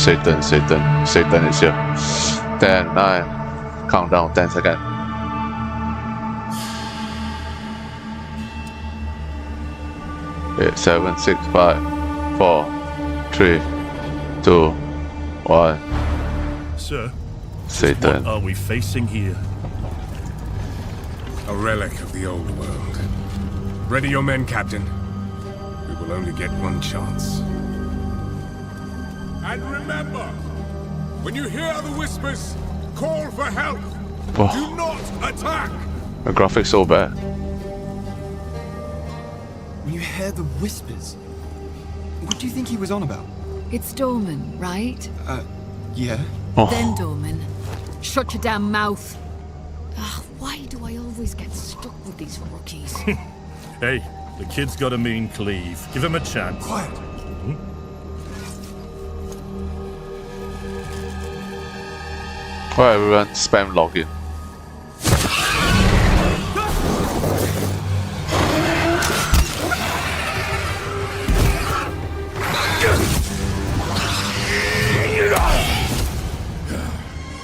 Satan is here. 10, 9, countdown, 10 seconds. Eight, 7, 6, 5, 4, 3, 2, 1. Sir, Satan. what are we facing here? A relic of the old world. Ready your men, Captain. We will only get one chance. And remember, when you hear the whispers, call for help. Oh. Do not attack. The graphics so bad. When you hear the whispers, what do you think he was on about? It's Dorman, right? Yeah. Oh. Then Dorman. Shut your damn mouth. Ugh, why do I always get stuck with these rookies? Hey, the kid's got a mean cleave. Give him a chance. Quiet. Why everyone spam login?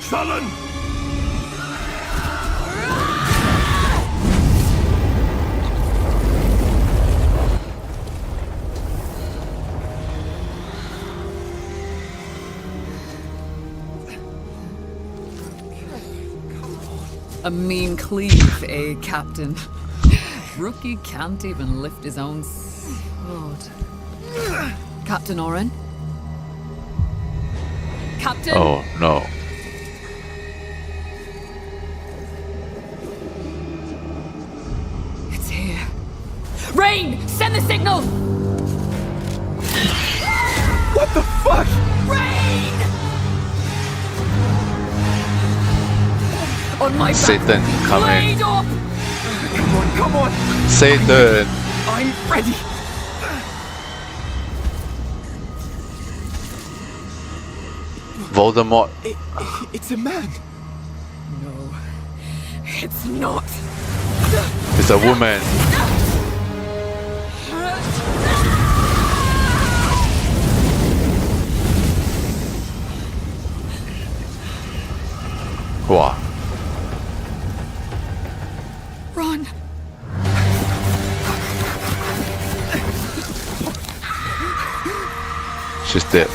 Sullen! A mean cleave, eh, Captain? Rookie can't even lift his own sword. Captain Oren? Captain? Oh no. It's here. Rain! Send the signal! What the fuck? Rain! On my back. Satan coming. Blade up! Come on. Satan. I'm ready. Voldemort. It's a man. No, it's not. It's a woman. Wow. Run! She's dead.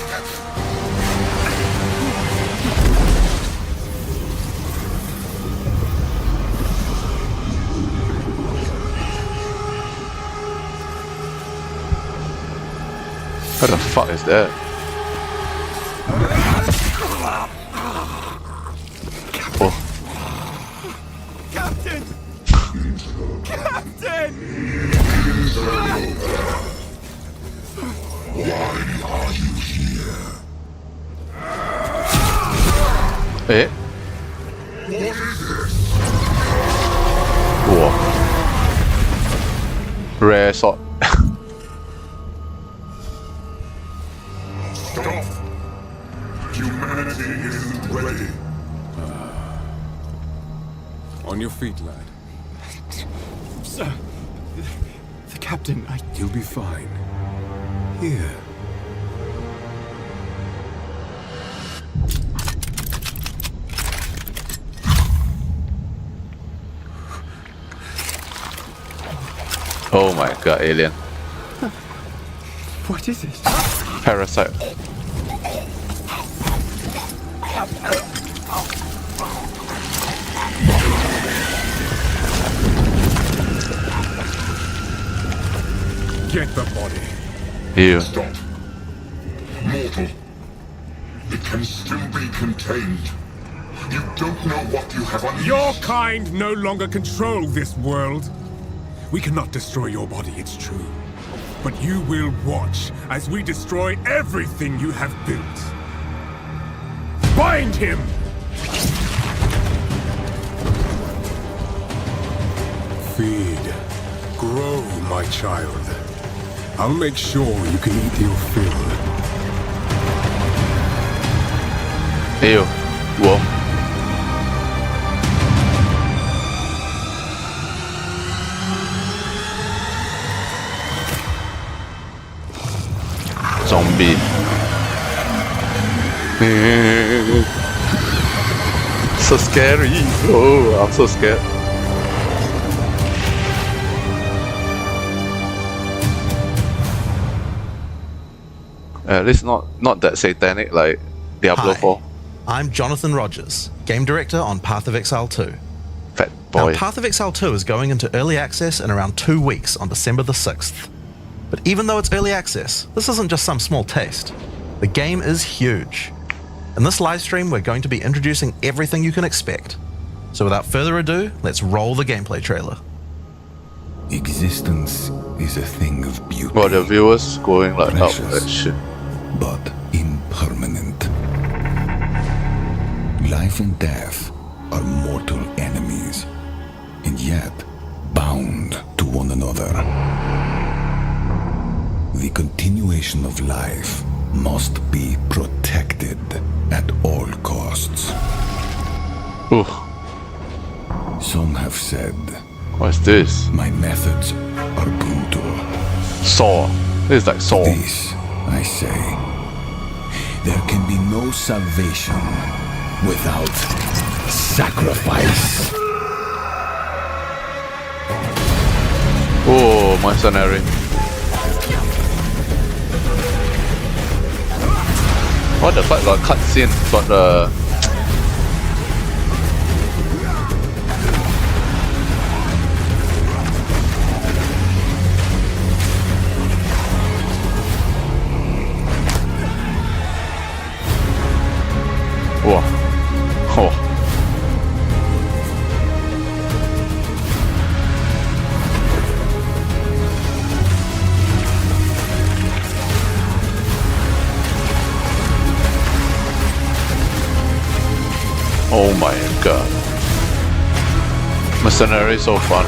What the fuck is that? Oh. Captain! Captain! Eh? Whoa. Rare sword. Stop! Humanity isn't ready. On your feet, lad. Sir, the captain, You'll be fine. Here. Oh my god, alien. What is it? Parasite. Get the body. Ew. Stop. Mortal. It can still be contained. You don't know what you have unleashed. Your kind no longer control this world. We cannot destroy your body, it's true. But you will watch as we destroy everything you have built. Bind him! Feed. Grow, my child. I'll make sure you can eat your fill. Ew. Whoa. Zombie. So scary. Oh, I'm so scared. At least not that satanic like Diablo Hi, 4. I'm Jonathan Rogers, Game Director on Path of Exile 2. Fat Now, boy. Path of Exile 2 is going into early access in around 2 weeks on December the 6th. But even though it's early access, this isn't just some small taste. The game is huge. In this live stream, we're going to be introducing everything you can expect. So without further ado, let's roll the gameplay trailer. Existence is a thing of beauty, Well, the viewers going like, oh, Precious. that shit. but impermanent. Life and death are mortal enemies, and yet bound to one another. The continuation of life must be protected at all costs. Ooh, Some have said what's this? my methods are brutal. Saw. This is like Saw. This, I say, there can be no salvation without sacrifice. Oh, mercenary. What the fuck? Got cutscene. Got the. Whoa. Oh. Oh my god. Mercenary is so fun.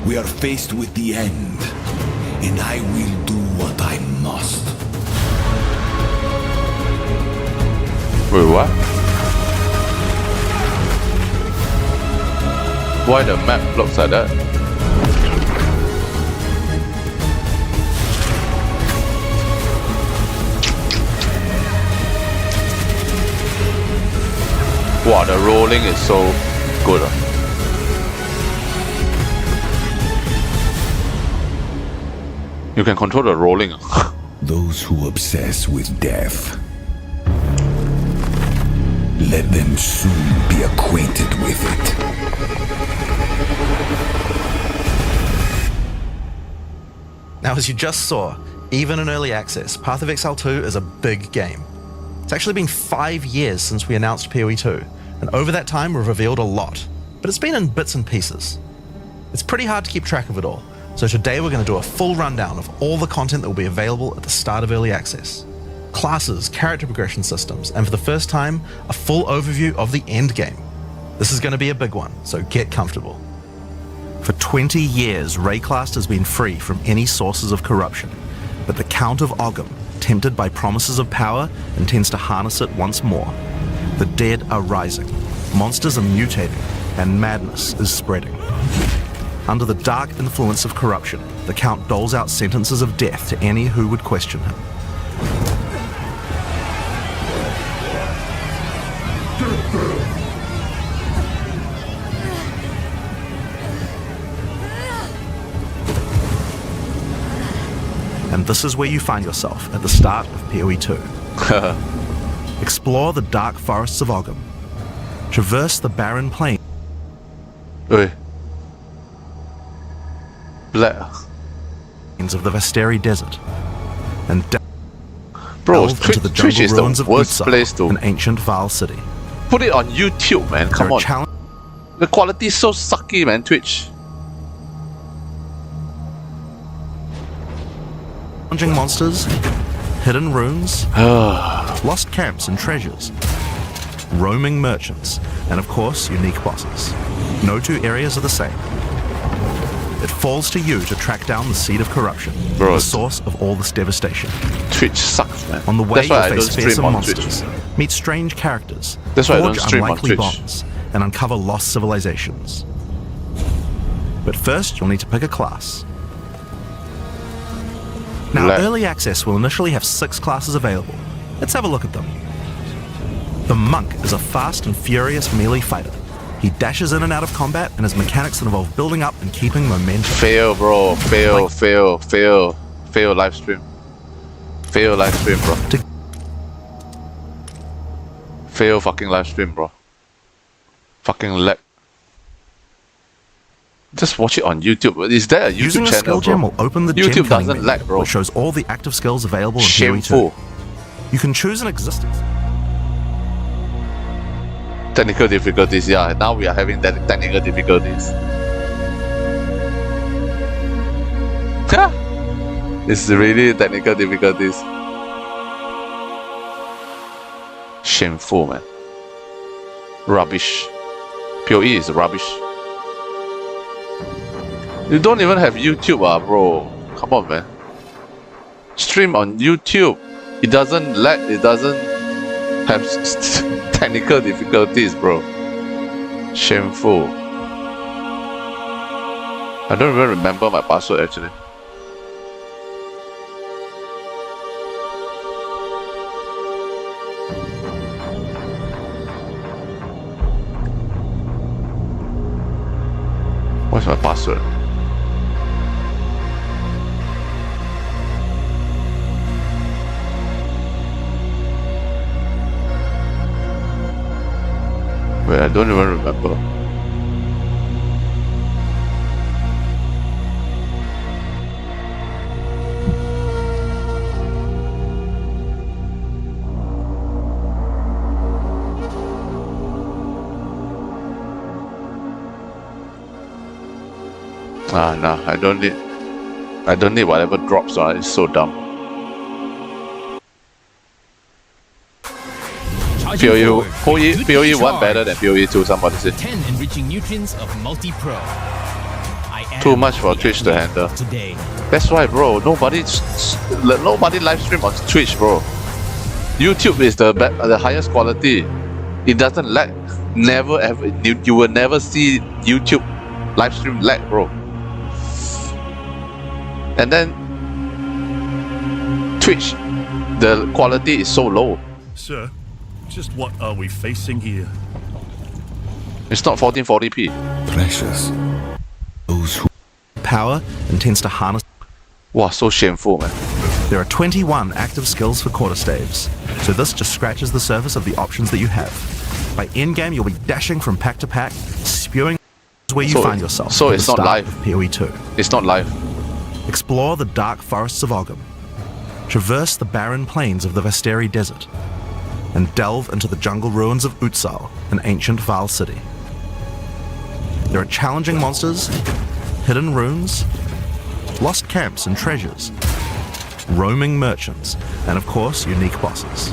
We are faced with the end, and I will do what I must. Wait, what? Why the map looks like that? Wow, the rolling is so good. You can control the rolling. Those who obsess with death, let them soon be acquainted with it. Now, as you just saw, even in early access, Path of Exile 2 is a big game. It's actually been 5 years since we announced POE2, and over that time we've revealed a lot, but it's been in bits and pieces. It's pretty hard to keep track of it all, so today we're going to do a full rundown of all the content that will be available at the start of early access. Classes, character progression systems, and for the first time, a full overview of the end game. This is going to be a big one, so get comfortable. For 20 years, Rayclast has been free from any sources of corruption, but the Count of Ogham, tempted by promises of power, intends to harness it once more. The dead are rising, monsters are mutating, and madness is spreading. Under the dark influence of corruption, the Count doles out sentences of death to any who would question him. And this is where you find yourself at the start of POE2. Explore the dark forests of Ogham. Traverse the barren plains Oi. Black. of the Vasteri Desert. And Bro, delve into the Twitch jungle is the ruins of worst Utsa, place to an ancient Val city. put it on YouTube, man. Come There are on. challenge- The quality is so sucky, man. Twitch. challenging monsters, hidden runes, lost camps and treasures, roaming merchants, and of course, unique bosses. No two areas are the same. It falls to you to track down the seed of corruption, Bro. the source of all this devastation. Twitch sucks, man. On the way, That's why I you'll don't face stream fearsome on monsters, Twitch. meet strange characters, That's why I don't forge stream on unlikely Twitch. bonds, and uncover lost civilizations. But first, you'll need to pick a class. Now, lag. early access will initially have 6 classes available. Let's have a look at them. The Monk is a fast and furious melee fighter. He dashes in and out of combat and has mechanics that involve building up and keeping momentum. Fail, bro. Fail live stream. Fail live stream, bro. Fail fucking live stream, bro. Fucking lag. Just watch it on YouTube. Is there a YouTube Using a channel, skill gem bro? will open the gem YouTube cutting doesn't menu, lag, bro. which shows all the active skills available in Shameful. POE2. You can choose an existing. Technical difficulties, yeah. Now we are having technical difficulties. It's really technical difficulties. Shameful, man. Rubbish. POE is rubbish. You don't even have YouTube, bro. Come on, man. Stream on YouTube. It doesn't lag. It doesn't have technical difficulties, bro. Shameful. I don't even remember my password actually. What's my password? Wait, I don't even remember. No, I don't need whatever drops on it. It's so dumb. POE 1 better than POE2, somebody said. 10 enriching nutrients of multi-pro. Too much for Twitch to handle. Today. That's why, bro. Nobody live stream on Twitch, bro. YouTube is the highest quality. It doesn't lag. Never ever. You will never see YouTube live stream lag, bro. And then Twitch, the quality is so low. Sir, just what are we facing here? It's not 1440p. Precious. Those who Power and tends to harness. Wow, so shameful, man. There are 21 active skills for quarterstaves, so this just scratches the surface of the options that you have. By endgame, you'll be dashing from pack to pack, spewing where you find yourself. So at it's the not start live. of POE2. It's not live. Explore the dark forests of Ogham, traverse the barren plains of the Vasteri Desert, and delve into the jungle ruins of Utsal, an ancient Val city. There are challenging monsters, hidden runes, lost camps and treasures, roaming merchants, and of course, unique bosses.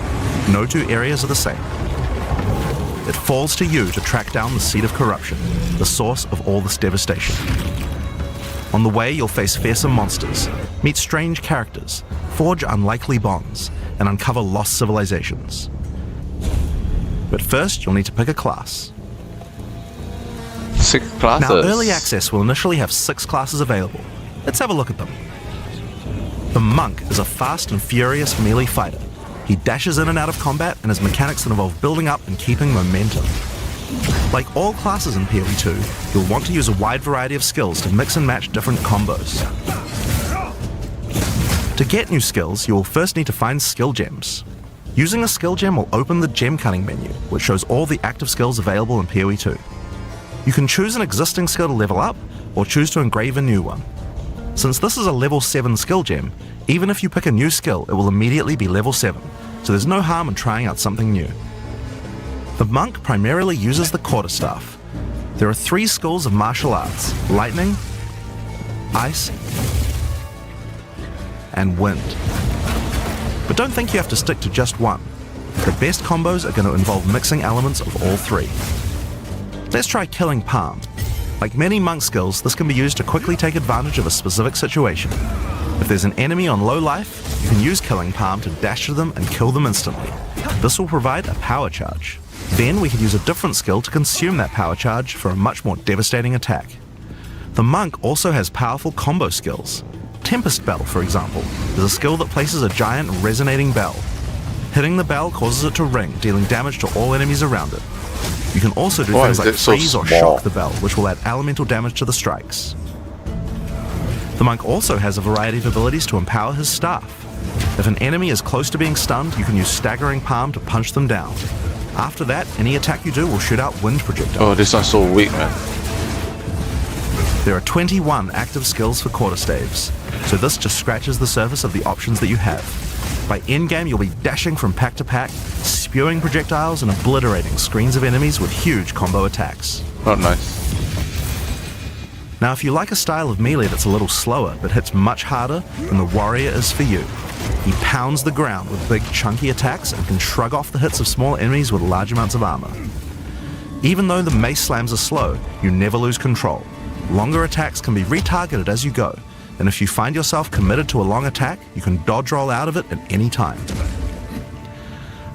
No two areas are the same. It falls to you to track down the seed of corruption, the source of all this devastation. On the way, you'll face fearsome monsters, meet strange characters, forge unlikely bonds, and uncover lost civilizations. But first, you'll need to pick a class. 6 classes. Now, early access will initially have 6 classes available. Let's have a look at them. The Monk is a fast and furious melee fighter. He dashes in and out of combat and has mechanics that involve building up and keeping momentum. Like all classes in POE2, you'll want to use a wide variety of skills to mix and match different combos. To get new skills, you will first need to find skill gems. Using a skill gem will open the gem cutting menu, which shows all the active skills available in POE2. You can choose an existing skill to level up, or choose to engrave a new one. Since this is a level 7 skill gem, even if you pick a new skill, it will immediately be level 7, so there's no harm in trying out something new. The Monk primarily uses the quarterstaff. There are 3 schools of martial arts: lightning, ice, and wind. But don't think you have to stick to just one. The best combos are going to involve mixing elements of all 3. Let's try Killing Palm. Like many monk skills, this can be used to quickly take advantage of a specific situation. If there's an enemy on low life, you can use Killing Palm to dash to them and kill them instantly. This will provide a power charge. Then we can use a different skill to consume that power charge for a much more devastating attack. The Monk also has powerful combo skills. Tempest Bell, for example, is a skill that places a giant resonating bell. Hitting the bell causes it to ring, dealing damage to all enemies around it. You can also do Why things is like it so freeze or small? shock the bell, which will add elemental damage to the strikes. The monk also has a variety of abilities to empower his staff. If an enemy is close to being stunned, you can use Staggering Palm to punch them down. After that, any attack you do will shoot out wind projectiles. Oh, this one's so weak, man. There are 21 active skills for quarterstaves, so this just scratches the surface of the options that you have. By endgame, you'll be dashing from pack to pack, spewing projectiles and obliterating screens of enemies with huge combo attacks. Not nice. Now, if you like a style of melee that's a little slower but hits much harder, then the warrior is for you. He pounds the ground with big chunky attacks and can shrug off the hits of small enemies with large amounts of armor. Even though the mace slams are slow, you never lose control. Longer attacks can be retargeted as you go, and if you find yourself committed to a long attack, you can dodge roll out of it at any time.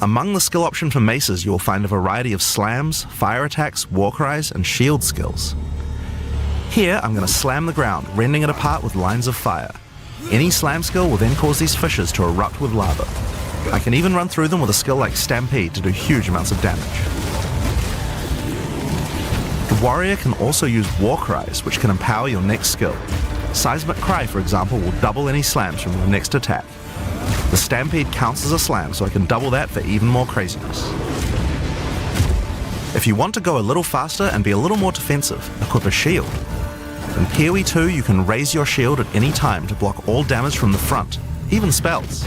Among the skill option for maces, you will find a variety of slams, fire attacks, war cries, and shield skills. Here, I'm going to slam the ground, rending it apart with lines of fire. Any slam skill will then cause these fissures to erupt with lava. I can even run through them with a skill like Stampede to do huge amounts of damage. The warrior can also use war cries, which can empower your next skill. Seismic Cry, for example, will double any slams from your next attack. The Stampede counts as a slam, so I can double that for even more craziness. If you want to go a little faster and be a little more defensive, equip a shield. In POE2, you can raise your shield at any time to block all damage from the front, even spells.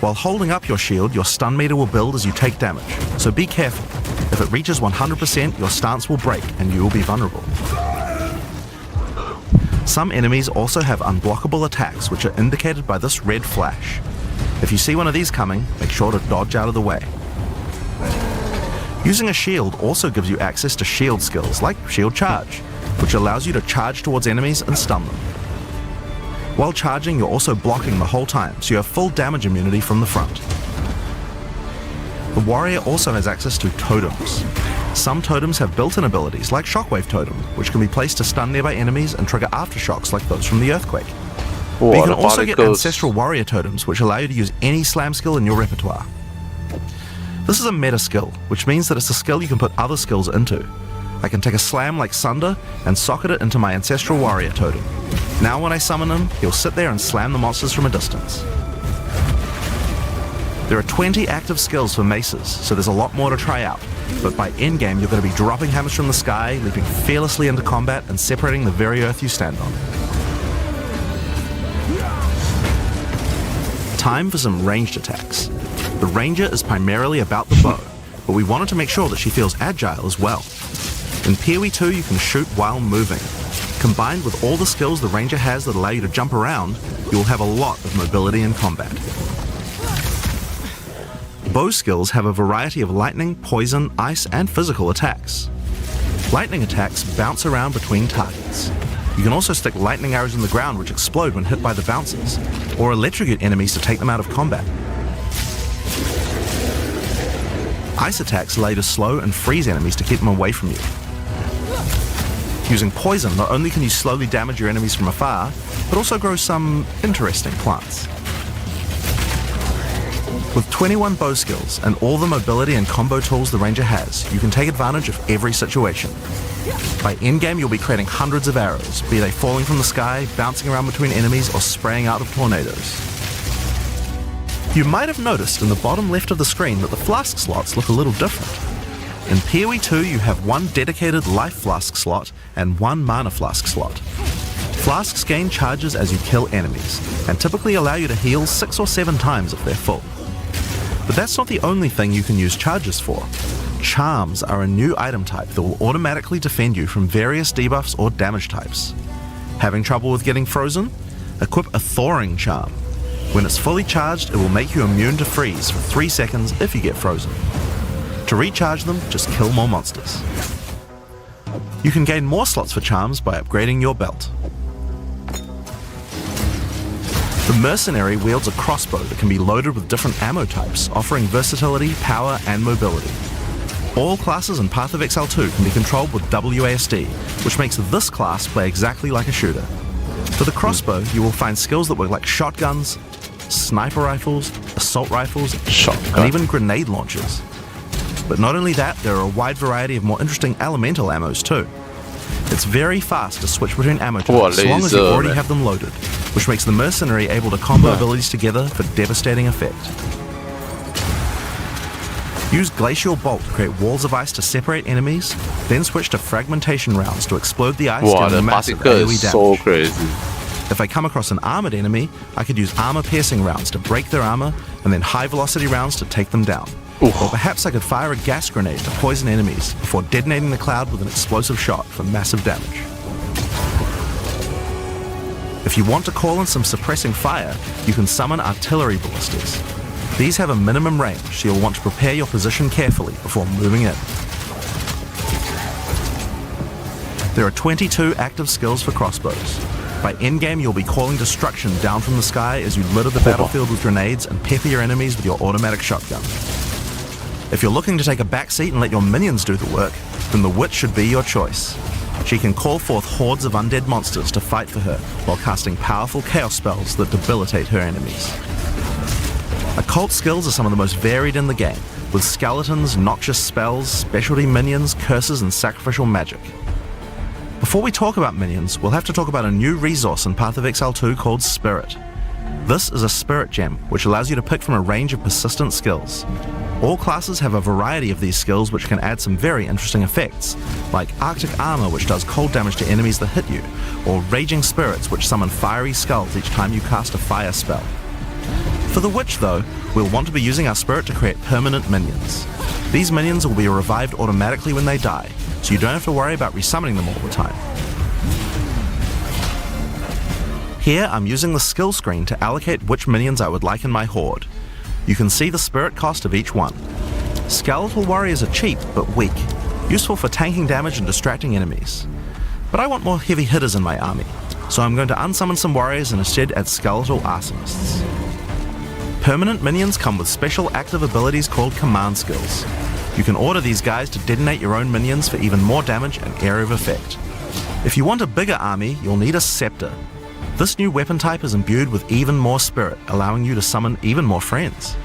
While holding up your shield, your stun meter will build as you take damage, so be careful. If it reaches 100%, your stance will break and you will be vulnerable. Some enemies also have unblockable attacks, which are indicated by this red flash. If you see one of these coming, make sure to dodge out of the way. Using a shield also gives you access to shield skills like Shield Charge, which allows you to charge towards enemies and stun them. While charging, you're also blocking the whole time, so you have full damage immunity from the front. The warrior also has access to totems. Some totems have built-in abilities like Shockwave Totem, which can be placed to stun nearby enemies and trigger aftershocks like those from the earthquake. But you can also get Ancestral Warrior Totems, which allow you to use any slam skill in your repertoire. This is a meta skill, which means that it's a skill you can put other skills into. I can take a slam like Sunder and socket it into my Ancestral Warrior Totem. Now when I summon him, he'll sit there and slam the monsters from a distance. There are 20 active skills for maces, so there's a lot more to try out, but by endgame you're going to be dropping hammers from the sky, leaping fearlessly into combat and separating the very earth you stand on. Time for some ranged attacks. The ranger is primarily about the bow, but we wanted to make sure that she feels agile as well. In POE2 you can shoot while moving. Combined with all the skills the ranger has that allow you to jump around, you will have a lot of mobility in combat. Bow skills have a variety of lightning, poison, ice, and physical attacks. Lightning attacks bounce around between targets. You can also stick lightning arrows in the ground which explode when hit by the bouncers, or electrocute enemies to take them out of combat. Ice attacks allow you to slow and freeze enemies to keep them away from you. Using poison, not only can you slowly damage your enemies from afar, but also grow some interesting plants. With 21 bow skills and all the mobility and combo tools the ranger has, you can take advantage of every situation. By endgame, you'll be creating hundreds of arrows, be they falling from the sky, bouncing around between enemies, or spraying out of tornadoes. You might have noticed in the bottom left of the screen that the flask slots look a little different. In POE2, you have one dedicated life flask slot and one mana flask slot. Flasks gain charges as you kill enemies, and typically allow you to heal 6 or 7 times if they're full. But that's not the only thing you can use charges for. Charms are a new item type that will automatically defend you from various debuffs or damage types. Having trouble with getting frozen? Equip a Thawing Charm. When it's fully charged, it will make you immune to freeze for 3 seconds if you get frozen. To recharge them, just kill more monsters. You can gain more slots for charms by upgrading your belt. The Mercenary wields a crossbow that can be loaded with different ammo types, offering versatility, power, and mobility. All classes in Path of Exile 2 can be controlled with WASD, which makes this class play exactly like a shooter. For the crossbow, you will find skills that work like shotguns, sniper rifles, assault rifles, Shotgun. and even grenade launchers. But not only that, there are a wide variety of more interesting elemental ammos too. It's very fast to switch between ammo types so long as you laser, already man. have them loaded, which makes the mercenary able to combo abilities together for devastating effect. Use Glacial Bolt to create walls of ice to separate enemies, then switch to fragmentation rounds to explode the ice, Wow, dealing the massive particle AoE is damage. so crazy. If I come across an armored enemy, I could use armor-piercing rounds to break their armor, and then high-velocity rounds to take them down. Oof. Or perhaps I could fire a gas grenade to poison enemies before detonating the cloud with an explosive shot for massive damage. If you want to call in some suppressing fire, you can summon artillery ballistas. These have a minimum range, so you'll want to prepare your position carefully before moving in. There are 22 active skills for crossbows. By endgame, you'll be calling destruction down from the sky as you litter the battlefield with grenades and pepper your enemies with your automatic shotgun. If you're looking to take a backseat and let your minions do the work, then the witch should be your choice. She can call forth hordes of undead monsters to fight for her while casting powerful chaos spells that debilitate her enemies. Occult skills are some of the most varied in the game, with skeletons, noxious spells, specialty minions, curses, and sacrificial magic. Before we talk about minions, we'll have to talk about a new resource in Path of Exile 2 called Spirit. This is a spirit gem, which allows you to pick from a range of persistent skills. All classes have a variety of these skills which can add some very interesting effects, like Arctic Armor, which does cold damage to enemies that hit you, or Raging Spirits, which summon fiery skulls each time you cast a fire spell. For the Witch, though, we'll want to be using our spirit to create permanent minions. These minions will be revived automatically when they die, so you don't have to worry about resummoning them all the time. Here, I'm using the skill screen to allocate which minions I would like in my horde. You can see the spirit cost of each one. Skeletal warriors are cheap, but weak, useful for tanking damage and distracting enemies. But I want more heavy hitters in my army, so I'm going to unsummon some warriors and instead add skeletal arsonists. Permanent minions come with special active abilities called command skills. You can order these guys to detonate your own minions for even more damage and area of effect. If you want a bigger army, you'll need a scepter. This new weapon type is imbued with even more spirit, allowing you to summon even more friends.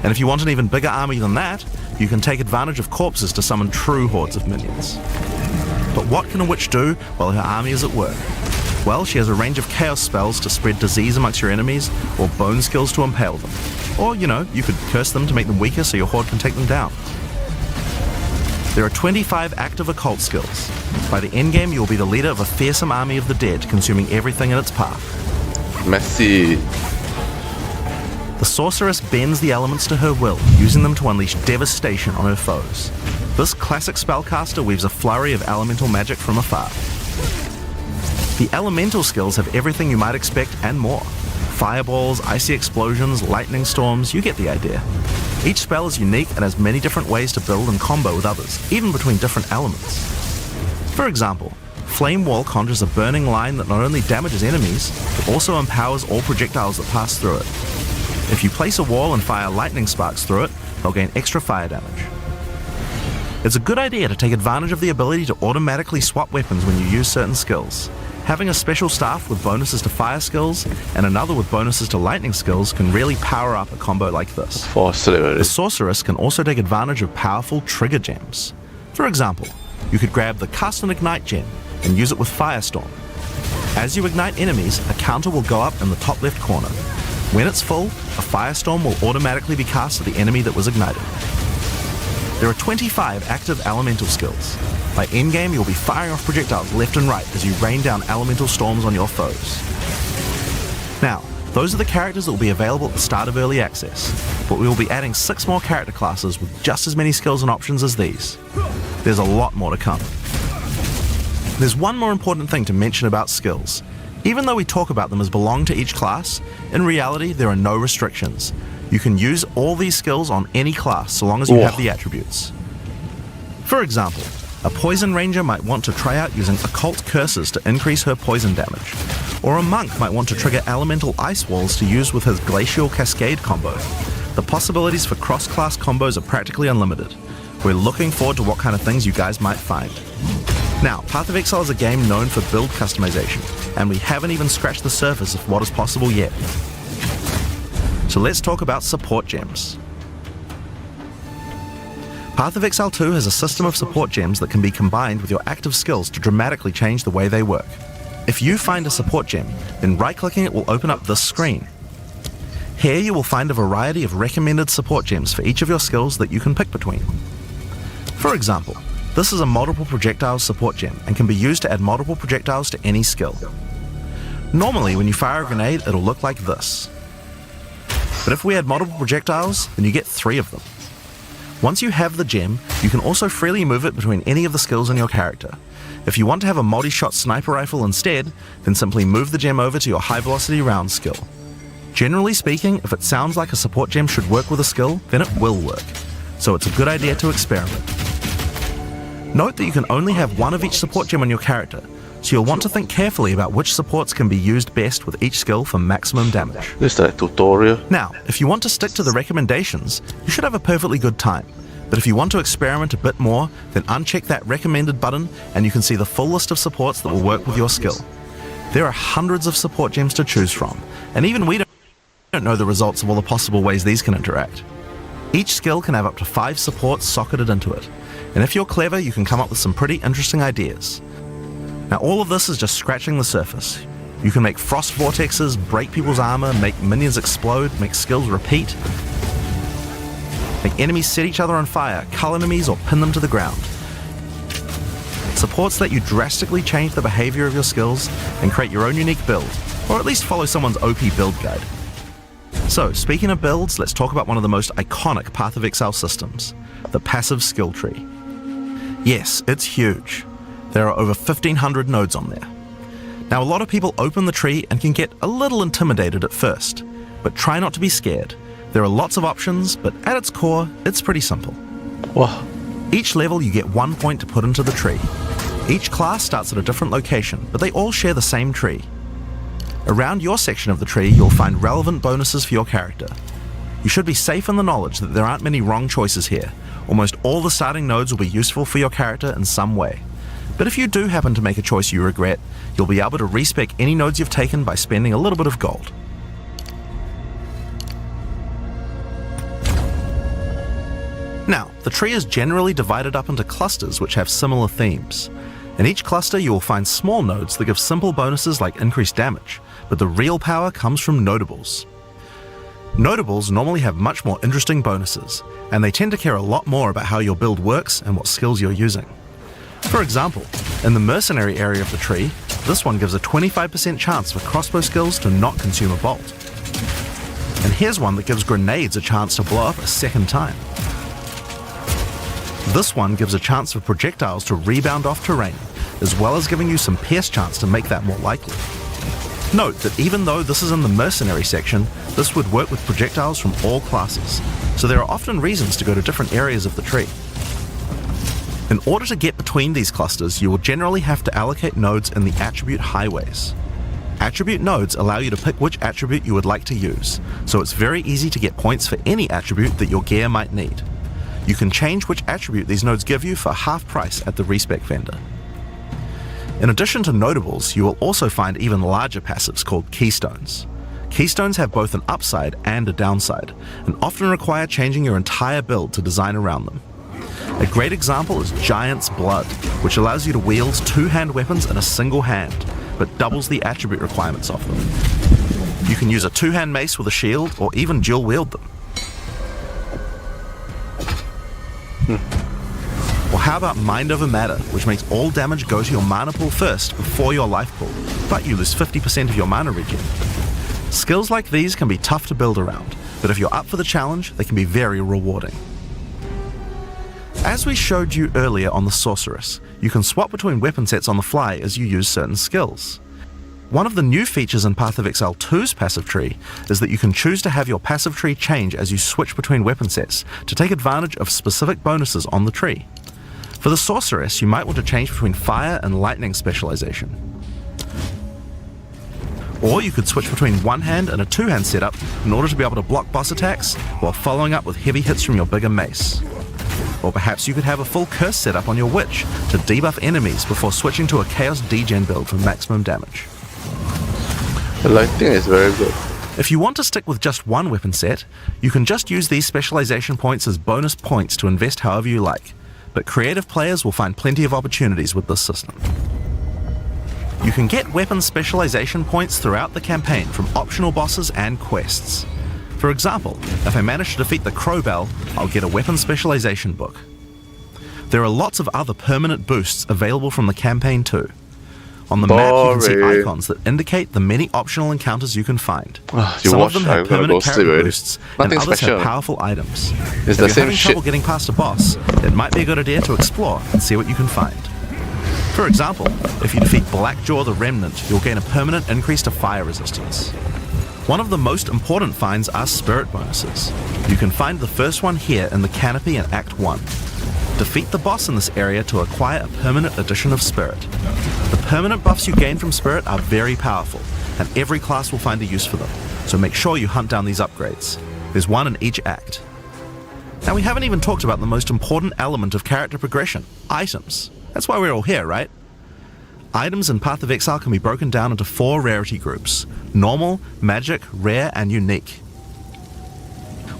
And if you want an even bigger army than that, you can take advantage of corpses to summon true hordes of minions. But what can a witch do while her army is at work? Well, she has a range of chaos spells to spread disease amongst your enemies, or bone skills to impale them. Or, you could curse them to make them weaker so your horde can take them down. There are 25 active occult skills. By the endgame, you'll be the leader of a fearsome army of the dead, consuming everything in its path. Messy. The sorceress bends the elements to her will, using them to unleash devastation on her foes. This classic spellcaster weaves a flurry of elemental magic from afar. The elemental skills have everything you might expect and more. Fireballs, icy explosions, lightning storms, you get the idea. Each spell is unique and has many different ways to build and combo with others, even between different elements. For example, Flame Wall conjures a burning line that not only damages enemies, but also empowers all projectiles that pass through it. If you place a wall and fire lightning sparks through it, they'll gain extra fire damage. It's a good idea to take advantage of the ability to automatically swap weapons when you use certain skills. Having a special staff with bonuses to fire skills and another with bonuses to lightning skills can really power up a combo like this. The sorceress can also take advantage of powerful trigger gems. For example, you could grab the Cast and Ignite gem and use it with Firestorm. As you ignite enemies, a counter will go up in the top left corner. When it's full, a Firestorm will automatically be cast at the enemy that was ignited. There are 25 active elemental skills. By endgame, you'll be firing off projectiles left and right as you rain down elemental storms on your foes. Now, those are the characters that will be available at the start of Early Access, but we will be adding 6 more character classes with just as many skills and options as these. There's a lot more to come. There's one more important thing to mention about skills. Even though we talk about them as belong to each class, in reality there are no restrictions. You can use all these skills on any class so long as you have the attributes. For example, a Poison Ranger might want to try out using occult curses to increase her poison damage, or a monk might want to trigger elemental ice walls to use with his Glacial Cascade combo. The possibilities for cross-class combos are practically unlimited. We're looking forward to what kind of things you guys might find. Now, Path of Exile is a game known for build customization, and we haven't even scratched the surface of what is possible yet. So let's talk about support gems. Path of Exile 2 has a system of support gems that can be combined with your active skills to dramatically change the way they work. If you find a support gem, then right-clicking it will open up this screen. Here you will find a variety of recommended support gems for each of your skills that you can pick between. For example, this is a multiple projectiles support gem and can be used to add multiple projectiles to any skill. Normally when you fire a grenade it'll look like this. But if we add multiple projectiles, then you get 3 of them. Once you have the gem, you can also freely move it between any of the skills in your character. If you want to have a multi-shot sniper rifle instead, then simply move the gem over to your high velocity round skill. Generally speaking, if it sounds like a support gem should work with a skill, then it will work. So it's a good idea to experiment. Note that you can only have one of each support gem on your character, so you'll want to think carefully about which supports can be used best with each skill for maximum damage. This is the tutorial. Now, if you want to stick to the recommendations, you should have a perfectly good time. But if you want to experiment a bit more, then uncheck that recommended button and you can see the full list of supports that will work with your skill. There are hundreds of support gems to choose from, and even we don't know the results of all the possible ways these can interact. Each skill can have up to 5 supports socketed into it, and if you're clever, you can come up with some pretty interesting ideas. Now all of this is just scratching the surface. You can make frost vortexes, break people's armor, make minions explode, make skills repeat, make enemies set each other on fire, cull enemies or pin them to the ground. Supports let you drastically change the behavior of your skills and create your own unique build, or at least follow someone's OP build guide. So speaking of builds, let's talk about one of the most iconic Path of Exile systems, the passive skill tree. Yes, it's huge. There are over 1,500 nodes on there. Now a lot of people open the tree and can get a little intimidated at first, but try not to be scared. There are lots of options, but at its core, it's pretty simple. Wow. Each level you get 1 point to put into the tree. Each class starts at a different location, but they all share the same tree. Around your section of the tree, you'll find relevant bonuses for your character. You should be safe in the knowledge that there aren't many wrong choices here. Almost all the starting nodes will be useful for your character in some way. But if you do happen to make a choice you regret, you'll be able to respec any nodes you've taken by spending a little bit of gold. Now, the tree is generally divided up into clusters which have similar themes. In each cluster you will find small nodes that give simple bonuses like increased damage, but the real power comes from notables. Notables normally have much more interesting bonuses, and they tend to care a lot more about how your build works and what skills you're using. For example, in the mercenary area of the tree, this one gives a 25% chance for crossbow skills to not consume a bolt. And here's one that gives grenades a chance to blow up a second time. This one gives a chance for projectiles to rebound off terrain, as well as giving you some pierce chance to make that more likely. Note that even though this is in the mercenary section, this would work with projectiles from all classes, so there are often reasons to go to different areas of the tree. In order to get between these clusters, you will generally have to allocate nodes in the attribute highways. Attribute nodes allow you to pick which attribute you would like to use, so it's very easy to get points for any attribute that your gear might need. You can change which attribute these nodes give you for half price at the respec vendor. In addition to notables, you will also find even larger passives called keystones. Keystones have both an upside and a downside, and often require changing your entire build to design around them. A great example is Giant's Blood, which allows you to wield 2-hand weapons in a single hand, but doubles the attribute requirements of them. You can use a 2-hand mace with a shield, or even dual wield them. Or how about Mind Over Matter, which makes all damage go to your mana pool first before your life pool, but you lose 50% of your mana regen. Skills like these can be tough to build around, but if you're up for the challenge, they can be very rewarding. As we showed you earlier on the Sorceress, you can swap between weapon sets on the fly as you use certain skills. One of the new features in Path of Exile 2's passive tree is that you can choose to have your passive tree change as you switch between weapon sets to take advantage of specific bonuses on the tree. For the Sorceress, you might want to change between fire and lightning specialization. Or you could switch between one-hand and a two-hand setup in order to be able to block boss attacks while following up with heavy hits from your bigger mace. Or perhaps you could have a full curse setup on your witch to debuff enemies before switching to a chaos degen build for maximum damage. The lighting is very good. If you want to stick with just one weapon set, you can just use these specialization points as bonus points to invest however you like, but creative players will find plenty of opportunities with this system. You can get weapon specialization points throughout the campaign from optional bosses and quests. For example, if I manage to defeat the Crowbell, I'll get a weapon specialization book. There are lots of other permanent boosts available from the campaign too. On the map you can see icons that indicate the many optional encounters you can find. Some of them have permanent character boosts, and others have powerful items. If you're having trouble getting past a boss, it might be a good idea to explore and see what you can find. For example, if you defeat Blackjaw the Remnant, you'll gain a permanent increase to fire resistance. One of the most important finds are spirit bonuses. You can find the first one here in the canopy in Act 1. Defeat the boss in this area to acquire a permanent addition of spirit. The permanent buffs you gain from spirit are very powerful, and every class will find a use for them, so make sure you hunt down these upgrades. There's one in each act. Now we haven't even talked about the most important element of character progression, items. That's why we're all here, right? Items in Path of Exile can be broken down into 4 rarity groups: normal, magic, rare, and unique.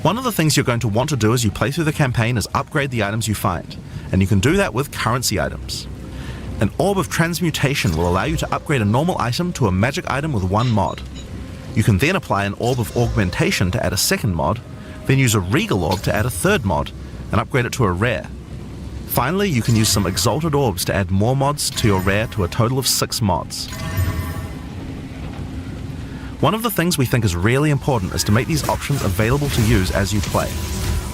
One of the things you're going to want to do as you play through the campaign is upgrade the items you find, and you can do that with currency items. An Orb of Transmutation will allow you to upgrade a normal item to a magic item with 1 mod. You can then apply an Orb of Augmentation to add a 2nd mod, then use a Regal Orb to add a 3rd mod, and upgrade it to a rare. Finally, you can use some Exalted Orbs to add more mods to your rare to a total of 6 mods. One of the things we think is really important is to make these options available to use as you play.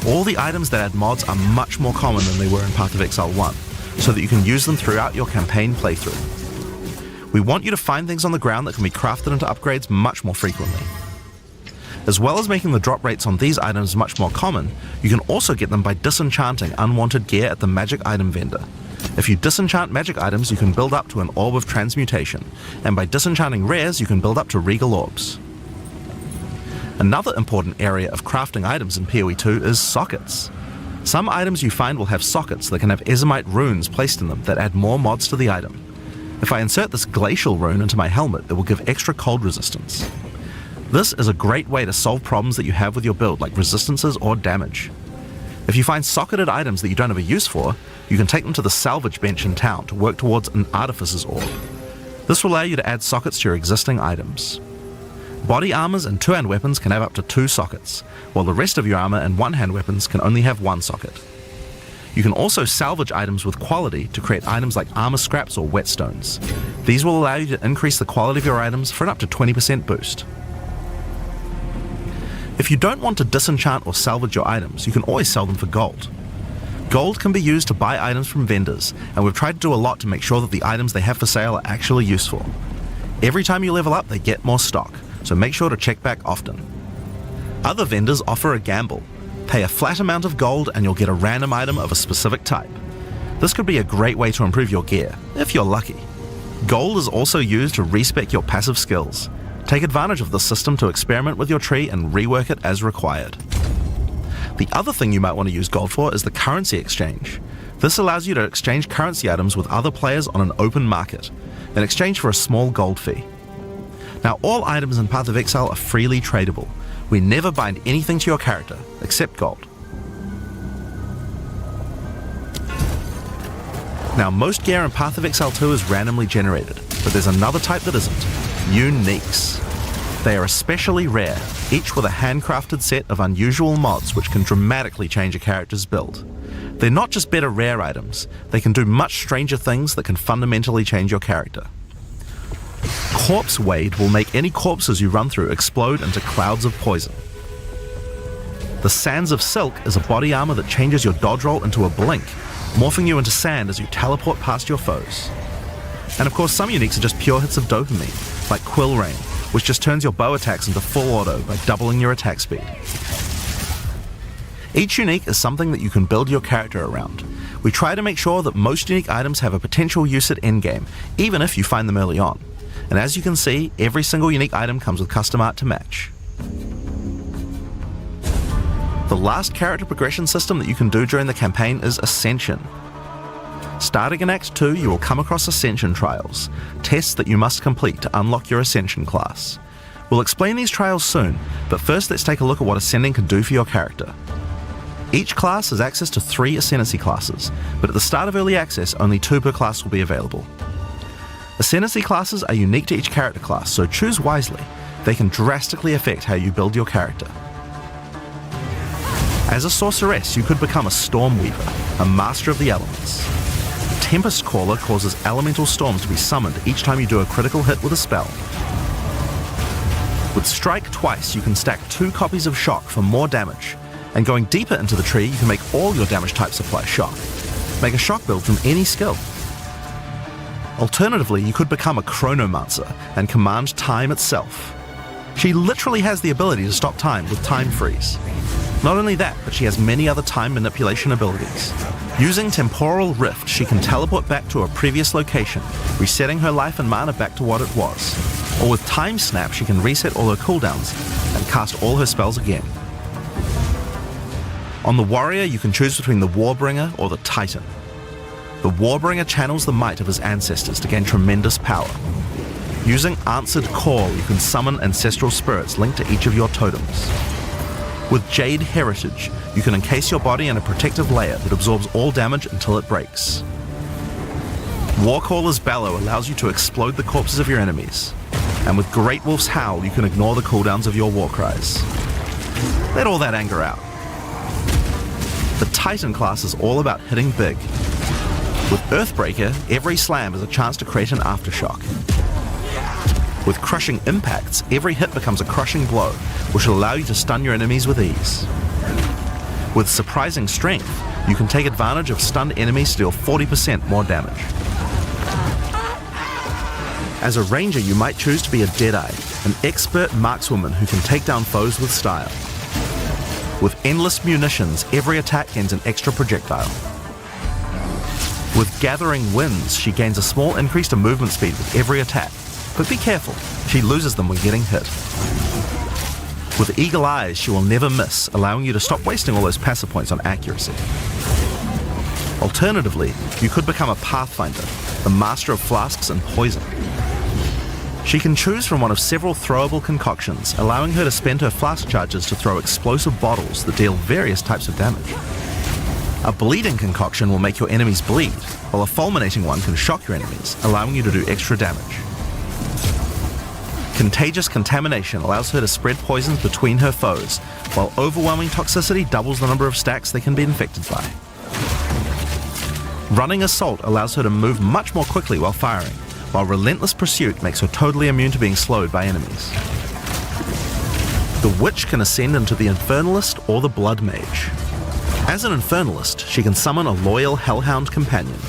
All the items that add mods are much more common than they were in Path of Exile 1, so that you can use them throughout your campaign playthrough. We want you to find things on the ground that can be crafted into upgrades much more frequently. As well as making the drop rates on these items much more common, you can also get them by disenchanting unwanted gear at the magic item vendor. If you disenchant magic items, you can build up to an Orb of Transmutation, and by disenchanting rares, you can build up to Regal Orbs. Another important area of crafting items in POE2 is sockets. Some items you find will have sockets that can have Ezomite runes placed in them that add more mods to the item. If I insert this Glacial rune into my helmet, it will give extra cold resistance. This is a great way to solve problems that you have with your build, like resistances or damage. If you find socketed items that you don't have a use for, you can take them to the salvage bench in town to work towards an Artificer's Orb. This will allow you to add sockets to your existing items. Body armors and 2-hand weapons can have up to 2 sockets, while the rest of your armor and 1-hand weapons can only have 1 socket. You can also salvage items with quality to create items like armor scraps or whetstones. These will allow you to increase the quality of your items for an up to 20% boost. If you don't want to disenchant or salvage your items, you can always sell them for gold. Gold can be used to buy items from vendors, and we've tried to do a lot to make sure that the items they have for sale are actually useful. Every time you level up, they get more stock, so make sure to check back often. Other vendors offer a gamble. Pay a flat amount of gold and you'll get a random item of a specific type. This could be a great way to improve your gear, if you're lucky. Gold is also used to respec your passive skills. Take advantage of this system to experiment with your tree and rework it as required. The other thing you might want to use gold for is the currency exchange. This allows you to exchange currency items with other players on an open market, in exchange for a small gold fee. Now, all items in Path of Exile are freely tradable. We never bind anything to your character, except gold. Now, most gear in Path of Exile 2 is randomly generated, but there's another type that isn't: uniques. They are especially rare, each with a handcrafted set of unusual mods which can dramatically change a character's build. They're not just better rare items, they can do much stranger things that can fundamentally change your character. Corpse Wade will make any corpses you run through explode into clouds of poison. The Sands of Silk is a body armor that changes your dodge roll into a blink, morphing you into sand as you teleport past your foes. And of course, some uniques are just pure hits of dopamine, like Quill Rain, which just turns your bow attacks into full auto by doubling your attack speed. Each unique is something that you can build your character around. We try to make sure that most unique items have a potential use at endgame, even if you find them early on. And as you can see, every single unique item comes with custom art to match. The last character progression system that you can do during the campaign is Ascension. Starting in Act 2, you will come across Ascension trials, tests that you must complete to unlock your Ascension class. We'll explain these trials soon, but first let's take a look at what Ascending can do for your character. Each class has access to 3 Ascendancy classes, but at the start of Early Access, only 2 per class will be available. Ascendancy classes are unique to each character class, so choose wisely. They can drastically affect how you build your character. As a sorceress, you could become a Storm Weaver, a master of the elements. Tempest Caller causes elemental storms to be summoned each time you do a critical hit with a spell. With Strike twice, you can stack 2 copies of Shock for more damage, and going deeper into the tree, you can make all your damage types apply Shock. Make a Shock build from any skill. Alternatively, you could become a Chronomancer and command time itself. She literally has the ability to stop time with Time Freeze. Not only that, but she has many other time manipulation abilities. Using Temporal Rift, she can teleport back to a previous location, resetting her life and mana back to what it was. Or with Time Snap, she can reset all her cooldowns and cast all her spells again. On the Warrior, you can choose between the Warbringer or the Titan. The Warbringer channels the might of his ancestors to gain tremendous power. Using Answered Call, you can summon ancestral spirits linked to each of your totems. With Jade Heritage, you can encase your body in a protective layer that absorbs all damage until it breaks. Warcaller's Bellow allows you to explode the corpses of your enemies. And with Great Wolf's Howl, you can ignore the cooldowns of your war cries. Let all that anger out. The Titan class is all about hitting big. With Earthbreaker, every slam is a chance to create an aftershock. With Crushing Impacts, every hit becomes a crushing blow, which will allow you to stun your enemies with ease. With Surprising Strength, you can take advantage of stunned enemies to deal 40% more damage. As a ranger, you might choose to be a Deadeye, an expert markswoman who can take down foes with style. With Endless Munitions, every attack gains an extra projectile. With Gathering Winds, she gains a small increase to movement speed with every attack, but be careful, she loses them when getting hit. With Eagle Eyes, she will never miss, allowing you to stop wasting all those passive points on accuracy. Alternatively, you could become a Pathfinder, the master of flasks and poison. She can choose from one of several throwable concoctions, allowing her to spend her flask charges to throw explosive bottles that deal various types of damage. A bleeding concoction will make your enemies bleed, while a fulminating one can shock your enemies, allowing you to do extra damage. Contagious Contamination allows her to spread poisons between her foes, while Overwhelming Toxicity doubles the number of stacks they can be infected by. Running Assault allows her to move much more quickly while firing, while Relentless Pursuit makes her totally immune to being slowed by enemies. The Witch can ascend into the Infernalist or the Blood Mage. As an Infernalist, she can summon a loyal Hellhound companion.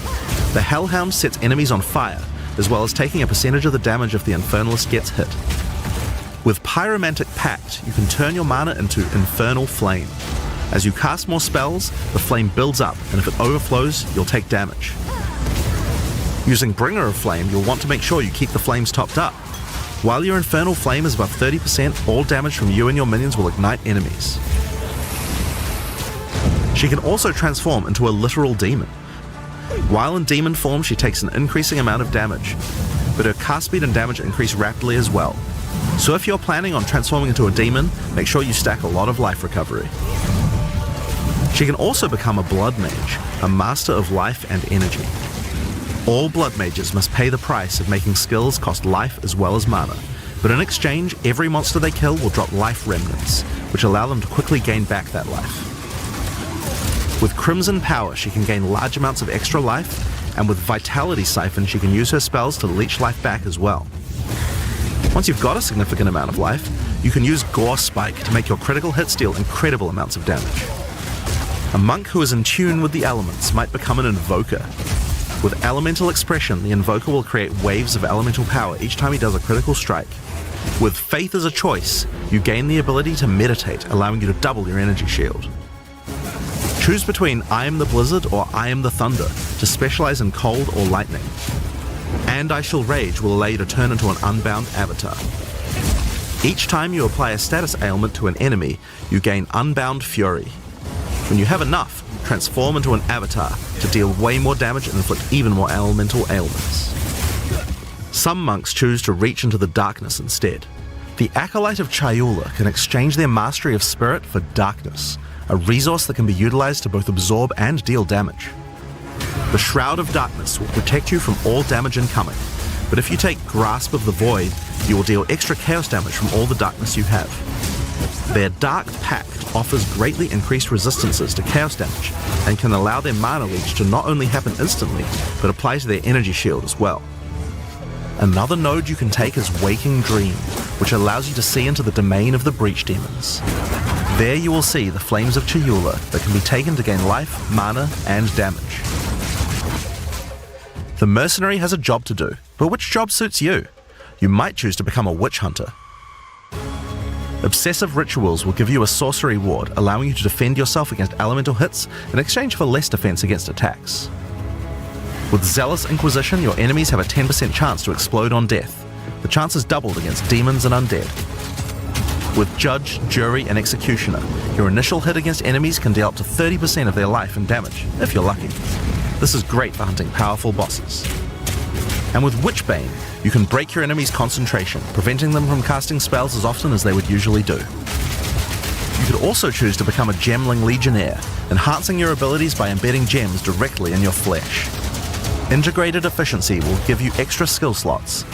The Hellhound sets enemies on fire, as well as taking a percentage of the damage if the Infernalist gets hit. With Pyromantic Pact, you can turn your mana into Infernal Flame. As you cast more spells, the flame builds up, and if it overflows, you'll take damage. Using Bringer of Flame, you'll want to make sure you keep the flames topped up. While your Infernal Flame is above 30%, all damage from you and your minions will ignite enemies. She can also transform into a literal demon. While in demon form, she takes an increasing amount of damage, but her cast speed and damage increase rapidly as well. So if you're planning on transforming into a demon, make sure you stack a lot of life recovery. She can also become a Blood Mage, a master of life and energy. All Blood Mages must pay the price of making skills cost life as well as mana, but in exchange, every monster they kill will drop life remnants, which allow them to quickly gain back that life. With Crimson Power, she can gain large amounts of extra life, and with Vitality Siphon, she can use her spells to leech life back as well. Once you've got a significant amount of life, you can use Gore Spike to make your critical hits deal incredible amounts of damage. A monk who is in tune with the elements might become an Invoker. With Elemental Expression, the Invoker will create waves of elemental power each time he does a critical strike. With Faith as a choice, you gain the ability to meditate, allowing you to double your energy shield. Choose between I Am the Blizzard or I Am the Thunder to specialize in cold or lightning. And I Shall Rage will allow you to turn into an unbound avatar. Each time you apply a status ailment to an enemy, you gain Unbound Fury. When you have enough, transform into an avatar to deal way more damage and inflict even more elemental ailments. Some monks choose to reach into the darkness instead. The Acolyte of Chayula can exchange their mastery of spirit for darkness, a resource that can be utilized to both absorb and deal damage. The Shroud of Darkness will protect you from all damage incoming, but if you take Grasp of the Void, you will deal extra chaos damage from all the darkness you have. Their Dark Pact offers greatly increased resistances to chaos damage and can allow their mana leech to not only happen instantly, but apply to their energy shield as well. Another node you can take is Waking Dream, which allows you to see into the domain of the Breach Demons. There you will see the Flames of Chayula that can be taken to gain life, mana, and damage. The Mercenary has a job to do, but which job suits you? You might choose to become a Witch Hunter. Obsessive Rituals will give you a sorcery ward, allowing you to defend yourself against elemental hits in exchange for less defense against attacks. With Zealous Inquisition, your enemies have a 10% chance to explode on death. The chance is doubled against demons and undead. With Judge, Jury, and Executioner, your initial hit against enemies can deal up to 30% of their life and damage, if you're lucky. This is great for hunting powerful bosses. And with Witchbane, you can break your enemy's concentration, preventing them from casting spells as often as they would usually do. You could also choose to become a Gemling Legionnaire, enhancing your abilities by embedding gems directly in your flesh. Integrated Efficiency will give you extra skill slots.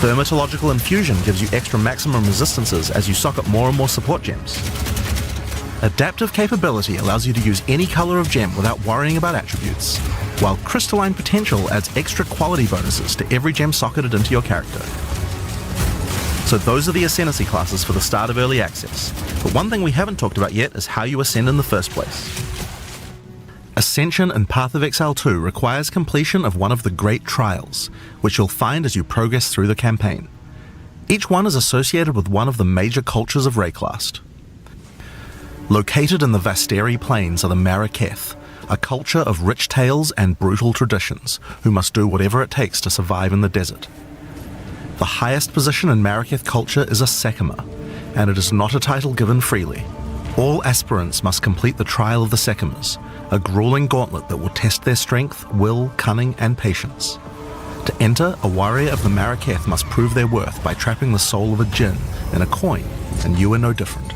Thermatological Infusion gives you extra maximum resistances as you socket more and more support gems. Adaptive Capability allows you to use any color of gem without worrying about attributes, while Crystalline Potential adds extra quality bonuses to every gem socketed into your character. So those are the Ascendancy classes for the start of Early Access, but one thing we haven't talked about yet is how you ascend in the first place. Ascension in Path of Exile 2 requires completion of one of the Great Trials, which you'll find as you progress through the campaign. Each one is associated with one of the major cultures of Rayclast. Located in the Vasteri Plains are the Maraketh, a culture of rich tales and brutal traditions, who must do whatever it takes to survive in the desert. The highest position in Maraketh culture is a Sekima, and it is not a title given freely. All aspirants must complete the Trial of the Sekimas, a grueling gauntlet that will test their strength, will, cunning, and patience. To enter, a warrior of the Maraketh must prove their worth by trapping the soul of a djinn in a coin, and you are no different.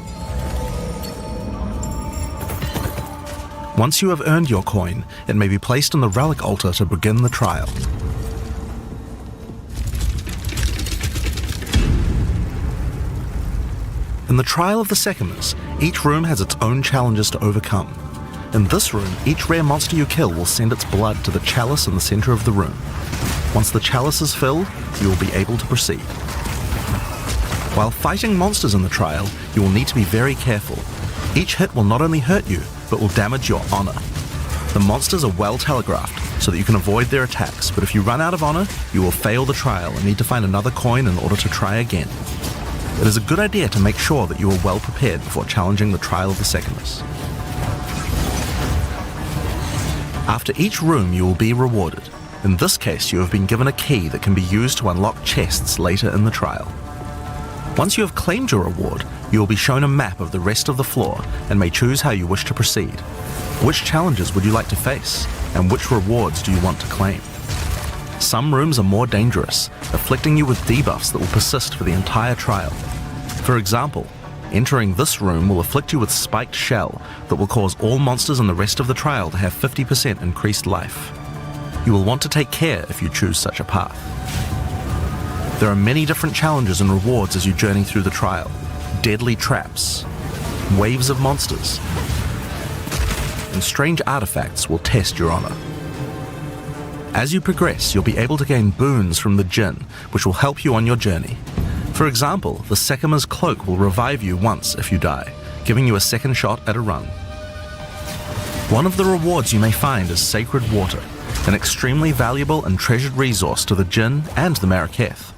Once you have earned your coin, it may be placed on the relic altar to begin the trial. In the Trial of the Sekimas, each room has its own challenges to overcome. In this room, each rare monster you kill will send its blood to the chalice in the center of the room. Once the chalice is filled, you will be able to proceed. While fighting monsters in the trial, you will need to be very careful. Each hit will not only hurt you, but will damage your honor. The monsters are well telegraphed, so that you can avoid their attacks, but if you run out of honor, you will fail the trial and need to find another coin in order to try again. It is a good idea to make sure that you are well prepared before challenging the Trial of the Sekimas. After each room, you will be rewarded. In this case, you have been given a key that can be used to unlock chests later in the trial. Once you have claimed your reward, you will be shown a map of the rest of the floor and may choose how you wish to proceed. Which challenges would you like to face, and which rewards do you want to claim? Some rooms are more dangerous, afflicting you with debuffs that will persist for the entire trial. For example, entering this room will afflict you with Spiked Shell that will cause all monsters in the rest of the trial to have 50% increased life. You will want to take care if you choose such a path. There are many different challenges and rewards as you journey through the trial. Deadly traps, waves of monsters, and strange artifacts will test your honor. As you progress, you'll be able to gain boons from the djinn, which will help you on your journey. For example, the Sekima's cloak will revive you once if you die, giving you a second shot at a run. One of the rewards you may find is Sacred Water, an extremely valuable and treasured resource to the djinn and the Maraketh.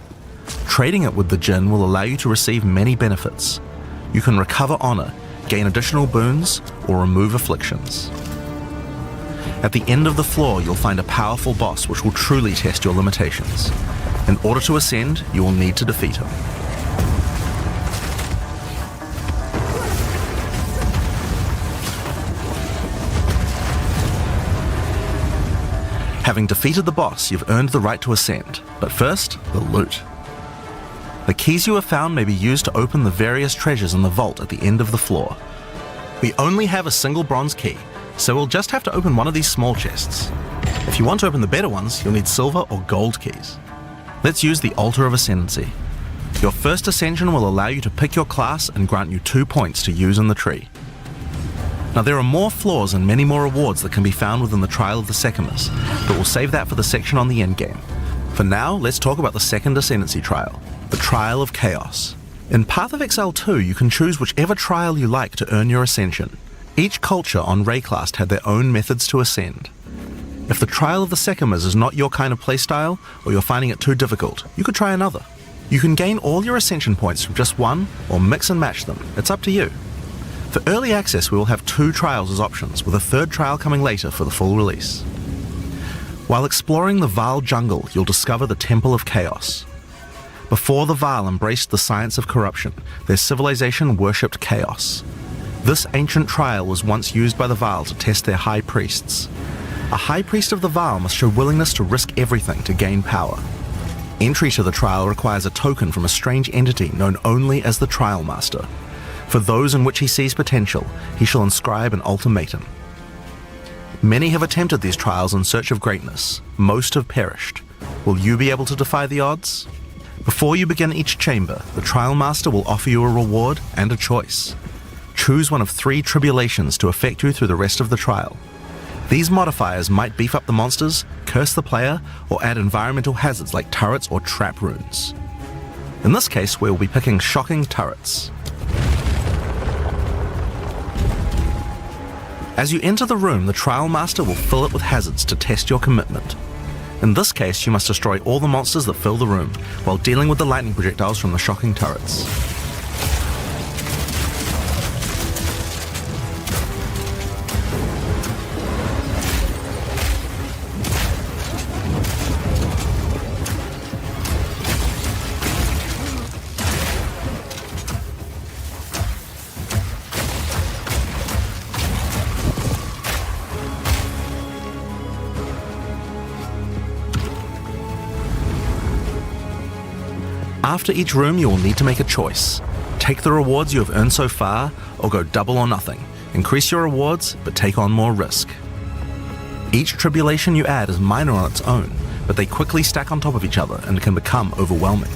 Trading it with the djinn will allow you to receive many benefits. You can recover honor, gain additional boons, or remove afflictions. At the end of the floor, you'll find a powerful boss which will truly test your limitations. In order to ascend, you will need to defeat him. Having defeated the boss, you've earned the right to ascend, but first, the loot. The keys you have found may be used to open the various treasures in the vault at the end of the floor. We only have a single bronze key, so we'll just have to open one of these small chests. If you want to open the better ones, you'll need silver or gold keys. Let's use the Altar of Ascendancy. Your first ascension will allow you to pick your class and grant you 2 points to use in the tree. Now there are more floors and many more rewards that can be found within the Trial of the Sekimas, but we'll save that for the section on the endgame. For now, let's talk about the second Ascendancy trial, the Trial of Chaos. In Path of Exile 2, you can choose whichever trial you like to earn your ascension. Each culture on Rayclast had their own methods to ascend. If the Trial of the Sekimas is not your kind of playstyle, or you're finding it too difficult, you could try another. You can gain all your ascension points from just one, or mix and match them. It's up to you. For early access, we will have 2 trials as options, with a 3rd trial coming later for the full release. While exploring the Vaal jungle, you'll discover the Temple of Chaos. Before the Vaal embraced the science of corruption, their civilization worshipped chaos. This ancient trial was once used by the Vaal to test their high priests. A high priest of the Vaal must show willingness to risk everything to gain power. Entry to the trial requires a token from a strange entity known only as the Trial Master. For those in which he sees potential, he shall inscribe an ultimatum. Many have attempted these trials in search of greatness. Most have perished. Will you be able to defy the odds? Before you begin each chamber, the Trial Master will offer you a reward and a choice. Choose one of 3 tribulations to affect you through the rest of the trial. These modifiers might beef up the monsters, curse the player, or add environmental hazards like turrets or trap runes. In this case, we will be picking shocking turrets. As you enter the room, the Trial Master will fill it with hazards to test your commitment. In this case, you must destroy all the monsters that fill the room, while dealing with the lightning projectiles from the shocking turrets. After each room, you will need to make a choice. Take the rewards you have earned so far, or go double or nothing. Increase your rewards, but take on more risk. Each tribulation you add is minor on its own, but they quickly stack on top of each other and can become overwhelming.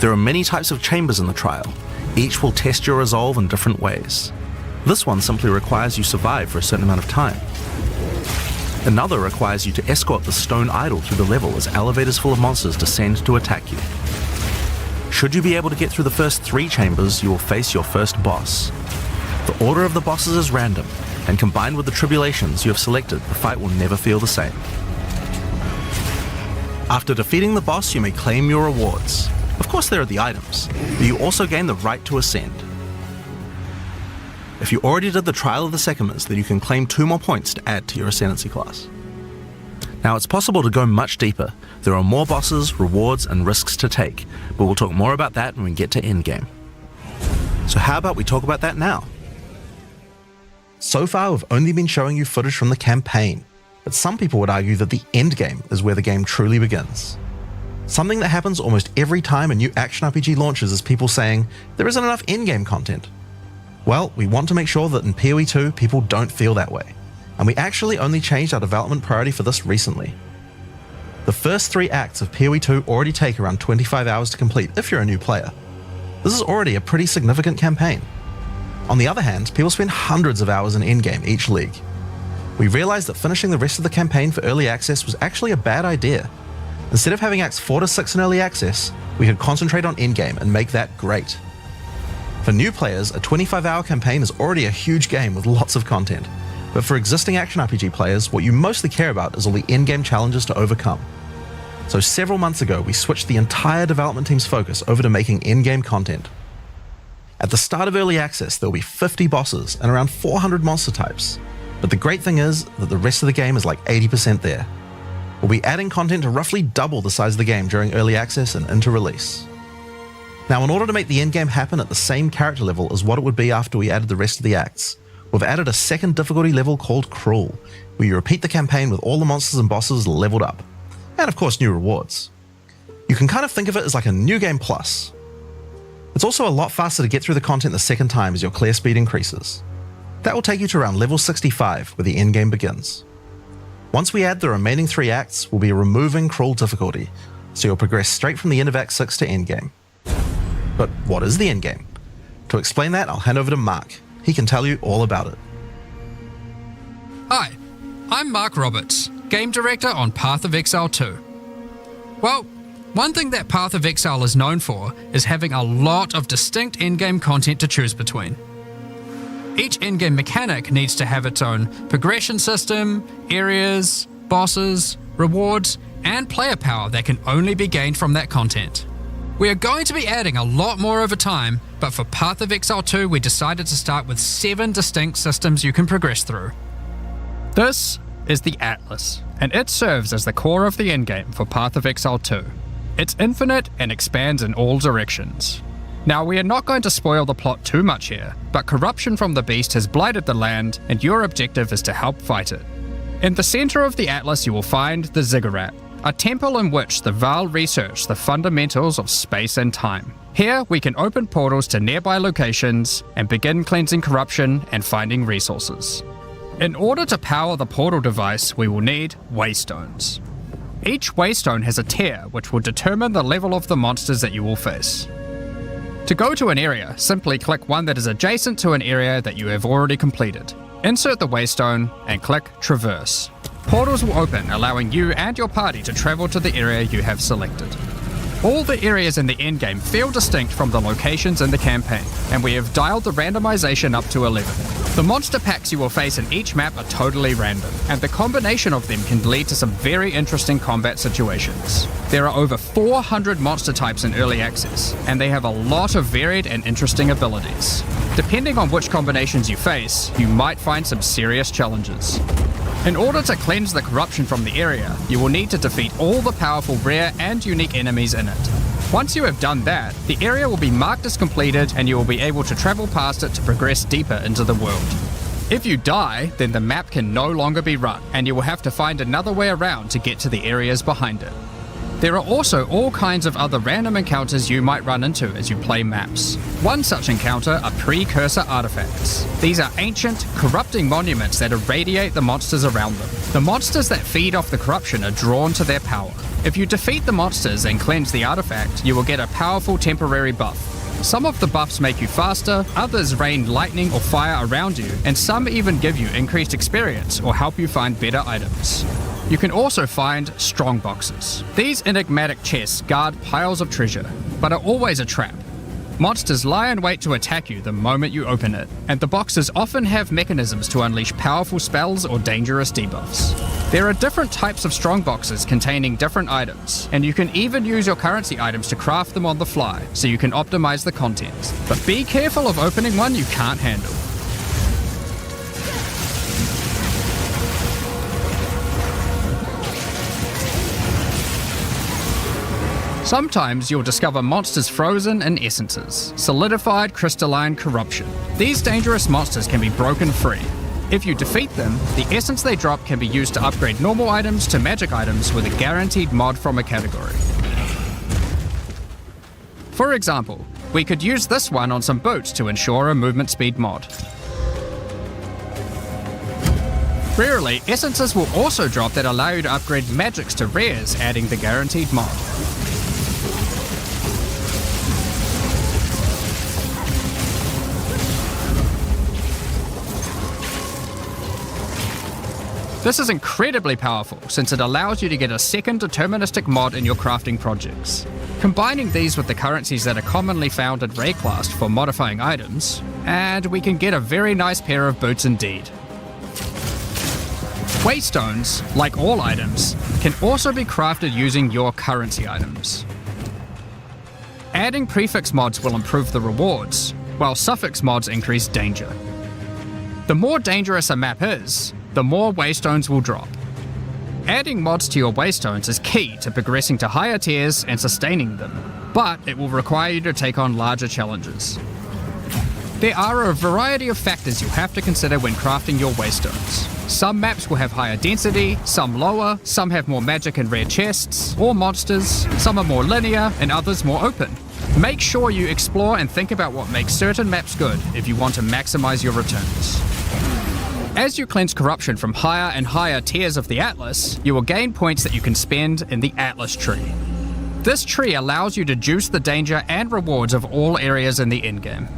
There are many types of chambers in the trial. Each will test your resolve in different ways. This one simply requires you survive for a certain amount of time. Another requires you to escort the stone idol through the level as elevators full of monsters descend to attack you. Should you be able to get through the first 3 chambers, you will face your first boss. The order of the bosses is random, and combined with the tribulations you have selected, the fight will never feel the same. After defeating the boss, you may claim your rewards. Of course there are the items, but you also gain the right to ascend. If you already did the Trial of the Sekimas, then you can claim 2 more points to add to your Ascendancy class. Now it's possible to go much deeper. There are more bosses, rewards, and risks to take, but we'll talk more about that when we get to endgame. So how about we talk about that now? So far we've only been showing you footage from the campaign, but some people would argue that the endgame is where the game truly begins. Something that happens almost every time a new action RPG launches is people saying, there isn't enough endgame content. Well, we want to make sure that in POE2 people don't feel that way, and we actually only changed our development priority for this recently. The first 3 acts of POE2 already take around 25 hours to complete if you're a new player. This is already a pretty significant campaign. On the other hand, people spend hundreds of hours in endgame each league. We realized that finishing the rest of the campaign for early access was actually a bad idea. Instead of having acts 4 to 6 in early access, we could concentrate on endgame and make that great. For new players, a 25-hour campaign is already a huge game with lots of content, but for existing action RPG players, what you mostly care about is all the endgame challenges to overcome. So several months ago, we switched the entire development team's focus over to making endgame content. At the start of early access, there will be 50 bosses and around 400 monster types, but the great thing is that the rest of the game is like 80% there. We'll be adding content to roughly double the size of the game during early access and into release. Now, in order to make the endgame happen at the same character level as what it would be after we added the rest of the acts, we've added a second difficulty level called Cruel, where you repeat the campaign with all the monsters and bosses leveled up. And of course, new rewards. You can kind of think of it as like a New Game Plus. It's also a lot faster to get through the content the second time as your clear speed increases. That will take you to around level 65, where the endgame begins. Once we add the remaining 3 acts, we'll be removing Cruel difficulty, so you'll progress straight from the end of Act 6 to endgame. But what is the endgame? To explain that, I'll hand over to Mark. He can tell you all about it. Hi, I'm Mark Roberts, Game Director on Path of Exile 2. Well, one thing that Path of Exile is known for is having a lot of distinct endgame content to choose between. Each endgame mechanic needs to have its own progression system, areas, bosses, rewards, and player power that can only be gained from that content. We are going to be adding a lot more over time, but for Path of Exile 2 we decided to start with 7 distinct systems you can progress through. This is the Atlas, and it serves as the core of the endgame for Path of Exile 2. It's infinite and expands in all directions. Now, we are not going to spoil the plot too much here, but corruption from the beast has blighted the land, and your objective is to help fight it. In the center of the Atlas you will find the Ziggurat, a temple in which the Vaal research the fundamentals of space and time. Here, we can open portals to nearby locations and begin cleansing corruption and finding resources. In order to power the portal device, we will need waystones. Each waystone has a tier which will determine the level of the monsters that you will face. To go to an area, simply click one that is adjacent to an area that you have already completed. Insert the waystone and click Traverse. Portals will open, allowing you and your party to travel to the area you have selected. All the areas in the endgame feel distinct from the locations in the campaign, and we have dialed the randomization up to 11. The monster packs you will face in each map are totally random, and the combination of them can lead to some very interesting combat situations. There are over 400 monster types in early access, and they have a lot of varied and interesting abilities. Depending on which combinations you face, you might find some serious challenges. In order to cleanse the corruption from the area, you will need to defeat all the powerful rare and unique enemies in it. Once you have done that, the area will be marked as completed and you will be able to travel past it to progress deeper into the world. If you die, then the map can no longer be run, and you will have to find another way around to get to the areas behind it. There are also all kinds of other random encounters you might run into as you play maps. One such encounter are precursor artifacts. These are ancient, corrupting monuments that irradiate the monsters around them. The monsters that feed off the corruption are drawn to their power. If you defeat the monsters and cleanse the artifact, you will get a powerful temporary buff. Some of the buffs make you faster, others rain lightning or fire around you, and some even give you increased experience or help you find better items. You can also find strong boxes. These enigmatic chests guard piles of treasure, but are always a trap. Monsters lie in wait to attack you the moment you open it, and the boxes often have mechanisms to unleash powerful spells or dangerous debuffs. There are different types of strong boxes containing different items, and you can even use your currency items to craft them on the fly, so you can optimize the contents. But be careful of opening one you can't handle. Sometimes you'll discover monsters frozen in essences, solidified crystalline corruption. These dangerous monsters can be broken free. If you defeat them, the essence they drop can be used to upgrade normal items to magic items with a guaranteed mod from a category. For example, we could use this one on some boots to ensure a movement speed mod. Rarely, essences will also drop that allow you to upgrade magics to rares, adding the guaranteed mod. This is incredibly powerful since it allows you to get a second deterministic mod in your crafting projects. Combining these with the currencies that are commonly found in Rayclast for modifying items, and we can get a very nice pair of boots indeed. Waystones, like all items, can also be crafted using your currency items. Adding prefix mods will improve the rewards, while suffix mods increase danger. The more dangerous a map is, the more waystones will drop. Adding mods to your waystones is key to progressing to higher tiers and sustaining them, but it will require you to take on larger challenges. There are a variety of factors you'll have to consider when crafting your waystones. Some maps will have higher density, some lower, some have more magic and rare chests, or monsters, some are more linear, and others more open. Make sure you explore and think about what makes certain maps good if you want to maximize your returns. As you cleanse corruption from higher and higher tiers of the Atlas, you will gain points that you can spend in the Atlas tree. This tree allows you to juice the danger and rewards of all areas in the endgame.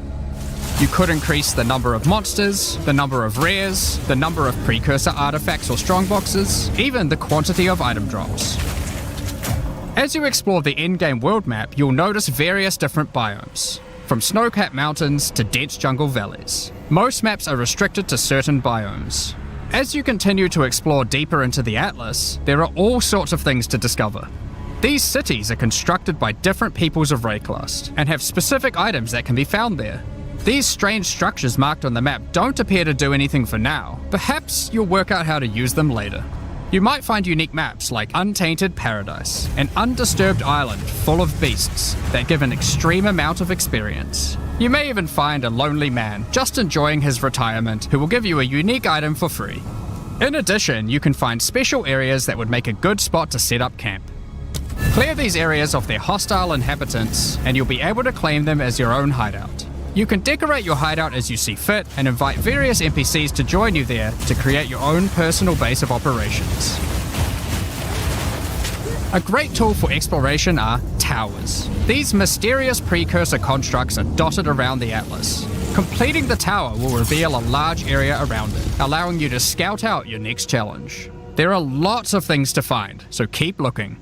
You could increase the number of monsters, the number of rares, the number of precursor artifacts or strongboxes, even the quantity of item drops. As you explore the endgame world map, you'll notice various different biomes, from snow-capped mountains to dense jungle valleys. Most maps are restricted to certain biomes. As you continue to explore deeper into the Atlas, there are all sorts of things to discover. These cities are constructed by different peoples of Rayclast and have specific items that can be found there. These strange structures marked on the map don't appear to do anything for now. Perhaps you'll work out how to use them later. You might find unique maps like Untainted Paradise, an undisturbed island full of beasts that give an extreme amount of experience. You may even find a lonely man just enjoying his retirement who will give you a unique item for free. In addition, you can find special areas that would make a good spot to set up camp. Clear these areas of their hostile inhabitants, and you'll be able to claim them as your own hideout. You can decorate your hideout as you see fit and invite various NPCs to join you there to create your own personal base of operations. A great tool for exploration are towers. These mysterious precursor constructs are dotted around the Atlas. Completing the tower will reveal a large area around it, allowing you to scout out your next challenge. There are lots of things to find, so keep looking.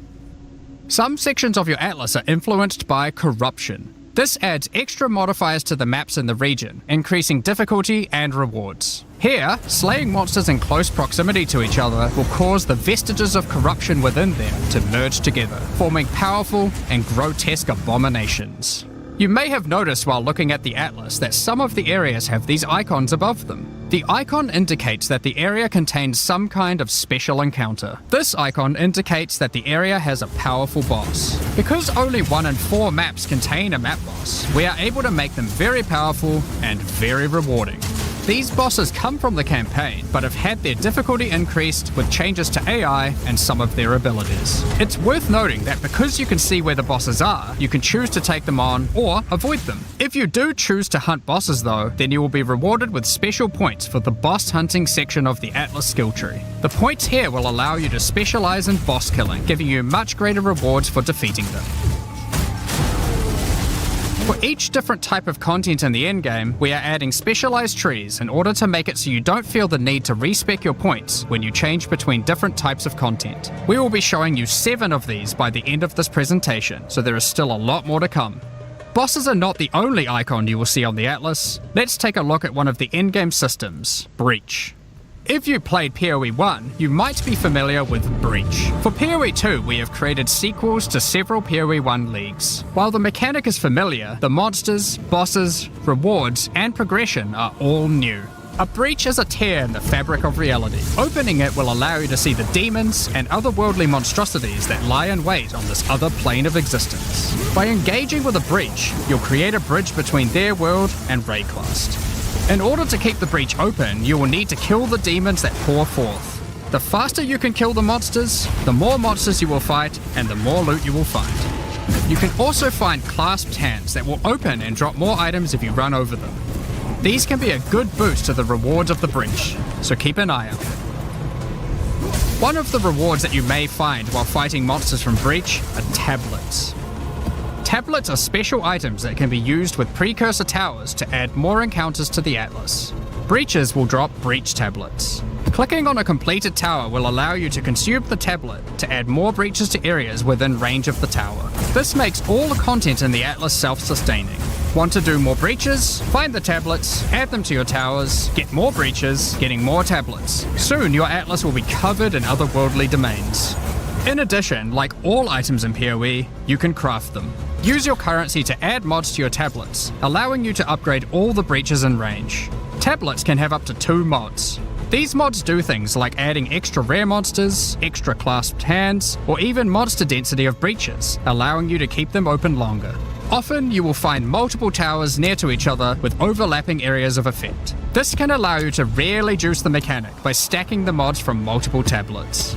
Some sections of your Atlas are influenced by corruption. This adds extra modifiers to the maps in the region, increasing difficulty and rewards. Here, slaying monsters in close proximity to each other will cause the vestiges of corruption within them to merge together, forming powerful and grotesque abominations. You may have noticed while looking at the Atlas that some of the areas have these icons above them. The icon indicates that the area contains some kind of special encounter. This icon indicates that the area has a powerful boss. Because only 1 in 4 maps contain a map boss, we are able to make them very powerful and very rewarding. These bosses come from the campaign, but have had their difficulty increased with changes to AI and some of their abilities. It's worth noting that because you can see where the bosses are, you can choose to take them on or avoid them. If you do choose to hunt bosses though, then you will be rewarded with special points for the boss hunting section of the Atlas skill tree. The points here will allow you to specialize in boss killing, giving you much greater rewards for defeating them. For each different type of content in the endgame, we are adding specialized trees in order to make it so you don't feel the need to respec your points when you change between different types of content. We will be showing you 7 of these by the end of this presentation, so there is still a lot more to come. Bosses are not the only icon you will see on the Atlas. Let's take a look at one of the endgame systems, Breach. If you played POE1, you might be familiar with Breach. For POE2, we have created sequels to several POE1 leagues. While the mechanic is familiar, the monsters, bosses, rewards, and progression are all new. A breach is a tear in the fabric of reality. Opening it will allow you to see the demons and otherworldly monstrosities that lie in wait on this other plane of existence. By engaging with a breach, you'll create a bridge between their world and Rayclast. In order to keep the breach open, you will need to kill the demons that pour forth. The faster you can kill the monsters, the more monsters you will fight, and the more loot you will find. You can also find clasped hands that will open and drop more items if you run over them. These can be a good boost to the rewards of the breach, so keep an eye out. One of the rewards that you may find while fighting monsters from Breach are tablets. Tablets are special items that can be used with precursor towers to add more encounters to the Atlas. Breaches will drop breach tablets. Clicking on a completed tower will allow you to consume the tablet to add more breaches to areas within range of the tower. This makes all the content in the Atlas self-sustaining. Want to do more breaches? Find the tablets, add them to your towers, get more breaches, getting more tablets. Soon your Atlas will be covered in otherworldly domains. In addition, like all items in PoE, you can craft them. Use your currency to add mods to your tablets, allowing you to upgrade all the breaches in range. Tablets can have up to 2 mods. These mods do things like adding extra rare monsters, extra clasped hands, or even monster density of breaches, allowing you to keep them open longer. Often you will find multiple towers near to each other with overlapping areas of effect. This can allow you to really juice the mechanic by stacking the mods from multiple tablets.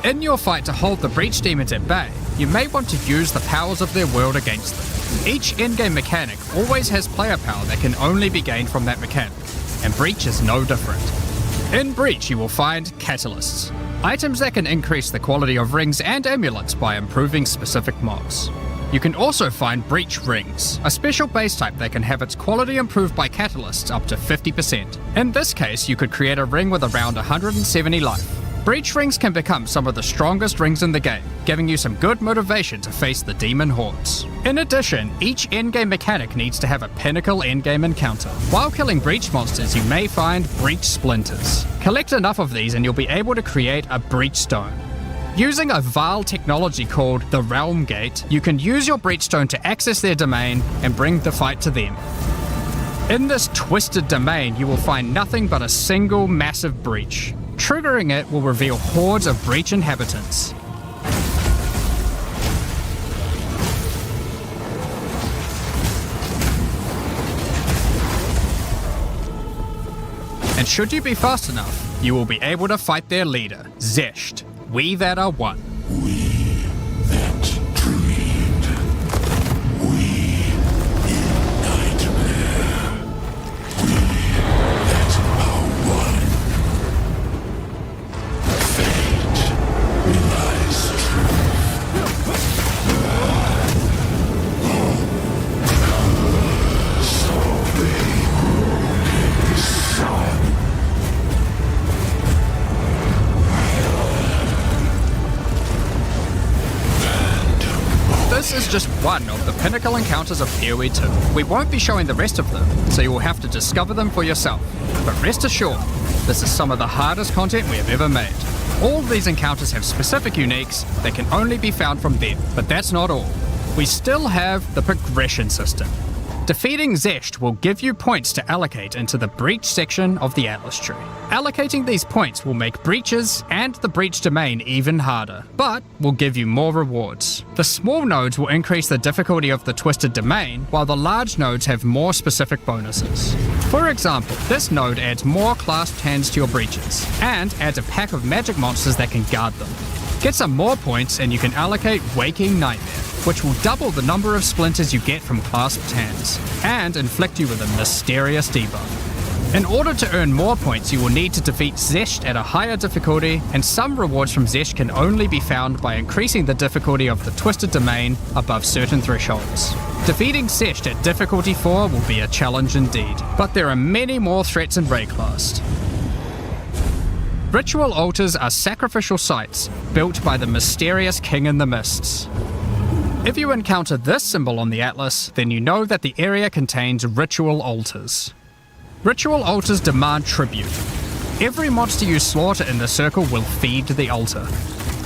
In your fight to hold the Breach demons at bay, you may want to use the powers of their world against them. Each in-game mechanic always has player power that can only be gained from that mechanic, and Breach is no different. In Breach you will find catalysts, items that can increase the quality of rings and amulets by improving specific mobs. You can also find Breach Rings, a special base type that can have its quality improved by catalysts up to 50%. In this case, you could create a ring with around 170 life. Breach Rings can become some of the strongest rings in the game, giving you some good motivation to face the demon hordes. In addition, each endgame mechanic needs to have a pinnacle endgame encounter. While killing Breach monsters, you may find Breach Splinters. Collect enough of these and you'll be able to create a Breach Stone. Using a Vaal technology called the Realm Gate, you can use your Breachstone to access their domain and bring the fight to them. In this twisted domain, you will find nothing but a single massive breach. Triggering it will reveal hordes of Breach inhabitants. And should you be fast enough, you will be able to fight their leader, Zesht. We that are one. We that dreamed. We in nightmare. We that are one. Fate relies This is just one of the pinnacle encounters of POE2. We won't be showing the rest of them, so you will have to discover them for yourself. But rest assured, this is some of the hardest content we have ever made. All of these encounters have specific uniques that can only be found from them, but that's not all. We still have the progression system. Defeating Zesht will give you points to allocate into the Breach section of the Atlas tree. Allocating these points will make breaches and the Breach domain even harder, but will give you more rewards. The small nodes will increase the difficulty of the Twisted Domain, while the large nodes have more specific bonuses. For example, this node adds more clasped hands to your breaches, and adds a pack of magic monsters that can guard them. Get some more points and you can allocate Waking Nightmare, which will double the number of splinters you get from clasped hands, and inflict you with a mysterious debuff. In order to earn more points, you will need to defeat Zesht at a higher difficulty, and some rewards from Zesht can only be found by increasing the difficulty of the Twisted Domain above certain thresholds. Defeating Zesht at difficulty 4 will be a challenge indeed, but there are many more threats in Rayclast. Ritual altars are sacrificial sites built by the mysterious King in the Mists. If you encounter this symbol on the Atlas, then you know that the area contains ritual altars. Ritual altars demand tribute. Every monster you slaughter in the circle will feed the altar.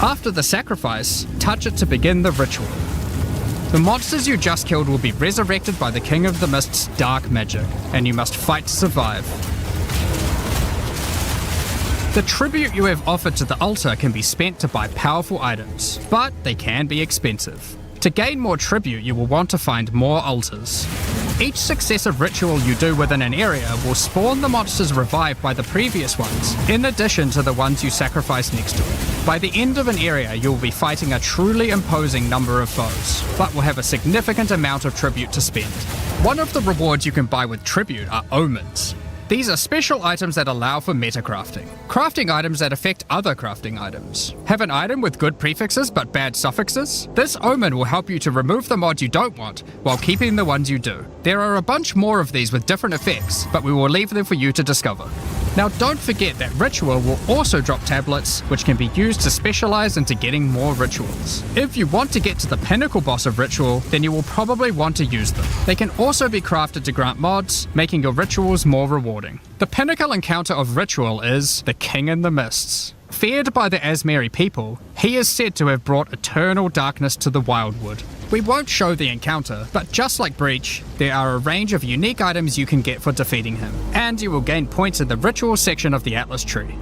After the sacrifice, touch it to begin the ritual. The monsters you just killed will be resurrected by the King of the Mist's dark magic, and you must fight to survive. The tribute you have offered to the altar can be spent to buy powerful items, but they can be expensive. To gain more tribute, you will want to find more altars. Each successive ritual you do within an area will spawn the monsters revived by the previous ones, in addition to the ones you sacrifice next to it. By the end of an area, you will be fighting a truly imposing number of foes, but will have a significant amount of tribute to spend. One of the rewards you can buy with tribute are omens. These are special items that allow for metacrafting. Crafting items that affect other crafting items. Have an item with good prefixes but bad suffixes? This omen will help you to remove the mods you don't want, while keeping the ones you do. There are a bunch more of these with different effects, but we will leave them for you to discover. Now don't forget that Ritual will also drop tablets, which can be used to specialize into getting more rituals. If you want to get to the pinnacle boss of Ritual, then you will probably want to use them. They can also be crafted to grant mods, making your rituals more rewarding. The pinnacle encounter of Ritual is the King in the Mists. Feared by the Asmeri people, he is said to have brought eternal darkness to the Wildwood. We won't show the encounter, but just like Breach, there are a range of unique items you can get for defeating him, and you will gain points in the Ritual section of the Atlas tree.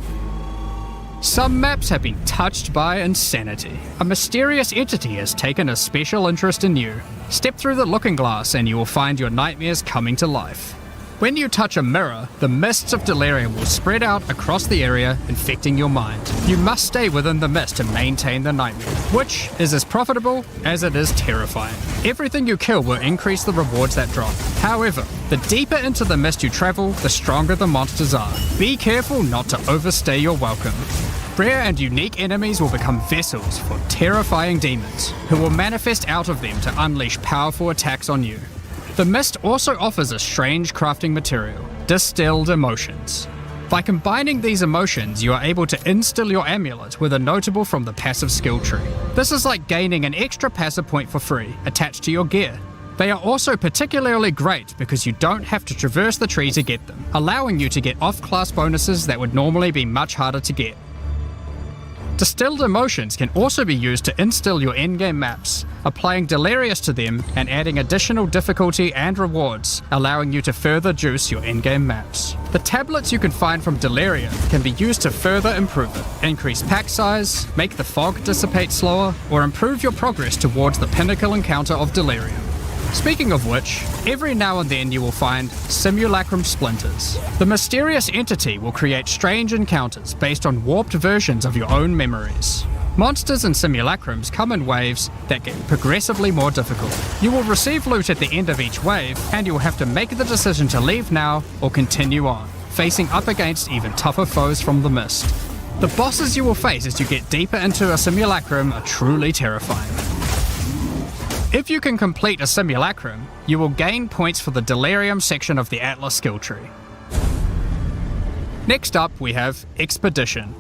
Some maps have been touched by insanity. A mysterious entity has taken a special interest in you. Step through the looking glass and you will find your nightmares coming to life. When you touch a mirror, the mists of delirium will spread out across the area, infecting your mind. You must stay within the mist to maintain the nightmare, which is as profitable as it is terrifying. Everything you kill will increase the rewards that drop. However, the deeper into the mist you travel, the stronger the monsters are. Be careful not to overstay your welcome. Rare and unique enemies will become vessels for terrifying demons, who will manifest out of them to unleash powerful attacks on you. The mist also offers a strange crafting material, distilled emotions. By combining these emotions, you are able to instill your amulet with a notable from the passive skill tree. This is like gaining an extra passive point for free, attached to your gear. They are also particularly great because you don't have to traverse the tree to get them, allowing you to get off-class bonuses that would normally be much harder to get. Distilled emotions can also be used to instill your endgame maps, applying Delirious to them and adding additional difficulty and rewards, allowing you to further juice your endgame maps. The tablets you can find from Delirium can be used to further improve it, increase pack size, make the fog dissipate slower, or improve your progress towards the pinnacle encounter of Delirium. Speaking of which, every now and then you will find simulacrum splinters. The mysterious entity will create strange encounters based on warped versions of your own memories. Monsters and simulacrums come in waves that get progressively more difficult. You will receive loot at the end of each wave, and you will have to make the decision to leave now or continue on, facing up against even tougher foes from the mist. The bosses you will face as you get deeper into a simulacrum are truly terrifying. If you can complete a simulacrum, you will gain points for the Delirium section of the Atlas skill tree. Next up, we have Expedition.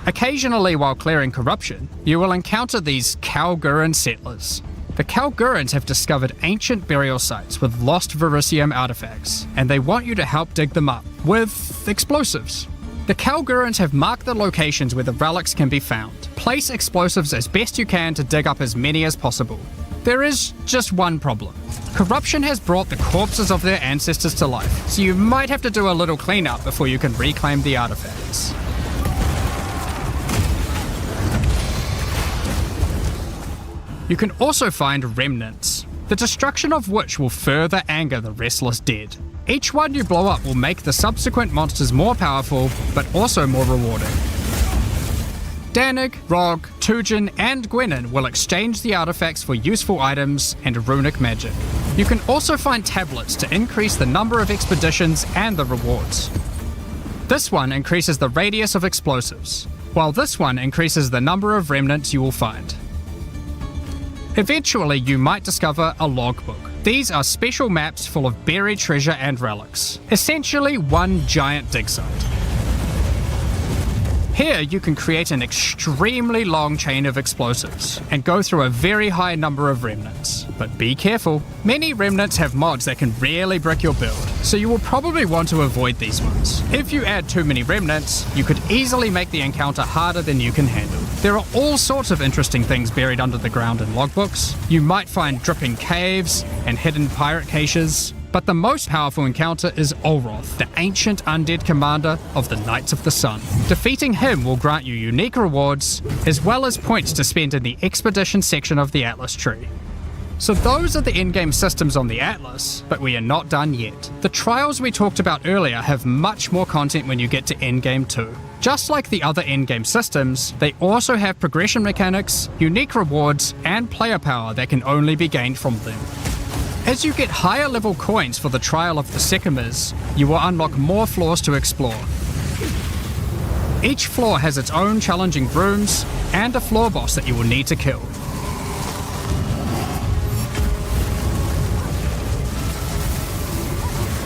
Occasionally while clearing corruption, you will encounter these Kalguran settlers. The Kalgurans have discovered ancient burial sites with lost Verisium artifacts, and they want you to help dig them up with explosives. The Kalgurans have marked the locations where the relics can be found. Place explosives as best you can to dig up as many as possible. There is just one problem. Corruption has brought the corpses of their ancestors to life, so you might have to do a little cleanup before you can reclaim the artifacts. You can also find remnants, the destruction of which will further anger the restless dead. Each one you blow up will make the subsequent monsters more powerful, but also more rewarding. Danig, Rog, Tujin, and Gwenin will exchange the artifacts for useful items and runic magic. You can also find tablets to increase the number of expeditions and the rewards. This one increases the radius of explosives, while this one increases the number of remnants you will find. Eventually, you might discover a logbook. These are special maps full of buried treasure and relics, essentially one giant dig site. Here you can create an extremely long chain of explosives and go through a very high number of remnants. But be careful, many remnants have mods that can really brick your build, so you will probably want to avoid these ones. If you add too many remnants, you could easily make the encounter harder than you can handle. There are all sorts of interesting things buried under the ground in logbooks. You might find dripping caves and hidden pirate caches, but the most powerful encounter is Olroth, the ancient undead commander of the Knights of the Sun. Defeating him will grant you unique rewards, as well as points to spend in the expedition section of the Atlas tree. So those are the endgame systems on the Atlas, but we are not done yet. The trials we talked about earlier have much more content when you get to endgame 2. Just like the other endgame systems, they also have progression mechanics, unique rewards, and player power that can only be gained from them. As you get higher level coins for the Trial of the Sycamores, you will unlock more floors to explore. Each floor has its own challenging rooms and a floor boss that you will need to kill.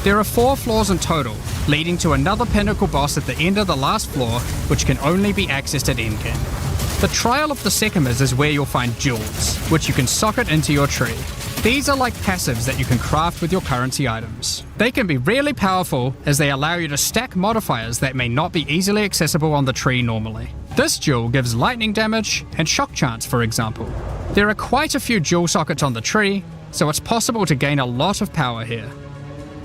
There are 4 floors in total, leading to another pinnacle boss at the end of the last floor, which can only be accessed at endgame. The Trial of the Sycamores is where you'll find jewels, which you can socket into your tree. These are like passives that you can craft with your currency items. They can be really powerful as they allow you to stack modifiers that may not be easily accessible on the tree normally. This jewel gives lightning damage and shock chance, for example. There are quite a few jewel sockets on the tree, so it's possible to gain a lot of power here.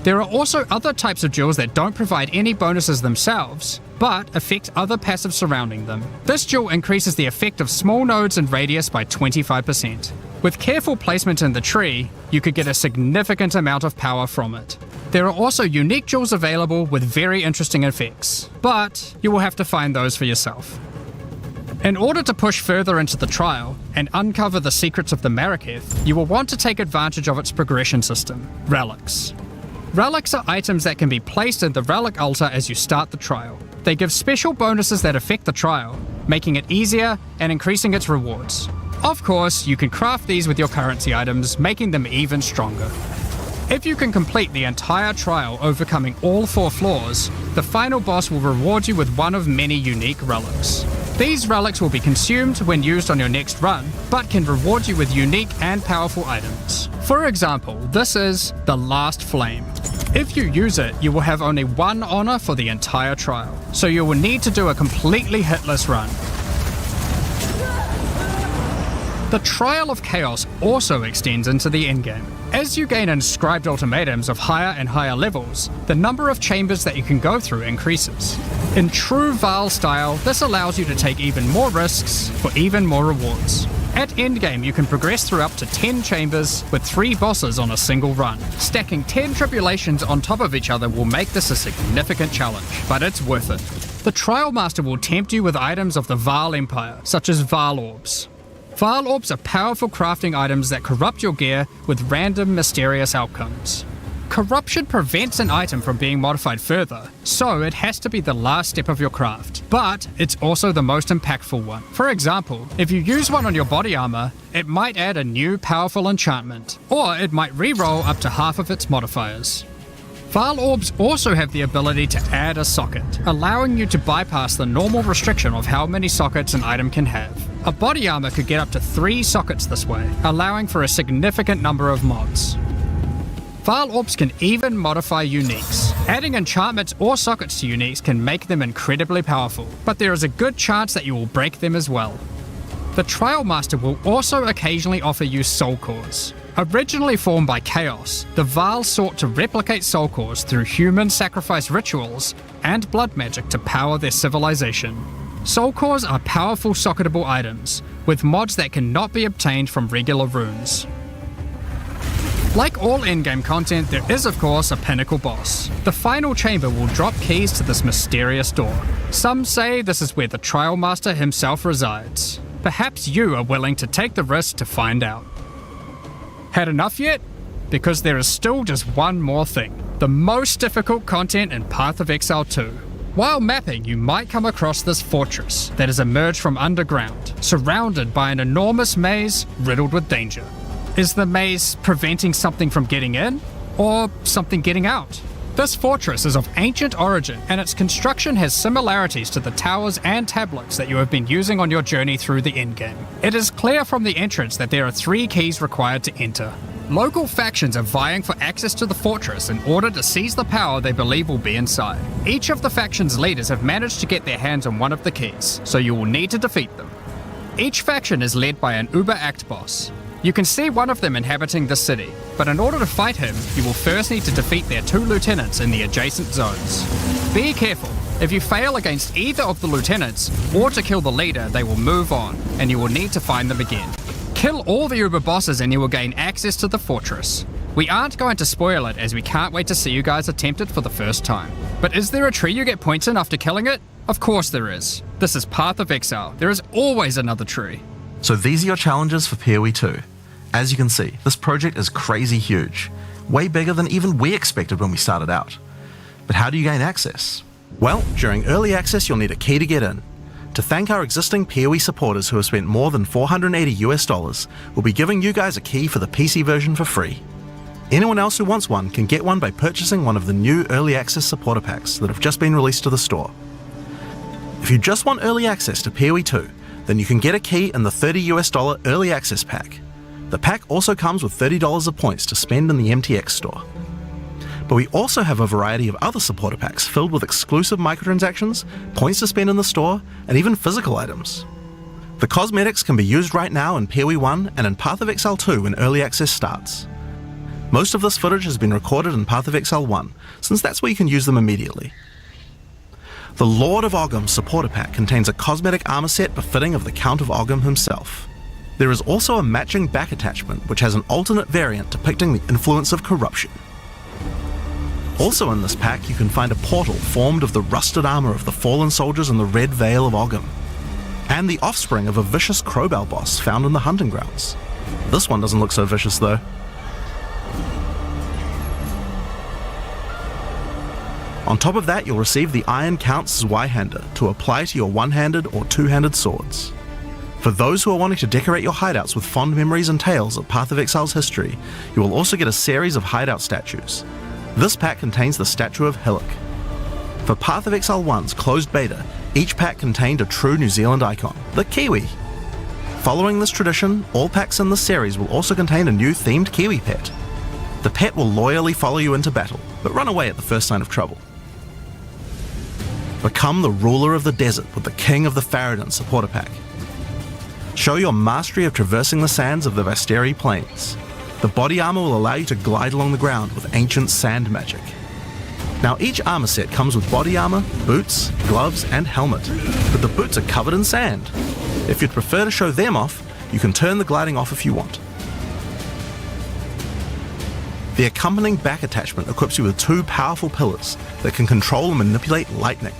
There are also other types of jewels that don't provide any bonuses themselves, but affect other passives surrounding them. This jewel increases the effect of small nodes and radius by 25%. With careful placement in the tree, you could get a significant amount of power from it. There are also unique jewels available with very interesting effects, but you will have to find those for yourself. In order to push further into the trial and uncover the secrets of the Maraketh, you will want to take advantage of its progression system, relics. Relics are items that can be placed in the relic altar as you start the trial. They give special bonuses that affect the trial, making it easier and increasing its rewards. Of course, you can craft these with your currency items, making them even stronger. If you can complete the entire trial overcoming all 4 floors, the final boss will reward you with one of many unique relics. These relics will be consumed when used on your next run, but can reward you with unique and powerful items. For example, this is the Last Flame. If you use it, you will have only 1 honor for the entire trial, so you will need to do a completely hitless run. The Trial of Chaos also extends into the endgame. As you gain inscribed ultimatums of higher and higher levels, the number of chambers that you can go through increases. In true Vaal style, this allows you to take even more risks for even more rewards. At endgame, you can progress through up to 10 chambers with 3 bosses on a single run. Stacking 10 tribulations on top of each other will make this a significant challenge, but it's worth it. The Trial Master will tempt you with items of the Vaal Empire, such as Vaal Orbs. Vaal Orbs are powerful crafting items that corrupt your gear with random mysterious outcomes. Corruption prevents an item from being modified further, so it has to be the last step of your craft, but it's also the most impactful one. For example, if you use one on your body armor, it might add a new powerful enchantment, or it might re-roll up to half of its modifiers. Vaal Orbs also have the ability to add a socket, allowing you to bypass the normal restriction of how many sockets an item can have. A body armor could get up to 3 sockets this way, allowing for a significant number of mods. Vaal Orbs can even modify uniques. Adding enchantments or sockets to uniques can make them incredibly powerful, but there is a good chance that you will break them as well. The Trial Master will also occasionally offer you soul cores. Originally formed by Chaos, the Vaal sought to replicate soul cores through human sacrifice rituals and blood magic to power their civilization. Soul cores are powerful socketable items, with mods that cannot be obtained from regular runes. Like all endgame content, there is of course a pinnacle boss. The final chamber will drop keys to this mysterious door. Some say this is where the Trial Master himself resides. Perhaps you are willing to take the risk to find out. Had enough yet? Because there is still just one more thing. The most difficult content in Path of Exile 2. While mapping, you might come across this fortress that has emerged from underground, surrounded by an enormous maze riddled with danger. Is the maze preventing something from getting in, or something getting out? This fortress is of ancient origin, and its construction has similarities to the towers and tablets that you have been using on your journey through the endgame. It is clear from the entrance that there are 3 keys required to enter. Local factions are vying for access to the fortress in order to seize the power they believe will be inside. Each of the faction's leaders have managed to get their hands on one of the keys, so you will need to defeat them. Each faction is led by an Uber-Act boss. You can see one of them inhabiting this city, but in order to fight him, you will first need to defeat their 2 lieutenants in the adjacent zones. Be careful. If you fail against either of the lieutenants, or to kill the leader, they will move on, and you will need to find them again. Kill all the Uber bosses and you will gain access to the fortress. We aren't going to spoil it as we can't wait to see you guys attempt it for the first time. But is there a tree you get points in after killing it? Of course there is. This is Path of Exile. There is always another tree. So these are your challenges for POE2. As you can see, this project is crazy huge, way bigger than even we expected when we started out. But how do you gain access? Well, during early access you'll need a key to get in. To thank our existing POE supporters who have spent more than $480, we'll be giving you guys a key for the PC version for free. Anyone else who wants one can get one by purchasing one of the new early access supporter packs that have just been released to the store. If you just want early access to POE2, then you can get a key in the $30 early access pack. The pack also comes with $30 of points to spend in the MTX store. But we also have a variety of other supporter packs filled with exclusive microtransactions, points to spend in the store, and even physical items. The cosmetics can be used right now in POE 1 and in Path of Exile 2 when early access starts. Most of this footage has been recorded in Path of Exile 1, since that's where you can use them immediately. The Lord of Ogham supporter pack contains a cosmetic armor set befitting of the Count of Ogham himself. There is also a matching back attachment which has an alternate variant depicting the influence of corruption. Also in this pack you can find a portal formed of the rusted armor of the fallen soldiers in the Red Vale of Ogham, and the offspring of a vicious crowbell boss found in the hunting grounds. This one doesn't look so vicious though. On top of that, you'll receive the Iron Count's Y-hander to apply to your one-handed or two-handed swords. For those who are wanting to decorate your hideouts with fond memories and tales of Path of Exile's history, you will also get a series of hideout statues. This pack contains the statue of Hillock. For Path of Exile 1's closed beta, each pack contained a true New Zealand icon, the Kiwi. Following this tradition, all packs in this series will also contain a new themed Kiwi pet. The pet will loyally follow you into battle, but run away at the first sign of trouble. Become the ruler of the desert with the King of the Farad'n supporter pack. Show your mastery of traversing the sands of the Vasteri Plains. The body armor will allow you to glide along the ground with ancient sand magic. Now each armor set comes with body armor, boots, gloves and helmet, but the boots are covered in sand. If you'd prefer to show them off, you can turn the gliding off if you want. The accompanying back attachment equips you with two powerful pillars that can control and manipulate lightning.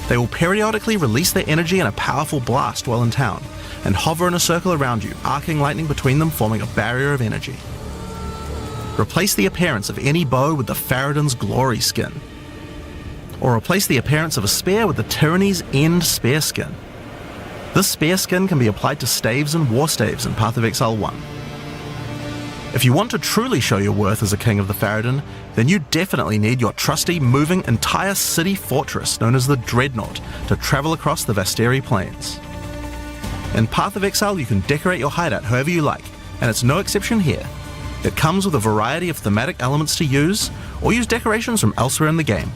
They will periodically release their energy in a powerful blast while in town, and hover in a circle around you, arcing lightning between them, forming a barrier of energy. Replace the appearance of any bow with the Farad'n's Glory skin, or replace the appearance of a spear with the Tyranny's End spear skin. This spear skin can be applied to staves and war staves in Path of Exile 1. If you want to truly show your worth as a King of the Farad'n, then you definitely need your trusty, moving, entire city fortress known as the Dreadnought to travel across the Vasteri Plains. In Path of Exile you can decorate your hideout however you like, and it's no exception here. It comes with a variety of thematic elements to use, or use decorations from elsewhere in the game.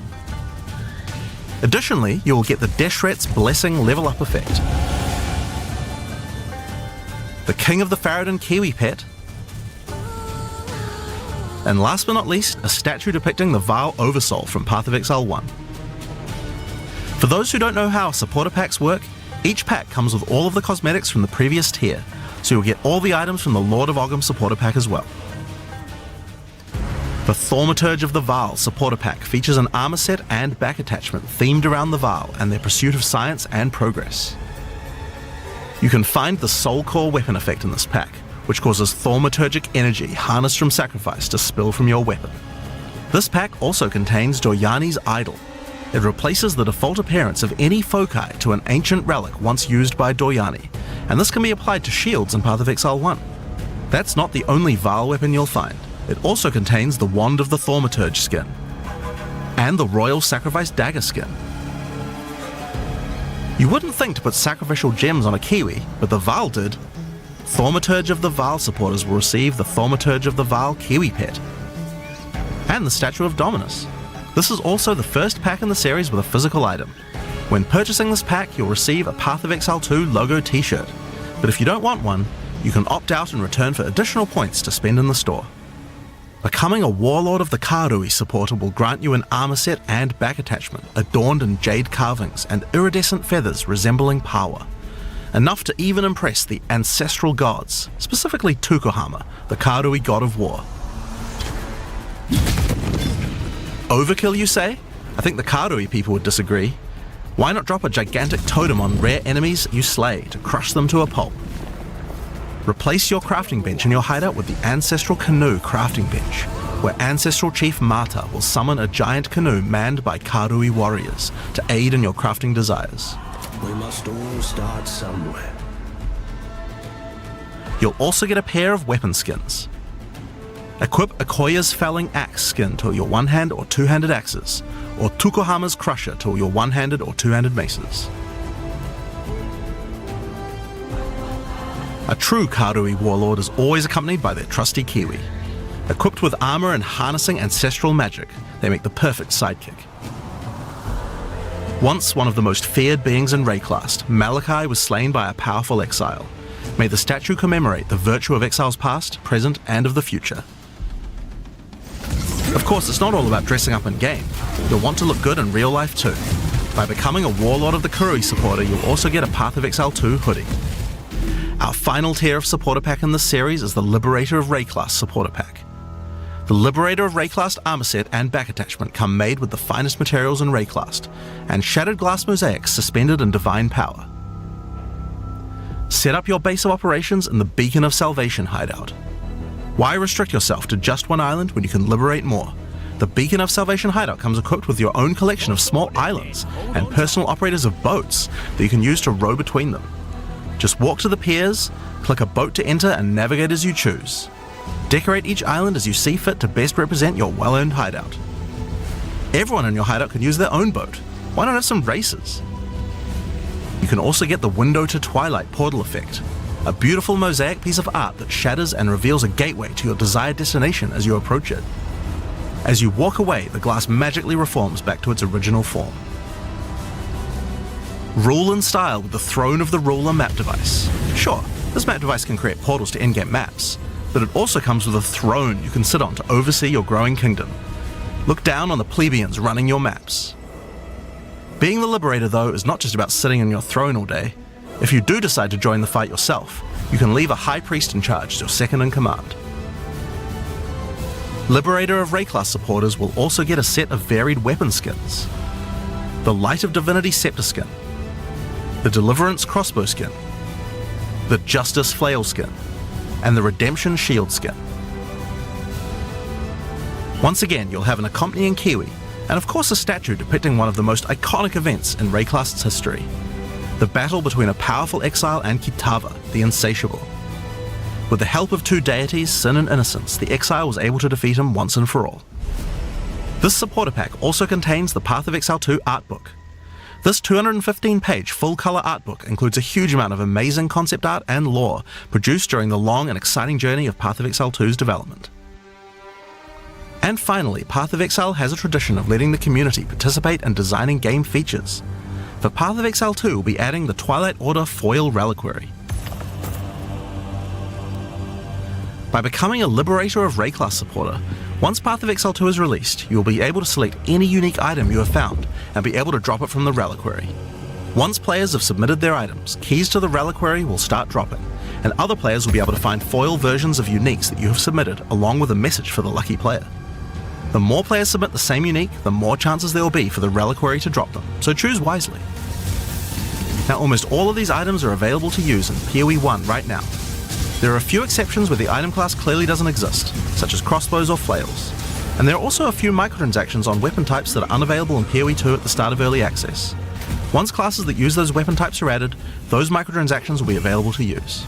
Additionally, you will get the Deshret's Blessing level up effect, the King of the Farad'n Kiwi pet, and last but not least, a statue depicting the Vaal Oversoul from Path of Exile 1. For those who don't know how supporter packs work, each pack comes with all of the cosmetics from the previous tier, so you'll get all the items from the Lord of Ogham supporter pack as well. The Thaumaturge of the Vaal supporter pack features an armor set and back attachment themed around the Vaal and their pursuit of science and progress. You can find the Soul Core weapon effect in this pack, which causes thaumaturgic energy harnessed from sacrifice to spill from your weapon. This pack also contains Doryani's Idol. It replaces the default appearance of any foci to an ancient relic once used by Doryani, and this can be applied to shields in Path of Exile 1. That's not the only Vaal weapon you'll find. It also contains the Wand of the Thaumaturge skin, and the Royal Sacrifice Dagger skin. You wouldn't think to put sacrificial gems on a Kiwi, but the Vaal did. Thaumaturge of the Vaal supporters will receive the Thaumaturge of the Vaal Kiwi pet, and the Statue of Dominus. This is also the first pack in the series with a physical item. When purchasing this pack, you'll receive a Path of Exile 2 logo t-shirt, but if you don't want one, you can opt out in return for additional points to spend in the store. Becoming a Warlord of the Karui supporter will grant you an armor set and back attachment adorned in jade carvings and iridescent feathers resembling power, enough to even impress the ancestral gods, specifically Tukohama, the Karui god of war. Overkill, you say? I think the Karui people would disagree. Why not drop a gigantic totem on rare enemies you slay to crush them to a pulp? Replace your crafting bench in your hideout with the Ancestral Canoe crafting bench, where Ancestral Chief Mata will summon a giant canoe manned by Karui warriors to aid in your crafting desires. We must all start somewhere. You'll also get a pair of weapon skins. Equip Akoya's Felling Axe skin to your one-hand or two-handed axes, or Tukohama's Crusher to your one-handed or two-handed maces. A true Karui warlord is always accompanied by their trusty Kiwi. Equipped with armor and harnessing ancestral magic, they make the perfect sidekick. Once one of the most feared beings in Rayclast, Malachi was slain by a powerful exile. May the statue commemorate the virtue of exiles past, present, and of the future. course, it's not all about dressing up in game. You'll want to look good in real life too. By becoming a Warlord of the Kurui supporter, you'll also get a Path of Exile 2 hoodie. Our final tier of supporter pack in this series is the Liberator of Rayclast supporter pack. The Liberator of Rayclast armor set and back attachment come made with the finest materials in Rayclast, and shattered glass mosaics suspended in divine power. Set up your base of operations in the Beacon of Salvation hideout. Why restrict yourself to just one island when you can liberate more? The Beacon of Salvation hideout comes equipped with your own collection of small islands and personal operators of boats that you can use to row between them. Just walk to the piers, click a boat to enter and navigate as you choose. Decorate each island as you see fit to best represent your well-earned hideout. Everyone in your hideout can use their own boat. Why not have some races? You can also get the Window to Twilight portal effect, a beautiful mosaic piece of art that shatters and reveals a gateway to your desired destination as you approach it. As you walk away, the glass magically reforms back to its original form. Rule in style with the Throne of the Ruler map device. Sure, this map device can create portals to in-game maps, but it also comes with a throne you can sit on to oversee your growing kingdom. Look down on the plebeians running your maps. Being the Liberator, though, is not just about sitting on your throne all day. If you do decide to join the fight yourself, you can leave a High Priest in charge as your second in command. Liberator of Rayclast supporters will also get a set of varied weapon skins. The Light of Divinity Scepter skin, the Deliverance crossbow skin, the Justice flail skin, and the Redemption shield skin. Once again, you'll have an accompanying Kiwi, and of course a statue depicting one of the most iconic events in Rayclast's history, the battle between a powerful exile and Kitava, the Insatiable. With the help of two deities, Sin and Innocence, the exile was able to defeat him once and for all. This supporter pack also contains the Path of Exile 2 art book. This 215-page full-colour art book includes a huge amount of amazing concept art and lore produced during the long and exciting journey of Path of Exile 2's development. And finally, Path of Exile has a tradition of letting the community participate in designing game features. For Path of Exile 2, we'll be adding the Twilight Order foil reliquary. By becoming a Liberator of Rayclast supporter, once Path of Exile 2 is released, you will be able to select any unique item you have found and be able to drop it from the reliquary. Once players have submitted their items, keys to the reliquary will start dropping, and other players will be able to find foil versions of uniques that you have submitted along with a message for the lucky player. The more players submit the same unique, the more chances there will be for the reliquary to drop them, so choose wisely. Now, almost all of these items are available to use in POE1 right now. There are a few exceptions where the item class clearly doesn't exist, such as crossbows or flails, and there are also a few microtransactions on weapon types that are unavailable in POE2 at the start of early access. Once classes that use those weapon types are added, those microtransactions will be available to use.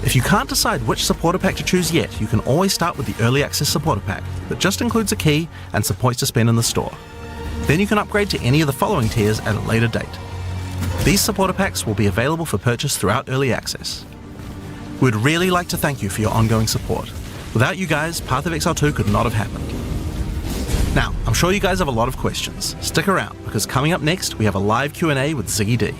If you can't decide which supporter pack to choose yet, you can always start with the early access supporter pack that just includes a key and some points to spend in the store. Then you can upgrade to any of the following tiers at a later date. These supporter packs will be available for purchase throughout early access. We'd really like to thank you for your ongoing support. Without you guys, Path of Exile 2 could not have happened. Now, I'm sure you guys have a lot of questions. Stick around, because coming up next, we have a live Q&A with Ziggy D.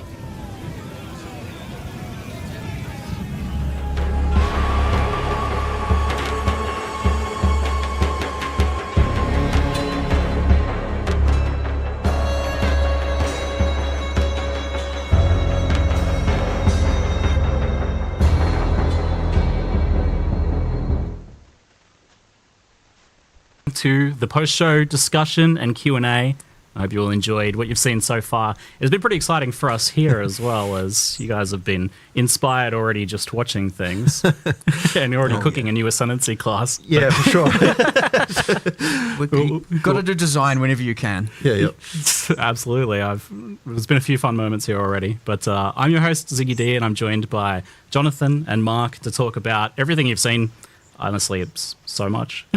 To the post-show discussion and Q&A. I hope you all enjoyed what you've seen so far. It's been pretty exciting for us here as well, as you guys have been inspired already just watching things. And you're already cooking a new ascendancy class. Yeah, for sure. You've got to do design whenever you can. Yeah. Absolutely. There's been a few fun moments here already. But I'm your host, Ziggy D, and I'm joined by Jonathan and Mark to talk about everything you've seen. Honestly, it's so much.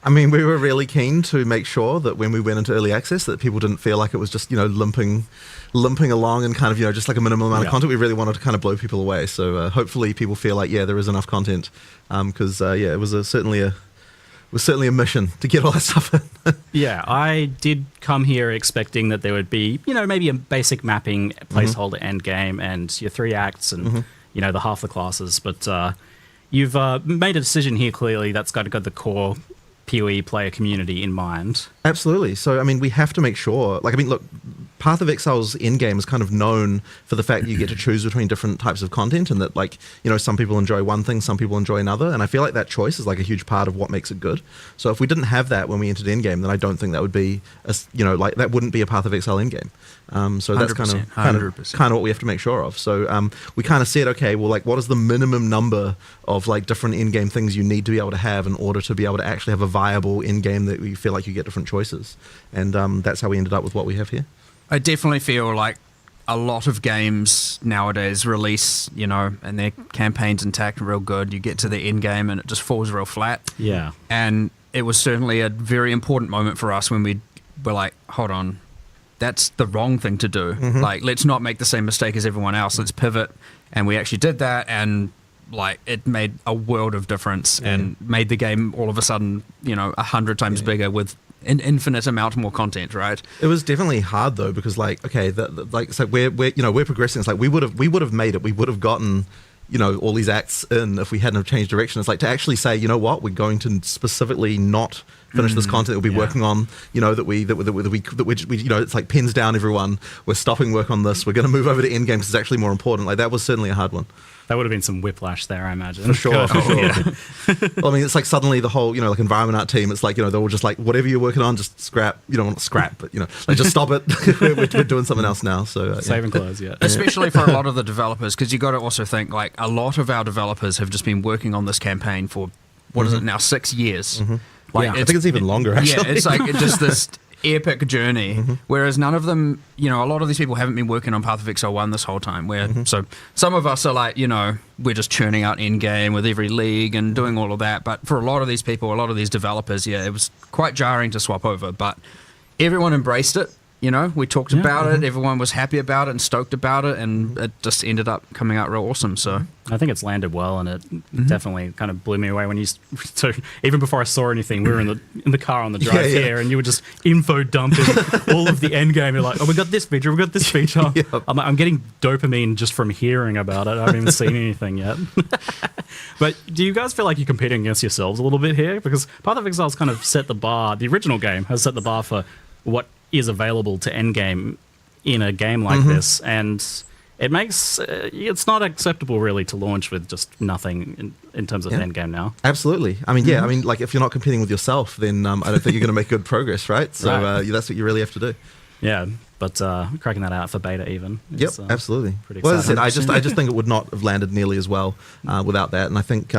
I mean, we were really keen to make sure that when we went into early access that people didn't feel like it was just, limping along and kind of, just like a minimal amount of content. We really wanted to kind of blow people away. So hopefully people feel like, there is enough content. Because, it was certainly a mission to get all that stuff in. Yeah, I did come here expecting that there would be, maybe a basic mapping placeholder end game and your 3 acts and, the half the classes. But you've made a decision here, clearly, that's got to go the core PoE player community in mind. Absolutely. So, I mean, we have to make sure, like, I mean, look, Path of Exile's endgame is kind of known for the fact that you get to choose between different types of content and that, like, you know, some people enjoy one thing, some people enjoy another. And I feel like that choice is like a huge part of what makes it good. So if we didn't have that when we entered endgame, then I don't think that would be, you know, like, that wouldn't be a Path of Exile endgame. So that's kind of what we have to make sure of. So we kind of said, okay, well, like, what is the minimum number of like different in-game things you need to be able to have in order to be able to actually have a viable in-game that you feel like you get different choices, and that's how we ended up with what we have here. I definitely feel like a lot of games nowadays release, you know, and their campaigns intact and real good. You get to the end game and it just falls real flat. Yeah. And it was certainly a very important moment for us when we were like, hold on, that's the wrong thing to do. Like, let's not make the same mistake as everyone else. Let's pivot. And we actually did that, and like, it made a world of difference and made the game all of a sudden, you know, 100 times bigger with an infinite amount more content, right? It was definitely hard though, because like, okay, like, it's like we're you know, we're progressing. It's like we would have made it. We would have gotten, you know, all these acts in if we hadn't have changed direction. It's like to actually say, you know what, we're going to specifically not finish this content that we'll be working on, you know, that we you know, it's like pins down everyone, we're stopping work on this, we're going to move over to endgame because it's actually more important. Like, that was certainly a hard one. That would have been some whiplash there, I imagine. For sure. Well, I mean, it's like suddenly the whole, you know, like environment art team, it's like, you know, they're all just like, whatever you're working on, just scrap. You don't want to scrap, but, you know, like, just stop it. we're doing something else now. So saving clothes, Especially for a lot of the developers, because you got to also think, like, a lot of our developers have just been working on this campaign for, what is it now, 6 years? Like, I think it's even longer, actually. Yeah, it's like just this epic journey, whereas none of them, you know, a lot of these people haven't been working on Path of Exile 1 this whole time, where so some of us are like, you know, we're just churning out endgame with every league and doing all of that, but for a lot of these people, a lot of these developers, yeah, it was quite jarring to swap over, but everyone embraced it. You know, we talked about it, everyone was happy about it and stoked about it, and it just ended up coming out real awesome. So I think it's landed well, and it definitely kind of blew me away when you. So even before I saw anything, we were in the car on the drive here, and you were just info dumping all of the end game. You're like, oh, we got this feature, we got this feature. I'm getting dopamine just from hearing about it. I haven't even seen anything yet. But do you guys feel like you're competing against yourselves a little bit here? Because Path of Exile's kind of set the bar. The original game has set the bar for what is available to endgame in a game like this, and it makes it's not acceptable really to launch with just nothing in terms of endgame now. Absolutely. I mean, I mean, like, if you're not competing with yourself, then I don't think you're going to make good progress, right? So that's what you really have to do. Yeah, but cracking that out for beta even. Yep, absolutely. Pretty well, as I exciting. said, I just think it would not have landed nearly as well without that. And I think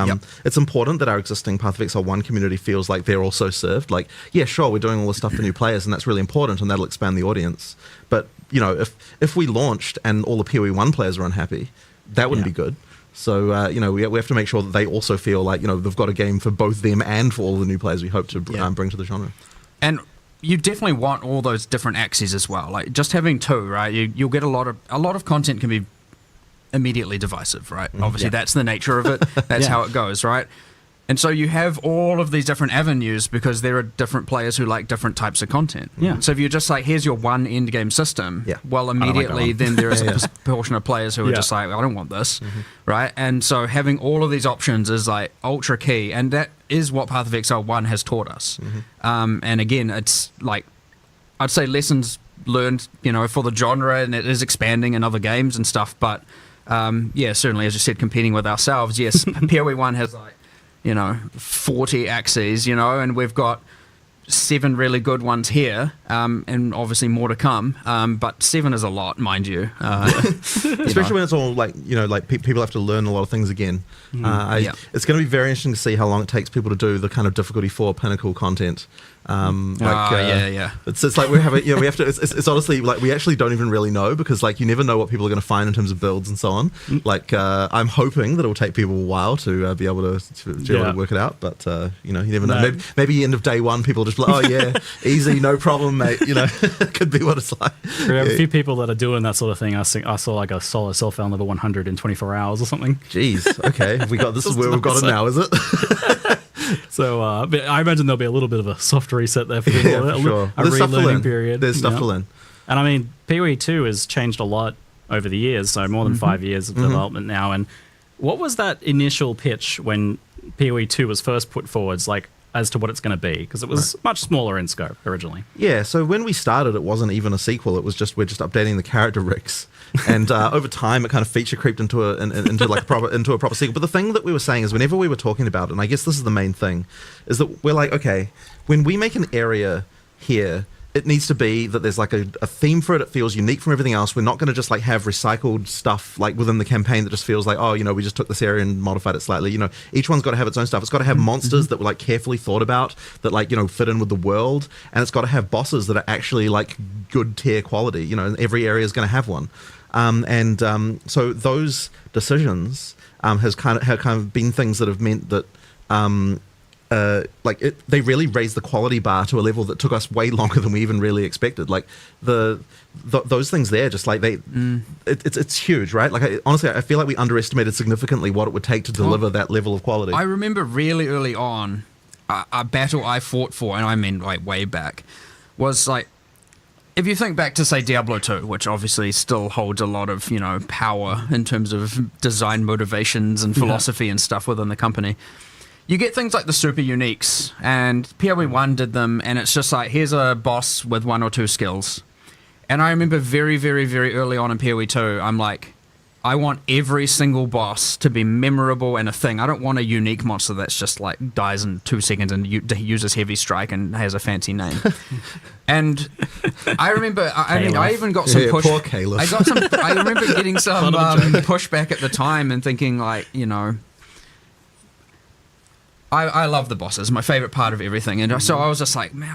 it's important that our existing Path of Exile 1 community feels like they're also served. Like, yeah, sure, we're doing all this stuff for new players, and that's really important, and that'll expand the audience. But, you know, if we launched and all the POE1 players are unhappy, that wouldn't be good. So, you know, we have to make sure that they also feel like, you know, they've got a game for both them and for all the new players we hope to bring to the genre. And you definitely want all those different axes as well. Like, just having two, right? You'll get a lot of content can be immediately divisive, right? Obviously, that's the nature of it. That's how it goes, right? And so you have all of these different avenues because there are different players who like different types of content. So if you're just like, here's your one end game system, well, immediately then there is a portion of players who are just like, I don't want this, right? And so having all of these options is like ultra key, and that is what Path of Exile 1 has taught us. And again, it's like, I'd say lessons learned, you know, for the genre, and it is expanding in other games and stuff. But certainly, as you said, competing with ourselves, yes, POE1 has like, you know, 40 axes, you know, and we've got 7 really good ones here, and obviously more to come. But 7 is a lot, mind you. Especially when it's all like, you know, like people have to learn a lot of things again. It's going to be very interesting to see how long it takes people to do the kind of difficulty 4 pinnacle content. It's like we have it. We have to. It's honestly like we actually don't even really know, because like you never know what people are going to find in terms of builds and so on. Like I'm hoping that it will take people a while to be able to work it out. But you know, you never know. Maybe end of day 1, people just be like, oh yeah, easy, no problem, mate. You know, could be what it's like. We have a few people that are doing that sort of thing. I saw like a solo self found level 100 in 24 hours or something. Jeez. Okay, we got this. Is where we've got it now, is it? So but I imagine there'll be a little bit of a soft reset there for people. For sure. A relearning period. There's stuff to learn. And I mean, POE2 has changed a lot over the years, so more than 5 years of development now. And what was that initial pitch when POE2 was first put forwards? Like, as to what it's going to be, because it was much smaller in scope originally. Yeah, so when we started, it wasn't even a sequel. It was just we're just updating the character rigs, and over time, it kind of feature creeped into a proper sequel. But the thing that we were saying is, whenever we were talking about it, and I guess this is the main thing, is that we're like, okay, when we make an area here, it needs to be that there's like a theme for it. It feels unique from everything else. We're not going to just like have recycled stuff like within the campaign that just feels like, oh, we just took this area and modified it slightly. Each one's got to have its own stuff. It's got to have monsters that were like carefully thought about that like, fit in with the world. And it's got to have bosses that are actually like good tier quality, and every area is going to have one. So those decisions have kind of been things that have meant that they really raised the quality bar to a level that took us way longer than we even really expected. Like those things there, just like it's huge, right? Like honestly, I feel like we underestimated significantly what it would take to deliver that level of quality. I remember really early on, a battle I fought for, and I mean like way back, was like, if you think back to, say, Diablo 2, which obviously still holds a lot of, power in terms of design motivations and philosophy and stuff within the company, you get things like the super uniques, and POE1 did them, and it's just like, here's a boss with 1 or 2 skills. And I remember very, very, very early on in POE2, I'm like, I want every single boss to be memorable and a thing. I don't want a unique monster that's just like dies in 2 seconds and uses heavy strike and has a fancy name. And I remember, I even got some push. Poor Caliph. I remember getting some pushback at the time and thinking like, I love the bosses, my favorite part of everything, and so I was just like, man,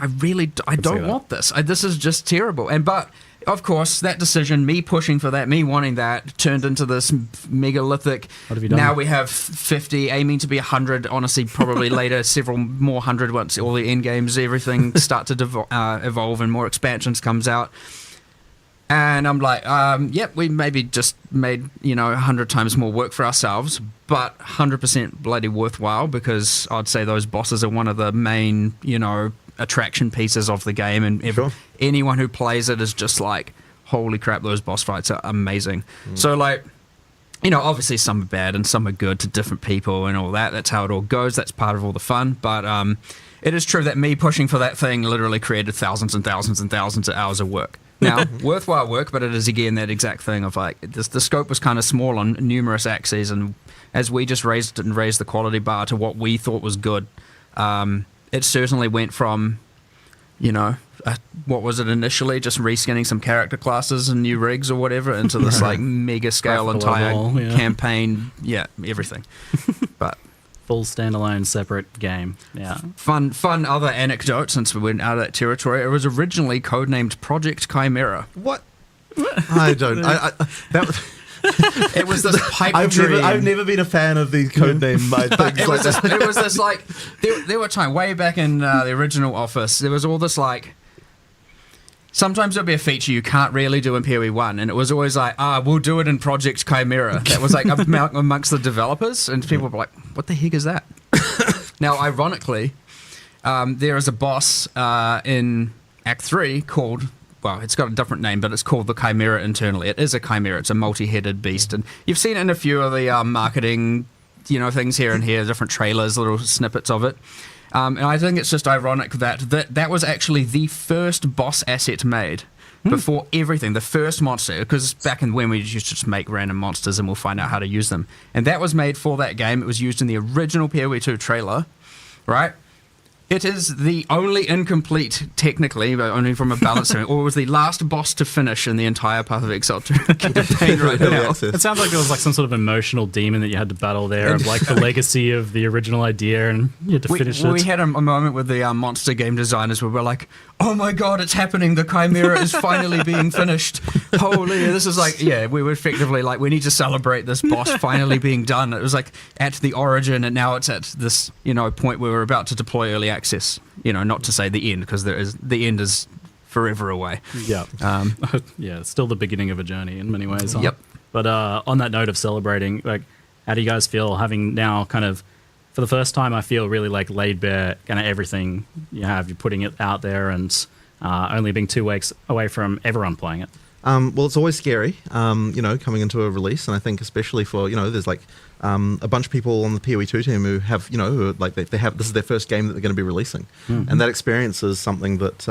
I don't want this. This is just terrible. But of course, that decision, me pushing for that, me wanting that, turned into this megalithic. What have you done? Now we have 50, aiming to be 100. Honestly, probably later, several more 100 once all the end games, everything start to evolve and more expansions comes out. And I'm like, yep, we maybe just made, 100 times more work for ourselves, but 100% bloody worthwhile, because I'd say those bosses are one of the main, attraction pieces of the game. And anyone who plays it is just like, holy crap, those boss fights are amazing. So like, obviously some are bad and some are good to different people and all that. That's how it all goes. That's part of all the fun. But it is true that me pushing for that thing literally created thousands and thousands and thousands of hours of work. Now, worthwhile work, but it is again that exact thing of like, the scope was kind of small on numerous axes, and as we just raised the quality bar to what we thought was good, it certainly went from, what was it initially, just reskinning some character classes and new rigs or whatever, into this like mega scale entire campaign, everything. But full standalone separate game. Yeah. Fun other anecdote since we went out of that territory. It was originally codenamed Project Chimera. What? I don't. It was this pipe dream. I've never been a fan of these codename things. It was this like, there were times way back in the original Office, there was all this like, sometimes there'll be a feature you can't really do in POE1, and it was always like, we'll do it in Project Chimera. That was like amongst the developers, and people were like, what the heck is that? Now, ironically, there is a boss in Act 3 called, well, it's got a different name, but it's called the Chimera internally. It is a chimera. It's a multi-headed beast, and you've seen it in a few of the marketing, things here and here, different trailers, little snippets of it. And I think it's just ironic that was actually the first boss asset made before everything, the first monster, because back in when we used to just make random monsters and we'll find out how to use them. And that was made for that game. It was used in the original POE2 trailer, right? It is the only incomplete, technically, but only from a balance standpoint, or it was the last boss to finish in the entire Path of Exile 2 campaign right now. It sounds like there was like some sort of emotional demon that you had to battle there, of like the legacy of the original idea, and you had to finish it. We had a moment with the monster game designers where we're like, oh my god, it's happening, the Chimera is finally being finished. Holy, this is like, we were effectively like, we need to celebrate this boss finally being done. It was like at the origin, and now it's at this, point where we're about to deploy early access. Not to say the end, because the end is forever away. Yeah. It's still the beginning of a journey in many ways. Yep. But on that note of celebrating, like, how do you guys feel having now kind of, for the first time, I feel really like laid bare kind of everything you have, you're putting it out there, and only being 2 weeks away from everyone playing it? Well, it's always scary, coming into a release, and I think especially for there's like a bunch of people on the POE2 team who have who are, like they have this is their first game that they're going to be releasing, and that experience is something that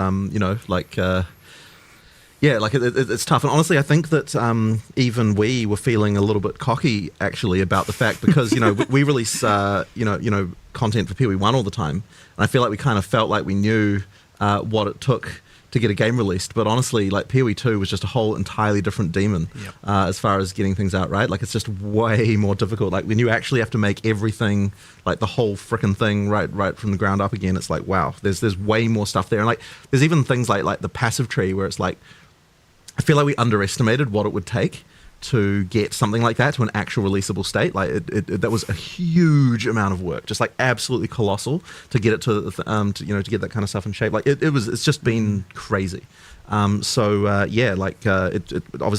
it's tough. And honestly, I think that even we were feeling a little bit cocky actually about the fact because we release content for POE1 all the time, and I feel like we kind of felt like we knew what it took to get a game released, but honestly, like POE2 was just a whole entirely different demon as far as getting things out right. Like it's just way more difficult. Like when you actually have to make everything, like the whole frickin' thing, right from the ground up again. It's like wow, there's way more stuff there, and like there's even things like the passive tree where it's like I feel like we underestimated what it would take to get something like that to an actual releasable state. Like that was a huge amount of work, just like absolutely colossal to get it to get that kind of stuff in shape. Like it's just been crazy. Obviously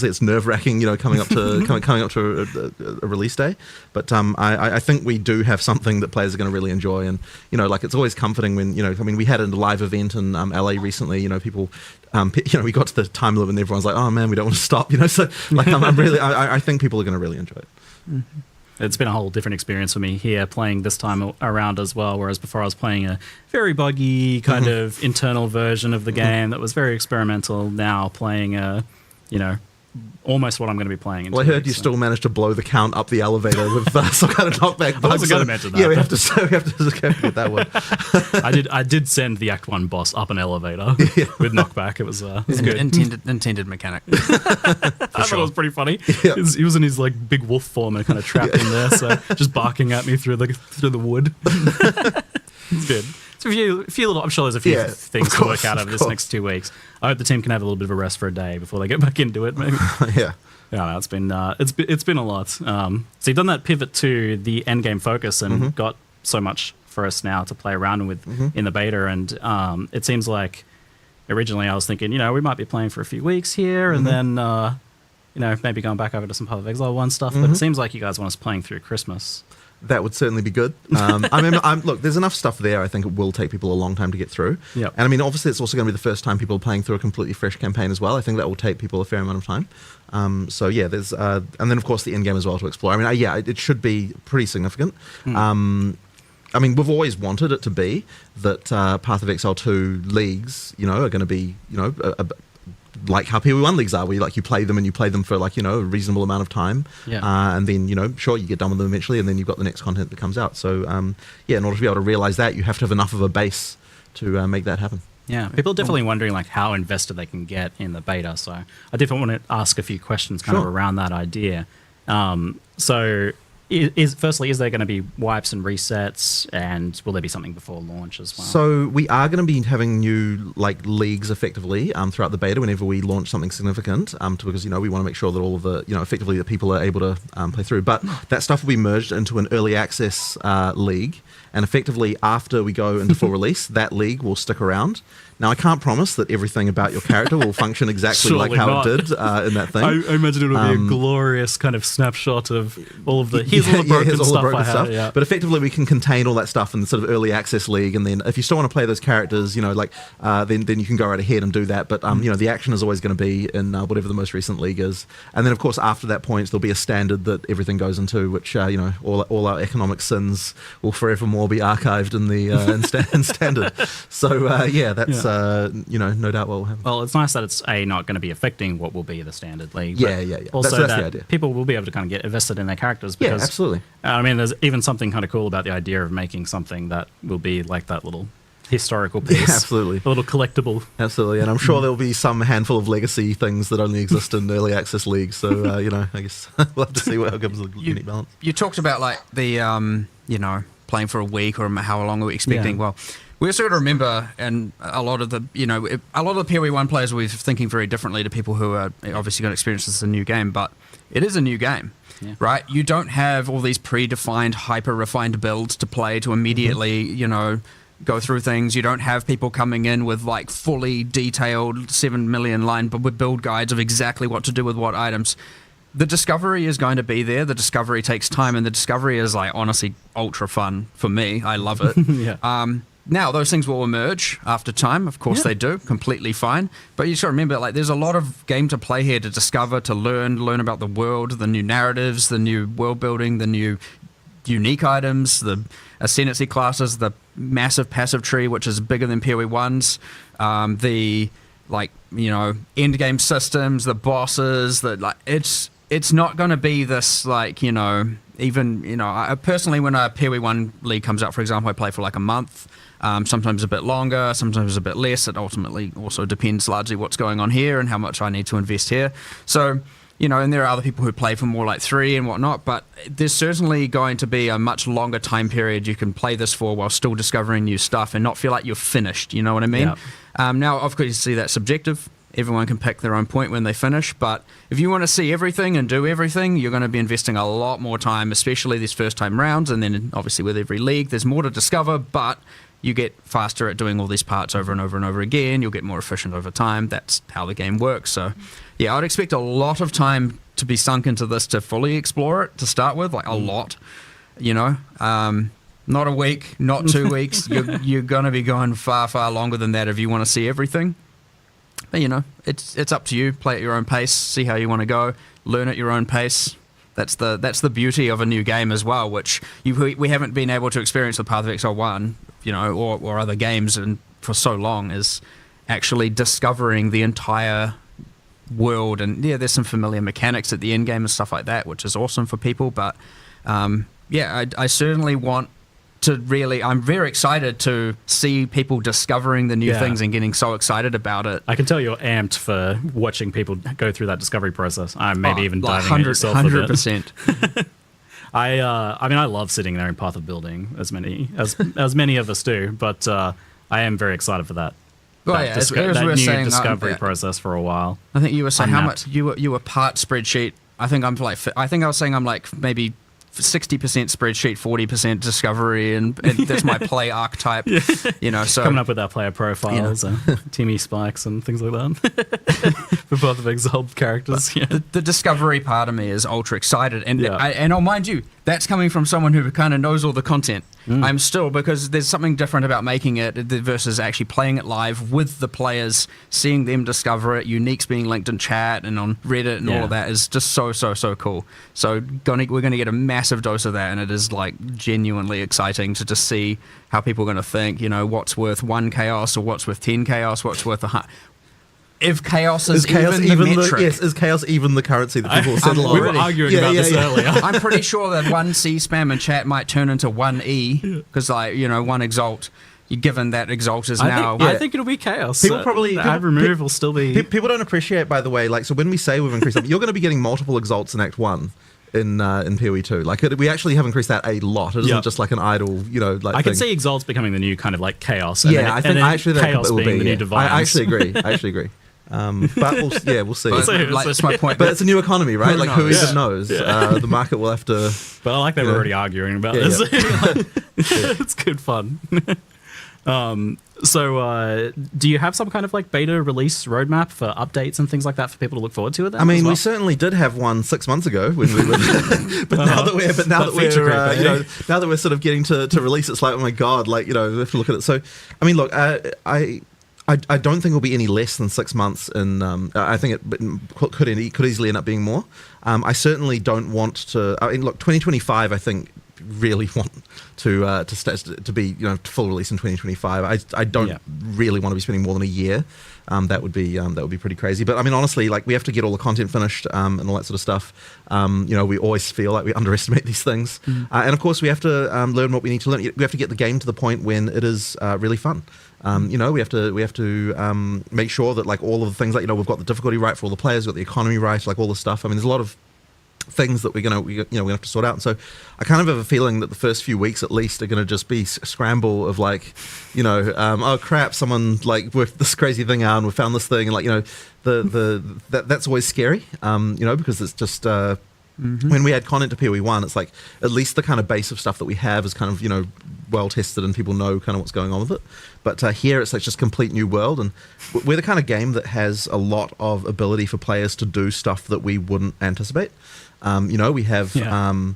it's nerve wracking, coming up to coming up to a release day. But I think we do have something that players are going to really enjoy, and like it's always comforting when we had a live event in LA recently. People, we got to the time limit and everyone's like, oh man, we don't want to stop. So like I think people are going to really enjoy it. Mm-hmm. It's been a whole different experience for me here playing this time around as well, whereas before I was playing a very buggy kind of internal version of the game that was very experimental. Now playing almost what I'm going to be playing in Well, I heard you still managed to blow the count up the elevator with some kind of knockback bug. I wasn't going to mention that. Yeah, we have to get that one. I did send the Act 1 boss up an elevator with knockback. It was good. Intended mechanic. I thought it was pretty funny. Yeah. He was in his like big wolf form and kind of trapped in there, so just barking at me through the wood. It's good. So a few little, I'm sure there's a few things to work out over this next 2 weeks. I hope the team can have a little bit of a rest for a day before they get back into it. Maybe. Yeah. Yeah, it's been a lot. So you've done that pivot to the end game focus and got so much for us now to play around with in the beta. And it seems like originally I was thinking, we might be playing for a few weeks here, and then maybe going back over to some Path of Exile 1 stuff. But it seems like you guys want us playing through Christmas. That would certainly be good. Look, there's enough stuff there. I think it will take people a long time to get through. Yep. And I mean, obviously, it's also going to be the first time people are playing through a completely fresh campaign as well. I think that will take people a fair amount of time. There's and then of course the end game as well to explore. I mean, it should be pretty significant. We've always wanted it to be that Path of Exile 2 leagues, are going to be, like how POE1 leagues are, where you play them and you play them for a reasonable amount of time, and then sure you get done with them eventually, and then you've got the next content that comes out. So in order to be able to realize that, you have to have enough of a base to make that happen. Yeah, people are definitely wondering how invested they can get in the beta. So I definitely want to ask a few questions kind of around that idea. Firstly, is there going to be wipes and resets, and will there be something before launch as well? So we are going to be having new leagues effectively throughout the beta whenever we launch something significant, because we want to make sure that all of the effectively that people are able to play through. But that stuff will be merged into an early access league, and effectively after we go into full release, that league will stick around. Now, I can't promise that everything about your character will function exactly like how it did in that thing. I imagine it will be a glorious kind of snapshot of all of the here's all the broken stuff. Yeah. But effectively, we can contain all that stuff in the sort of early access league, and then if you still want to play those characters, then you can go right ahead and do that. But the action is always going to be in whatever the most recent league is, and then of course after that point there'll be a standard that everything goes into, which all our economic sins will forevermore be archived in the in standard. So that's. No doubt what will happen. Well, it's nice that it's not going to be affecting what will be the standard league. Yeah. Also, that's the idea. People will be able to kind of get invested in their characters. Because, absolutely. There's even something kind of cool about the idea of making something that will be like that little historical piece. Yeah, absolutely. A little collectible. Absolutely. And I'm sure there'll be some handful of legacy things that only exist in early access leagues. So, I guess we'll have to see what comes with the unique balance. You talked about the, playing for a week or how long are we expecting? Yeah. Well, we also got to remember, and a lot of the POE1 players will be thinking very differently to people who are obviously going to experience this as a new game, but it is a new game, right? You don't have all these predefined, hyper-refined builds to play to immediately, go through things. You don't have people coming in with fully detailed 7 million line build guides of exactly what to do with what items. The discovery is going to be there. The discovery takes time, and the discovery is honestly ultra fun for me. I love it. Now, those things will emerge after time. Of course they do. Completely fine. But you just got to remember, like, there's a lot of game to play here to discover, to learn about the world, the new narratives, the new world building, the new unique items, the ascendancy classes, the massive passive tree, which is bigger than POE1's, the, like, you know, end game systems, the bosses, it's not going to be this, like, you know, even, you know, I personally, when a POE1 league comes out, for example, I play for like a month, sometimes a bit longer, sometimes a bit less. It ultimately also depends largely what's going on here and how much I need to invest here. So, you know, and there are other people who play for more like 3 and whatnot, but there's certainly going to be a much longer time period you can play this for while still discovering new stuff and not feel like you're finished, you know what I mean? Yep. Now, of course, you see that's subjective. Everyone can pick their own point when they finish, but if you want to see everything and do everything, you're going to be investing a lot more time, especially these first-time rounds, and then obviously with every league, there's more to discover, but you get faster at doing all these parts over and over and over again. You'll get more efficient over time. That's how the game works. So, yeah, I'd expect a lot of time to be sunk into this to fully explore it to start with, like a lot, you know. Not a week, not 2 weeks. You're going to be going far, far longer than that if you want to see everything. But, you know, it's up to you. Play at your own pace. See how you want to go. Learn at your own pace. That's the beauty of a new game as well, which we haven't been able to experience with Path of Exile 1, you know, or other games and for so long, is actually discovering the entire world. And yeah, there's some familiar mechanics at the end game and stuff like that, which is awesome for people. But yeah, I certainly want to really, I'm very excited to see people discovering the new things and getting so excited about it. I can tell you're amped for watching people go through that discovery process. I'm maybe even diving in yourself 100%. I mean, I love sitting there in Path of Building, as many of us do, but I am very excited for that. Well, that yeah, as we were new saying, discovery process for a while. I think you were saying Unmapped. how much you were part spreadsheet. I think I was saying I'm like maybe 60% spreadsheet, 40% discovery, and that's my play archetype. You know, so coming up with our player profiles, Timmy spikes, and things like that for both of Exiled characters. The discovery part of me is ultra excited, and I'll mind you, that's coming from someone who kind of knows all the content. I'm still, because there's something different about making it versus actually playing it live with the players, seeing them discover it, uniques being linked in chat and on Reddit and all of that is just so cool. So we're going to get a massive dose of that, and it is like genuinely exciting to just see how people are going to think, you know, what's worth 1 chaos or what's worth 10 chaos, what's worth if chaos is even the metric. Is chaos even the currency that people settle We already? were arguing about this earlier. I'm pretty sure that 1 C spam in chat might turn into 1 E, because, like, you know, 1 exalt, given that exalt is now... I think it'll be chaos. People probably... Ad remove will still be... People don't appreciate, by the way, like, so when we say we've increased... you're going to be getting multiple exalts in Act 1 in POE2. Like, we actually have increased that a lot. It isn't just like an idle, you know, like I can thing. see exalts becoming the new kind of like chaos. I think actually that chaos will being be the new divines. I actually agree. But we'll see. That's my point. But it's a new economy, right? Like, who even knows? Yeah. The market will have to... But I like that we're already arguing about this. It's good fun. So do you have some kind of like beta release roadmap for updates and things like that for people to look forward to? I mean, we certainly did have one 6 months ago when we were, but now that we're sort of getting to release, it's like, oh my god, like, you know, we have to look at it. So, I mean, look, I don't think it'll be any less than 6 months. I think it could easily end up being more. I certainly don't want to. I mean, look, 2025. I think really want to be, you know, full release in 2025. I don't really want to be spending more than a year. That would be pretty crazy. But I mean, honestly, like, we have to get all the content finished and all that sort of stuff. You know, we always feel like we underestimate these things, and of course, we have to learn what we need to learn. We have to get the game to the point when it is really fun. You know, we have to make sure that, like, all of the things, like, you know, we've got the difficulty right for all the players, we've got the economy right, like all the stuff. I mean, there's a lot of things that we're gonna have to sort out. And so I kind of have a feeling that the first few weeks at least are gonna just be a scramble of, like, you know, oh crap, someone like worked this crazy thing out and we found this thing, and, like, you know, that's always scary, you know, because it's just when we add content to POE1, it's like at least the kind of base of stuff that we have is kind of, you know, well tested and people know kind of what's going on with it. But here it's like just complete new world, and we're the kind of game that has a lot of ability for players to do stuff that we wouldn't anticipate. You know, we have the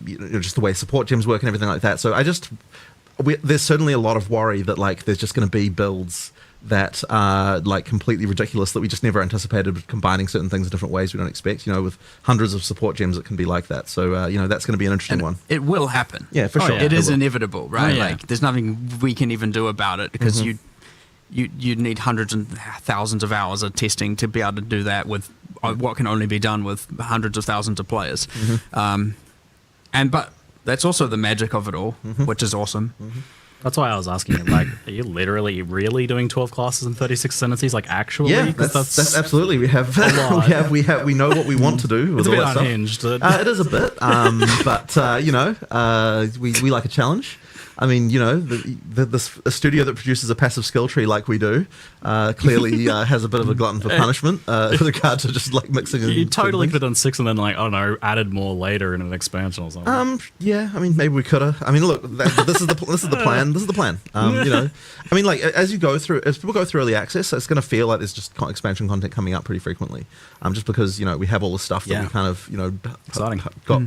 you know, just the way support gems work and everything like that. So there's certainly a lot of worry that like there's just going to be builds that are like completely ridiculous that we just never anticipated, with combining certain things in different ways we don't expect. With hundreds of support gems, it can be like that. So that's going to be an interesting one. It will happen. Yeah, for sure. It is inevitable, right? Oh, yeah. Like there's nothing we can even do about it, because you'd need hundreds and thousands of hours of testing to be able to do that with what can only be done with hundreds of thousands of players. But that's also the magic of it all, which is awesome. That's why I was asking, like, are you literally really doing 12 classes and 36 ascendancies? Like, actually? Yeah, that's absolutely. We have, we know what we want to do with it's all a bit that unhinged. stuff. It is a bit, but we like a challenge. I mean, a studio that produces a passive skill tree like we do clearly has a bit of a glutton for punishment with regard to just like mixing. You totally could have done 6 and then like, I don't know, added more later in an expansion or something. Yeah, I mean, maybe we could have. I mean, look, this is the plan. This is the plan. I mean, like as people go through early access, it's going to feel like there's just expansion content coming up pretty frequently. Just because we have all the stuff that we kind of exciting got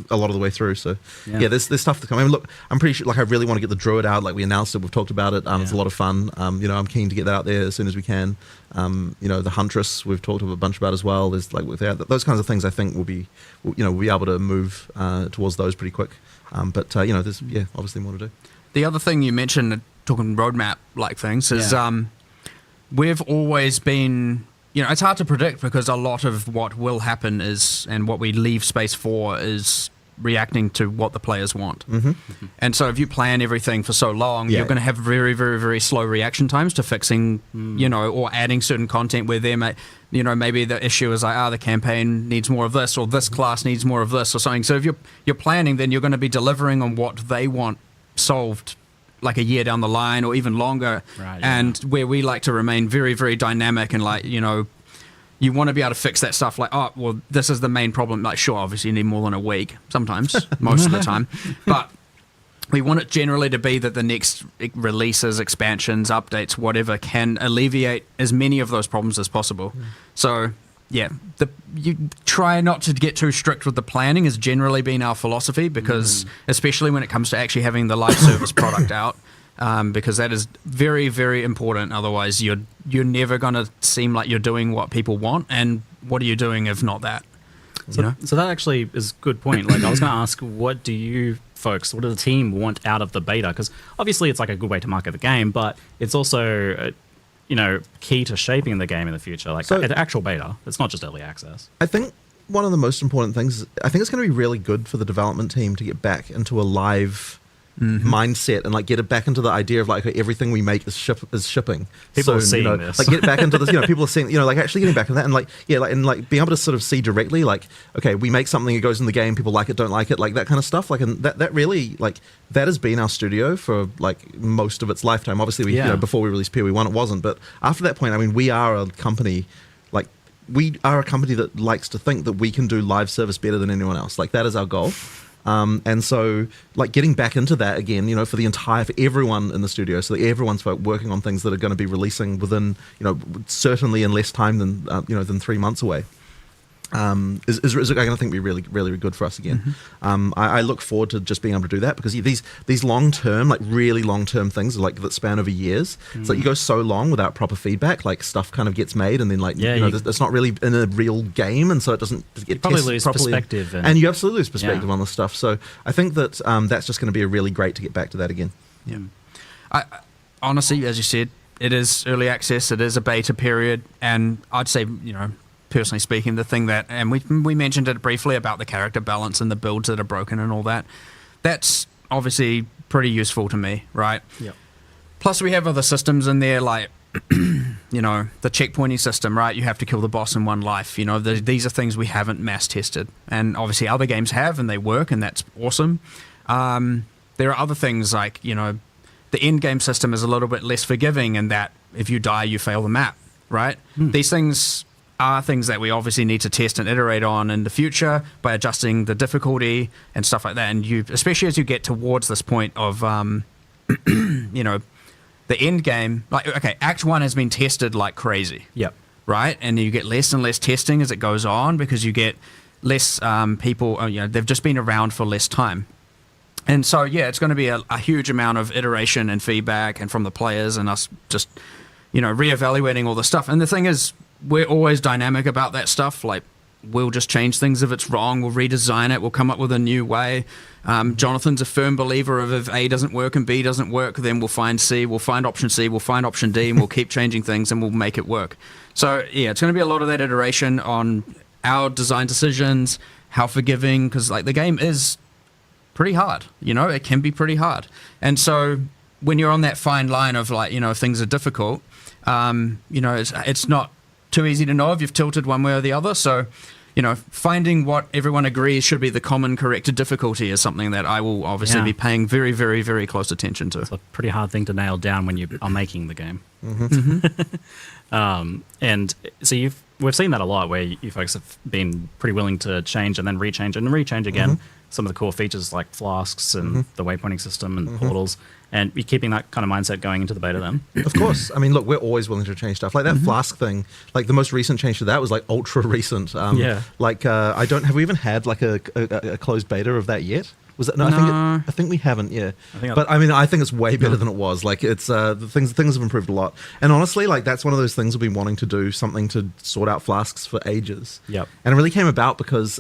a lot of the way through. So there's stuff to come. I mean, look, I'm pretty sure. Like, I really want to get the Druid out. Like we announced it, we've talked about it. It's a lot of fun. I'm keen to get that out there as soon as we can. The Huntress we've talked a bunch about as well. There's like those kinds of things. I think we'll be able to move towards those pretty quick. There's obviously more to do. The other thing you mentioned, talking roadmap like things, is we've always been. It's hard to predict because a lot of what will happen is, and what we leave space for, is reacting to what the players want. And so if you plan everything for so long, you're going to have very, very, very slow reaction times to fixing, or adding certain content where maybe the issue is like, the campaign needs more of this, or this class needs more of this, or something. So if you're planning, then you're going to be delivering on what they want solved like a year down the line or even longer. Right, and where we like to remain very, very dynamic and like, you want to be able to fix that stuff like, this is the main problem. Like, sure, obviously you need more than a week sometimes, most of the time. But we want it generally to be that the next releases, expansions, updates, whatever, can alleviate as many of those problems as possible. So, you try not to get too strict with the planning has generally been our philosophy, because especially when it comes to actually having the live service product out, because that is very, very important. Otherwise, you're never going to seem like you're doing what people want. And what are you doing if not that? So that actually is a good point. Like, I was going to ask, what do you folks, what does the team want out of the beta? Because obviously it's like a good way to market the game, but it's also, key to shaping the game in the future. Like, an actual beta. It's not just early access. I think one of the most important things, I think it's going to be really good for the development team to get back into a live mindset and like get it back into the idea of like everything we make is shipping. People are seeing this. Like get back into this. People are seeing. Like actually getting back into that and being able to sort of see directly like, okay, we make something, it goes in the game, people like it, don't like it, like that kind of stuff. Like, and that really like that has been our studio for like most of its lifetime. Obviously, before we released POE1, it wasn't, but after that point, I mean, we are a company. We are a company that likes to think that we can do live service better than anyone else. Like, that is our goal. And so, like, getting back into that again, for everyone in the studio, so that everyone's working on things that are going to be releasing within, certainly in less time than 3 months away. Is going to think be really, really good for us again. I look forward to just being able to do that, because these long term, like really long term things, like that span over years. It's like you go so long without proper feedback, like stuff kind of gets made, and then like it's not really in a real game, and so it doesn't get probably tested lose properly. Perspective, and you absolutely lose perspective on this stuff. So I think that that's just going to be a really great to get back to that again. Yeah, I honestly, as you said, it is early access. It is a beta period, and I'd say personally speaking, the thing that, and we mentioned it briefly about the character balance and the builds that are broken and all that, that's obviously pretty useful to me, right? Yeah. Plus, we have other systems in there, like, the checkpointing system, right? You have to kill the boss in one life. These are things we haven't mass tested, and obviously other games have, and they work, and that's awesome. There are other things like, the end game system is a little bit less forgiving, in that if you die, you fail the map, right? These things are things that we obviously need to test and iterate on in the future by adjusting the difficulty and stuff like that. And especially as you get towards this point of, the end game, like, okay, Act 1 has been tested like crazy. Yep. Right? And you get less and less testing as it goes on, because you get less people, they've just been around for less time. And so, yeah, it's going to be a huge amount of iteration and feedback and from the players and us just, reevaluating all the stuff. And the thing is, we're always dynamic about that stuff. Like, we'll just change things if it's wrong. We'll redesign it. We'll come up with a new way. Jonathan's a firm believer of if A doesn't work and B doesn't work, then we'll find C, we'll find option C, we'll find option D, and we'll keep changing things and we'll make it work. So, yeah, it's going to be a lot of that iteration on our design decisions, how forgiving, because, like, the game is pretty hard, it can be pretty hard. And so when you're on that fine line of, like, if things are difficult, it's not too easy to know if you've tilted one way or the other. So, finding what everyone agrees should be the common corrected difficulty is something that I will obviously be paying very, very, very close attention to. It's a pretty hard thing to nail down when you are making the game. And so we've seen that a lot where you folks have been pretty willing to change and then rechange again some of the core features like flasks and the waypointing system and portals, and you're keeping that kind of mindset going into the beta then. Of course. I mean, look, we're always willing to change stuff. Like that flask thing, like the most recent change to that was like ultra recent. Like have we even had like a closed beta of that yet? Was it? No, I think we haven't. Yeah, but I mean, I think it's way better than it was. Like it's the things have improved a lot. And honestly, like that's one of those things we've been wanting to do something to sort out flasks for ages. Yep. And it really came about because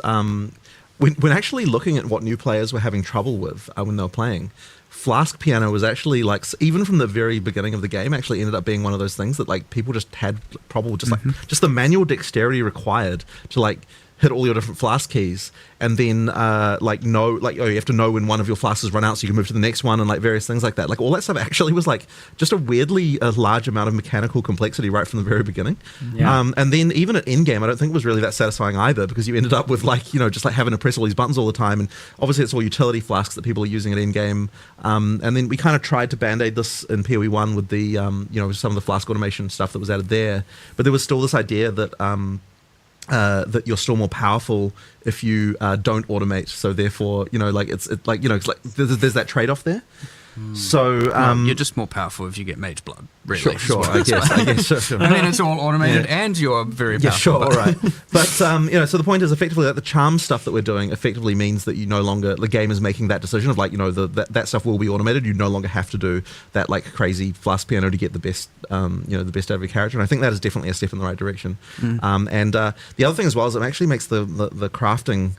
when actually looking at what new players were having trouble with when they were playing, Flask Piano was actually like, even from the very beginning of the game, actually ended up being one of those things that like people just had trouble with, just the manual dexterity required to like hit all your different flask keys, and then you have to know when one of your flasks has run out so you can move to the next one, and like various things like that. Like all that stuff actually was like just a weirdly large amount of mechanical complexity right from the very beginning. And then even at end game, I don't think it was really that satisfying either, because you ended up with like just like having to press all these buttons all the time, and obviously it's all utility flasks that people are using at end game. And then we kind of tried to band-aid this in POE1 with the some of the flask automation stuff that was added there, but there was still this idea that that you're still more powerful if you don't automate. So therefore, it's like there's that trade-off there. So you're just more powerful if you get mage blood. Really, sure. I guess. Sure. And then it's all automated, and you're very powerful. Yeah, sure, all right. But so the point is effectively that the charm stuff that we're doing effectively means that you no longer, the game is making that decision of like that stuff will be automated. You no longer have to do that like crazy flask piano to get the best the best out of your character. And I think that is definitely a step in the right direction. And the other thing as well is it actually makes the crafting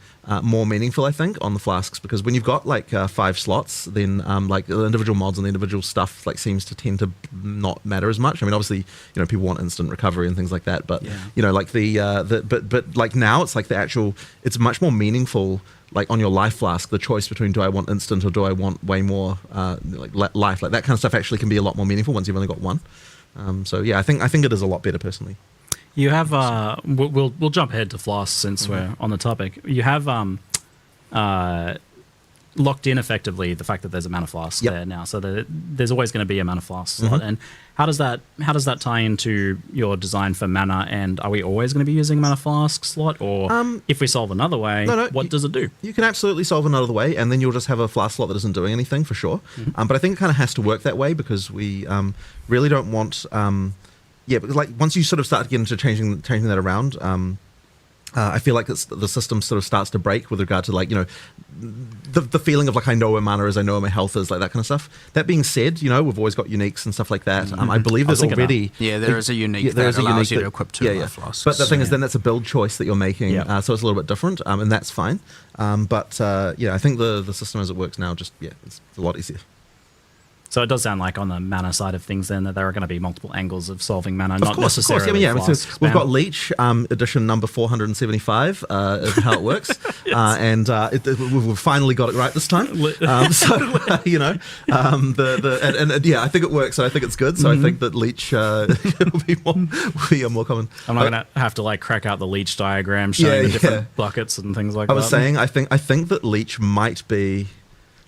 more meaningful, I think, on the flasks, because when you've got like 5 slots, then like the individual mods and the individual stuff like seems to tend to not matter as much. I mean, obviously, people want instant recovery and things like that, but like but like now it's like the actual, it's much more meaningful. Like on your life flask, the choice between do I want instant or do I want way more life, like that kind of stuff actually can be a lot more meaningful once you've only got one. So yeah, I think it is a lot better personally. You have we'll jump ahead to Floss since we're on the topic. You have locked in effectively the fact that there's a mana flask there now, so there's always going to be a mana flask slot. And how does that tie into your design for mana? And are we always going to be using a mana flask slot, or if we solve another way, what does it do? You can absolutely solve another way, and then you'll just have a flask slot that isn't doing anything for sure. But I think it kind of has to work that way because we really don't want. Because like once you sort of start to get into changing that around, I feel like the system sort of starts to break with regard to like the feeling of like I know where mana is, I know where my health is, like that kind of stuff. That being said, we've always got uniques and stuff like that. I believe there's already there is a unique that allows you to equip 2 flasks. But the thing is, then that's a build choice that you're making, so it's a little bit different, and that's fine. But I think the system as it works now it's a lot easier. So it does sound like on the mana side of things then that there are going to be multiple angles of solving mana, not necessarily so we've got Leech edition number 475 is how it works. And we've finally got it right this time. I think it works, and I think it's good. So I think that Leech will be more common. I'm not going to have to like crack out the Leech diagram showing the different buckets and things like that. I was saying, I think that Leech might be...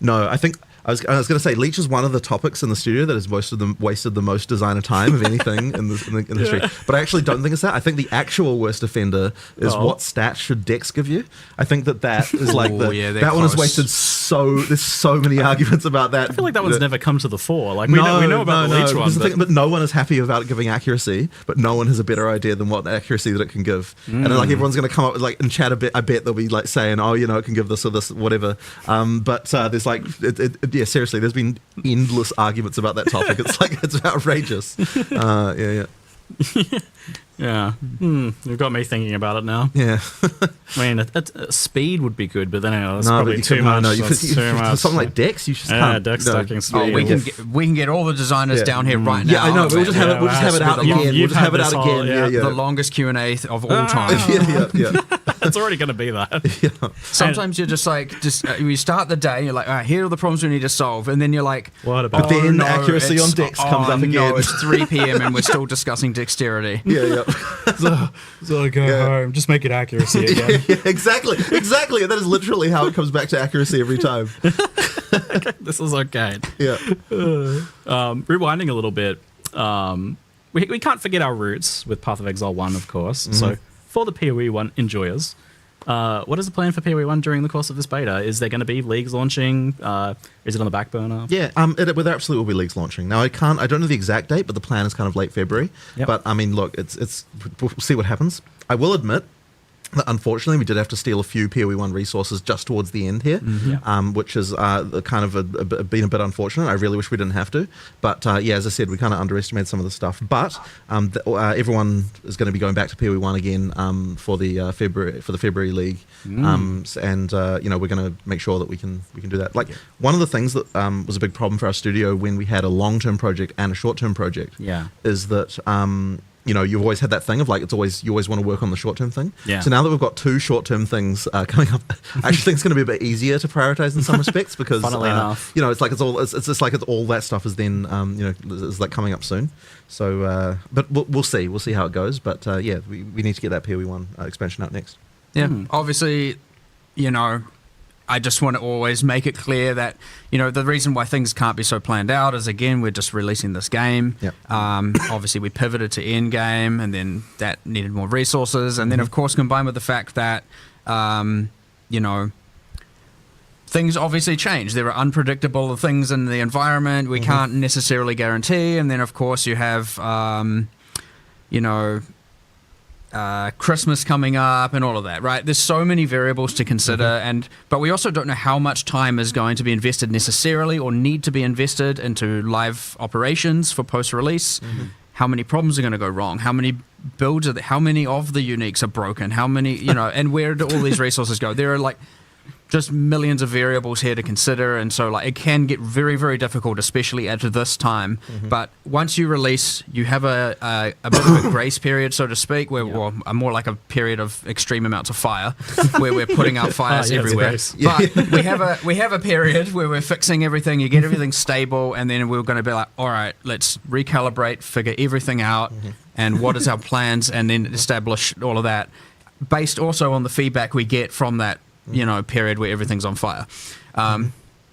No, I think... I was going to say Leech is one of the topics in the studio that has wasted the most designer time of anything in the industry. But I actually don't think it's that. I think the actual worst offender is what stats should Dex give you. I think that is like that one has wasted there's so many arguments about that. I feel like that one's never come to the fore. Like we know about the leech one, but no one is happy about giving accuracy. But no one has a better idea than what accuracy that it can give. And then, like everyone's going to come up with like in chat a bit. I bet they'll be like saying, "Oh, it can give this or this, whatever." But there's like, seriously, there's been endless arguments about that topic. It's outrageous. Yeah. You've got me thinking about it now. Yeah. I mean, speed would be good, but then that's probably too much. Too much. Something like Dex, you just can't. Dex stacking speed. Oh, we can get all the designers down here right now. Yeah, I know. We'll just have it out again. We'll just have it out again. The longest Q&A of all time. Yeah. It's already going to be that. Yeah. Sometimes you're just like, you start the day, you're like, all right, here are the problems we need to solve, and then you're like, what about? But then accuracy on Dex comes up again. No, it's 3 p.m. and we're still discussing dexterity. Yeah. So go home. Just make it accuracy again. Yeah, exactly. That is literally how it comes back to accuracy every time. This is okay. Yeah. Rewinding a little bit, we can't forget our roots with Path of Exile 1, of course. Mm-hmm. So for the PoE 1 enjoyers, what is the plan for PoE 1 during the course of this beta? Is there going to be leagues launching? Is it on the back burner? Yeah, there absolutely will be leagues launching. Now, I don't know the exact date, but the plan is kind of late February. Yep. But I mean, look, we'll see what happens. I will admit that unfortunately we did have to steal a few PoE 1 resources just towards the end here, which is kind of been a bit unfortunate. I really wish we didn't have to. But as I said, we kind of underestimated some of the stuff. But everyone is going to be going back to PoE 1 again for the February League. And we're going to make sure that we can do that. Like one of the things that was a big problem for our studio when we had a long-term project and a short-term project is that you've always had that thing of like you always want to work on the short-term thing. Yeah. So now that we've got 2 short-term things coming up, I actually think it's going to be a bit easier to prioritize in some respects because funnily enough, it's just like all that stuff is then is like coming up soon. So but we'll see how it goes. But we need to get that PoE 1 expansion out next. Yeah, obviously, I just want to always make it clear that, the reason why things can't be so planned out is, again, we're just releasing this game. Yep. Obviously, we pivoted to endgame, and then that needed more resources. And then, of course, combined with the fact that, things obviously change. There are unpredictable things in the environment we can't necessarily guarantee. And then, of course, you have, Christmas coming up and all of that, right? There's so many variables to consider, but we also don't know how much time is going to be invested necessarily or need to be invested into live operations for post-release. How many problems are going to go wrong? How many builds are there? How many of the uniques are broken? How many, and where do all these resources go? There are like just millions of variables here to consider, and so like it can get very, very difficult, especially at this time. But once you release, you have a bit of a grace period, so to speak, where more like a period of extreme amounts of fire, where we're putting out fires everywhere. But we have a period where we're fixing everything. You get everything stable, and then we're going to be like, all right, let's recalibrate, figure everything out, and what is our plans, and then establish all of that, based also on the feedback we get from that period where everything's on fire.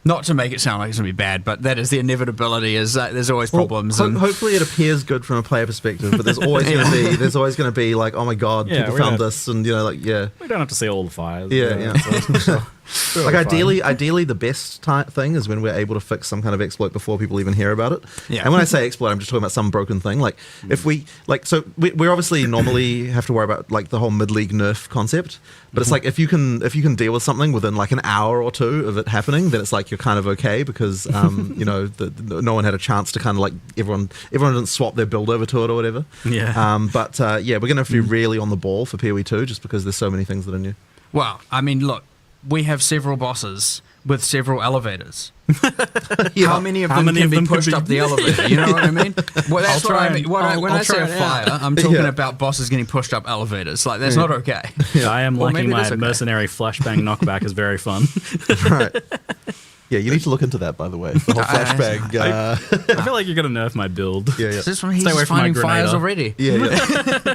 Not to make it sound like it's going to be bad, but that is the inevitability. Is that there's always problems. And hopefully, it appears good from a player perspective, but there's always going to be like, oh my god, people found this, and we don't have to see all the fires. Like ideally, the best thing is when we're able to fix some kind of exploit before people even hear about it. Yeah. And when I say exploit, I'm just talking about some broken thing. Like if we we obviously normally have to worry about like the whole mid-league nerf concept, but it's like if you can deal with something within like an hour or two of it happening, then it's like you're kind of okay because no one had a chance to kind of like everyone didn't swap their build over to it or whatever. Yeah. We're gonna have to be really on the ball for PoE2 just because there's so many things that are new. Well, I mean, look, we have several bosses with several elevators. How many of them can be pushed up the elevator? You know what I mean? Well, that's what I mean. When I say a fire, I'm talking about bosses getting pushed up elevators. Like, that's not okay. I am liking my mercenary flashbang knockback is very fun. Right. Yeah, you need to look into that, by the way. The whole flashbang. I feel like you're going to nerf my build. Yeah. Is this from he's finding fires already? Yeah.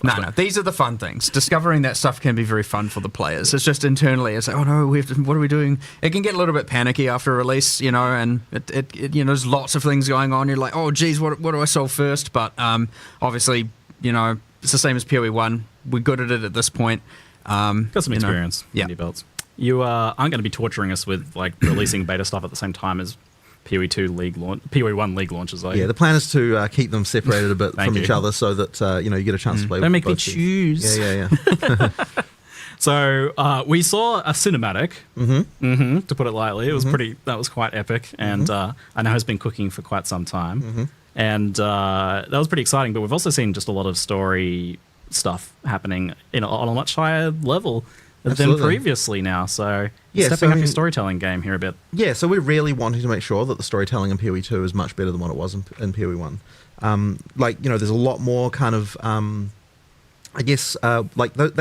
No. These are the fun things. Discovering that stuff can be very fun for the players. It's just internally, it's like, oh no, what are we doing? It can get a little bit panicky after release, and it there's lots of things going on. You're like, oh geez, what do I solve first? But obviously, it's the same as PoE 1. We're good at it at this point. Got some experience. Yeah. Belts. you aren't going to be torturing us with like releasing beta stuff at the same time as POE1 league launches. Yeah, the plan is to keep them separated a bit from each other so that you get a chance to play. Don't make me both choose. Yeah. So we saw a cinematic, to put it lightly. It was that was quite epic, and I know has been cooking for quite some time, and that was pretty exciting. But we've also seen just a lot of story stuff happening on a much higher level than previously now. So stepping up your storytelling game here a bit. Yeah, so we're really wanting to make sure that the storytelling in POE2 is much better than what it was in POE1. There's a lot more kind of, that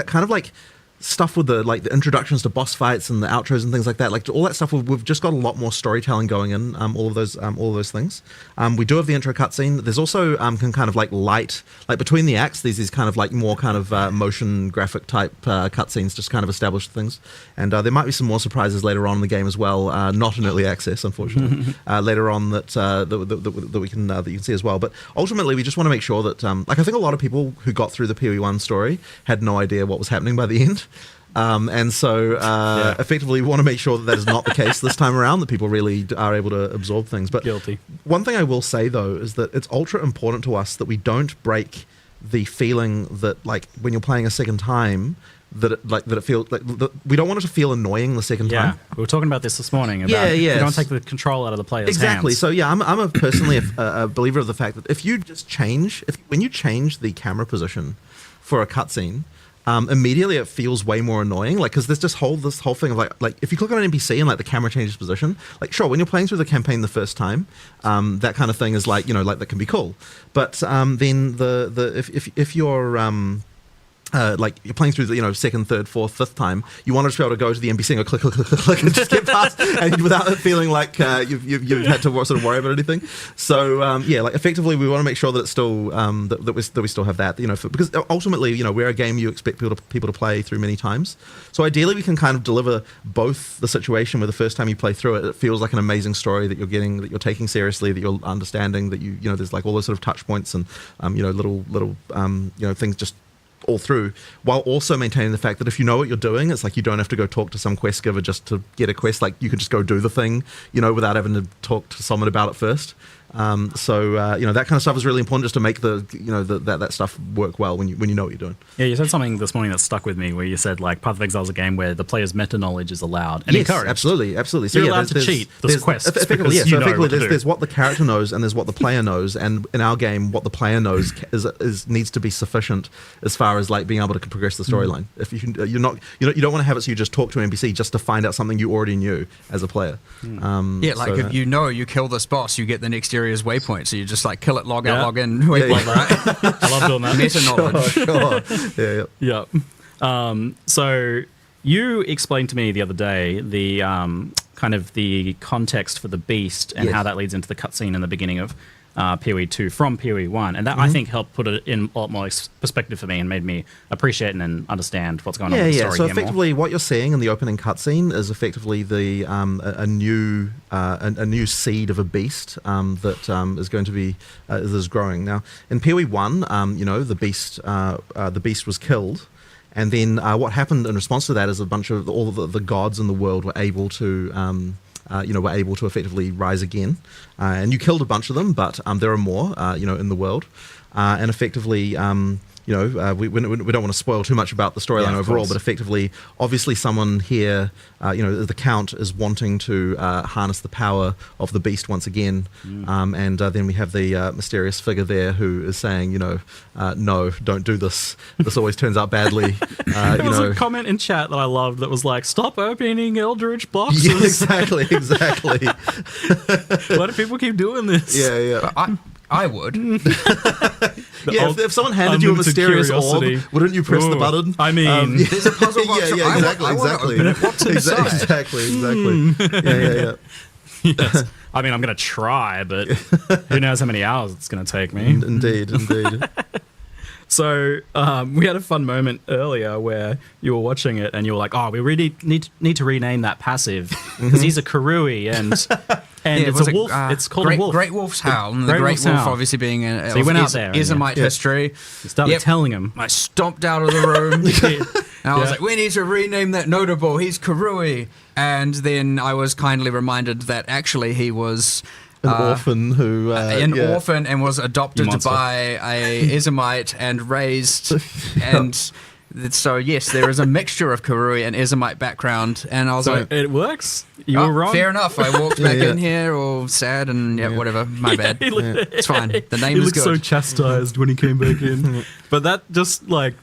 kind of like stuff with the introductions to boss fights and the outros and things like that, like all that stuff. We've just got a lot more storytelling going in. All of those things. We do have the intro cutscene. There's also kind of like light, like between the acts. There's these kind of like more kind of motion graphic type cutscenes, just kind of establish things. And there might be some more surprises later on in the game as well. Not in early access, unfortunately. Later on that you can see as well. But ultimately, we just want to make sure that I think a lot of people who got through the POE1 story had no idea what was happening by the end. Effectively, we want to make sure that is not the case this time around, that people really are able to absorb things. But guilty. One thing I will say, though, is that it's ultra important to us that we don't break the feeling that, like, when you're playing a second time, that it feels like we don't want it to feel annoying the second time. We were talking about this morning. About we don't take the control out of the player's hands. So I'm personally a believer of the fact that if you just when you change the camera position for a cutscene, immediately it feels way more annoying, like, because there's this whole thing of like if you click on an NPC and like the camera changes position, like, sure, when you're playing through the campaign the first time, that kind of thing is like, that can be cool, but then if you're like you're playing through the second, third, fourth, fifth time, you want to be able to go to the NPC and go click, click, click, click, click, and just get past, and without it feeling like you've had to sort of worry about anything. So like effectively, we want to make sure that it's still that we still have that, because ultimately, we're a game you expect people to play through many times. So ideally, we can kind of deliver both the situation where the first time you play through it, it feels like an amazing story that you're getting, that you're taking seriously, that you're understanding, that there's like all those sort of touch points and little things just all through, while also maintaining the fact that if you know what you're doing, it's like you don't have to go talk to some quest giver just to get a quest. Like, you can just go do the thing, without having to talk to someone about it first. That kind of stuff is really important, just to make that stuff work well when you know what you're doing. Yeah, you said something this morning that stuck with me, where you said like Path of Exile is a game where the player's meta knowledge is allowed and encouraged. Absolutely. So you're allowed to cheat the quests. Effectively, yeah. So effectively, there's what the character knows and there's what the player knows, and in our game, what the player knows needs to be sufficient as far as like being able to progress the storyline. If you don't want to have it so you just talk to an NPC just to find out something you already knew as a player. If you kill this boss, you get the next area's waypoint, so you just like kill it, log out, log in, waypoint, right? I love doing that. Meta knowledge. Yeah. So you explained to me the other day the kind of the context for the beast and how that leads into the cutscene in the beginning of POE2 from POE1, and that I think helped put it in a lot more perspective for me and made me appreciate and understand what's going on with the story. So effectively, what you're seeing in the opening cutscene is effectively the a new seed of a beast that is going to be is growing. Now in POE1, the beast was killed. And then what happened in response to that is a bunch of all the gods in the world were able to were able to effectively rise again. And you killed a bunch of them, but there are more, in the world. And effectively, we don't want to spoil too much about the storyline overall, but effectively, obviously someone here, the Count is wanting to harness the power of the beast once again. And then we have the mysterious figure there who is saying, no, don't do this. This always turns out badly. There was a comment in chat that I loved that was like, stop opening Eldritch boxes. Yeah, exactly. Why do people keep doing this? Yeah. I would. If someone handed you a mysterious orb, wouldn't you press the button? I mean, there's a puzzle box. Exactly. Yes. I mean, I'm going to try, but who knows how many hours it's going to take me. Indeed. So we had a fun moment earlier where you were watching it and you were like, "Oh, we really need to rename that passive because he's a Karui and it's a wolf. It's called a wolf. Great Wolf's Howl. And the Great Wolf obviously being so you went out there. Ismite history. You started telling him. I stomped out of the room. And I was like, we need to rename that notable. He's Karui. And then I was kindly reminded that actually he was an orphan who orphan and was adopted by a Izamite and raised and so yes, there is a mixture of Karui and Izamite background, and I was like, it works. You were wrong. Fair enough. I walked back in here all sad and whatever. My bad. It's fine. The name is good. He looked so chastised when he came back in, but that just like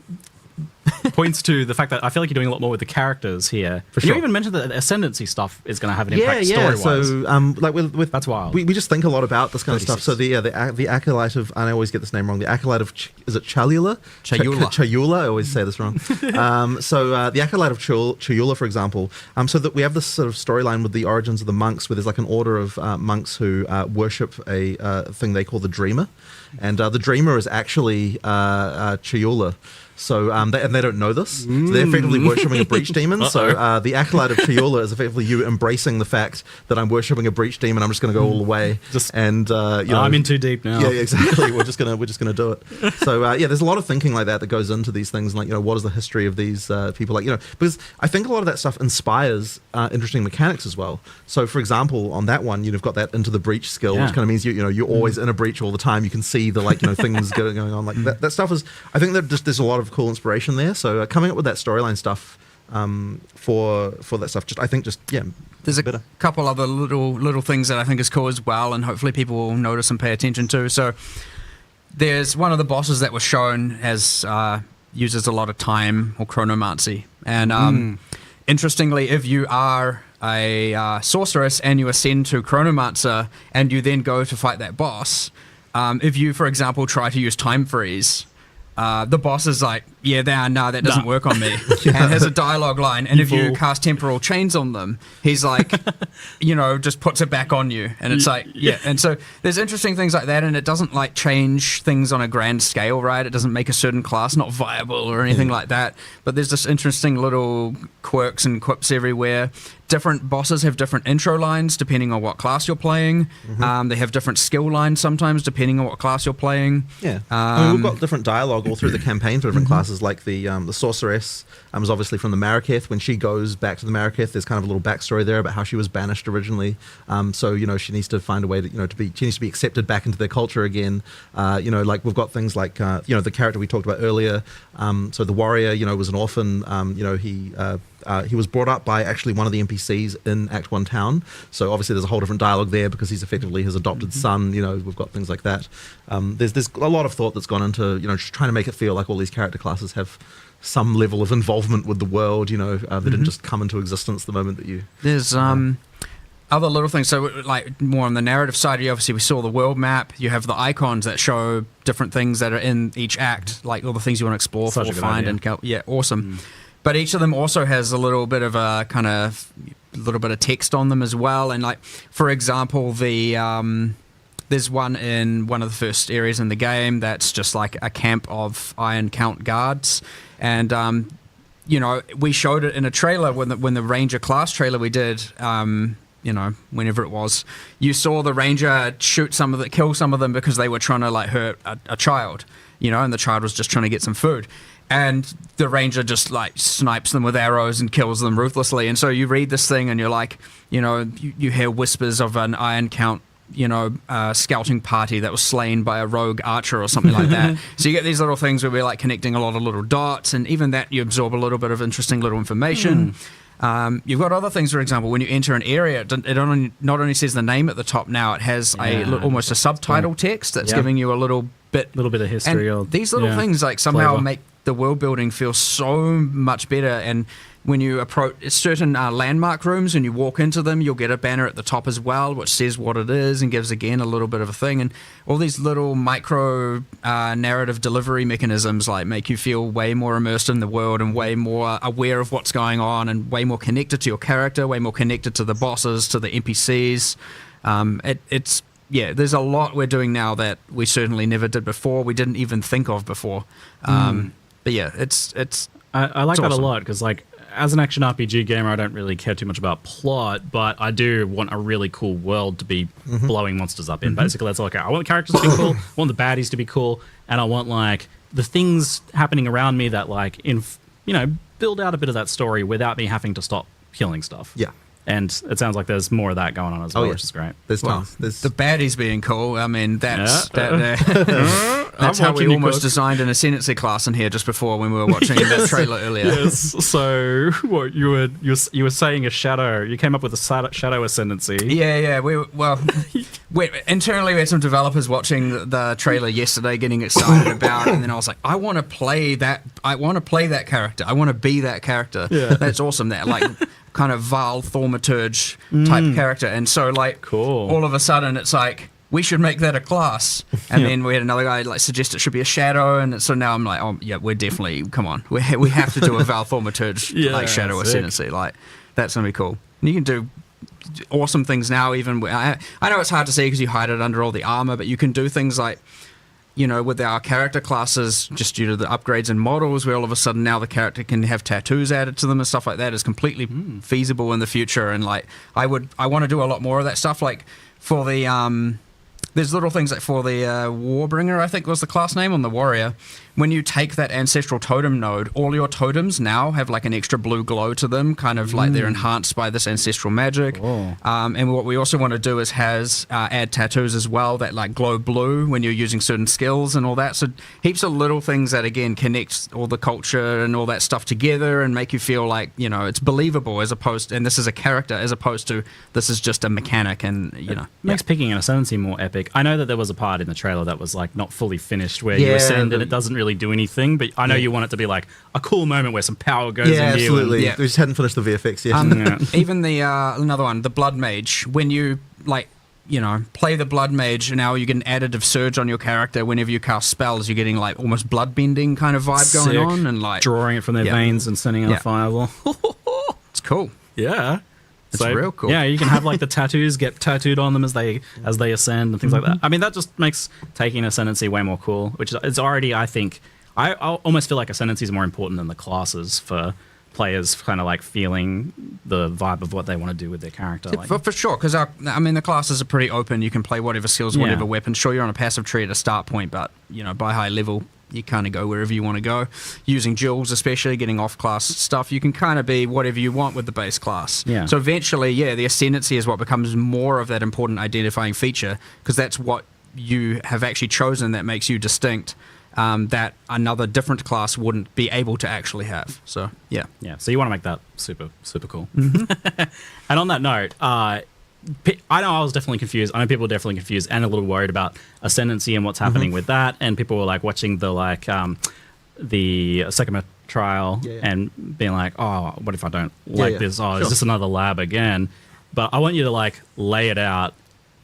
points to the fact that I feel like you're doing a lot more with the characters here. For sure. You even mentioned that the ascendancy stuff is going to have an impact story-wise. So, like with that's wild. We just think a lot about this kind of stuff. So the acolyte of, I always get this name wrong. The acolyte of is it Chalula? Chayula. I always say this wrong. The acolyte of Chayula, for example. So that we have this sort of storyline with the origins of the monks, where there's like an order of monks who worship a thing they call the Dreamer, and the Dreamer is actually Chayula. So they don't know this. So they're effectively worshipping a breach demon. So the acolyte of Chayula is effectively you embracing the fact that I'm worshipping a breach demon. I'm just going to go all the way. I'm in too deep now. Yeah, exactly. we're just gonna do it. So there's a lot of thinking like that goes into these things. Like what is the history of these people? Because I think a lot of that stuff inspires interesting mechanics as well. So for example, on that one, you've got that into the breach skill, which kind of means you're always in a breach all the time. You can see the things going on. Like that stuff is. I think that just there's a lot of cool inspiration there. So coming up with that storyline stuff for that stuff, there's a couple other little things that I think is cool as well, and hopefully people will notice and pay attention to. So there's one of the bosses that was shown as uses a lot of time or chronomancy, and interestingly, if you are a sorceress and you ascend to chronomancer and you then go to fight that boss, if you, for example, try to use time freeze, the boss is like, that doesn't work on me. And has a dialogue line. And if you cast temporal chains on them, he's like, just puts it back on you. And it's like, And so there's interesting things like that. And it doesn't like change things on a grand scale, right? It doesn't make a certain class not viable or anything like that. But there's just interesting little quirks and quips everywhere. Different bosses have different intro lines depending on what class you're playing. They have different skill lines sometimes depending on what class you're playing. We've got different dialogue all through the campaign for different classes. Like the sorceress is obviously from the Maraketh. When she goes back to the Maraketh, there's kind of a little backstory there about how she was banished originally. So she needs to find a way to she needs to be accepted back into their culture again. Like we've got things like the character we talked about earlier. So the warrior was an orphan. He was brought up by actually one of the NPCs in Act 1 town. So obviously there's a whole different dialogue there because he's effectively his adopted son. We've got things like that. There's a lot of thought that's gone into, just trying to make it feel like all these character classes have some level of involvement with the world, they didn't just come into existence the moment that you... There's other little things. So like more on the narrative side, obviously we saw the world map. You have the icons that show different things that are in each act, like all the things you want to explore, find, and awesome. But each of them also has a little bit of a kind of little bit of text on them as well. And like, for example, there's one in one of the first areas in the game that's just like a camp of Iron Count guards. And, we showed it in a trailer when the Ranger class trailer we did, whenever it was, you saw the Ranger kill some of them because they were trying to like hurt a child, and the child was just trying to get some food. And the Ranger just like snipes them with arrows and kills them ruthlessly. And so you read this thing and you're like, you hear whispers of an Iron Count, scouting party that was slain by a rogue archer or something like that. So you get these little things where we're like connecting a lot of little dots, and even that you absorb a little bit of interesting little information. You've got other things, for example, when you enter an area, it not only says the name at the top now, it has almost a subtitle text that's giving you a little bit of history. And these little things like somehow make the world building feels so much better. And when you approach certain landmark rooms and you walk into them, you'll get a banner at the top as well, which says what it is and gives again a little bit of a thing. And all these little micro narrative delivery mechanisms like make you feel way more immersed in the world and way more aware of what's going on and way more connected to your character, way more connected to the bosses, to the NPCs. There's a lot we're doing now that we certainly never did before. We didn't even think of before. But yeah, it's I like it's that awesome. a lot because like as an action RPG gamer, I don't really care too much about plot, but I do want a really cool world to be blowing monsters up in. Basically, that's like I want the characters to be cool, I want the baddies to be cool, and I want like the things happening around me that like build out a bit of that story without me having to stop killing stuff. Yeah. And it sounds like there's more of that going on as well, which is great. There's Well, tons. There's the baddies being cool. I mean, that's I'm how we watching you almost cook. designed an ascendancy class in here just before when we were watching that trailer earlier. Yes. So what you were saying a shadow. You came up with a shadow ascendancy. Yeah. Internally we had some developers watching the trailer yesterday, getting excited about it, and then I was like, I want to play that. I want to play that character. I want to be that character. Yeah. That's awesome. That like kind of Val Thaumaturge type character, and so like cool. All of a sudden it's like, we should make that a class. And then we had another guy like suggest it should be a shadow, and so now I'm like, oh yeah, we're definitely, come on, we have to do a Val Thaumaturge like shadow ascendancy. Like that's gonna be cool. And you can do awesome things now. Even I know it's hard to see because you hide it under all the armor, but you can do things like, you know, with our character classes, just due to the upgrades and models, where all of a sudden now the character can have tattoos added to them and stuff like that is completely feasible in the future. And like, I want to do a lot more of that stuff. Like for the there's little things like for the Warbringer, I think was the class name, on the warrior. When you take that ancestral totem node, all your totems now have like an extra blue glow to them, kind of like they're enhanced by this ancestral magic. And what we also want to do is add tattoos as well that like glow blue when you're using certain skills and all that. So heaps of little things that again connect all the culture and all that stuff together and make you feel like, you know, it's believable as opposed, and this is a character as opposed to this is just a mechanic, and you know, makes picking an ascendancy more epic. I know that there was a part in the trailer that was like not fully finished where you ascend and it doesn't really do anything, but I know you want it to be like a cool moment where some power goes into absolutely. you. We just hadn't finished the VFX yet. Even the another one, the Blood Mage, when you like, you know, play the Blood Mage, now you get an additive surge on your character whenever you cast spells. You're getting like almost bloodbending kind of vibe going on, and like drawing it from their veins and sending out a fireball. It's cool. Yeah. It's real cool. Yeah, you can have like the tattoos get tattooed on them as they ascend and things like that. I mean, that just makes taking ascendancy way more cool, which is it's already, I think, I almost feel like ascendancy is more important than the classes for players kind of like feeling the vibe of what they want to do with their character. Like, For sure, because the classes are pretty open. You can play whatever skills, whatever weapons. Sure, you're on a passive tree at a start point, but you know, by high level, you kind of go wherever you want to go. Using jewels, especially getting off-class stuff, you can kind of be whatever you want with the base class. Yeah. So eventually, the ascendancy is what becomes more of that important identifying feature, because that's what you have actually chosen that makes you distinct. That another different class wouldn't be able to actually have. So yeah. So you want to make that super cool. And on that note, I know I was definitely confused. I know people were definitely confused and a little worried about ascendancy and what's happening with that. And people were like watching the the Sekima trial and being like, oh, what if I don't like this? Oh, is this another lab again? But I want you to like lay it out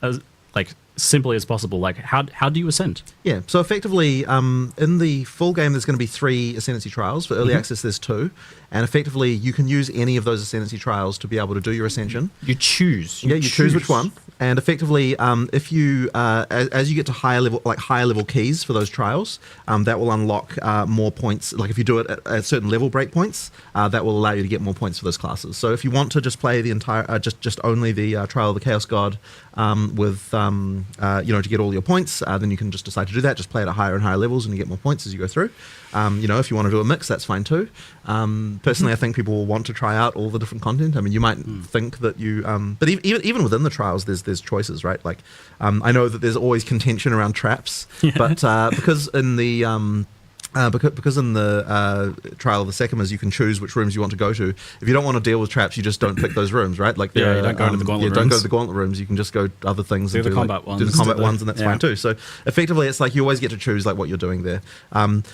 as like simply as possible. Like how do you ascend? Yeah, so effectively in the full game there's going to be 3 ascendancy trials. For early access there's 2, and effectively you can use any of those ascendancy trials to be able to do your ascension. You choose. You choose which one, and effectively if you as you get to higher level keys for those trials, that will unlock more points. Like if you do it at certain level breakpoints, that will allow you to get more points for those classes. So if you want to just play the entire just only the trial of the Chaos God with to get all your points, then you can just decide to do that. Just play it at higher and higher levels, and you get more points as you go through. If you want to do a mix, that's fine too. Personally, I think people will want to try out all the different content. I mean, you might think that you, but even within the trials, there's choices, right? Like, I know that there's always contention around traps, but because in the because in the trial of the Sekimas you can choose which rooms you want to go to. If you don't want to deal with traps, you just don't pick those rooms, right? Like, you don't go to the gauntlet rooms. Don't go to the gauntlet rooms. You can just go to other things. Do and the combat ones. Do the combat ones, and that's fine too. So effectively, it's like you always get to choose like what you're doing there.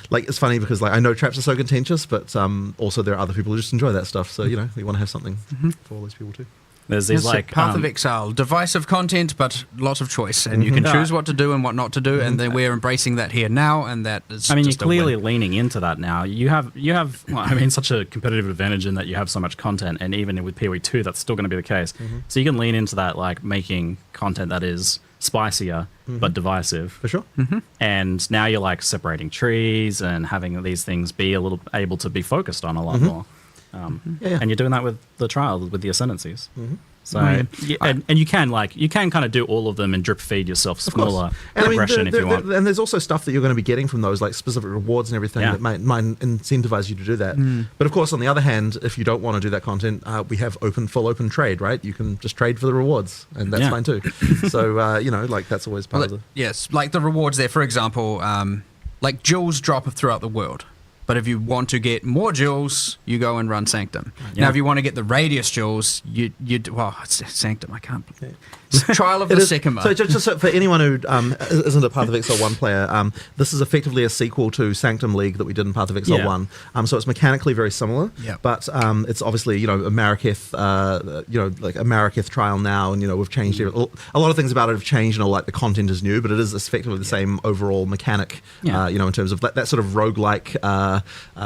Like it's funny because like I know traps are so contentious, but also there are other people who just enjoy that stuff. So we want to have something for all those people too. There's these Path of Exile, divisive content, but lots of choice, and you can choose what to do and what not to do, and then we're embracing that here now, and that is. I mean, just you're clearly leaning into that now. You have such a competitive advantage in that you have so much content, and even with POE2, that's still going to be the case. So you can lean into that, like making content that is spicier but divisive, for sure. And now you're like separating trees and having these things be able to be focused on a lot more. And you're doing that with the trial, with the ascendancies. So Mm. and you can kind of do all of them and drip feed yourself smaller progression if you want. And there's also stuff that you're going to be getting from those, like specific rewards and everything that might incentivize you to do that. But of course, on the other hand, if you don't want to do that content, we have full open trade, right? You can just trade for the rewards, and that's fine too. So that's always part of the. Yes, like the rewards there. For example, like jewels drop throughout the world. But if you want to get more jewels, you go and run Sanctum. Now, if you want to get the radius jewels, it's Sanctum. I can't. Trial of the Sycamore. So just for anyone who isn't a Path of Exile 1 player, this is effectively a sequel to Sanctum League that we did in Path of Exile 1. So it's mechanically very similar, but it's obviously, a Marraketh, like a Marraketh trial now, and, we've changed a lot of things about it have changed, and the content is new, but it is effectively the same overall mechanic, in terms of that sort of roguelike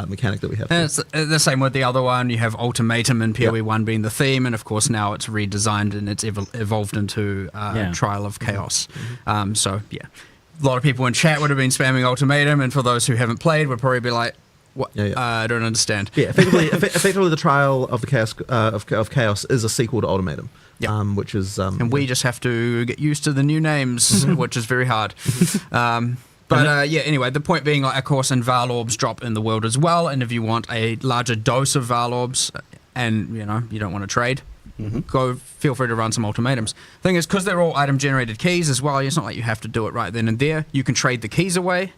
mechanic that we have. And it's the same with the other one. You have Ultimatum and POE1 being the theme, and of course now it's redesigned and it's evolved into Trial of Chaos. So a lot of people in chat would have been spamming Ultimatum, and for those who haven't played would probably be like, what? I don't understand. Effectively the Trial of the Chaos of Chaos is a sequel to Ultimatum. Which is and we just have to get used to the new names, which is very hard. Anyway, the point being, of course, and Val Orbs drop in the world as well, and if you want a larger dose of Val Orbs and, you don't want to trade, feel free to run some ultimatums. Thing is, because they're all item-generated keys as well, it's not like you have to do it right then and there. You can trade the keys away.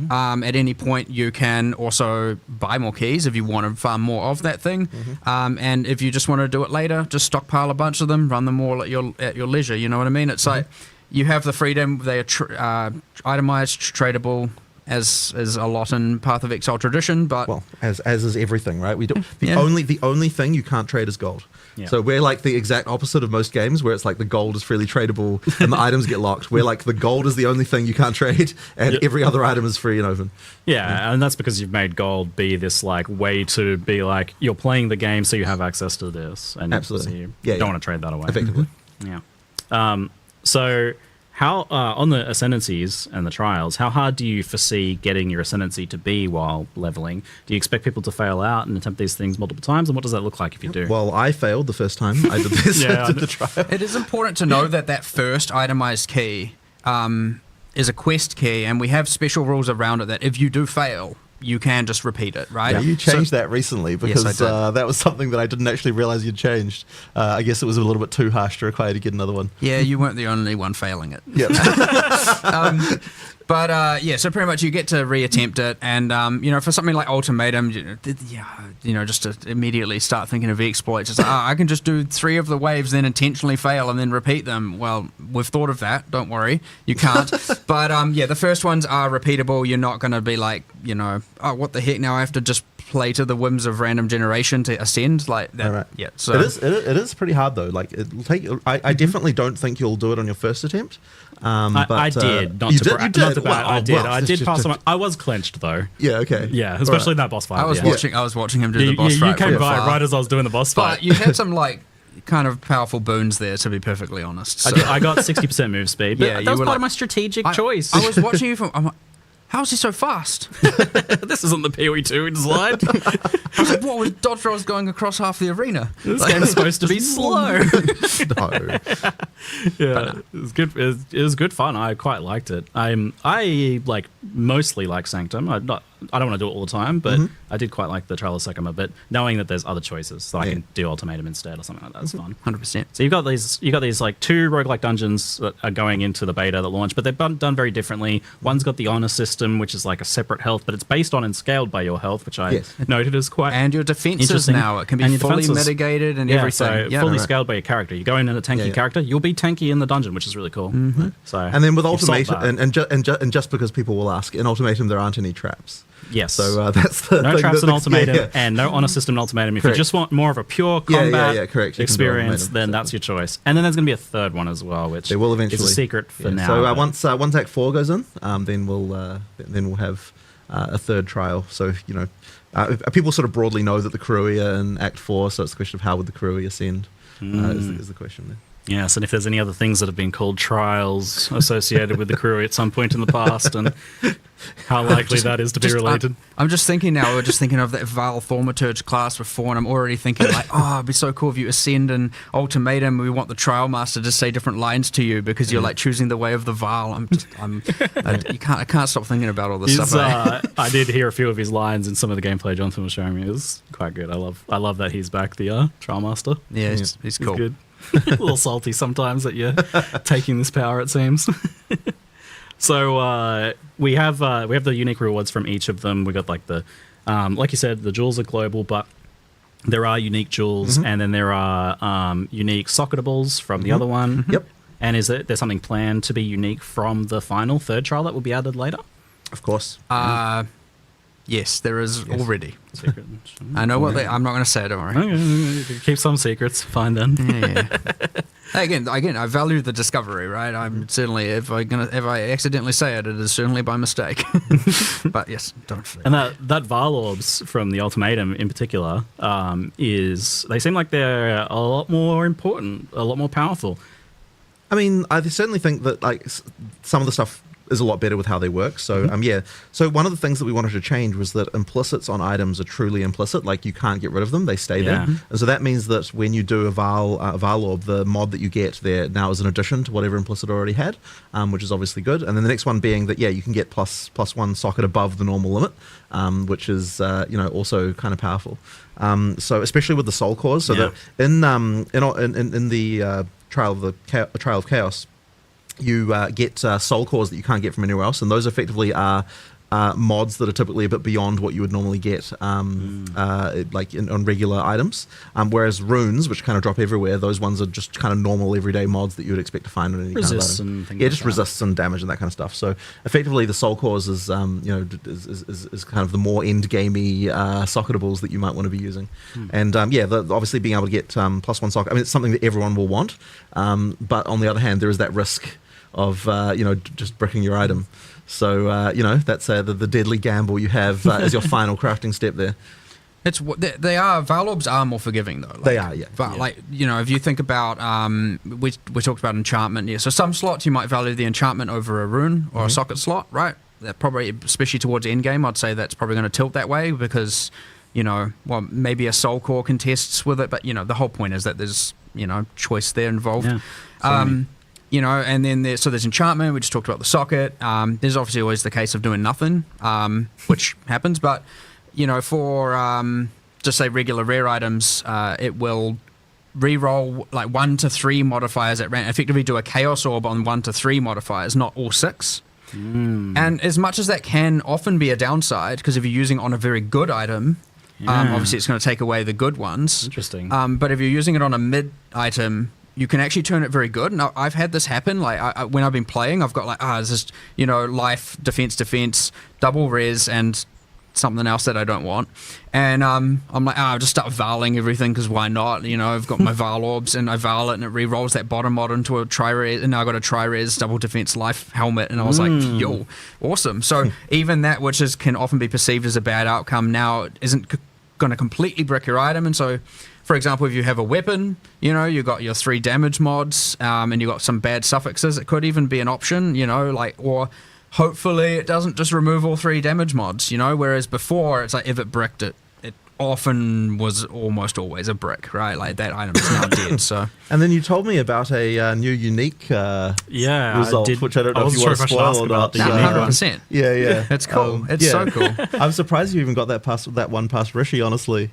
At any point, you can also buy more keys if you want to farm more of that thing. And if you just want to do it later, just stockpile a bunch of them, run them all at your leisure. You know what I mean? It's like you have the freedom. They are itemized, tradable, as a lot in Path of Exile tradition, but as is everything, right? We do the only thing you can't trade is gold. So we're like the exact opposite of most games, where it's like the gold is freely tradable and the items get locked. We're like the gold is the only thing you can't trade, and every other item is free and open. And that's because you've made gold be this like way to be like you're playing the game, so you have access to this, and absolutely, so you don't want to trade that away. Effectively, So. How, on the ascendancies and the trials, how hard do you foresee getting your ascendancy to be while leveling? Do you expect people to fail out and attempt these things multiple times? And what does that look like if you do? Well, I failed the first time I did this. Did the trial. It is important to know that first itemized key is a quest key, and we have special rules around it that if you do fail, you can just repeat it, right? Yeah, you changed that recently because that was something that I didn't actually realize you'd changed. I guess it was a little bit too harsh to require to get another one. Yeah, you weren't the only one failing it. Yeah. So pretty much you get to reattempt it, and for something like Ultimatum, just to immediately start thinking of exploits, it's like, I can just do 3 of the waves, then intentionally fail, and then repeat them. Well, we've thought of that. Don't worry, you can't. But the first ones are repeatable. You're not going to be like, oh, what the heck? Now I have to just play to the whims of random generation to ascend like that. Right. Yeah, so it is pretty hard though. Like it'll take. I definitely don't think you'll do it on your first attempt. I did. I did pass on. I was clenched though. Yeah. Okay. Yeah, especially that boss fight. I was watching him do the boss fight. You came by right as I was doing the boss fight. But you had some kind of powerful boons there, to be perfectly honest. So. I got 60% move speed. But that was part of my strategic choice. I was watching you from. I'm like, how is he so fast? This isn't the POE2 slide. I was like, what was dodge rolls going across half the arena? This game's supposed to be slow. No. It was good. It was good fun. I quite liked it. I mostly like Sanctum. I don't want to do it all the time, but I did quite like the Trial of Sycamore. But knowing that there's other choices, so I can do Ultimatum instead or something like that, is fun. 100%. So you've got these 2 roguelike dungeons that are going into the beta that launch, but they're done very differently. One's got the honor system, which is like a separate health, but it's based on and scaled by your health, which I noted as quite and your defenses now. It can be fully mitigated and everything. So fully scaled by your character. You go in a tanky character, you'll be tanky in the dungeon, which is really cool. So and then with Ultimatum, and just because people will ask, in Ultimatum there aren't any traps. Yes. So that's the no traps in Ultimatum and no honor system in Ultimatum. If you just want more of a pure combat experience, then that's your choice. And then there's going to be a third one as well, which they will eventually. Is a secret for now. So once Act 4 goes in, then we'll have a third trial. So people sort of broadly know that the Kuruia in Act 4. So it's the question of how would the Kuruia ascend. is the question there. Yes, and if there's any other things that have been called trials associated with the crew at some point in the past, and how likely that is to be related. I'm just thinking now, we're just thinking of that Val Thaumaturge class before, and I'm already thinking like, oh, it'd be so cool if you ascend an ultimatum. We want the trial master to say different lines to you because you're like choosing the way of the Val. I can't stop thinking about all this stuff. I did hear a few of his lines in some of the gameplay Jonathan was showing me. It was quite good. I love that he's back, the trial master. Yeah, he's cool. Good. A little salty sometimes that you're taking this power, it seems. So we have the unique rewards from each of them. We got like the like you said, the jewels are global, but there are unique jewels, and then there are unique socketables from the other one. Yep. And is there something planned to be unique from the final third trial that will be added later? Of course. Yes, there is already. Secret. I know what I'm not going to say it, don't worry. Okay. Keep some secrets. Fine then. Yeah. Again, I value the discovery, right? I'm certainly, if I accidentally say it, it is certainly by mistake. But yes, don't. And that Val orbs from the ultimatum in particular they seem like they're a lot more important, a lot more powerful. I mean, I certainly think that like some of the stuff is a lot better with how they work. So So one of the things that we wanted to change was that implicits on items are truly implicit. Like you can't get rid of them; they stay there. And so that means that when you do a Val orb, the mod that you get there now is an addition to whatever implicit already had, which is obviously good. And then the next one being that you can get plus one socket above the normal limit, which is also kind of powerful. So especially with the soul cores, so that in the Trial of Chaos, you get soul cores that you can't get from anywhere else, and those effectively are mods that are typically a bit beyond what you would normally get like on regular items, whereas runes, which kind of drop everywhere, those ones are just kind of normal everyday mods that you would expect to find on any resists kind of item. And things like just that. Resists and damage and that kind of stuff. So effectively the soul cores is is kind of the more end gamey socketables that you might want to be using. And obviously being able to get plus one socket, I mean, it's something that everyone will want, but on the other hand there is that risk of just bricking your item. So that's the deadly gamble you have as your final crafting step there. Val orbs are more forgiving though. They are, yeah. But like if you think about we talked about enchantment, so some slots you might value the enchantment over a rune or a socket slot, right? That probably, especially towards end game, I'd say that's probably going to tilt that way because maybe a soul core contests with it, but the whole point is that there's choice there involved. And then there's enchantment. We just talked about the socket. There's obviously always the case of doing nothing, which happens. But for just say regular rare items, it will re-roll like 1 to 3 modifiers at random. Effectively, do a chaos orb on 1 to 3 modifiers, not all 6. And as much as that can often be a downside, because if you're using it on a very good item, obviously it's going to take away the good ones. Interesting. But if you're using it on a mid item, you can actually turn it very good. And I've had this happen. Like when I've been playing, I've got like, it's just, life, defense, double res, and something else that I don't want. And I'm like, I'll just start valing everything because why not? I've got my Val orbs and I val it and it re-rolls that bottom mod into a tri-res. And now I got a tri-res double defense life helmet. And I was like, yo, awesome. So even that, which can often be perceived as a bad outcome, now isn't going to completely brick your item. And so, for example, if you have a weapon, you got your 3 damage mods, and you got some bad suffixes, it could even be an option, or hopefully it doesn't just remove all 3 damage mods, whereas before it's like if it bricked it often was almost always a brick, right? Like that item is now dead. So, and then you told me about a new unique result, which I don't know if you want to spoil or not. 100%. Yeah, it's cool. It's so cool. I'm surprised you even got that one past Rishi, honestly.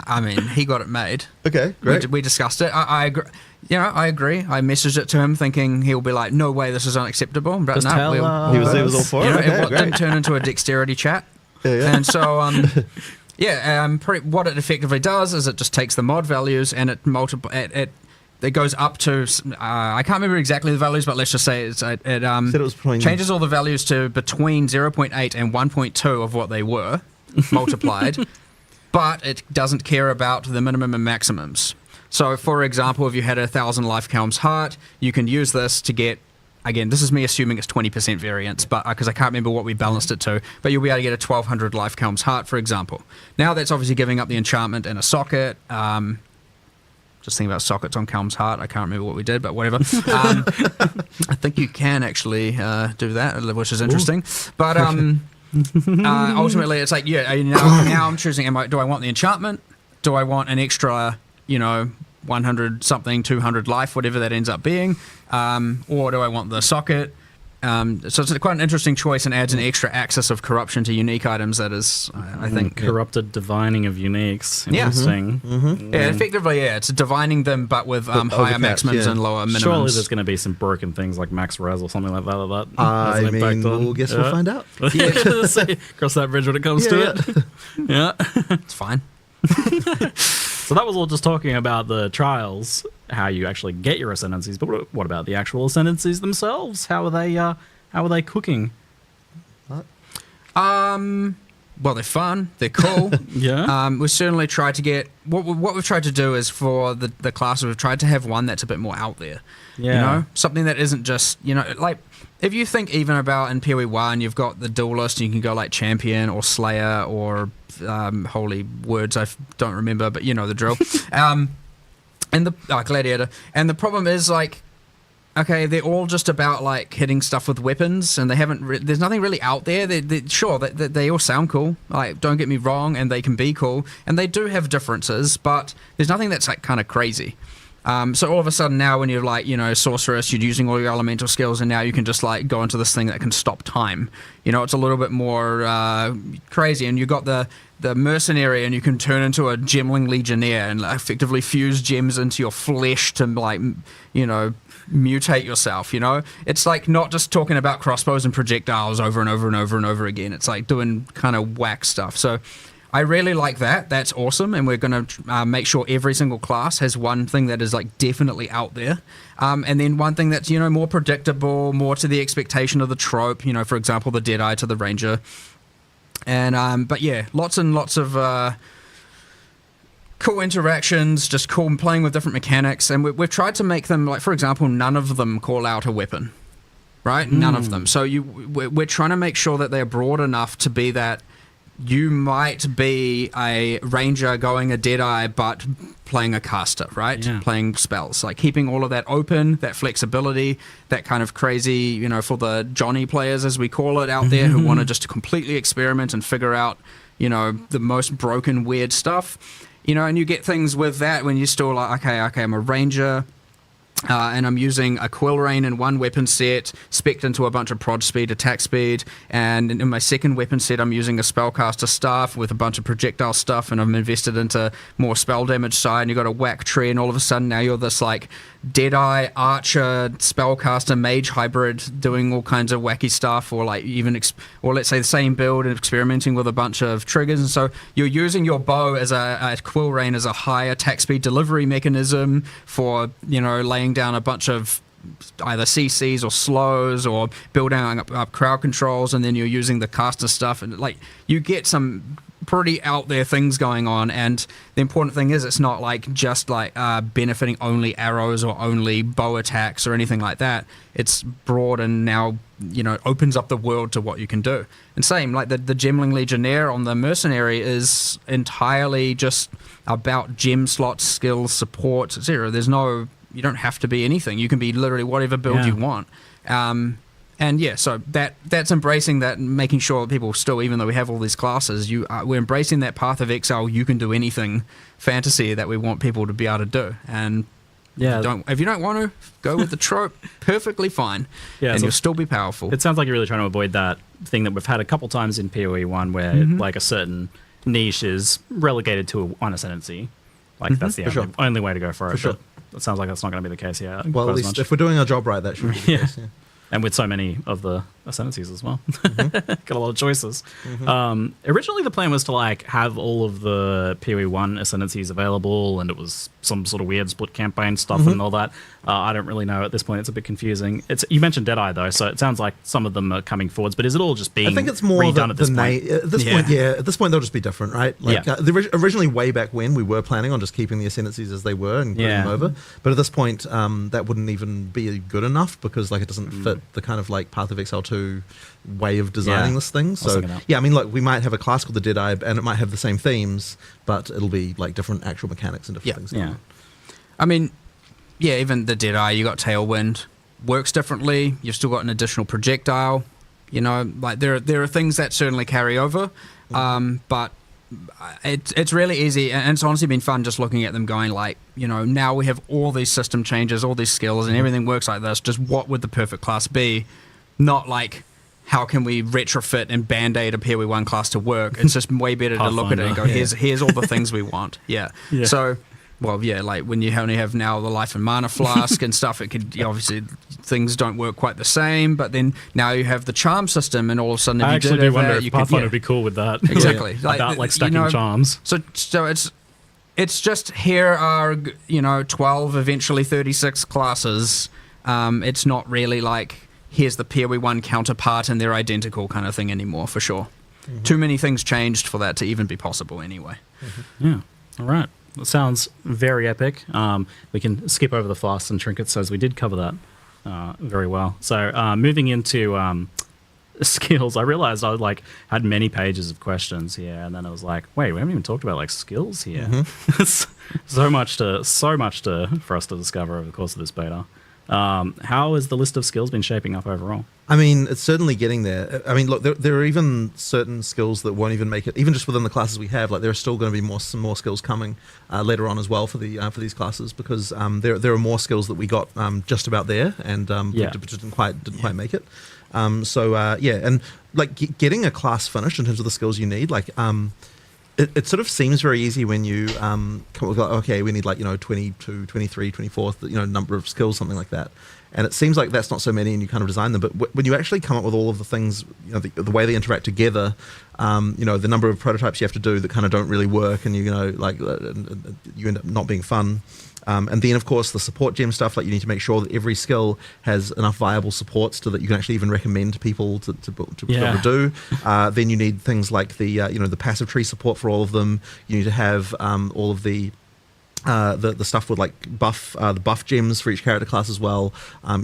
I mean, he got it made. Okay, great. We discussed it. I agree. I agree. I messaged it to him thinking he'll be like, no way, this is unacceptable. But just he was all for it. It didn't turn into a dexterity chat. Yeah. And so, what it effectively does is it just takes the mod values and it goes up to, I can't remember exactly the values, but let's just say it changes all the values to between 0.8 and 1.2 of what they were multiplied. But it doesn't care about the minimum and maximums. So, for example, if you had 1,000 Life Helm's Heart, you can use this to get, again, this is me assuming it's 20% variance, but because I can't remember what we balanced it to, but you'll be able to get a 1,200 Life Helm's Heart, for example. Now that's obviously giving up the enchantment and a socket, Just thinking about sockets on Calm's heart. I can't remember what we did, but whatever. I think you can actually do that, which is interesting. But ultimately, it's like, now I'm choosing, do I want the enchantment? Do I want an extra, 100 something, 200 life, whatever that ends up being? Or do I want the socket? So it's quite an interesting choice and adds an extra axis of corruption to unique items that is, I think... Corrupted divining of uniques. Interesting. Yeah, effectively, it's divining them, but with higher maximums and lower minimums. Surely there's going to be some broken things like max res or something like that. We'll find out. Cross that bridge when it comes to it. Yeah. It's fine. So that was all just talking about the trials, how you actually get your ascendancies. But what about the actual ascendancies themselves? How are they cooking? Well, they're fun. They're cool. Yeah. We certainly tried to get what we've tried to do is for the classes we've tried to have one that's a bit more out there. Yeah. Something that isn't just like if you think even about in POE1, you've got the duelist. You can go like champion or slayer or holy words I don't remember, but you know the drill. And the gladiator. And the problem is like. Okay, they're all just about like hitting stuff with weapons, and they haven't. There's nothing really out there. They all sound cool. Like, don't get me wrong, and they can be cool, and they do have differences, but there's nothing that's like kind of crazy. So all of a sudden now, when you're like sorceress, you're using all your elemental skills, and now you can just like go into this thing that can stop time. It's a little bit more crazy, and you got the mercenary, and you can turn into a gemling legionnaire and like, effectively fuse gems into your flesh to like mutate yourself. It's like not just talking about crossbows and projectiles over and over and over and over again. It's like doing kind of whack stuff. So I really like that. That's awesome, and we're going to make sure every single class has one thing that is like definitely out there, and then one thing that's more predictable, more to the expectation of the trope. For example, the Deadeye to the Ranger, and but yeah, lots and lots of cool interactions, just cool playing with different mechanics, and we've tried to make them like, for example, none of them call out a weapon, right? None of them. So we're trying to make sure that they're broad enough to be that. You might be a ranger going a Deadeye, but playing a caster, right? Yeah. Playing spells, like keeping all of that open, that flexibility, that kind of crazy, for the Johnny players, as we call it, out there who want to just completely experiment and figure out, the most broken, weird stuff, and you get things with that when you're still like, okay, I'm a ranger. And I'm using a Quill Rain in one weapon set, spec'd into a bunch of prod speed, attack speed, and in my second weapon set I'm using a Spellcaster Staff with a bunch of projectile stuff, and I'm invested into more spell damage side, and you've got a whack tree, and all of a sudden now you're this like Deadeye, Archer, Spellcaster, Mage hybrid doing all kinds of wacky stuff, or like even, or let's say the same build and experimenting with a bunch of triggers, and so you're using your bow as a Quill Rain as a high attack speed delivery mechanism for, laying down a bunch of either CCs or slows or building up crowd controls, and then you're using the caster stuff, and like you get some pretty out there things going on. And the important thing is it's not like just like benefiting only arrows or only bow attacks or anything like that. It's broad and now opens up the world to what you can do. And same like the Gemling Legionnaire on the mercenary is entirely just about gem slots, skills, support, etc. You don't have to be anything. You can be literally whatever build you want. And yeah, so that's embracing that and making sure that people still, even though we have all these classes, we're embracing that Path of Exile, you can do anything fantasy that we want people to be able to do. And if you don't want to, go with the trope, perfectly fine. Yeah, and you'll still be powerful. It sounds like you're really trying to avoid that thing that we've had a couple times in POE1 where like a certain niche is relegated to one ascendancy. Like that's the only way to go for it. Sure. It sounds like that's not going to be the case here. Well, at least if we're doing our job right, that should be the case. Yeah. And with so many of the ascendancies as well. Got a lot of choices. Originally the plan was to like have all of the POE1 ascendancies available, and it was some sort of weird split campaign stuff and all that. I don't really know at this point. It's a bit confusing. You mentioned Deadeye though, so it sounds like some of them are coming forwards, but is it all just being I think it's more redone at this point? At this point they'll just be different, right? Like originally way back when we were planning on just keeping the ascendancies as they were and putting them over. But at this point that wouldn't even be good enough because like it doesn't fit the kind of like Path of Exile 2 way of designing this thing. So I mean, look, we might have a class called the Deadeye and it might have the same themes, but it'll be like different actual mechanics and different things. I mean, yeah, even the Deadeye, you got Tailwind, works differently. You've still got an additional projectile. You know, like there are things that certainly carry over, but it's really easy, and it's honestly been fun just looking at them going like, you know, now we have all these system changes, all these skills, and everything works like this. Just what would the perfect class be? Not like, how can we retrofit and band-aid a POE1 class to work? It's just way better to look at it and go, here's all the things we want. Yeah. So, well, yeah, like when you only have now the life and mana flask and stuff, it could, obviously things don't work quite the same, but then now you have the charm system, and all of a sudden, if I you actually did do have wonder that, if you Pathfinder could, would be cool with that. Exactly. About stacking charms. So it's just, here are, 12, eventually 36 classes. It's not really like, here's the POE1 counterpart and they're identical kind of thing anymore, for sure. Too many things changed for that to even be possible anyway. Yeah. All right. That sounds very epic. We can skip over the flasks and trinkets as we did cover that very well. So moving into skills, I realized I had many pages of questions here, and then I was like, wait, we haven't even talked about skills here. so much for us to discover over the course of this beta. How has the list of skills been shaping up overall? I mean, it's certainly getting there. I mean, look, there are even certain skills that won't even make it, even just within the classes we have. Like, there are still going to be some more skills coming later on as well for these classes, because there are more skills that we got just about there, and didn't quite make it. And like getting a class finished in terms of the skills you need, like it sort of seems very easy when you come with, okay, we need 22, 23, 24, number of skills, something like that. And it seems like that's not so many, and you kind of design them. But when you actually come up with all of the things, the way they interact together, the number of prototypes you have to do that kind of don't really work, and you end up not being fun. And then, of course, the support gem stuff, like you need to make sure that every skill has enough viable supports so that you can actually even recommend people to be able to do. Then you need things like the passive tree support for all of them. You need to have all of the stuff with like the buff gems for each character class as well.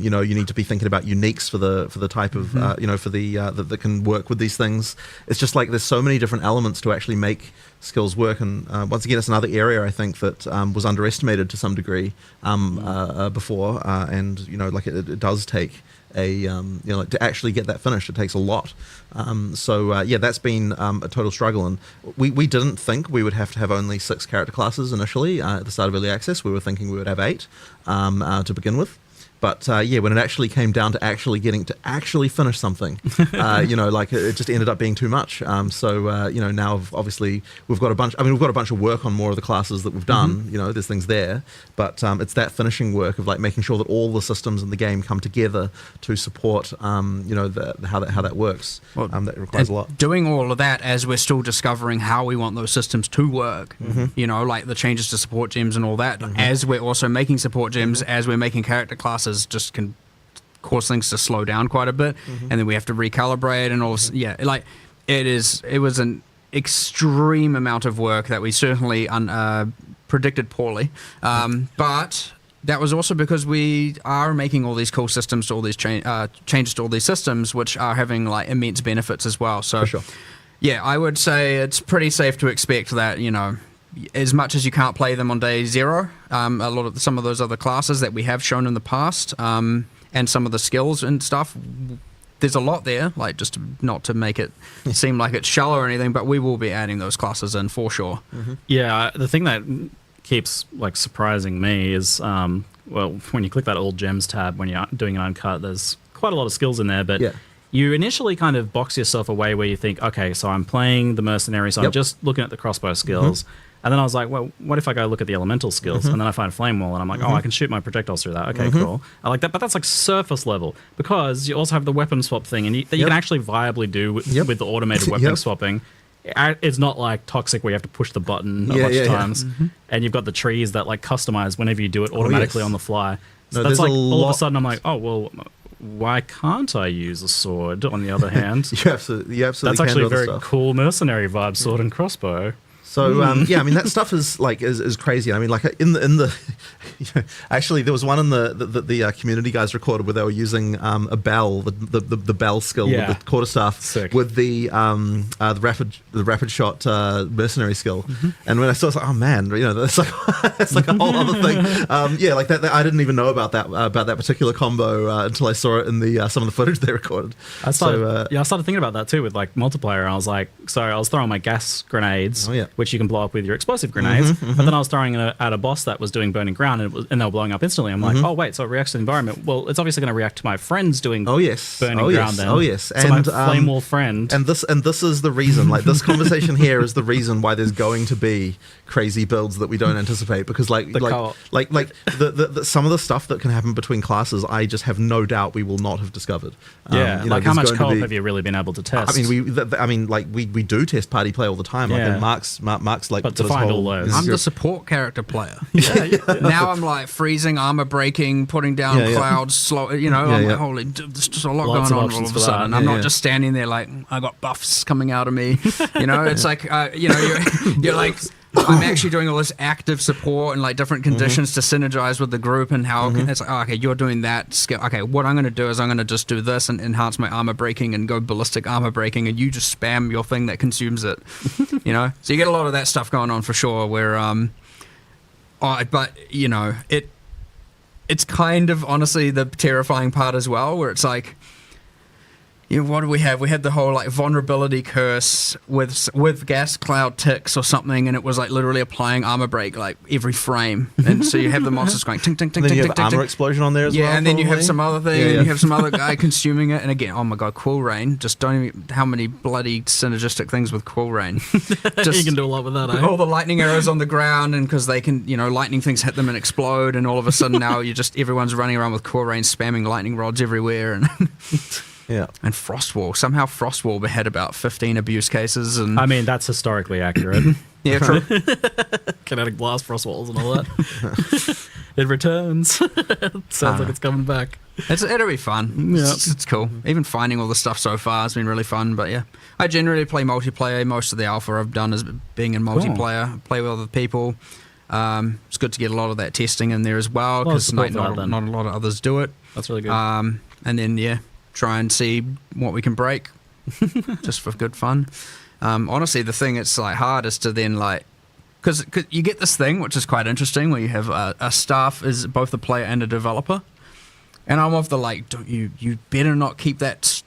You need to be thinking about uniques for the type of that can work with these things. It's just like there's so many different elements to actually make skills work, and once again, it's another area I think that was underestimated to some degree before, and it does take to actually get that finished, it takes a lot. That's been a total struggle, and we didn't think we would have to have only 6 character classes initially at the start of early access. We were thinking we would have 8 to begin with. But when it actually came down to actually getting to actually finish something, it just ended up being too much. Now obviously we've got a bunch of work on more of the classes that we've done. There's things there, but it's that finishing work of like making sure that all the systems in the game come together to support, how that works. That requires a lot. Doing all of that as we're still discovering how we want those systems to work. Like the changes to support gems and all that. As we're also making support gems, as we're making character classes, just can cause things to slow down quite a bit, and then we have to recalibrate and all. It was an extreme amount of work that we certainly predicted poorly, but that was also because we are making all these cool systems to all these changes to all these systems, which are having like immense benefits as well. So, for sure. I would say it's pretty safe to expect that as much as you can't play them on day 0, some of those other classes that we have shown in the past, and some of the skills and stuff, there's a lot there, like just not to make it seem like it's shallow or anything, but we will be adding those classes in for sure. Yeah, the thing that keeps like surprising me is, when you click that all gems tab when you're doing an uncut, there's quite a lot of skills in there, but you initially kind of box yourself away where you think, okay, so I'm playing the mercenary, so I'm just looking at the crossbow skills. And then I was like, well, what if I go look at the elemental skills? And then I find flame wall, and I'm like, I can shoot my projectiles through that. Okay, cool. I like that, but that's like surface level, because you also have the weapon swap thing, and that you can actually viably do with the automated weapon swapping. It's not like Toxic where you have to push the button a bunch of times, and you've got the trees that like customize whenever you do it automatically on the fly. So that's like all of a sudden I'm like, oh well, why can't I use a sword? On the other hand, you absolutely that's actually a very cool mercenary vibe, sword and crossbow. So yeah, I mean that stuff is like is crazy. I mean, like in the you know, actually there was one in the community guys recorded where they were using a bell, the bell skill with the quarterstaff with the rapid shot mercenary skill. And when I saw it, I was like, oh man, you know, that's like it's like a whole other thing. Yeah, like that I didn't even know about that particular combo until I saw it in the some of the footage they recorded. I started thinking about that too with like multiplayer. And I was like, so I was throwing my gas grenades, which you can blow up with your explosive grenades, but then I was throwing it at a boss that was doing burning ground, and they were blowing up instantly. I'm like, oh wait, so it reacts to the environment. Well, it's obviously going to react to my friends doing burning ground. Then, so and my flame wall friend, and this is the reason. Like this conversation here is the reason why there's going to be crazy builds that we don't anticipate, because like some of the stuff that can happen between classes, I just have no doubt we will not have discovered. Yeah, you know, like how much co-op have you really been able to test? I mean, we do test party play all the time. Like, and Mark's like, but to find all those, I'm the support character player. Now I'm like freezing, armor breaking, putting down clouds, slow. You know, I'm like, holy, there's just a lot going on all of a sudden. I'm not just standing there like I got buffs coming out of me. You know, it's like you know, you're like. I'm actually doing all this active support and like different conditions to synergize with the group, and how it's like, oh, okay, you're doing that skill. Okay, what I'm going to do is I'm going to just do this and enhance my armor breaking and go ballistic armor breaking, and you just spam your thing that consumes it. You know, so you get a lot of that stuff going on for sure. Where, but you know, it's kind of honestly the terrifying part as well, where it's like. You know, what do we have? We had the whole like vulnerability curse with gas cloud ticks or something, and it was like literally applying armor break like every frame, and so you have the monsters going ting ting ting ting ting ting. Armor explosion on there as well. Yeah, and then you have some other thing, and you have some other guy consuming it, and again, oh my god, Quill Rain! Just don't even how many bloody synergistic things with Quill Rain. Just, you can do a lot with that. All the lightning arrows on the ground, and because they can, you know, lightning things hit them and explode, and all of a sudden now everyone's running around with Quill Rain, spamming lightning rods everywhere, and. Yeah, and Frostwall. Somehow Frostwall had about 15 abuse cases, and I mean that's historically accurate. Yeah, true. Kinetic blast Frostwalls and all that. It returns. Sounds like it's coming back. It'll be fun. Yeah. It's cool. Even finding all the stuff so far has been really fun. But yeah, I generally play multiplayer. Most of the alpha I've done is being in multiplayer. Play with other people. It's good to get a lot of that testing in there as well, because not a lot of others do it. That's really good. And then try and see what we can break, just for good fun. Honestly, the thing that's like hard is to then like, because you get this thing which is quite interesting where you have a staff is both a player and a developer, and I'm of the like, don't you better not keep that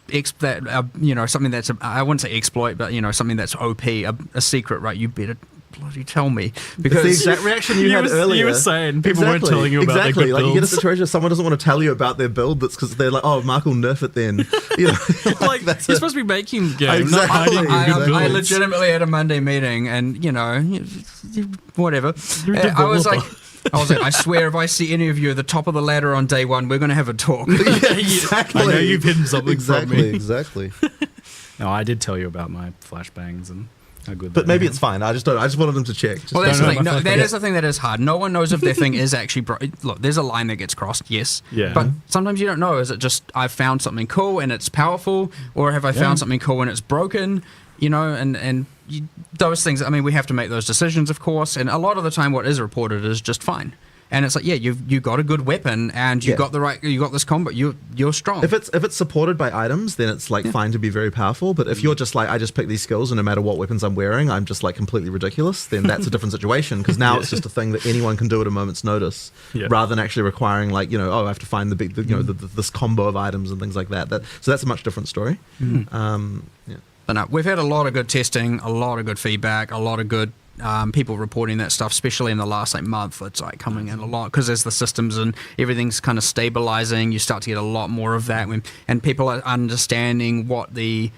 you know, something that's I wouldn't say exploit, but you know, something that's OP, a secret, right? You better bloody tell me, because it's the exact reaction you had earlier. You were saying people weren't telling you about their good like builds. You get a situation where someone doesn't want to tell you about their build, that's because they're like, oh, Mark will nerf it then. You know, like you're supposed to be making games, not hiding your good builds. I legitimately had a Monday meeting, and you know, whatever. I was like, I swear, if I see any of you at the top of the ladder on day one, we're going to have a talk. Exactly. I know you've hidden something from me. Exactly. No, I did tell you about my flashbangs and. But maybe it's fine. I just wanted them to check. Well, that's the thing. No, that is the thing that is hard. No one knows if their thing is actually look, there's a line that gets crossed, yes. Yeah. But sometimes you don't know. Is it just I've found something cool and it's powerful, or have I found something cool and it's broken? You know, and those things. I mean, we have to make those decisions, of course. And a lot of the time, what is reported is just fine. And it's like, yeah, you got a good weapon, and you got this combo. You're strong. If it's supported by items, then it's like fine to be very powerful. But if you're just like, I just pick these skills, and no matter what weapons I'm wearing, I'm just like completely ridiculous, then that's a different situation, because now it's just a thing that anyone can do at a moment's notice, rather than actually requiring like, you know, oh, I have to find this combo of items and things like that. So that's a much different story. But no, we've had a lot of good testing, a lot of good feedback, a lot of good. People reporting that stuff, especially in the last month. It's like coming in a lot, because as the systems and everything's kind of stabilizing, you start to get a lot more of that, and people are understanding what the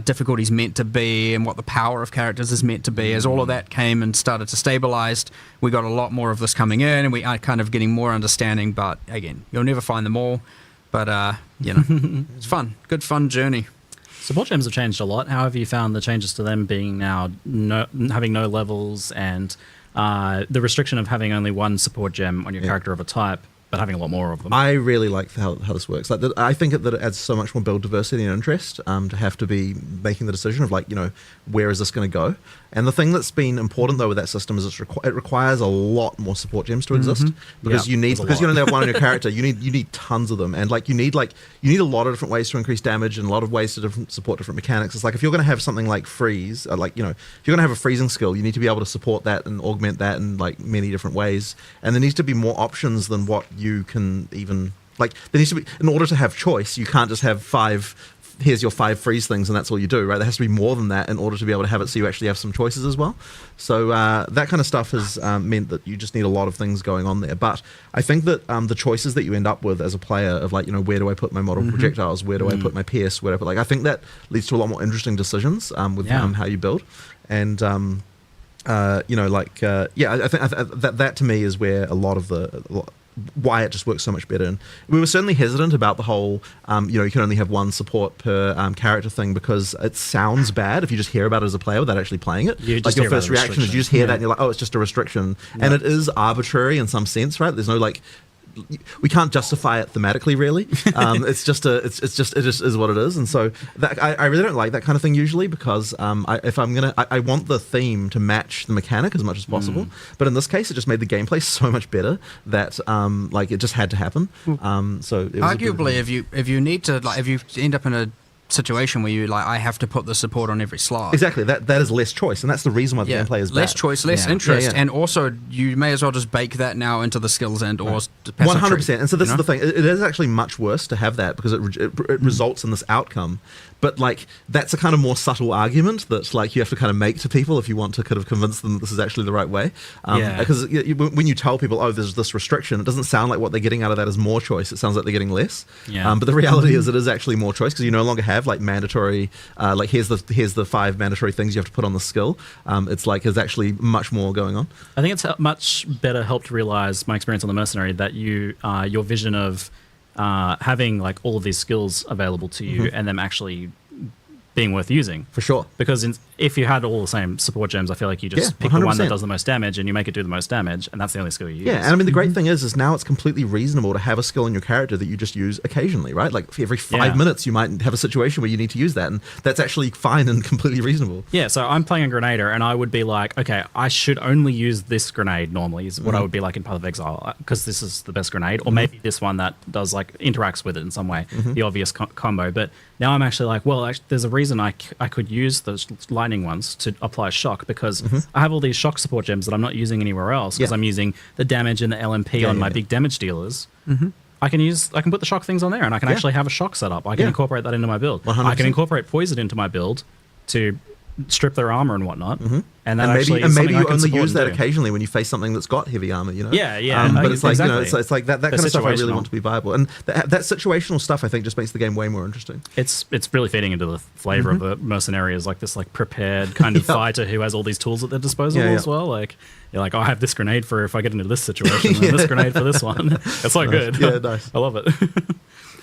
difficulties meant to be and what the power of characters is meant to be. As all of that came and started to stabilize, we got a lot more of this coming in, and we are kind of getting more understanding. But again, you'll never find them all. But you know, it's fun, good fun journey. Support gems have changed a lot. How have you found the changes to them being now having no levels, and the restriction of having only one support gem on your character of a type? but having a lot more of them. I really like how this works. Like, I think that it adds so much more build diversity and interest to have to be making the decision of, like, you know, where is this going to go? And the thing that's been important though with that system is it requires a lot more support gems to exist because you only have one on your character. You need tons of them, and you need a lot of different ways to increase damage and a lot of ways to support different mechanics. It's like if you're going to have something like freeze, if you're going to have a freezing skill, you need to be able to support that and augment that in like many different ways. And there needs to be more options than what you can even there needs to be, in order to have choice. You can't just have here's your 5 freeze things and that's all you do, right? There has to be more than that in order to be able to have it so you actually have some choices as well. So that kind of stuff has meant that you just need a lot of things going on there. But I think that the choices that you end up with as a player of where do I put my model projectiles, where do I put my PS, where do I put, I think that leads to a lot more interesting decisions with how you build. And I think that to me is where a lot of why it just works so much better. And we were certainly hesitant about the whole you can only have one support per character thing, because it sounds bad if you just hear about it as a player without actually playing it. Like your first reaction is you just hear that and you're like, oh, it's just a restriction. And it is arbitrary in some sense, right? There's no we can't justify it thematically, really. It just is what it is. And so that, I really don't like that kind of thing usually, because I want the theme to match the mechanic as much as possible. But in this case, it just made the gameplay so much better that it just had to happen. So it was arguably, if you need to, if you end up in a situation where you I have to put the support on every slot. Exactly, that is less choice, and that's the reason why the gameplay is less bad. choice, less interest, and also you may as well just bake that now into the skills and or 100%. And so this is the thing: it is actually much worse to have that, because it results in this outcome. But that's a kind of more subtle argument that you have to kind of make to people if you want to kind of convince them that this is actually the right way. Because when you tell people, oh, there's this restriction, it doesn't sound like what they're getting out of that is more choice. It sounds like they're getting less. But the reality is it is actually more choice, because you no longer have mandatory here's the 5 mandatory things you have to put on the skill. There's actually much more going on. I think it's much better helped realize my experience on the Mercenary that your vision of having all of these skills available to you and them actually being worth using. For sure. Because if you had all the same support gems, I feel like you just pick 100%. The one that does the most damage and you make it do the most damage, and that's the only skill you use. Yeah, and I mean, the great thing is now it's completely reasonable to have a skill in your character that you just use occasionally, right? Every 5 minutes you might have a situation where you need to use that, and that's actually fine and completely reasonable. Yeah, so I'm playing a Grenader, and I would be like, okay, I should only use this grenade normally, is what I would be like in Path of Exile, because this is the best grenade, or maybe this one that does interacts with it in some way, the obvious combo. But now I'm actually like, well, there's a reason I could use those lightning ones to apply a shock, because I have all these shock support gems that I'm not using anywhere else, because I'm using the damage and the LMP on my big damage dealers. I can put the shock things on there, and I can actually have a shock setup. I can incorporate that into my build. 100%. I can incorporate poison into my build to strip their armor and whatnot. And that maybe you only use that occasionally when you face something that's got heavy armor, but it's it's like that kind of stuff I really want to be viable, and that situational stuff I think just makes the game way more interesting. It's really feeding into the flavor of the Mercenary as this prepared kind of fighter who has all these tools at their disposal as well. You're like, oh, I have this grenade for if I get into this situation, and this grenade for this one. It's so good. Yeah, nice. I love it.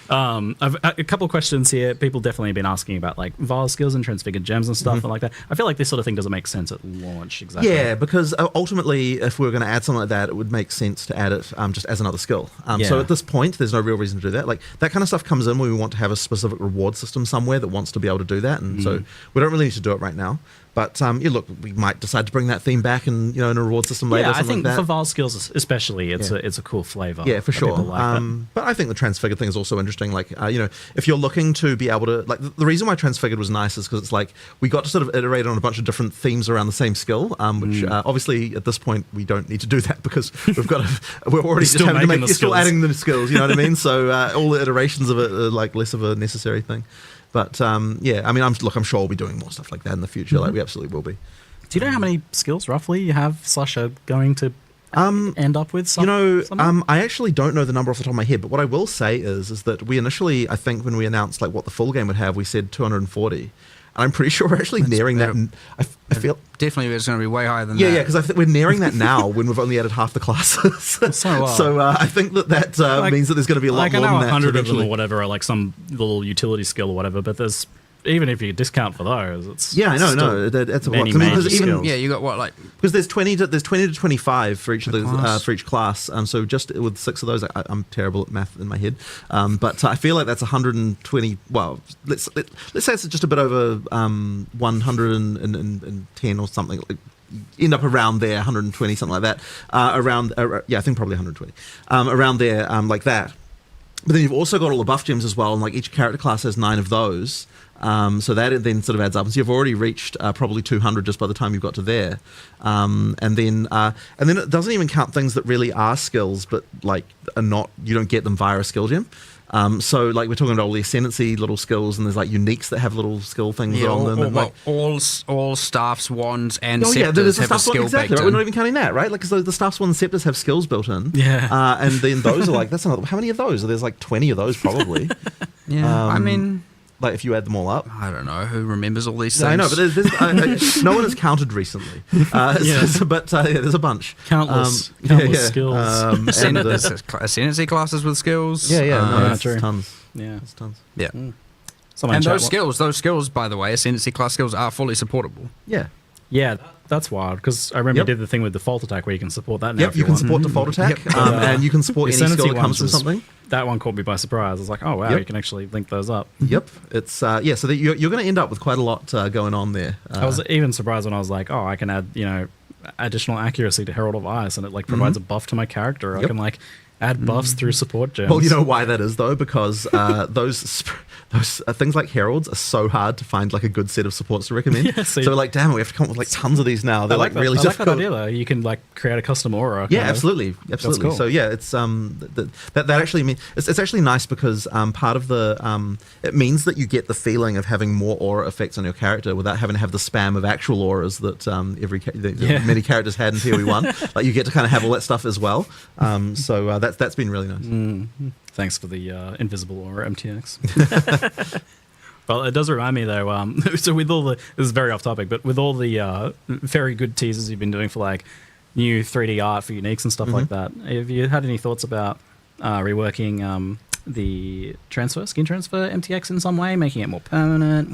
I've a couple of questions here. People definitely have been asking about Vile skills and transfigured gems and stuff and like that. I feel like this sort of thing doesn't make sense at launch exactly. Yeah, because ultimately, if we were going to add something like that, it would make sense to add it just as another skill. So at this point, there's no real reason to do that. That kind of stuff comes in when we want to have a specific reward system somewhere that wants to be able to do that, and so we don't really need to do it right now. But look, we might decide to bring that theme back in a reward system later. I think like for Vile skills especially, it's a cool flavor. Yeah, for sure. Like but I think the transfigured thing is also interesting. If you're looking to be able to the reason why transfigured was nice is because it's we got to sort of iterate on a bunch of different themes around the same skill, which obviously at this point we don't need to do that because we're already still adding the skills. You know what I mean? So all the iterations of it are less of a necessary thing. But I mean, I'm sure we'll be doing more stuff like that in the future. We absolutely will be. Do you know how many skills roughly you have / are going to end up with? I actually don't know the number off the top of my head. But what I will say is that we initially, I think, when we announced what the full game would have, we said 240. And I'm pretty sure we're actually nearing that. I feel definitely it's going to be way higher than that. Yeah, because I think we're nearing that now when we've only added half the classes. So I think that means that there's going to be a lot more than that. 100 of them or whatever are some little utility skill or whatever, but there's even if you discount for those, it's yeah, I know, still no, that's a lot. many I mean, major because even skills. Yeah, you got what, like because there's 20 to 25 for each of those class. for each class. So just with 6 of those, I'm terrible at math in my head, but I feel like that's 120. Well, let's say it's just a bit over 110 or something. Like, end up around there, 120, something like that. I think probably 120. Around there, like that. But then you've also got all the buff gems as well, and like each character class has 9 of those. So that then sort of adds up, and so you've already reached probably 200 just by the time you've got to there. And then it doesn't even count things that really are skills, but like are not. You don't get them via a skill gem. So like we're talking about all the ascendancy little skills, and there's like uniques that have little skill things on them. And like, all staffs, wands, and there's scepters a have a staffs one, skill exactly. baked Right? We're in. not even counting that, right? Like because the staffs one and scepters have skills built in. Yeah. And then those are like that's another. How many of those? There's like 20 of those probably. Yeah. I mean, like if you add them all up. I don't know who remembers all these things. Yeah, I know, but there's no one has counted recently. But there's a bunch. Countless skills. Ascendancy classes with skills. It's true. tons. Yeah. It's tons. Yeah. Someone And chat, those skills, by the way, ascendancy class skills are fully supportable. Yeah. Yeah, that's wild because I remember you did the thing with default attack where you can support that now. Yep, if you can want. support default attack, and you can support any skill that comes from something. That one caught me by surprise. I was like, oh wow, you can actually link those up. Yep, it's so that you're going to end up with quite a lot going on there. I was even surprised when I was like, oh, I can add additional accuracy to Herald of Ice, and it like provides a buff to my character. I can like add buffs through support gems. Well, you know why that is though, because those things like heralds are so hard to find like a good set of supports to recommend. Yeah, so like, damn, we have to come up with like tons of these now. They're like really difficult. difficult. I like that idea though. You can like create a custom aura. Yeah, absolutely. Cool. So yeah, it's that actually means it's actually nice because part of the it means that you get the feeling of having more aura effects on your character without having to have the spam of actual auras that many characters had in POE1. Like you get to kind of have all that stuff as well. So that's been really nice. Thanks for the invisible aura MTX. Well, it does remind me though. So with all this is very off topic, but with all the very good teasers you've been doing for like new 3D art for uniques and stuff like that, have you had any thoughts about reworking the skin transfer MTX in some way, making it more permanent?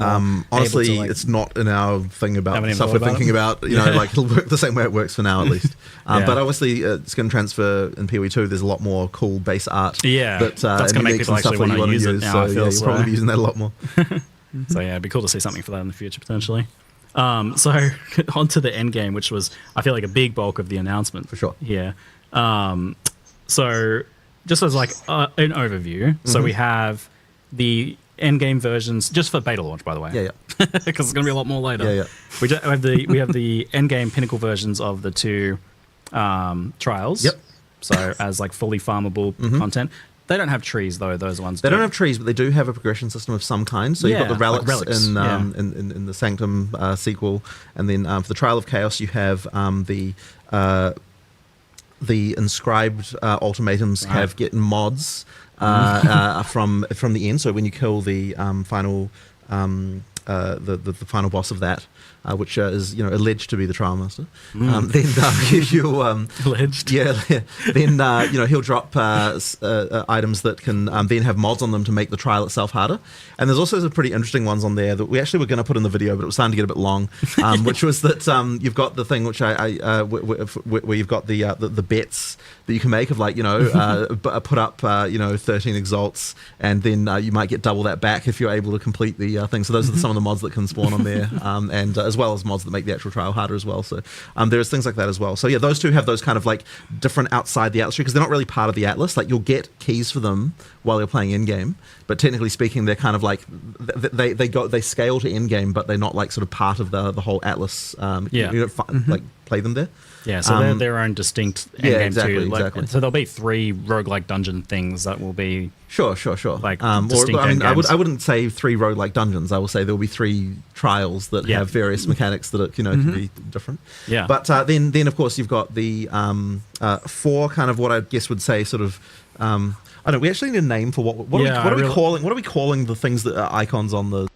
Honestly, it's not in our thing about stuff we're thinking about. You know, like it'll work the same way it works for now, at least. But obviously, skin transfer in POE2, there's a lot more cool base art. Yeah, that's going to make people actually want to use it now. So you'll probably be using that a lot more. So yeah, it'd be cool to see something for that in the future potentially. So onto the end game, which was I feel like a big bulk of the announcement for sure. Yeah. So just as like an overview, so we have the end game versions just for beta launch, by the way. Yeah. Because it's going to be a lot more later. Yeah. We have the end game pinnacle versions of the 2 trials. Yep. So as like fully farmable content. They don't have trees though. Those ones. They don't have trees, but they do have a progression system of some kind. So you've got the relics, in the Sanctum sequel, and then for the Trial of Chaos, you have the inscribed ultimatums have getting mods from the end. So when you kill the final the final boss of that, which is alleged to be the Trial Master, then you alleged, then he'll drop items that can then have mods on them to make the trial itself harder. And there's also some pretty interesting ones on there that we actually were going to put in the video, but it was starting to get a bit long. Which was that you've got the thing which where you've got the bets that you can make of like put up 13 exalts, and then you might get double that back if you're able to complete the thing. So those are some of the mods that can spawn on there, and as well as mods that make the actual trial harder as well. So there's things like that as well. So yeah, those two have those kind of like different outside the Atlas tree because they're not really part of the Atlas. Like you'll get keys for them while you're playing in game, but technically speaking, they're kind of like they scale to end game, but they're not like sort of part of the whole Atlas. You don't like play them there. Yeah, so they're their own distinct endgame exactly, too. Exactly. So there'll be 3 roguelike dungeon things that will be sure. Like or I wouldn't say 3 roguelike dungeons. I will say there will be 3 trials that have various mechanics that can be different. Yeah. But then of course you've got the 4 kind of what I guess would say sort of. I don't know. We actually need a name for what are we calling the things that are icons on the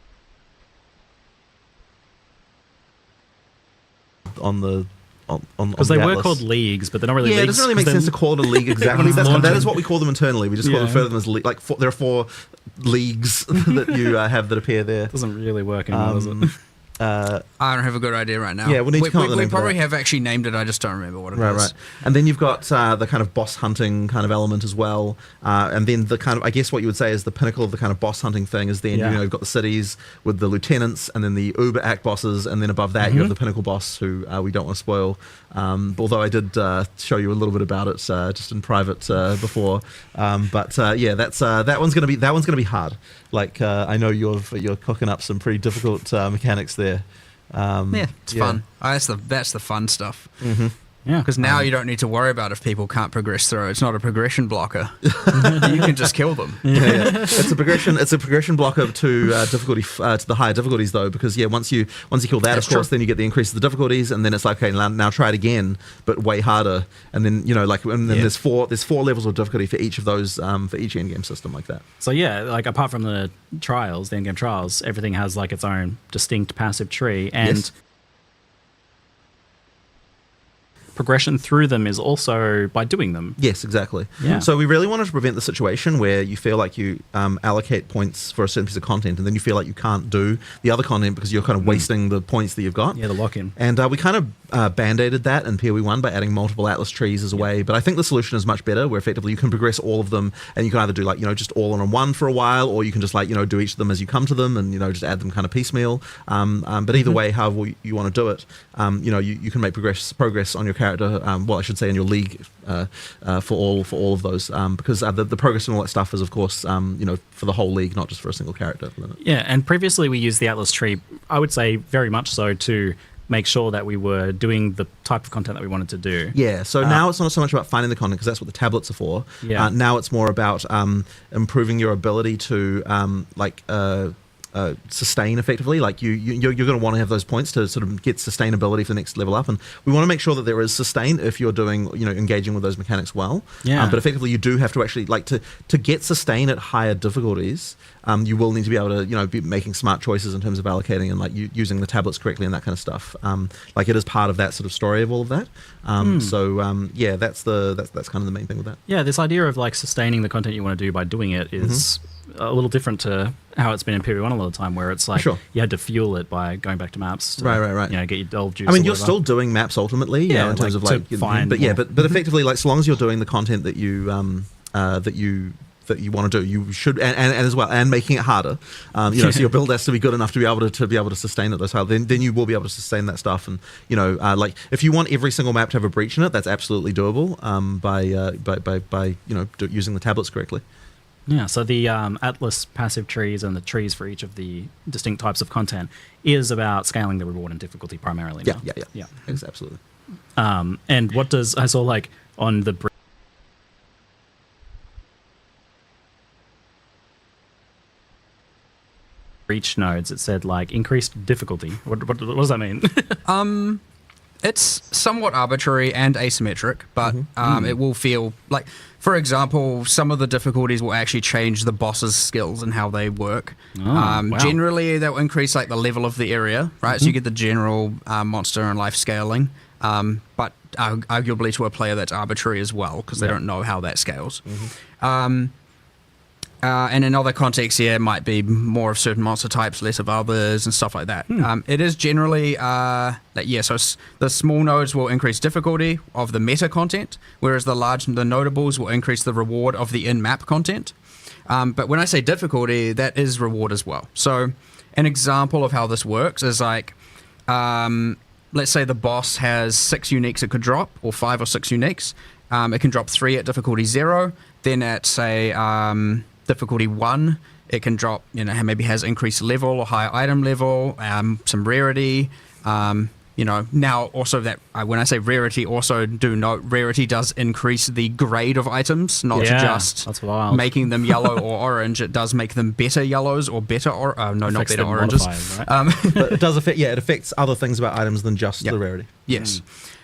because they were called leagues, but they're not really leagues. It doesn't really make sense to call it a league exactly. That is what we call them internally. We just refer to them as like there are 4 leagues that you have that appear there. Doesn't really work anymore, does it? I don't have a good idea right now. Yeah, we'll need to come up with a we name for probably that. have actually named it. I just don't remember what it is. Right. And then you've got the kind of boss hunting kind of element as well. And then the kind of, I guess what you would say is the pinnacle of the kind of boss hunting thing is then, you've got the cities with the lieutenants and then the Uber Act bosses. And then above that, you have the pinnacle boss who we don't want to spoil. Although I did show you a little bit about it just in private before. That one's going to be hard. Like, I know you're cooking up some pretty difficult mechanics there. It's fun. That's the fun stuff. Mm-hmm. Yeah, because now you don't need to worry about if people can't progress through. It's not a progression blocker. You can just kill them. It's a progression blocker to difficulty to the higher difficulties though, because once you kill that, of course, then you get the increase of the difficulties, and then it's like, okay, now try it again, but way harder, and then there's four levels of difficulty for each of those for each endgame system like that. So like apart from the trials, the endgame trials, everything has like its own distinct passive tree, and progression through them is also by doing them. Yes, exactly. Yeah. So we really wanted to prevent the situation where you feel like you allocate points for a certain piece of content and then you feel like you can't do the other content because you're kind of wasting the points that you've got. Yeah, the lock-in. And we kind of band-aided that in POE1 by adding multiple Atlas trees as a way. But I think the solution is much better, where effectively you can progress all of them and you can either do just all on one for a while, or you can just do each of them as you come to them and just add them kind of piecemeal. But either way, however you want to do it, you can make progress on your character. I should say in your league for all of those, because the progress and all that stuff is, of course, for the whole league, not just for a single character. Yeah, and previously we used the Atlas tree, I would say very much so, to make sure that we were doing the type of content that we wanted to do. Yeah, so now it's not so much about finding the content, because that's what the tablets are for. Yeah. Now it's more about improving your ability to sustain effectively. Like you're going to want to have those points to sort of get sustainability for the next level up, and we want to make sure that there is sustain if you're doing engaging with those mechanics well. Yeah. But effectively you do have to actually to get sustain at higher difficulties. You will need to be able to be making smart choices in terms of allocating and using the tablets correctly and that kind of stuff. It is part of that sort of story of all of that. That's kind of the main thing with that. Yeah, this idea of sustaining the content you want to do by doing it is a little different to how it's been in POE1 a lot of the time, where it's you had to fuel it by going back to maps to, right. Get your delve juice. I mean, you're still doing maps ultimately, in terms of find, but effectively, so long as you're doing the content that you that you want to do, you should, and as well, and making it harder. So your build has to be good enough to be able to sustain it. Then you will be able to sustain that stuff. And if you want every single map to have a breach in it, that's absolutely doable by using the tablets correctly. Yeah, so the Atlas passive trees and the trees for each of the distinct types of content is about scaling the reward and difficulty primarily now. Yeah. Absolutely. And what does, I saw on the breach nodes, it said increased difficulty. What does that mean? It's somewhat arbitrary and asymmetric, but it will feel like, for example, some of the difficulties will actually change the boss's skills and how they work. Wow. Generally, they'll increase the level of the area, right? So you get the general monster and life scaling, but arguably to a player that's arbitrary as well, because they don't know how that scales. And in other contexts, it might be more of certain monster types, less of others, and stuff like that. It is generally, so the small nodes will increase difficulty of the meta content, whereas the notables will increase the reward of the in-map content. But when I say difficulty, that is reward as well. So an example of how this works is let's say the boss has 6 uniques it could drop, or 5 or 6 uniques. It can drop 3 at difficulty 0. Then at, say, difficulty 1, it can drop, maybe has increased level or higher item level, some rarity. Now also that when I say rarity, also do note rarity does increase the grade of items, not just that's wild. making them yellow or orange. It does make them better yellows or better not better oranges. Right? But it does affect. Yeah, it affects other things about items than just the rarity. Yes.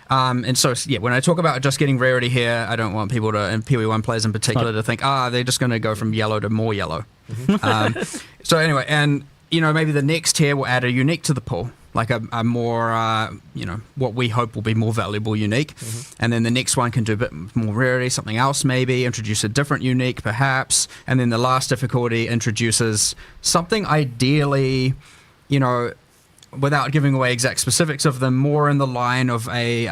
And so, when I talk about just getting rarity here, I don't want people to, and POE1 players in particular, to think, they're just going to go from yellow to more yellow. So anyway, and, maybe the next tier will add a unique to the pool. like a more, what we hope will be more valuable unique. And then the next one can do a bit more rarity, something else maybe, introduce a different unique perhaps. And then the last difficulty introduces something ideally, without giving away exact specifics of them, more in the line of a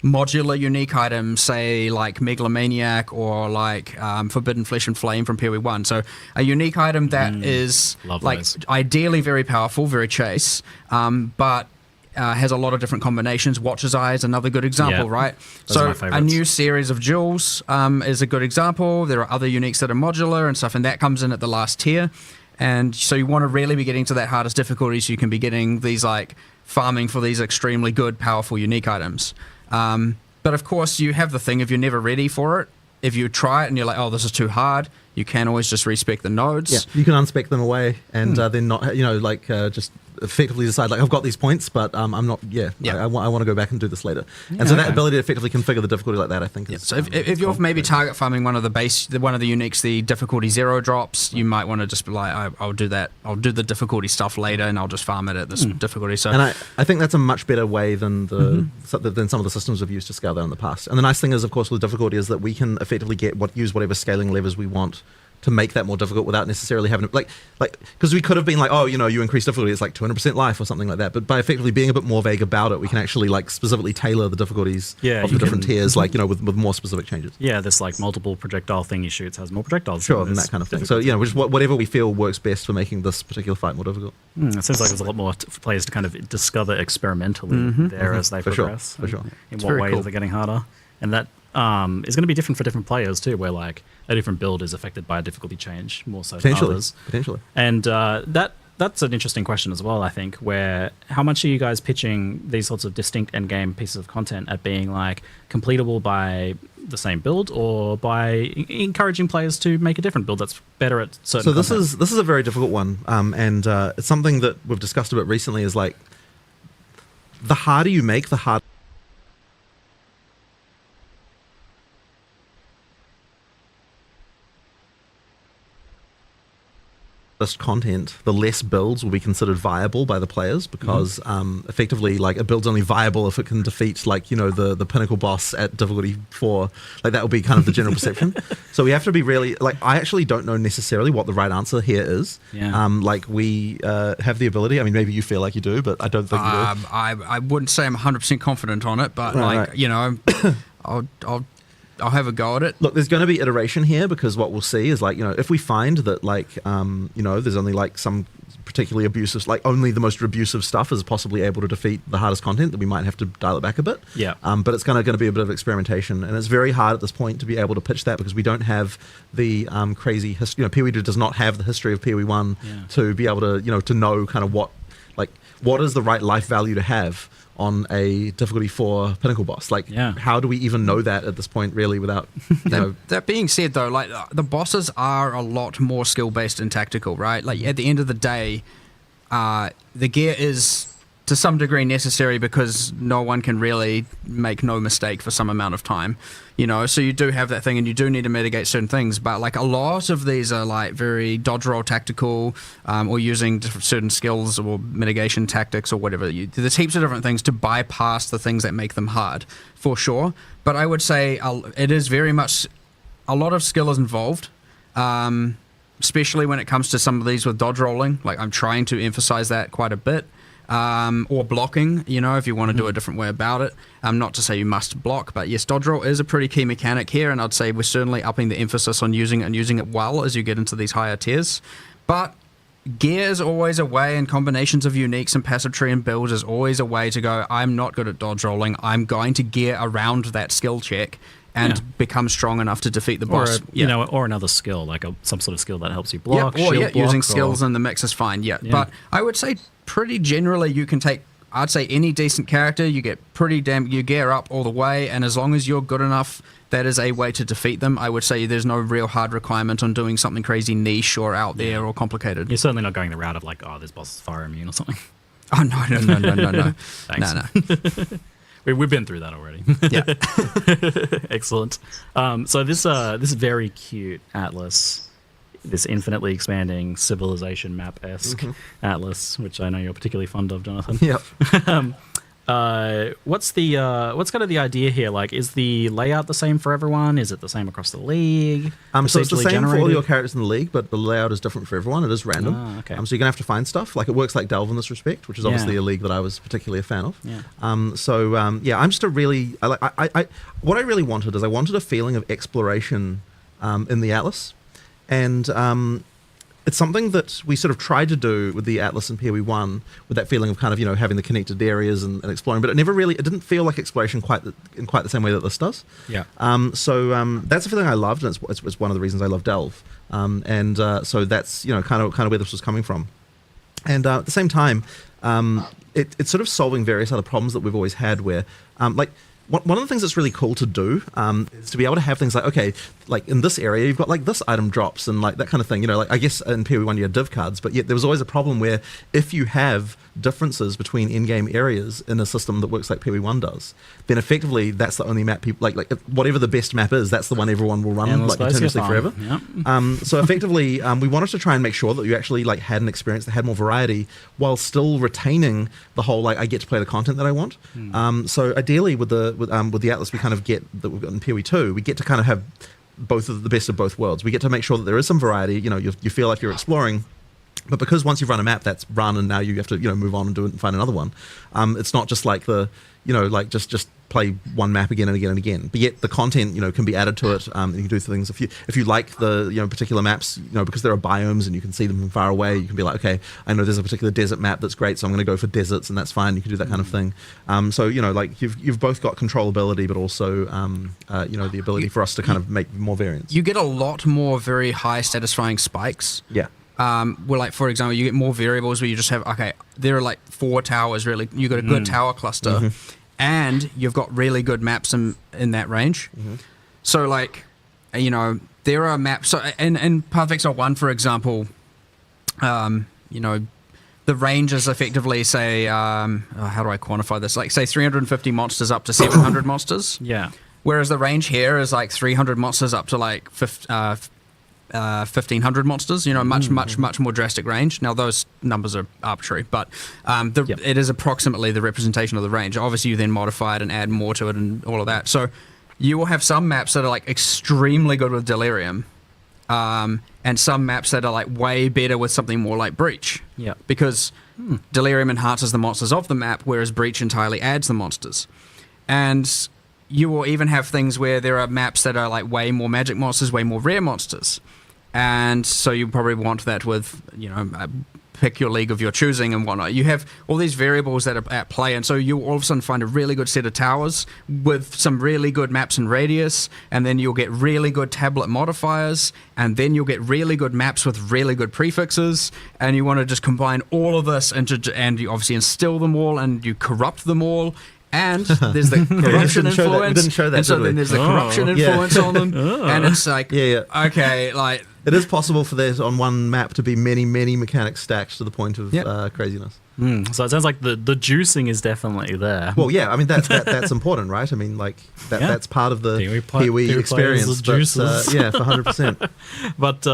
modular unique item, say like Megalomaniac or like Forbidden Flesh and Flame from POE1. So a unique item that is like ideally very powerful, very chase, but has a lot of different combinations. Watcher's Eye is another good example, right? So a new series of jewels is a good example. There are other uniques that are modular and stuff, and that comes in at the last tier. And so you want to really be getting to that hardest difficulty so you can be getting these like farming for these extremely good, powerful, unique items. But of course, you have the thing, if you're never ready for it, if you try it and you're like, oh, this is too hard, you can always just respec the nodes. Yeah, you can unspec them away and then not, just effectively decide, like, I've got these points, but I'm not, I want to go back and do this later. And so that ability to effectively configure the difficulty like that, I think is... So if you're maybe target farming one of the uniques, the difficulty 0 drops, you might want to just be like, I'll do that. I'll do the difficulty stuff later and I'll just farm it at this difficulty. So, and I think that's a much better way than than some of the systems we've used to scale that in the past. And the nice thing is, of course, with difficulty is that we can effectively use whatever scaling levers we want to make that more difficult without necessarily having to, like because we could have been like, oh, you increase difficulty, it's like 200% life or something like that. But by effectively being a bit more vague about it, we can actually like specifically tailor the difficulties of the different tiers, like, with more specific changes. Yeah, this like multiple projectile thing he shoots has more projectiles. Sure, and that kind of thing. So, just whatever we feel works best for making this particular fight more difficult. It seems like there's a lot more for players to kind of discover experimentally there as they progress. For sure. In what ways are they getting harder? And that is going to be different for different players too, where like a different build is affected by a difficulty change more so than others. Potentially. And that's an interesting question as well, I think, where how much are you guys pitching these sorts of distinct endgame pieces of content at being like completable by the same build or by encouraging players to make a different build that's better at certain So this is a very difficult one, and it's something that we've discussed a bit recently, is like the harder you make, the harder content, the less builds will be considered viable by the players, because effectively, like, a build's only viable if it can defeat, like, the pinnacle boss at difficulty 4. Like, that will be kind of the general perception. So we have to be really, like, I actually don't know necessarily what the right answer here is. Like, we have the ability, I mean, maybe you feel like you do, but I don't think you do. I wouldn't say I'm 100% confident on it, but I'll have a go at it. Look, there's going to be iteration here, because what we'll see is, like, if we find that, like, there's only, like, some particularly abusive, like, only the most abusive stuff is possibly able to defeat the hardest content, that we might have to dial it back a bit. But it's going to be a bit of experimentation, and it's very hard at this point to be able to pitch that, because we don't have the crazy history. POE2 does not have the history of POE1 to be able to, to know kind of what is the right life value to have on a difficulty 4 pinnacle boss. Like, how do we even know that at this point, really, without, That being said, though, like, the bosses are a lot more skill-based and tactical, right? Like, at the end of the day, the gear is, to some degree, necessary because no one can really make no mistake for some amount of time, so you do have that thing, and you do need to mitigate certain things, but, like, a lot of these are, like, very dodge roll tactical, or using certain skills or mitigation tactics or whatever. There's heaps of different things to bypass the things that make them hard, for sure, but I would say it is very much, a lot of skill is involved, especially when it comes to some of these with dodge rolling. Like, I'm trying to emphasize that quite a bit. Or blocking, if you want to do a different way about it. Not to say you must block, but yes, dodge roll is a pretty key mechanic here, and I'd say we're certainly upping the emphasis on using it and using it well as you get into these higher tiers. But gear is always a way, and combinations of uniques and passive tree and builds is always a way to go, I'm not good at dodge rolling, I'm going to gear around that skill check and become strong enough to defeat the boss. Or another skill, like some sort of skill that helps you block. Using skills in the mix is fine. But I would say pretty generally you can take, I'd say, any decent character, you get you gear up all the way, and as long as you're good enough, that is a way to defeat them. I would say there's no real hard requirement on doing something crazy niche or out there or complicated. You're certainly not going the route of like, this boss is fire immune or something. Oh, no. Thanks. No. We've been through that already. Excellent. So this very cute Atlas, this infinitely expanding civilization map-esque atlas, which I know you're particularly fond of, Jonathan. Yep. What's kind of the idea here? Like, is the layout the same for everyone? Is it the same across the league? So it's the Procedurally same for all generated? your characters in the league, but the layout is different for everyone. It is random. Okay. So you're gonna have to find stuff. Like, it works like Delve in this respect, which is obviously a league that I was particularly a fan of. Yeah. I'm just what I really wanted is I wanted a feeling of exploration in the Atlas, and it's something that we sort of tried to do with the Atlas and POE1, with that feeling of kind of, having the connected areas and exploring, but it didn't feel like exploration in quite the same way that this does. Yeah. That's a feeling I loved, and it's one of the reasons I love Delve. So that's, kind of where this was coming from. And at the same time, it's sort of solving various other problems that we've always had where, one of the things that's really cool to do is to be able to have things like, okay, like in this area, you've got like this item drops and like that kind of thing. Like I guess in POE1 you had div cards, but yet there was always a problem where if you have differences between in-game areas in a system that works like POE1 does, then effectively that's the only map people, like whatever the best map is, that's the one everyone will run like continuously forever. Yep. So effectively, we wanted to try and make sure that you actually like had an experience that had more variety while still retaining the whole, like, I get to play the content that I want. So ideally with the Atlas we kind of get that we've got in POE2, we get to kind of have both of the best of both worlds. We get to make sure that there is some variety, you feel like you're exploring, but because once you've run a map that's run and now you have to move on and do it and find another one, it's not just like just play one map again and again and again, but yet the content can be added to it. You can do things if you like the particular maps, because there are biomes and you can see them from far away, you can be like, okay, I know there's a particular desert map that's great, so I'm going to go for deserts, and that's fine. You can do that kind of thing. So like you've both got controllability, but also the ability for us to kind of make more variants. You get a lot more very high satisfying spikes. Yeah. Where, like, for example, you get more variables where you just have, okay, there are like 4 towers, really. You got a good tower cluster, and you've got really good maps in that range. So, like, there are maps. So, in Path of Exile 1, for example, the range is effectively, say, how do I quantify this? Like, say, 350 monsters up to 700 monsters. Yeah. Whereas the range here is like 300 monsters up to like 1,500 monsters, much more drastic range. Now, those numbers are arbitrary, but it is approximately the representation of the range. Obviously, you then modify it and add more to it and all of that. So you will have some maps that are like extremely good with Delirium, and some maps that are like way better with something more like Breach. Yeah. Because Delirium enhances the monsters of the map, whereas Breach entirely adds the monsters. And you will even have things where there are maps that are like way more magic monsters, way more rare monsters. And so you probably want that with, pick your league of your choosing and whatnot. You have all these variables that are at play, and so you all of a sudden find a really good set of towers with some really good maps and radius, and then you'll get really good tablet modifiers, and then you'll get really good maps with really good prefixes, and you want to just combine all of this and you obviously instill them all, and you corrupt them all. And there's the corruption influence. We didn't show that, and so did we? then there's the corruption influence on them. And it's like, okay, like... It is possible for there on one map to be many, many mechanics stacked to the point of craziness. So it sounds like the juicing is definitely there. Well, yeah, I mean, that's important, right? I mean, like, that's part of the POE experience. But, yeah, for 100%. But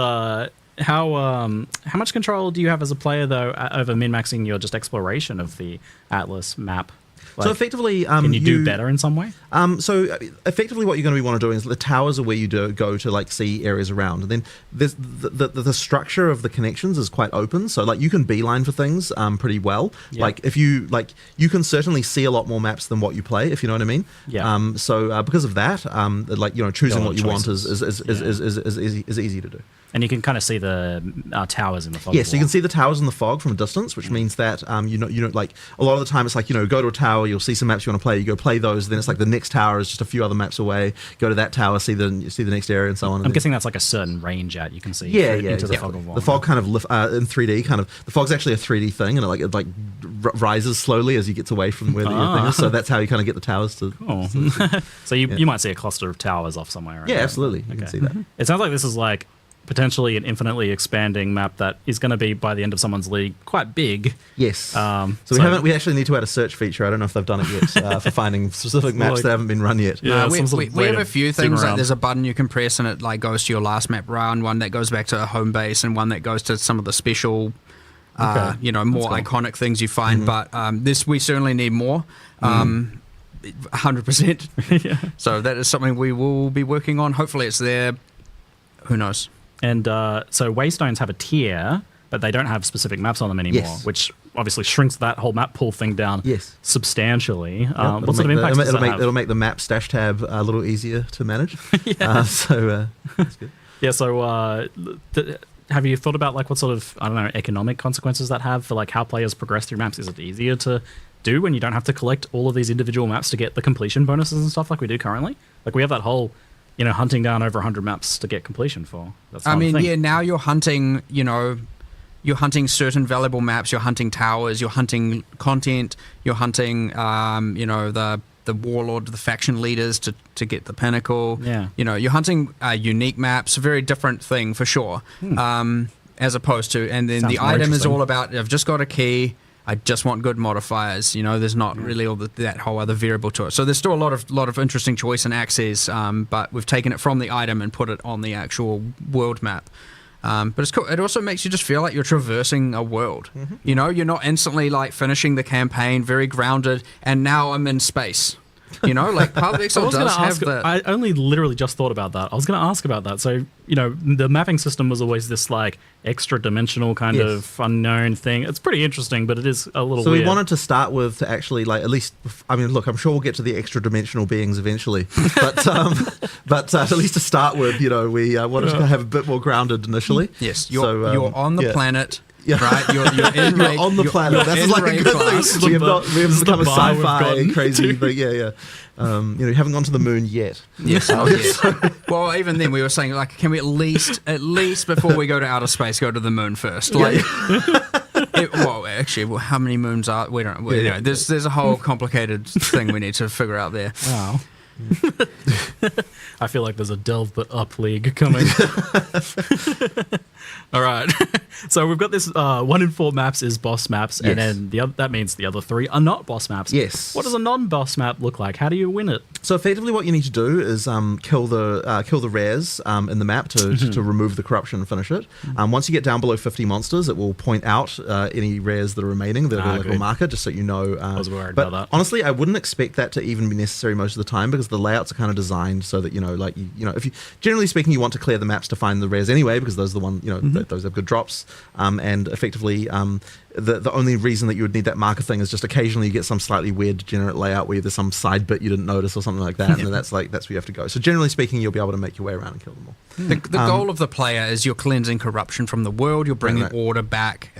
how much control do you have as a player, though, over min-maxing your just exploration of the Atlas map? So effectively, can you do better in some way? So effectively, what you're going to want to do is the towers are where you go to like see areas around, and then there's the structure of the connections is quite open. So like you can beeline for things pretty well. Yeah. Like if you you can certainly see a lot more maps than what you play, if you know what I mean. Yeah. So because of that, choosing what you want is easy to do. And you can kind of see the towers in the fog. Yeah, so you can see the towers in the fog from a distance, which means that like a lot of the time it's like go to a tower, you'll see some maps you want to play, you go play those, then it's like the next tower is just a few other maps away. Go to that tower, see the next area, and so on. I'm guessing that's like a certain range out you can see. Into the fog of war. The fog kind of in 3D the fog's actually a 3D thing, and it rises slowly as you get away from where the thing is. So that's how you kind of get the towers to. Cool. So you might see a cluster of towers off somewhere. Yeah, absolutely. You can see that. It sounds like this is like potentially an infinitely expanding map that is going to be, by the end of someone's league, quite big. Yes. So we actually need to add a search feature. I don't know if they've done it yet for finding specific maps that haven't been run yet. Yeah, we have a few things. Like there's a button you can press and it like goes to your last map run, one that goes back to a home base, and one that goes to some of the special, more iconic things you find. But we certainly need more. 100%. Yeah. So that is something we will be working on. Hopefully it's there. Who knows? And so Waystones have a tier, but they don't have specific maps on them anymore, which obviously shrinks that whole map pool thing down substantially. What sort of impacts does that have? It'll make the map stash tab a little easier to manage. That's good. Yeah, so have you thought about like what sort of, I don't know, economic consequences that have for like how players progress through maps? Is it easier to do when you don't have to collect all of these individual maps to get the completion bonuses and stuff like we do currently? Like we have that whole, hunting down over 100 maps to get completion for. That's not a thing. Now you're hunting, you're hunting certain valuable maps, you're hunting towers, you're hunting content, you're hunting, the warlord, the faction leaders to get the pinnacle. Yeah. You're hunting unique maps, a very different thing for sure. As opposed to, and then the item is all about, I've just got a key, I just want good modifiers. There's not really all that whole other variable to it. So there's still a lot of interesting choice and access, but we've taken it from the item and put it on the actual world map. But it's cool. It also makes you just feel like you're traversing a world. You're not instantly like finishing the campaign, very grounded, and now I'm in space. Like Path of Exile does have that. I only literally just thought about that. I was going to ask about that. So, the mapping system was always this like extra dimensional kind of unknown thing. It's pretty interesting, but it is a little weird. So we wanted to start with to actually like at least, look, I'm sure we'll get to the extra dimensional beings eventually, but at least to start with, we wanted to have a bit more grounded initially. Yes, you're on the planet. Yeah. Right, you're on the planet. That's like a good thing. We have become a sci-fi crazy, but you haven't gone to the moon yet. Yes. Well, even then, we were saying like, can we at least before we go to outer space, go to the moon first? Like, how many moons are we? Don't. There's a whole complicated thing we need to figure out there. Wow. I feel like there's a delve but up league coming. All right. So we've got this 1 in 4 maps is boss maps, and then that means the other 3 are not boss maps. Yes. What does a non-boss map look like? How do you win it? So effectively what you need to do is kill the rares in the map to remove the corruption and finish it. Once you get down below 50 monsters, it will point out any rares that are remaining. They'll like a marker just so you know. I was worried about that. Honestly, I wouldn't expect that to even be necessary most of the time because the layouts are kind of designed so that, if you, generally speaking, you want to clear the maps to find the rares anyway because those are the one, those have good drops. And effectively, the only reason that you would need that marker thing is just occasionally you get some slightly weird degenerate layout where there's some side bit you didn't notice or something like that, and then that's where you have to go. So generally speaking, you'll be able to make your way around and kill them all. The goal of the player is you're cleansing corruption from the world, you're bringing order back,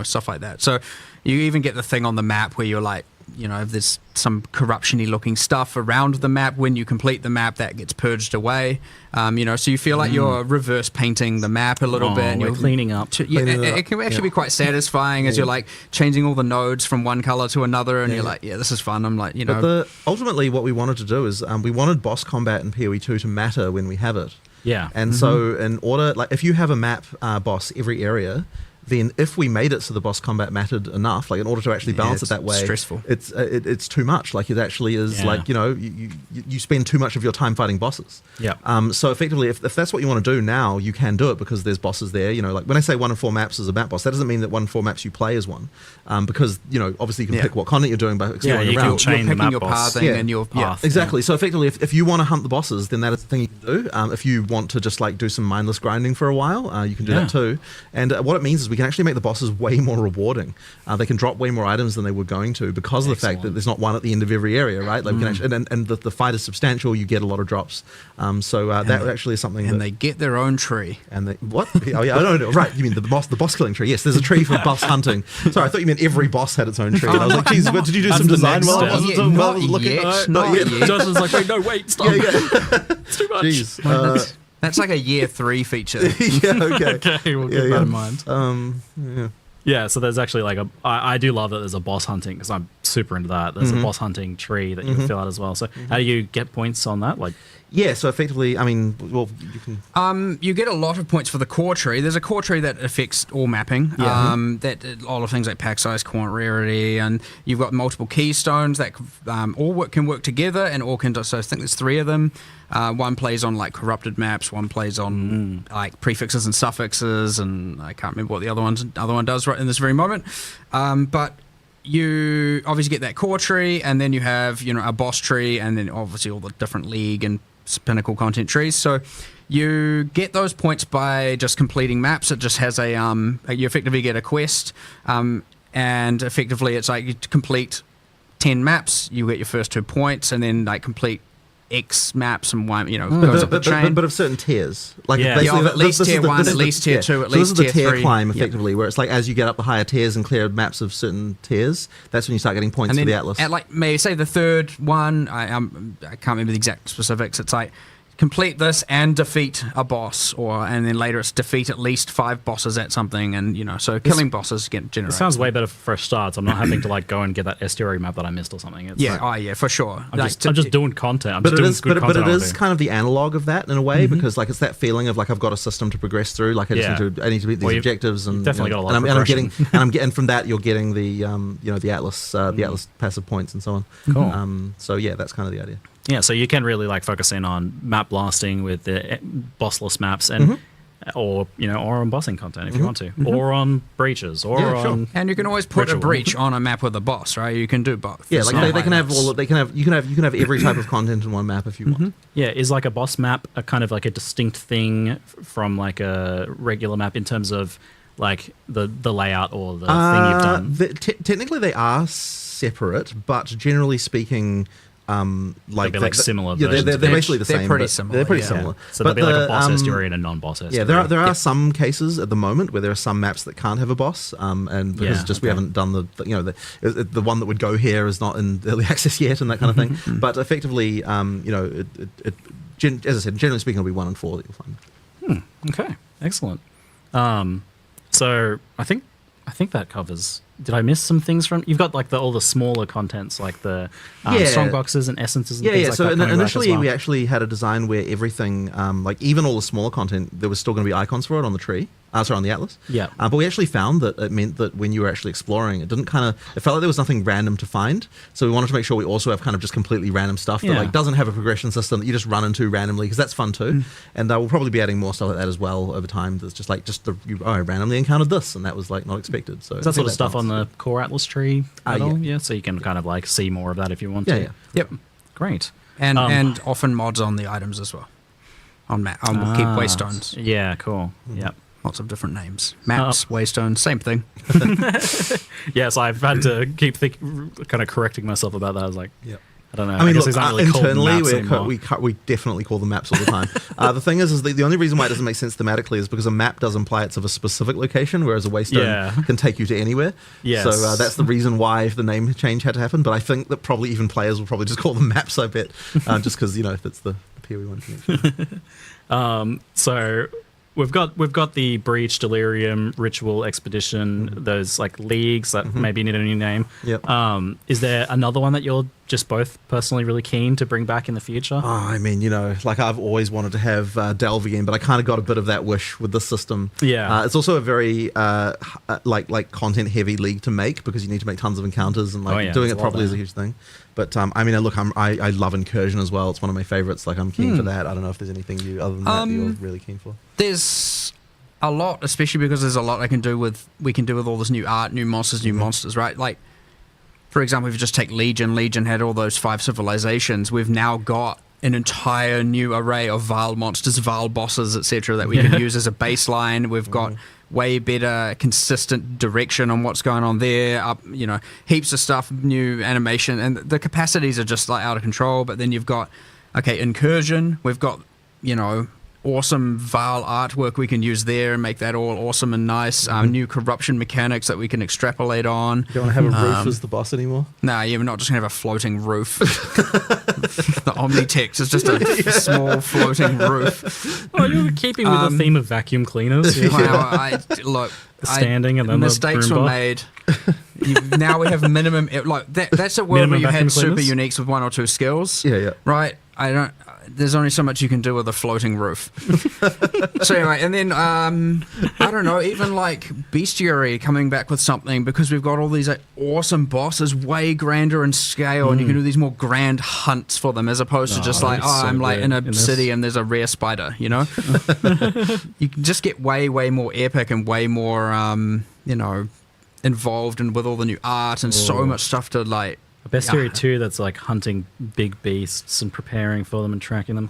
stuff like that. So you even get the thing on the map where you're like, if there's some corruption-y looking stuff around the map, when you complete the map, that gets purged away. So you feel like you're reverse painting the map a little bit. And you're cleaning up. It can actually be quite satisfying as you're like changing all the nodes from one color to another, and you're like, this is fun. I'm like, But ultimately, what we wanted to do is we wanted boss combat in POE2 to matter when we have it. Yeah. And so in order, like if you have a map boss every area, then if we made it so the boss combat mattered enough, like in order to actually balance it that way, stressful. It's too much. Like it actually is like, you spend too much of your time fighting bosses. Yeah. So effectively, if that's what you want to do now, you can do it because there's bosses there. Like when I say 1 in 4 maps is a map boss, that doesn't mean that 1 in 4 maps you play is one. Because, obviously you can pick what content you're doing by exploring you around. can chain you're picking your boss. pathing and your path. Exactly. So effectively, if you want to hunt the bosses, then that is the thing you can do. If you want to just like do some mindless grinding for a while, you can do that too. And what it means is we can actually make the bosses way more rewarding. They can drop way more items than they were going to because of the fact that there's not one at the end of every area, right? Like we can actually, and the fight is substantial. You get a lot of drops. That actually is something. And they get their own tree. And they what? Oh yeah, I don't know. Right? You mean the boss killing tree? Yes, there's a tree for boss hunting. Sorry, I thought you meant every boss had its own tree. And I was like, geez, did you do some design while I was looking? Not yet. Josh was like, wait, stop. It's too much. Jeez. That's like a year 3 feature. Okay, we'll keep that in mind. Yeah. Yeah, so there's actually like I do love that there's a boss hunting because I'm super into that. There's a boss hunting tree that you can fill out as well. So how do you get points on that? Like, Yeah, so effectively, I mean, well, you can... You get a lot of points for the core tree. There's a core tree that affects all mapping. Yeah. That a lot of things like pack size, quant rarity, and you've got multiple keystones that can work together, and all can. So I think there's 3 of them. One plays on like corrupted maps. One plays on like prefixes and suffixes, and I can't remember what the other one does right in this very moment. But you obviously get that core tree, and then you have a boss tree, and then obviously all the different league and pinnacle content trees. So you get those points by just completing maps. It just has you effectively get a quest, and effectively it's like you complete 10 maps, you get your first 2 points, and then like complete X maps and one, goes up the chain. But of certain tiers. Like at least tier 1, at least tier 2, at least tier 3. This is the tier climb, effectively, where it's like as you get up the higher tiers and clear maps of certain tiers, that's when you start getting points for the Atlas. At like, maybe say the third one, I can't remember the exact specifics, it's like, complete this and defeat a boss, and then later it's defeat at least 5 bosses at something, and so killing bosses generate. It sounds way better for fresh starts. I'm not having to like go and get that estuary map that I missed or something. It's yeah, for sure. I'm just doing content. But it is kind of the analog of that in a way, because like it's that feeling of like I've got a system to progress through. Like I need to meet these objectives, and definitely got a lot of progression. I'm getting from that you're getting the the Atlas passive points and so on. Cool. So yeah, that's kind of the idea. Yeah, so you can really like focus in on map blasting with the bossless maps, and or on bossing content if you want to, or on breaches, or on. And you can always put a breach on a map with a boss, right? You can do both. Yeah, like they can have you can have every type of content in one map if you want. Yeah, is like a boss map a kind of like a distinct thing from like a regular map in terms of like the layout or the thing you've done? Technically, they are separate, but generally speaking. Similar. Yeah, they're basically the same. They're pretty similar. They're pretty similar. So there'll be like a boss estuary and a non-boss estuary. Yeah, there are some cases at the moment where there are some maps that can't have a boss, and because we haven't done the one that would go here is not in early access yet, and that kind of thing. But effectively, as I said, generally speaking, it'll be 1 and 4 that you'll find. Okay, excellent. So I think that covers. Did I miss some things from? You've got like all the smaller contents, like the strong boxes and essences and things like that. So initially we actually had a design where everything, like even all the smaller content, there was still going to be icons for it on the tree. On the Atlas. Yeah. But we actually found that it meant that when you were actually exploring, it felt like there was nothing random to find. So we wanted to make sure we also have kind of just completely random stuff that like doesn't have a progression system that you just run into randomly, because that's fun too. And we'll probably be adding more stuff like that as well over time. That's just like I randomly encountered this, and that was like not expected. So is that sort of stuff on the core Atlas tree at all? Yeah. So you can kind of like see more of that if you want to. Yeah. Yep. Great. And often mods on the items as well. On keep waystones. Yeah. Cool. Yep. Lots of different names. Maps, waystones, same thing. Yes, I've had to keep kind of correcting myself about that. I was like, I don't know. I mean, guess look, really internally, we definitely call them maps all the time. The thing is the only reason why it doesn't make sense thematically is because a map does imply it's of a specific location, whereas a waystone can take you to anywhere. Yes. So that's the reason why the name change had to happen. But I think that probably even players will probably just call them maps, I bet, just because, if it's the POE one connection. So we've got the Breach, Delirium, Ritual, Expedition, those like leagues that maybe need a new name. Yep. Is there another one that you're just both personally really keen to bring back in the future? Oh, I mean, like I've always wanted to have Delve again, but I kind of got a bit of that wish with this system. Yeah. It's also a very like content heavy league to make, because you need to make tons of encounters, and doing it properly is a huge thing. But I mean, look, I love Incursion as well. It's one of my favorites. Like I'm keen for that. I don't know if there's anything other than that you're really keen for. There's a lot, especially because there's a lot we can do with all this new art, new monsters, right? Like, for example, if you just take Legion had all those 5 civilizations. We've now got an entire new array of Vile monsters, Vile bosses, etc. that we can use as a baseline. We've got way better consistent direction on what's going on there, heaps of stuff, new animation, and the capacities are just like out of control. But then you've got Incursion, we've got awesome Vile artwork we can use there and make that all awesome and nice. New corruption mechanics that we can extrapolate on. You don't want to have a roof as the boss anymore? No, we're not just going to have a floating roof. The Omnitex is just a small floating roof. Oh, you're keeping with the theme of vacuum cleaners. Well, standing and then mistakes the were made. Now we have minimum. That's a world where you had super uniques with 1 or 2 skills. Yeah. Right. there's only so much you can do with a floating roof. So anyway, and then I don't know, even like Bestiary coming back with something, because we've got all these like, awesome bosses, way grander in scale, and you can do these more grand hunts for them, as opposed to just like, I'm like in a city and there's a rare spider, you know. You can just get way more epic and way more involved and with all the new art and so much stuff to like. A Bestiary 2 that's like hunting big beasts and preparing for them and tracking them.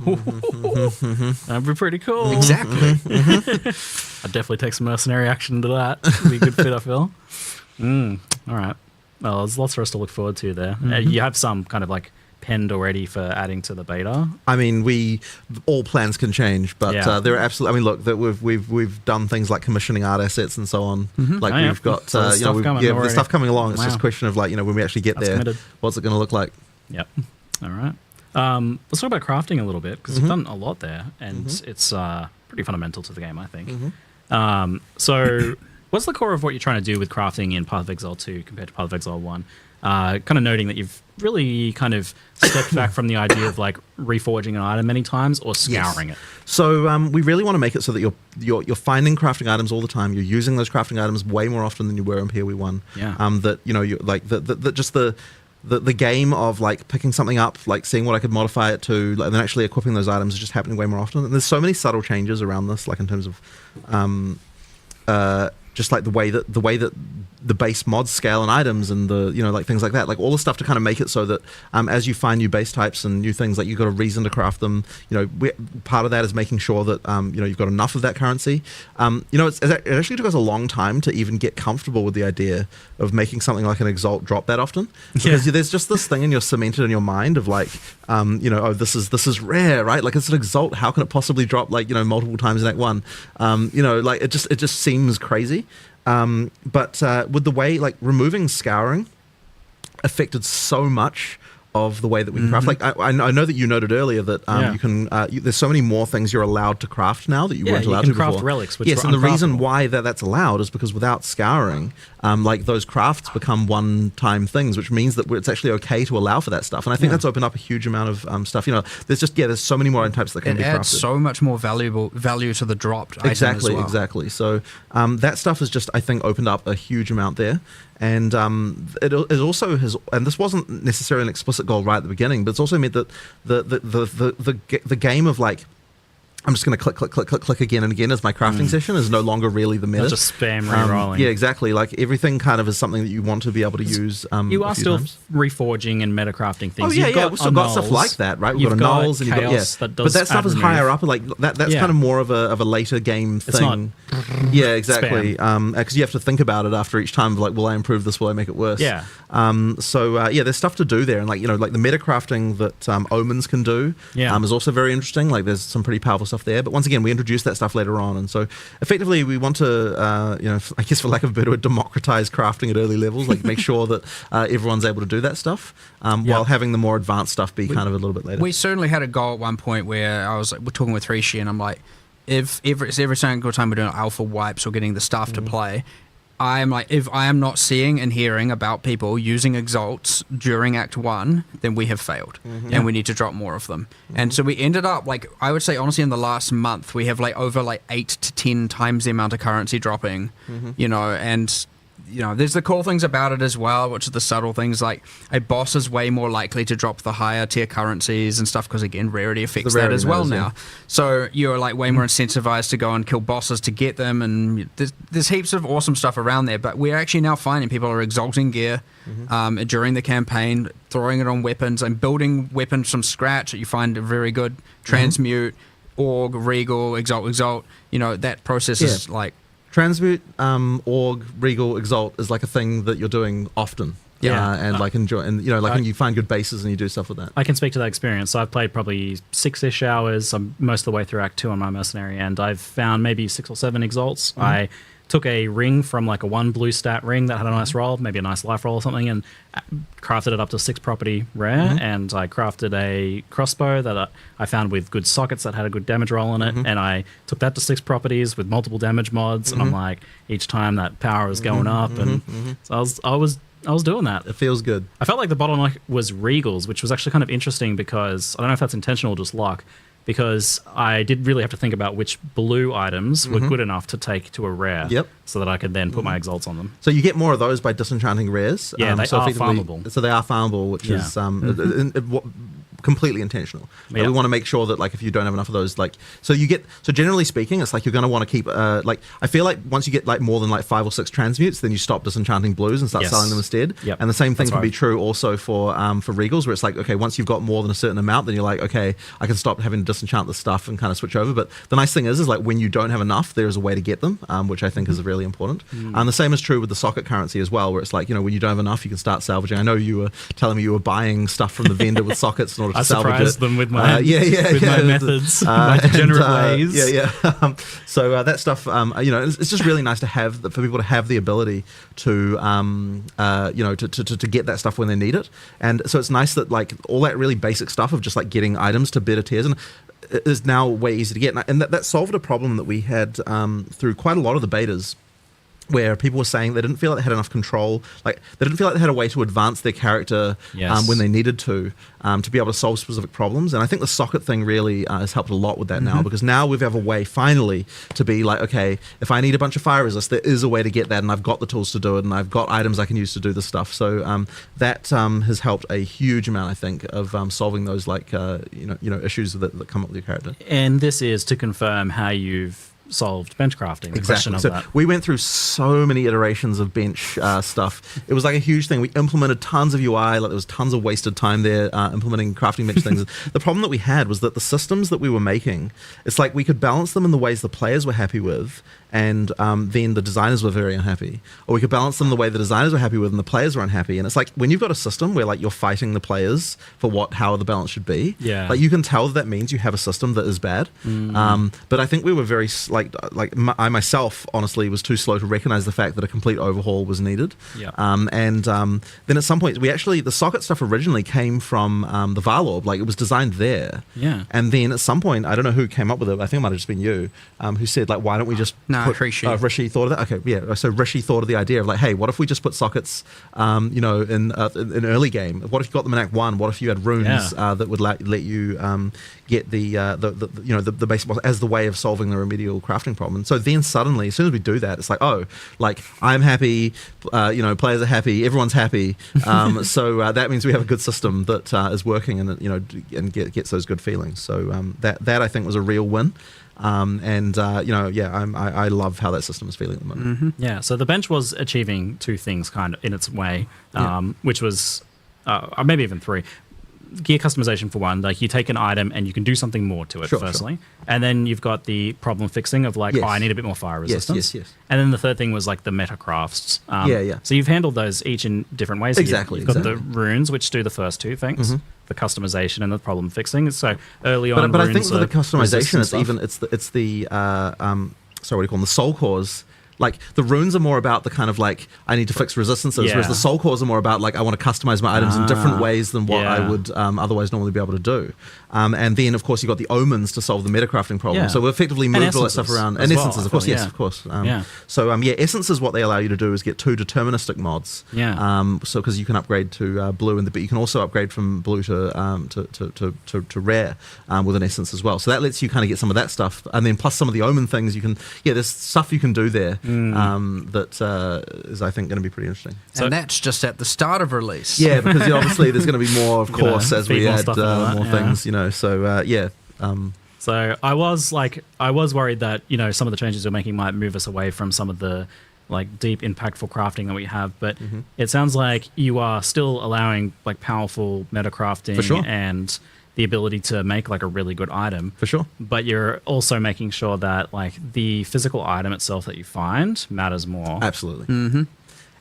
That'd be pretty cool. Exactly. I'd definitely take some mercenary action into that. It'd be a good fit, I feel. All right. Well, there's lots for us to look forward to there. You have some kind of like penned already for adding to the beta. I mean, all plans can change, but there are absolutely. I mean, look, that we've done things like commissioning art assets and so on. Like we've got there's stuff coming along. It's just a question of like when we actually get there, what's it going to look like? Yep. All right. Let's talk about crafting a little bit, because you've done a lot there, and it's pretty fundamental to the game, I think. So, what's the core of what you're trying to do with crafting in Path of Exile 2 compared to Path of Exile 1? Kind of noting that you've really kind of stepped back from the idea of like reforging an item many times or scouring it. So we really want to make it so that you're finding crafting items all the time. You're using those crafting items way more often than you were in POE1. Yeah. That you like the game of like picking something up, like seeing what I could modify it to, and then actually equipping those items is just happening way more often. And there's so many subtle changes around this, like in terms of just like the way that the base mods scale and items and the like things like that, like all the stuff to kind of make it so that as you find new base types and new things, like you've got a reason to craft them. Part of that is making sure that you've got enough of that currency. It actually took us a long time to even get comfortable with the idea of making something like an Exalt drop that often, because there's just this thing in your cemented in your mind of like this is rare, right? Like it's an Exalt, how can it possibly drop like multiple times in Act 1? Like it just seems crazy. But with the way like removing scouring affected so much of the way that we can craft. Like I know that you noted earlier that you can. There's so many more things you're allowed to craft now that you weren't allowed to before. You can craft relics, which yes, and the reason why that's allowed is because without scouring, like those crafts become one-time things, which means that it's actually okay to allow for that stuff. And I think that's opened up a huge amount of stuff. There's so many more types that can be crafted. It adds so much more value to the dropped item as well. Exactly. So that stuff has just, I think, opened up a huge amount there. And it also has, and this wasn't necessarily an explicit goal right at the beginning, but it's also meant that the game of like, I'm just going to click again and again as my crafting session is no longer really the meta. Just spam re-rolling. Yeah, exactly. Like everything kind of is something that you want to be able to use. You are still reforging and metacrafting things. Oh yeah, we've still got stuff like that, right? We've got nulls and you've got but that stuff is higher up. Like that's kind of more of a later game thing. It's not yeah, exactly. Because you have to think about it after each time. Of like, will I improve this? Will I make it worse? Yeah. There's stuff to do there, and like like the metacrafting that omens can do. Is also very interesting. Like there's some pretty powerful stuff there, but once again we introduced that stuff later on, and so effectively we want to I guess for lack of a better word, democratize crafting at early levels, like make sure that everyone's able to do that stuff while having the more advanced stuff be kind of a little bit later. We certainly had a goal at one point where I was like, we're talking with Rishi and I'm like, if every single time we're doing alpha wipes or getting the staff to play, I'm like, if I am not seeing and hearing about people using Exalts during Act 1, then we have failed. And we need to drop more of them. And so we ended up, like, I would say, honestly, in the last month, we have, like, over, like, 8 to 10 times the amount of currency dropping, and... there's the cool things about it as well, which are the subtle things, like a boss is way more likely to drop the higher tier currencies and stuff because, again, rarity affects that as well now. So you're like way more incentivized to go and kill bosses to get them, and there's heaps of awesome stuff around there. But we're actually now finding people are exalting gear during the campaign, throwing it on weapons and building weapons from scratch that you find are very good. Transmute, Org, Regal, Exalt. That process is like... Transmute, Org, Regal, Exalt is like a thing that you're doing often. And like enjoy, and when you find good bases and you do stuff with that. I can speak to that experience. So I've played probably 6-ish hours. I'm most of the way through Act 2 on my mercenary, and I've found maybe 6 or 7 Exalts. I took a ring from like a 1 blue stat ring that had a nice roll, maybe a nice life roll or something, and crafted it up to 6 property rare. And I crafted a crossbow that I found with good sockets that had a good damage roll in it, and I took that to 6 properties with multiple damage mods. And I'm like, each time that power was going up, and so I was doing that. It feels good. I felt like the bottleneck was regals, which was actually kind of interesting because I don't know if that's intentional or just luck, because I did really have to think about which blue items were good enough to take to a rare. Yep. So that I could then put my exalts on them. So you get more of those by disenchanting rares. Yeah, they so are effectively- farmable. So they are farmable, which is completely intentional. Yep. We want to make sure that like if you don't have enough of those, like so generally speaking, it's like you're going to want to keep like I feel like once you get like more than like 5 or 6 transmutes, then you stop disenchanting blues and start selling them instead. Yep. And the same thing That's can be right. true also for regals, where it's like, okay, once you've got more than a certain amount, then you're like, okay, I can stop having to disenchant the stuff and kind of switch over. But the nice thing is like when you don't have enough, there is a way to get them, which I think is really important. And the same is true with the socket currency as well, where it's like, when you don't have enough, you can start salvaging. I know you were telling me you were buying stuff from the vendor with sockets in order to salvage it. them with my my methods, my degenerate ways. So that stuff, it's just really nice to have for people to have the ability to to get that stuff when they need it. And so it's nice that like all that really basic stuff of just like getting items to better tiers and is now way easier to get. And that solved a problem that we had through quite a lot of the betas, where people were saying they didn't feel like they had enough control, like they didn't feel like they had a way to advance their character when they needed to be able to solve specific problems. And I think the socket thing really has helped a lot with that now, because now we have a way finally to be like, okay, if I need a bunch of fire resist, there is a way to get that, and I've got the tools to do it, and I've got items I can use to do this stuff. So that has helped a huge amount, I think, of solving those like issues that come up with your character. And this is to confirm how you've solved bench crafting. Exactly. So we went through so many iterations of bench stuff. It was like a huge thing. We implemented tons of UI. Like there was tons of wasted time there implementing crafting bench things. The problem that we had was that the systems that we were making, it's like we could balance them in the ways the players were happy with, and then the designers were very unhappy. Or we could balance them the way the designers were happy with and the players were unhappy. And it's like when you've got a system where like you're fighting the players for how the balance should be, like you can tell that means you have a system that is bad. But I think we were very I myself honestly was too slow to recognize the fact that a complete overhaul was needed. Then at some point the socket stuff originally came from the Varlorb, like it was designed there. And then at some point, I don't know who came up with it, I think it might have just been you, who said like, why don't we just Rishi. Rishi thought of that. Okay, yeah. So Rishi thought of the idea of like, hey, what if we just put sockets, in early game? What if you got them in Act 1? What if you had runes that would let you get the basic boss as the way of solving the remedial crafting problem? And so then suddenly, as soon as we do that, it's like, oh, like I'm happy, players are happy, everyone's happy. So that means we have a good system that is working and gets those good feelings. So that I think was a real win. I love how that system is feeling at the moment. Yeah, so the bench was achieving 2 things kind of in its way, which was maybe even 3. Gear customization for one, like you take an item and you can do something more to it, firstly. And then you've got the problem fixing of like, I need a bit more fire resistance. Yes. And then the third thing was like the meta crafts. So you've handled those each in different ways. Exactly. You've got the runes, which do the first 2 things. The customization and the problem fixing. So early on, but runes I think with the customization, it's the sorry, what do you call them? The soul cores. Like the runes are more about the kind of like I need to fix resistances, whereas the soul cores are more about like I want to customize my items in different ways than what I would otherwise normally be able to do. And then of course you've got the omens to solve the metacrafting problem. So we effectively moved all that stuff around. And essences, of course, of course. So essences, what they allow you to do is get 2 deterministic mods. So because you can upgrade to blue, but you can also upgrade from blue to rare with an essence as well. So that lets you kind of get some of that stuff, and then plus some of the omen things you can. There's stuff you can do there. That is, I think, going to be pretty interesting. And that's just at the start of release. Yeah, because obviously there's going to be more, of course, as we add more things, So, So I was worried that, some of the changes we're making might move us away from some of the like deep, impactful crafting that we have. But it sounds like you are still allowing like powerful meta crafting and the ability to make like a really good item. For sure. But you're also making sure that like the physical item itself that you find matters more. Absolutely. And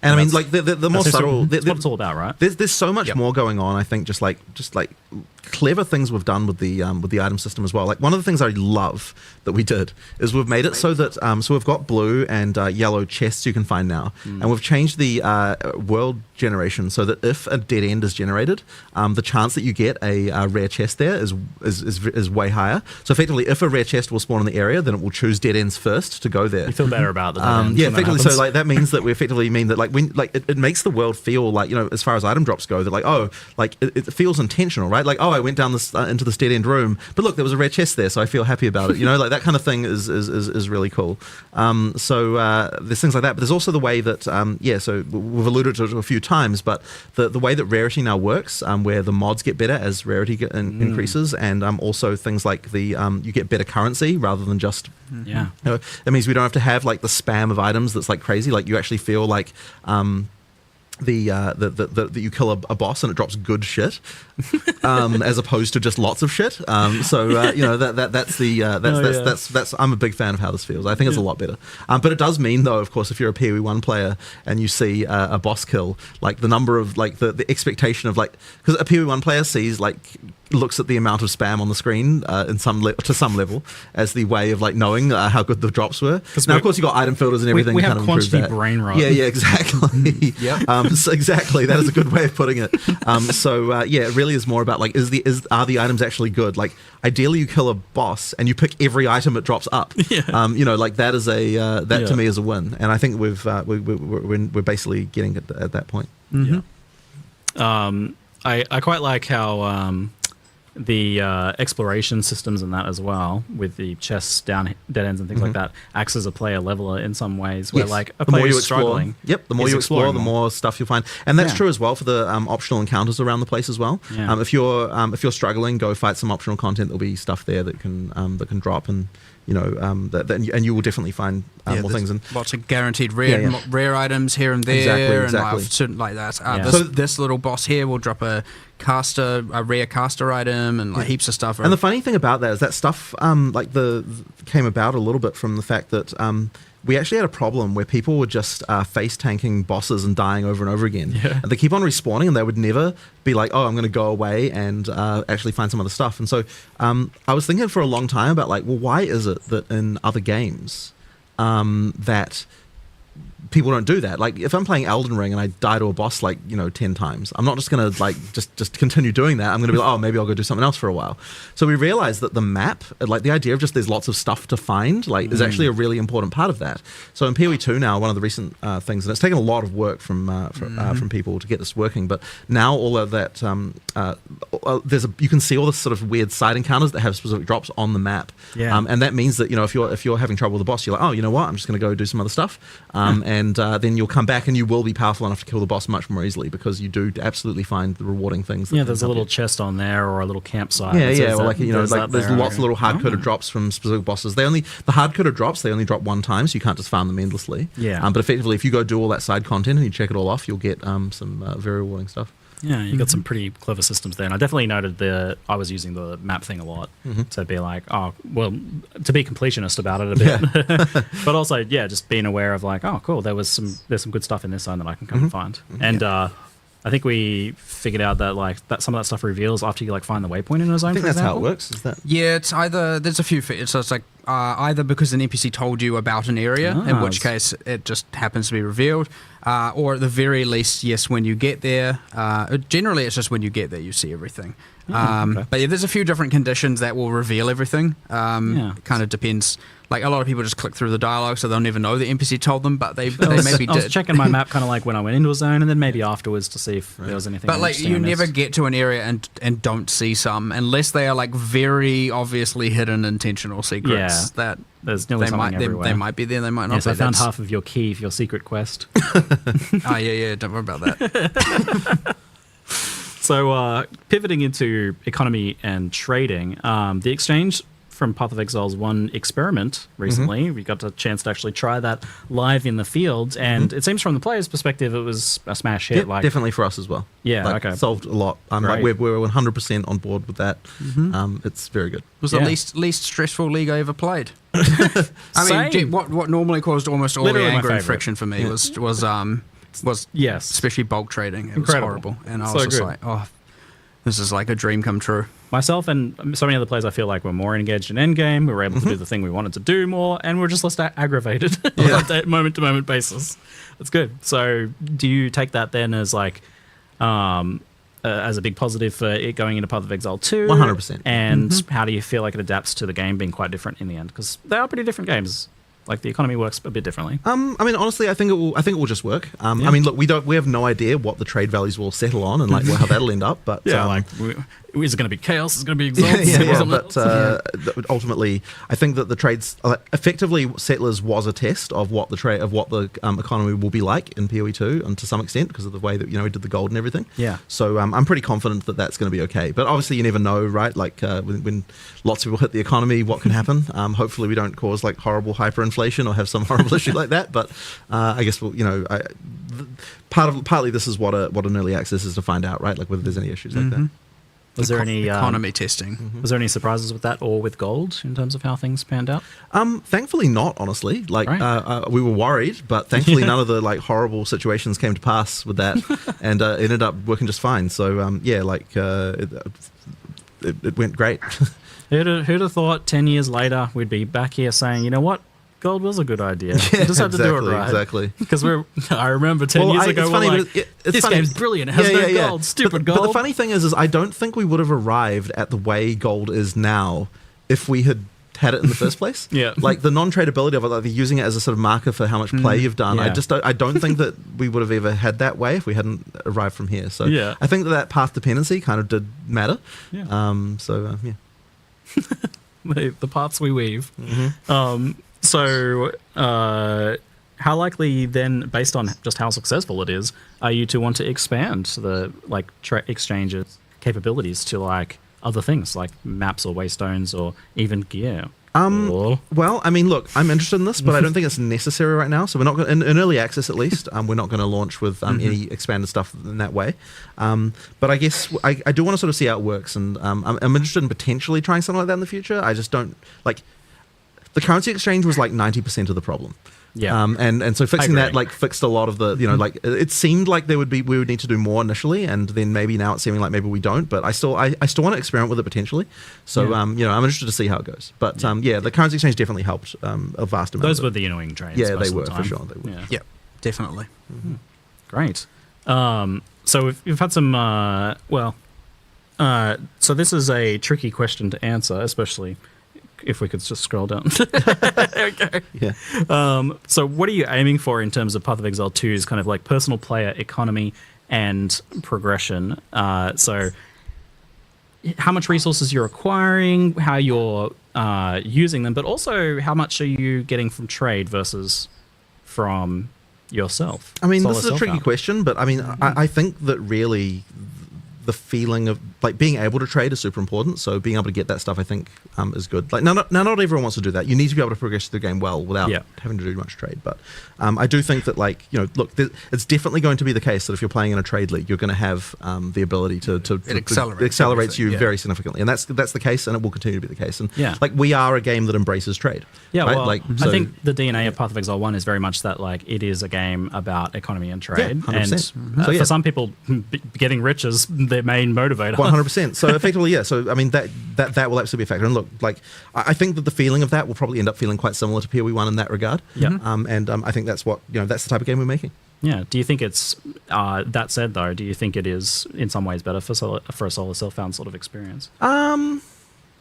I mean, like the more subtle, that's what it's all about, right? There's so much more going on. I think just like clever things we've done with the item system as well. Like one of the things I love that we did is we've made it so that so we've got blue and yellow chests you can find now, and we've changed the world generation so that if a dead end is generated, the chance that you get a rare chest there is way higher. So effectively, if a rare chest will spawn in the area, then it will choose dead ends first to go there. You feel better about the dead ends yeah, when that effectively. happens. So like that means that we effectively mean that like when like it makes the world feel like, you know, as far as item drops go, that like, oh, like it feels intentional, right? Like, oh, I went down this into this dead end room, but look, there was a rare chest there, so I feel happy about it. You know, like that kind of thing is really cool. So there's things like that, but there's also the way that so we've alluded to it a few times, but the way that rarity now works, where the mods get better as rarity increases, and also things like the you get better currency rather than just yeah. You know, it means we don't have to have like the spam of items that's like crazy. Like you actually feel like that you kill a boss and it drops good shit, as opposed to just lots of shit. You know that's I'm a big fan of how this feels. I think it's a lot better. But it does mean though, of course, if you're a POE1 player and you see a boss kill, like the number of like the expectation of like, because a POE1 player sees like looks at the amount of spam on the screen to some level as the way of like knowing how good the drops were. Now, of course, you got item filters and everything. We to have kind of improve quantity that. brain rot. Yeah, exactly. Yep. So exactly, that is a good way of putting it. It really is more about like, are the items actually good? Like, ideally, you kill a boss and you pick every item it drops up. Yeah. You know, like that is to me is a win, and I think we're basically getting it at that point. Mm-hmm. Yeah. I quite like how the exploration systems and that as well, with the chests down dead ends and things like that, acts as a player leveler in some ways, where like a player who's struggling. Yep, the more you explore, the more stuff you'll find, and that's true as well for the optional encounters around the place as well. Yeah. If you're struggling, go fight some optional content. There'll be stuff there that can drop, and you know and you will definitely find more things. And lots of guaranteed rare items here and there. Exactly. And certain like that. This little boss here will drop a rare caster item, and like heaps of stuff. And the funny thing about that is that stuff came about a little bit from the fact that we actually had a problem where people were just face tanking bosses and dying over and over again. Yeah. And they keep on respawning, and they would never be like, oh, I'm going to go away and actually find some other stuff. And so I was thinking for a long time about like, well, why is it that in other games that people don't do that? Like, if I'm playing Elden Ring and I die to a boss like 10 times, I'm not just gonna like just continue doing that. I'm gonna be like, oh, maybe I'll go do something else for a while. So we realized that the map, like the idea of just there's lots of stuff to find, like is actually a really important part of that. So in POE2 now, one of the recent things, and it's taken a lot of work from people to get this working, but now all of that you can see all this sort of weird side encounters that have specific drops on the map. And that means that if you're having trouble with the boss, you're like, oh, you know what, I'm just gonna go do some other stuff. And then you'll come back and you will be powerful enough to kill the boss much more easily, because you do absolutely find the rewarding things. There's a little chest on there, or a little campsite. There's lots of little hard-coded drops from specific bosses. The hard-coded drops, they only drop one time, so you can't just farm them endlessly. But effectively, if you go do all that side content and you check it all off, you'll get some very rewarding stuff. Yeah, you got some pretty clever systems there, and I definitely noted I was using the map thing a lot to be like, oh, well, to be completionist about it a bit, but also, just being aware of like, oh, cool, there's some good stuff in this zone that I can come and find, and I think we figured out that some of that stuff reveals after you find the waypoint in a zone. I think that's how it works. Is that? Yeah, it's either there's a few. So it's like either because an NPC told you about an area, in which case it just happens to be revealed, or at the very least, yes, when you get there. Generally, it's just when you get there you see everything. But there's a few different conditions that will reveal everything. It kind of depends. Like, a lot of people just click through the dialogue, so they'll never know the NPC told them, but they maybe did. I was checking my map kind of like when I went into a zone, and then maybe afterwards to see if there was anything. But you never get to an area and don't see some, unless they are very obviously hidden intentional secrets. That there's nearly something everywhere. They might be there, they might not. Yes, I found half of your key for your secret quest. Don't worry about that. So pivoting into economy and trading, the exchange from Path of Exile's one experiment recently, we got a chance to actually try that live in the field, and it seems from the player's perspective it was a smash hit. Definitely for us as well. Solved a lot. We're 100% on board with that. It's very good. It was the least stressful league I ever played. I mean, what normally caused almost all the anger and friction for me was especially bulk trading. It was horrible, and I was just like, oh. This is like a dream come true. Myself and so many other players, I feel like we're more engaged in endgame. We were able to do the thing we wanted to do more, and we're just less aggravated on a moment-to-moment basis. That's good. So, do you take that then as like as a big positive for it going into Path of Exile 2? 100%. And how do you feel like it adapts to the game being quite different in the end? Because they are pretty different games. Like the economy works a bit differently. I mean, honestly, I think it will just work. I mean, look, we have no idea what the trade values will settle on and like how that'll end up. But is it going to be chaos? Is it going to be exalts? Ultimately, I think that the trades effectively Settlers was a test of what the economy will be like in POE2, and to some extent because of the way that we did the gold and everything. Yeah. So I'm pretty confident that that's going to be okay. But obviously, you never know, right? Like when lots of people hit the economy, what can happen? Hopefully, we don't cause like horrible hyperinflation or have some horrible issue like that. But I guess partly this is what an early access is to find out, right? Like whether there's any issues like that. Was there any economy testing? Was there any surprises with that or with gold in terms of how things panned out? Thankfully not, honestly. Like we were worried, but thankfully none of the like horrible situations came to pass with that, and it ended up working just fine. So it went great. Who'd have thought 10 years later we'd be back here saying, you know what? Gold was a good idea. You just had to do it right. Exactly. Because I remember 10 years ago, this game's brilliant. It has no gold. Stupid gold. But the funny thing is I don't think we would have arrived at the way gold is now if we had it in the first place. Yeah. Like the non-tradability of it, like using it as a sort of marker for how much play you've done. Yeah. I don't think that we would have ever had that way if we hadn't arrived from here. So I think that path dependency kind of did matter. Yeah. The paths we weave. So, how likely then, based on just how successful it is, are you to want to expand the exchanges capabilities to like other things like maps or waystones or even gear? Well, I mean, look, I'm interested in this, but I don't think it's necessary right now. So we're not going in early access, at least. We're not going to launch with any expanded stuff in that way. But I guess I do want to sort of see how it works, and I'm interested in potentially trying something like that in the future. I just don't like. The currency exchange was like 90% of the problem. Yeah. And so fixing that like fixed a lot of the, like it seemed like we would need to do more initially, and then maybe now it's seeming like maybe we don't, but I still want to experiment with it potentially. So I'm interested to see how it goes. But the currency exchange definitely helped a vast amount. Those were the annoying drains. Yeah, they were for sure. They were. Yeah, definitely. Great. So we've had some so this is a tricky question to answer, especially if we could just scroll down. Okay. Yeah. So what are you aiming for in terms of Path of Exile 2's kind of like personal player economy and progression? So how much resources you're acquiring, how you're using them, but also how much are you getting from trade versus from yourself? I mean, this is a tricky question, but I mean, I think that really the feeling of like being able to trade is super important. So being able to get that stuff, I think, is good. Like not everyone wants to do that. You need to be able to progress through the game well without having to do much trade. But I do think that look, it's definitely going to be the case that if you're playing in a trade league, you're going to have the ability to it accelerates you very significantly, and that's the case, and it will continue to be the case. And like we are a game that embraces trade. Yeah, right? well, I think the DNA of Path of Exile 1 is very much that like it is a game about economy and trade, 100%. and for some people, getting rich is their main motivator. 100%. So effectively, so I mean that will absolutely be a factor. And look, like I think that the feeling of that will probably end up feeling quite similar to POE1 in that regard. Yeah. I think that's what that's the type of game we're making. Yeah. Do you think it's that said though? Do you think it is in some ways better for a solo self-found sort of experience? I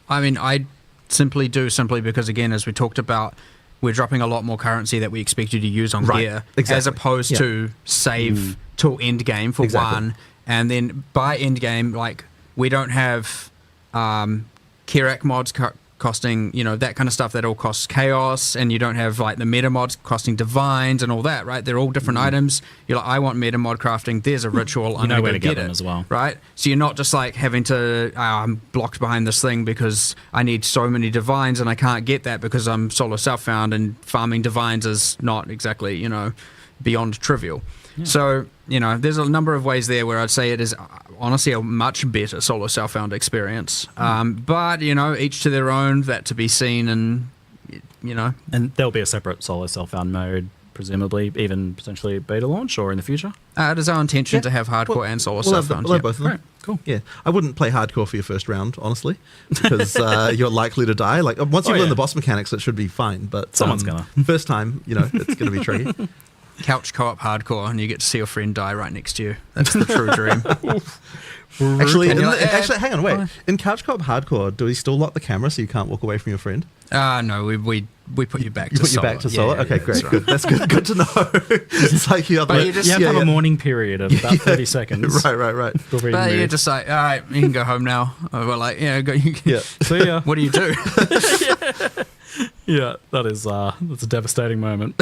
mean, I simply because again, as we talked about, we're dropping a lot more currency that we expect you to use on gear, as opposed to save till end game for one, and then by end game, like we don't have Kirak mods costing, that kind of stuff that all costs chaos, and you don't have like the meta mods costing divines and all that, right? They're all different items. You're like, I want meta mod crafting. There's a ritual. I'm know where to to get it them as well, right? So you're not just like having to. I'm blocked behind this thing because I need so many divines and I can't get that because I'm solo self-found, and farming divines is not exactly beyond trivial. Yeah. So there's a number of ways there where I'd say it is honestly a much better solo self-found experience. But each to their own. That to be seen, and and there'll be a separate solo self-found mode presumably even potentially beta launch or in the future? It is our intention to have hardcore and solo we'll stuff. we'll have both of them. Right, cool. Yeah, I wouldn't play hardcore for your first round, honestly, because you're likely to die. Like once you learn the boss mechanics, it should be fine. But someone's gonna. First time, it's gonna be tricky. Couch co-op hardcore, and you get to see your friend die right next to you. That's the true dream. Actually, hang on, wait. In couch co-op hardcore, do we still lock the camera so you can't walk away from your friend? No, we put you back. You to put you solo. back to solo. Okay, great. That's Good. That's good. Good to know. It's like you have to have a mourning period of about 30 seconds. Right. But you're just like, all right, you can go home now. We're like, go. See ya. What do you do? Yeah, that's a devastating moment.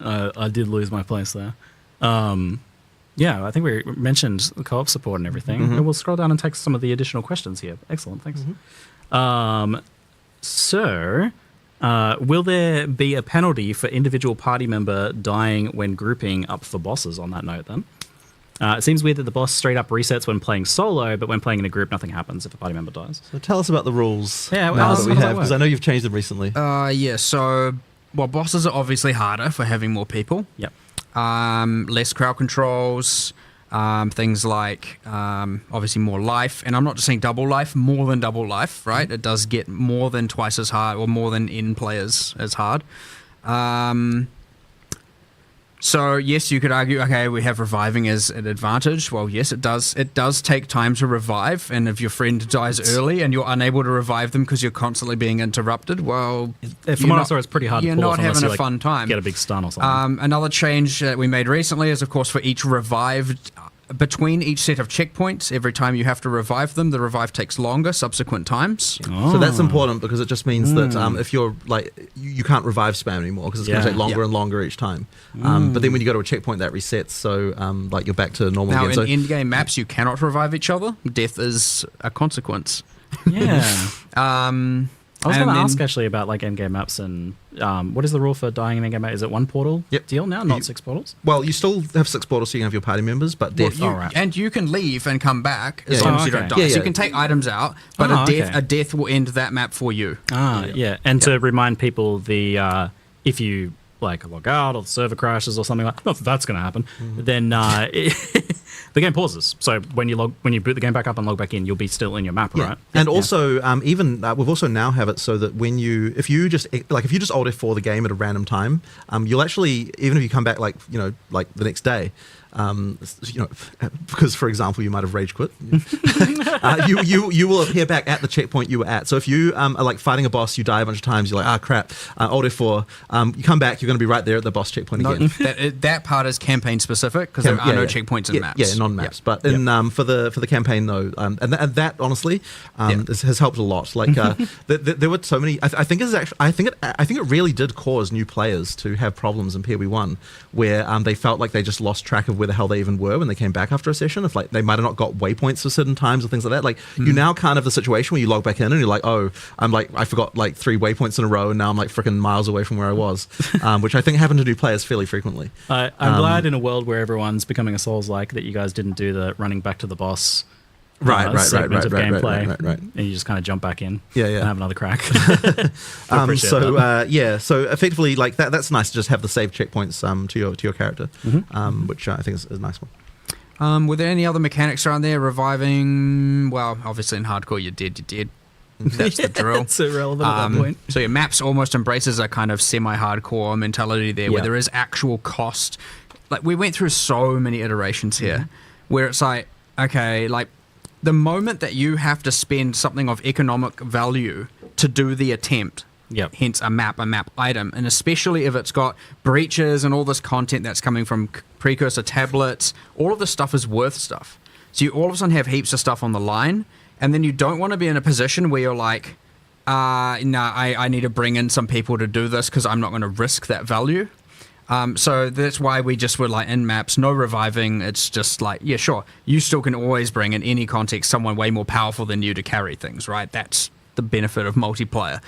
I did lose my place there. Yeah, I think we mentioned the co-op support and everything. Mm-hmm. And we'll scroll down and take some of the additional questions here. Excellent, thanks. Will there be a penalty for individual party member dying when grouping up for bosses on that note then? It seems weird that the boss straight up resets when playing solo, but when playing in a group, nothing happens if a party member dies. So tell us about the rules now that we have, because I know you've changed them recently. So bosses are obviously harder for having more people. Yep. Less crowd controls, things like obviously more life, and I'm not just saying double life, more than double life, right? It does get more than twice as hard, or more than N players as hard. So yes, you could argue, okay, we have reviving as an advantage. Well, yes, it does. It does take time to revive, and if your friend dies early and you're unable to revive them because you're constantly being interrupted, well, it's pretty hard. You're to pull not off having you, a fun time. Get a big stun or something. Another change that we made recently is, of course, for each revived. Between each set of checkpoints, every time you have to revive them, the revive takes longer subsequent times. So that's important because it just means that if you're like, you can't revive spam anymore because it's going to take longer and longer each time. But then when you go to a checkpoint, that resets. So like you're back to normal now, again. In in-game maps, you cannot revive each other. Death is a consequence. Yeah. I was going to ask actually about like in-game maps and what is the rule for dying in in-game map? Is it one portal deal now, not 6 portals? Well, you still have 6 portals so you can have your party members, but death. And you can leave and come back as long as you don't die. So you can take items out, but a death will end that map for you. And to remind people, the if you like log out or the server crashes or something like not that that's going to happen, then the game pauses. So when you boot the game back up and log back in, you'll be still in your map, right? And also, even we've also now have it so that if you just Alt F4 the game at a random time, you'll actually, even if you come back like the next day. Because for example, you might have rage quit. You will appear back at the checkpoint you were at. So if you are like fighting a boss, you die a bunch of times. You're like, crap. Alt F4. You come back, you're going to be right there at the boss checkpoint again. That part is campaign specific because there are no checkpoints in maps. Yeah, non-maps. But in for the campaign though, and that honestly has helped a lot. Like there were so many. I think it really did cause new players to have problems in POE1 where they felt like they just lost track of where the hell they even were when they came back after a session. If like they might have not got waypoints for certain times or things like that. Like you now kind of have the situation where you log back in and you're like, I forgot like 3 waypoints in a row and now I'm like freaking miles away from where I was, which I think happened to new players fairly frequently. I'm glad in a world where everyone's becoming a Souls-like that you guys didn't do the running back to the boss segment of gameplay. Right. And you just kind of jump back in and have another crack. So effectively like that's nice to just have the saved checkpoints to your character, which I think is a nice one. Were there any other mechanics around there? Reviving, well, obviously in hardcore you're dead. That's the drill. It's irrelevant at that point. So your maps almost embraces a kind of semi-hardcore mentality there where there is actual cost. Like we went through so many iterations here where it's like, okay, like the moment that you have to spend something of economic value to do the attempt, hence a map item, and especially if it's got breaches and all this content that's coming from precursor tablets, all of this stuff is worth stuff. So you all of a sudden have heaps of stuff on the line, and then you don't want to be in a position where you're like, I need to bring in some people to do this because I'm not going to risk that value. So that's why we just were like in maps, no reviving. It's just like, yeah, sure. You still can always bring in any context someone way more powerful than you to carry things, right? That's the benefit of multiplayer.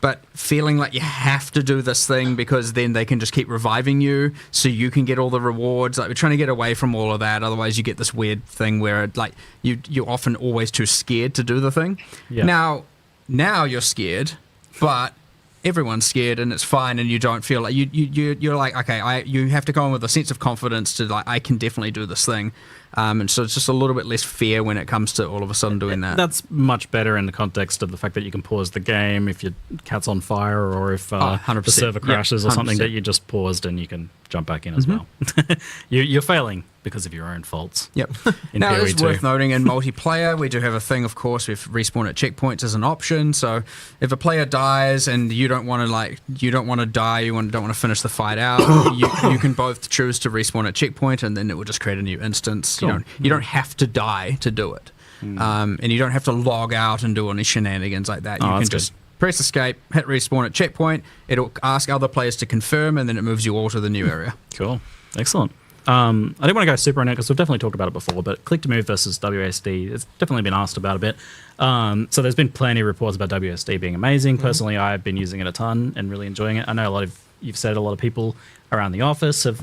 But feeling like you have to do this thing because then they can just keep reviving you so you can get all the rewards. Like we're trying to get away from all of that. Otherwise you get this weird thing where like you're often always too scared to do the thing. Now, now you're scared, but everyone's scared and it's fine, and you don't feel like you're like, okay, you have to go in with a sense of confidence to like, I can definitely do this thing. And so it's just a little bit less fear when it comes to all of a sudden doing that. That's much better in the context of the fact that you can pause the game if your cat's on fire, or if the server crashes or something, that you just paused and you can jump back in as well. You're failing because of your own faults. Yep. In Now, POE2. it's worth noting in multiplayer, we do have a thing, of course, with respawn at checkpoints as an option. So if a player dies and you don't want to die, you don't want to finish the fight out, you can both choose to respawn at checkpoint, and then it will just create a new instance. Cool. You don't have to die to do it, and you don't have to log out and do any shenanigans like that. You can just press escape, hit respawn at checkpoint. It'll ask other players to confirm, and then it moves you all to the new area. Cool. Excellent. I didn't want to go super on it because we've definitely talked about it before, but click to move versus WSD, it's definitely been asked about a bit. So there's been plenty of reports about WSD being amazing. Personally, I've been using it a ton and really enjoying it. I know you've said a lot of people around the office have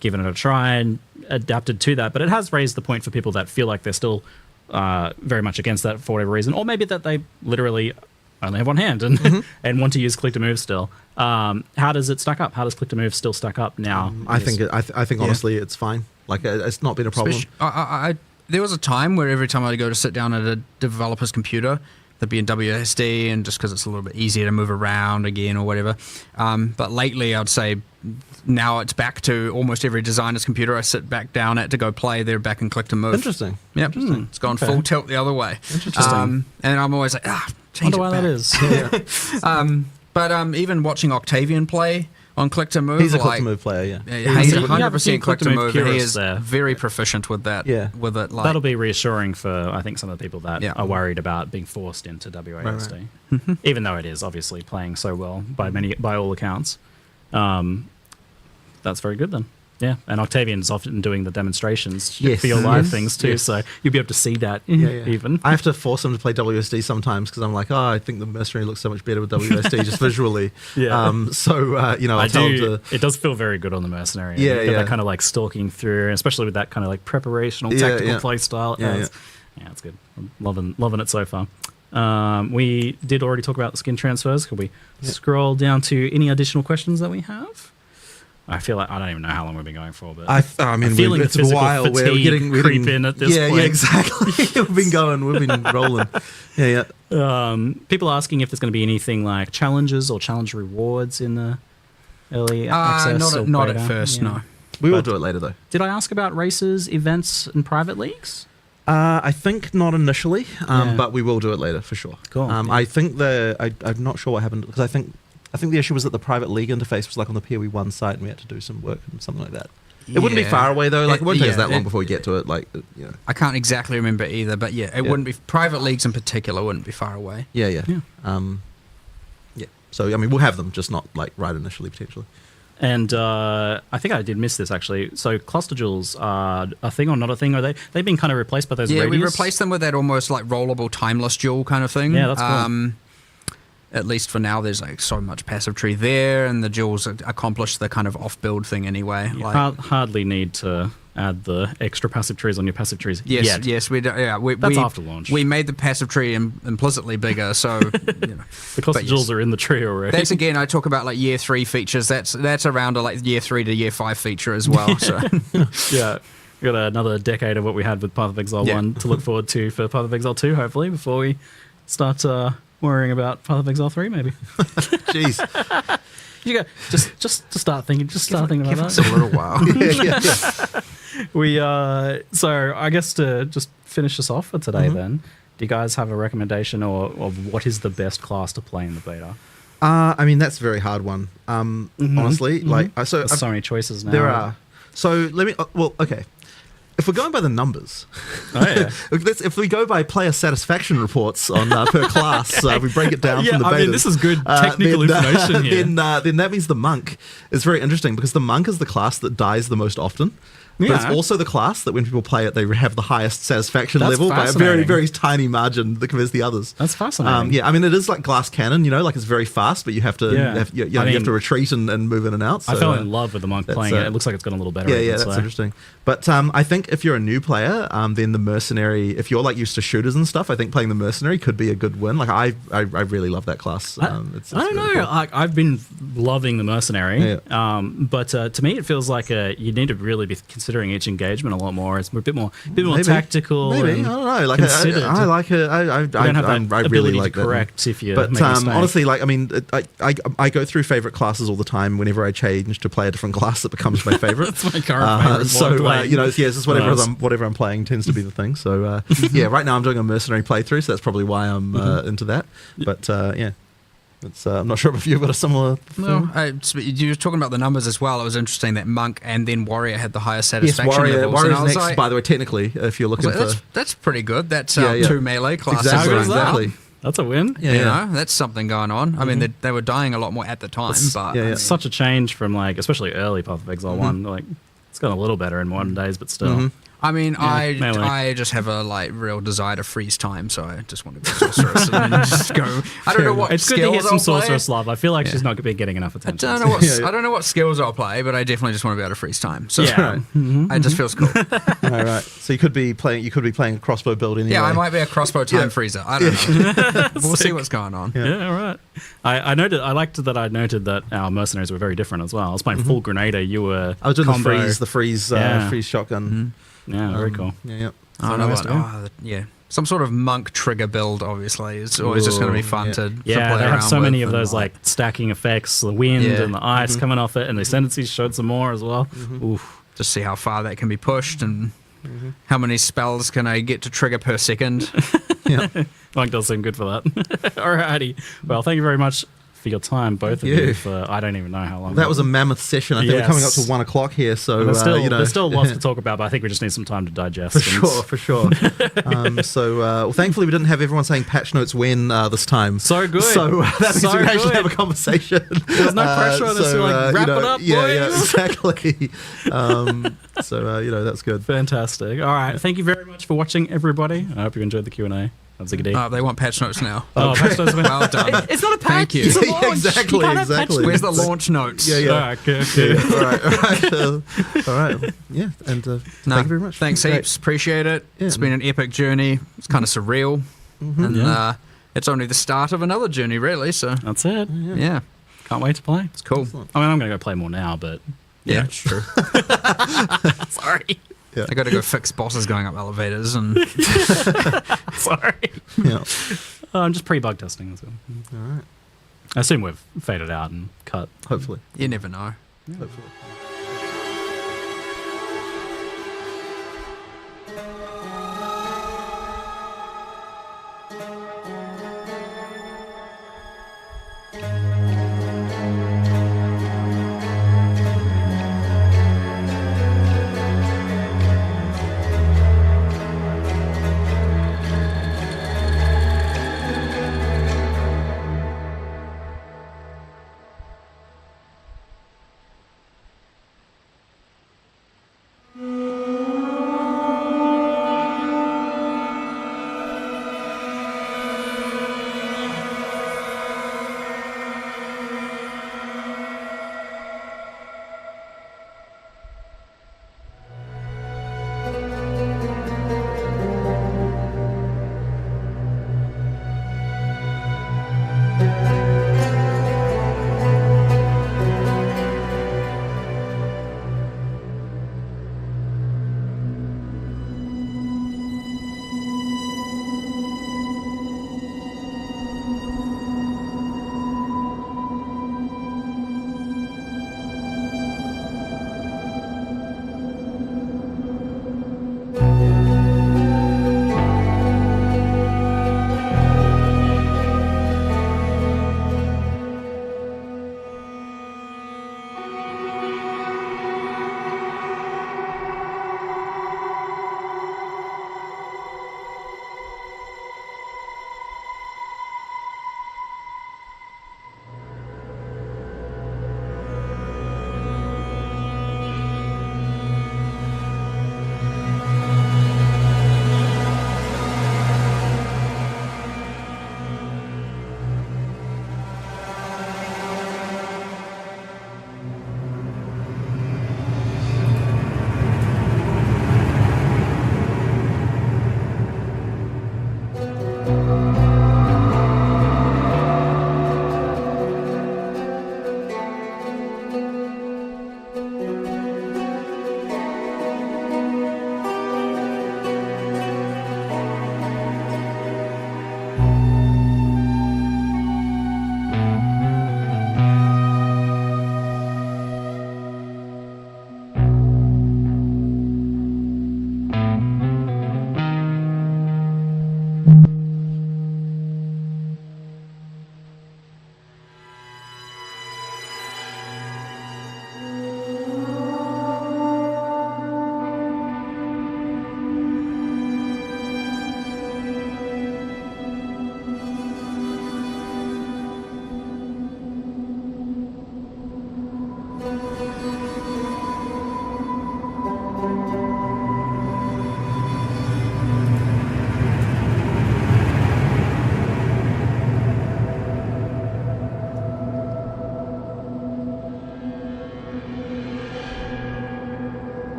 given it a try and adapted to that, but it has raised the point for people that feel like they're still very much against that for whatever reason, or maybe that they literally only have one hand and and want to use click to move still. How does it stack up? How does click to move still stack up now? I think honestly it's fine. Like it's not been a problem. There was a time where every time I go to sit down at a developer's computer, there'd be in WSD, and just because it's a little bit easier to move around again or whatever. But lately, I'd say now it's back to almost every designer's computer I sit back down at to go play. They're back and click to move. Interesting. Yep. Interesting. It's gone full tilt the other way. Interesting. And I'm always like, change wonder it why back. that is. But even watching Octavian play on click to move, he's a click to move player, yeah. He's Yeah, 100% click to move. He is there. very proficient with that. Yeah. With it, like, That'll be reassuring for, I think, some of the people that are worried about being forced into WASD. Right. Even though it is obviously playing so well by all accounts. That's very good then. Yeah, and Octavian's often doing the demonstrations for your live things too, so you'll be able to see that even. I have to force him to play WSD sometimes because I'm like, I think the Mercenary looks so much better with WSD just visually. I tell him to... It does feel very good on the Mercenary. Yeah, That kind of like stalking through, especially with that kind of like preparational tactical play style. It's good. I'm loving it so far. We did already talk about the skin transfers. Could we scroll down to any additional questions that we have? I feel like I don't even know how long we've been going for, but I mean, feeling it's a while. We're getting creep in at this point. Yeah, exactly. We've been rolling. People asking if there's going to be anything like challenges or challenge rewards in the early access. Not at first, no. We will do it later, though. Did I ask about races, events, and private leagues? I think not initially, but we will do it later for sure. Cool. I think I'm not sure what happened because I think the issue was that the private league interface was like on the POE1 site, and we had to do some work and something like that. It wouldn't be far away though. Like it won't take us that long before we get to it. Like, I can't exactly remember either, but it wouldn't be private leagues in particular. Wouldn't be far away. Yeah. So I mean, we'll have them, just not like right initially potentially. And I think I did miss this actually. So cluster jewels are a thing or not a thing? Are they've been kind of replaced by those? Yeah, radius? we replaced them with that almost like rollable timeless jewel kind of thing. Yeah, that's cool. At least for now, there's like so much passive tree there, and the jewels accomplish the kind of off-build thing anyway. You hardly need to add the extra passive trees on your passive trees. Yes, we do. Yeah, that's after launch. We made the passive tree implicitly bigger, so the cluster jewels are in the tree already. That's again, I talk about like year 3 features. That's around a like year 3 to year 5 feature as well. So yeah. We've got another decade of what we had with Path of Exile 1 to look forward to for Path of Exile 2, hopefully, before we start worrying about Path of Exile 3, maybe. Jeez. You go, just start thinking about that. Give us a little while. We so I guess to just finish us off for today then, do you guys have a recommendation or of what is the best class to play in the beta? I mean, that's a very hard one. Honestly, like there's so many choices now. There are. So let me okay. If we're going by the numbers, if we go by player satisfaction reports on per class, we break it down from the beta. I mean, this is good technical information here. Then that means the monk is very interesting because the monk is the class that dies the most often. But it's Yeah. also the class that when people play it, they have the highest satisfaction That's level by a very, fascinating. very tiny margin that compares to the others. That's fascinating. Yeah, I mean, it is like glass cannon, like it's very fast, but you have to, Yeah. you I have mean, to retreat and move in and out. So, I fell in love with the monk that's, playing it. It looks like it's gotten a little better. Yeah, even, yeah, that's so. interesting. But I think if you're a new player, then the mercenary, if you're like used to shooters and stuff, I think playing the mercenary could be a good win. Like I really love that class. I don't really know. cool. Like, I've been loving the mercenary, Yeah. but to me, it feels like you need to really be considering each engagement a lot more. It's a bit more Maybe. tactical. Maybe, and I don't know. Like considered. I like it. I You don't have that really ability like to that. correct if you But make a mistake. honestly, like I mean, I go through favorite classes all the time. Whenever I change to play a different class, it becomes my favorite. That's my current favorite. So it's just whatever Nice. whatever I'm playing tends to be the thing. So yeah, right now I'm doing a mercenary playthrough, so that's probably why I'm into that. But yeah. It's, I'm not sure if you've got a similar thing. No, you were talking about the numbers as well. It was interesting that monk and then warrior had the highest Yes, satisfaction levels. warrior's And I was next, like, by the way, technically, if you're I was looking like, for... that's pretty good. That's Yeah. two melee classes. Exactly, right now. exactly. That's a win. Yeah, You yeah. know, that's something going on. I mean, they were dying a lot more at the time, but yeah, yeah. It's such a change from like, especially early Path of Exile 1. Like, it's gotten a little better in modern days, but still. I mean, melee. I just have a real desire to freeze time, so I just want to be sorceress and then just go. I don't know what It's good skills to get some I'll play. sorceress love. I feel like she's not getting enough I attention. don't know what I don't know what skills I'll play, but I definitely just want to be able to freeze time. So Yeah. it just feels cool. All right. So you could be playing a crossbow build anyway. Yeah, I might be a crossbow time freezer. I don't know. We'll see what's going on. Yeah, all right. I noted that our mercenaries were very different as well. I was playing full grenader. You were I was doing combo. the freeze Yeah. freeze shotgun. Yeah, very cool. Yeah. I don't know what. Yeah. Some sort of monk trigger build, obviously, is always just going to be fun yeah. to Yeah, play they around have so many with of those and, like stacking effects, the wind Yeah. and the ice coming off it, and the ascendancies showed some more as well. Oof. just see how far that can be pushed and how many spells can I get to trigger per second. Monk does seem good for that. Alrighty. Well, thank you very much for your time, both of you. For I don't even know how long. That was a mammoth session. I think we're coming up to Yes. 1 o'clock here, so And there's still lots yeah. to talk about, but I think we just need some time to digest. For sure. Well, thankfully we didn't have everyone saying patch notes when this time. So good. So that means So we can actually good. have a conversation. There's no pressure on us to wrap it up, Yeah, boys. exactly. That's good. Fantastic. All right. Thank you very much for watching, everybody. I hope you enjoyed the Q&A. That's a good day. They want patch notes now. Patch notes. Well done. It's not a patch. Thank you. It's a launch. Exactly, You can't have patch exactly. Where's the launch notes? Yeah. Okay. All right. Yeah, and thank you very much. Thanks Great. heaps. Appreciate it. Yeah. It's been an epic journey. It's kind of surreal. And it's only the start of another journey, really. So That's it. yeah, Can't wait to play. it's cool. I mean, I'm going to go play more now, but Yeah, it's true. sorry. Yeah. I got to go fix bosses going up elevators and Sorry. Yeah. I'm just pre-bug testing. So. All right. I assume we've faded out and cut. Hopefully. you never know. Hopefully.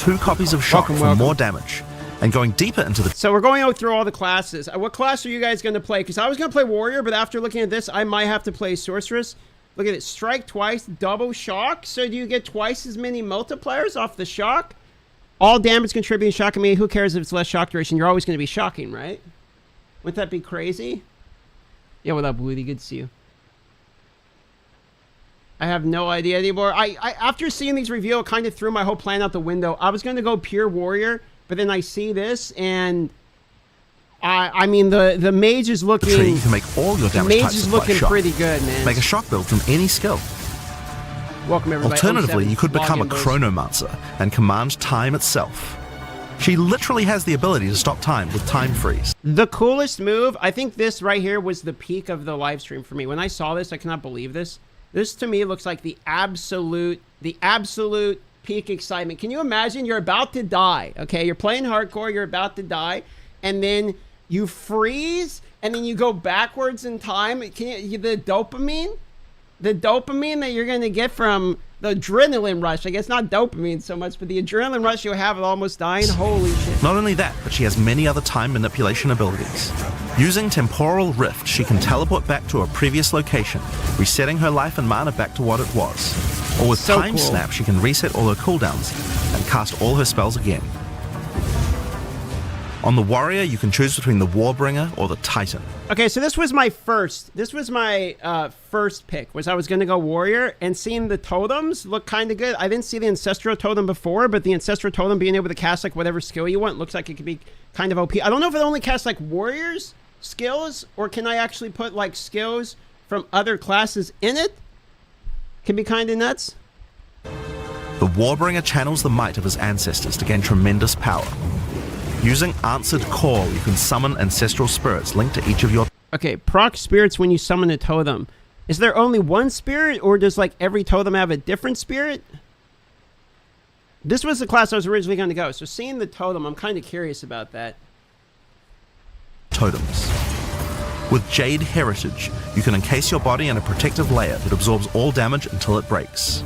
2 copies of Shock for more damage. And going deeper into the... So we're going through all the classes. What class are you guys going to play? Because I was going to play Warrior, but after looking at this, I might have to play Sorceress. Look at it. Strike twice, double Shock. So do you get twice as many multipliers off the Shock? All damage contributing shocking me. Who cares if it's less shock duration? You're always going to be shocking, right? Wouldn't that be crazy? Yeah, what up, Woody? Good to see you. I have no idea anymore. I after seeing these reveal, it kind of threw my whole plan out the window. I was going to go pure Warrior, but then I see this, and I mean, the mage is looking... You can make all your damage types is looking pretty good, man. Make a shock build from any skill. Welcome, everybody. Alternatively, you could become a Login, boys. Chronomancer and command time itself. She literally has the ability to stop time with time freeze. The coolest move, I think this right here was the peak of the live stream for me. When I saw this, I cannot believe this. This to me looks like the absolute peak excitement. Can you imagine you're about to die, okay? You're playing hardcore, you're about to die, and then you freeze, and then you go backwards in time. The dopamine that you're going to get from the adrenaline rush. I guess not dopamine so much, but the adrenaline rush you'll have at almost dying. Holy shit. Not only that, but she has many other time manipulation abilities. Using Temporal Rift, she can teleport back to a previous location, resetting her life and mana back to what it was. Or with Time Snap, she can reset all her cooldowns and cast all her spells again. On the Warrior, you can choose between the Warbringer or the Titan. Okay, so this was my first pick, was I was going to go Warrior, and seeing the totems look kind of good. I didn't see the Ancestral Totem before, but the Ancestral Totem being able to cast like whatever skill you want looks like it could be kind of OP. I don't know if it only casts like Warriors skills, or can I actually put like skills from other classes in it? Can be kind of nuts. The Warbringer channels the might of his ancestors to gain tremendous power. Using Answered Call, you can summon ancestral spirits linked to each of your... Okay, proc spirits when you summon a totem. Is there only one spirit, or does like every totem have a different spirit? This was the class I was originally going to go, so seeing the totem, I'm kind of curious about that. Totems. With Jade Heritage, you can encase your body in a protective layer that absorbs all damage until it breaks.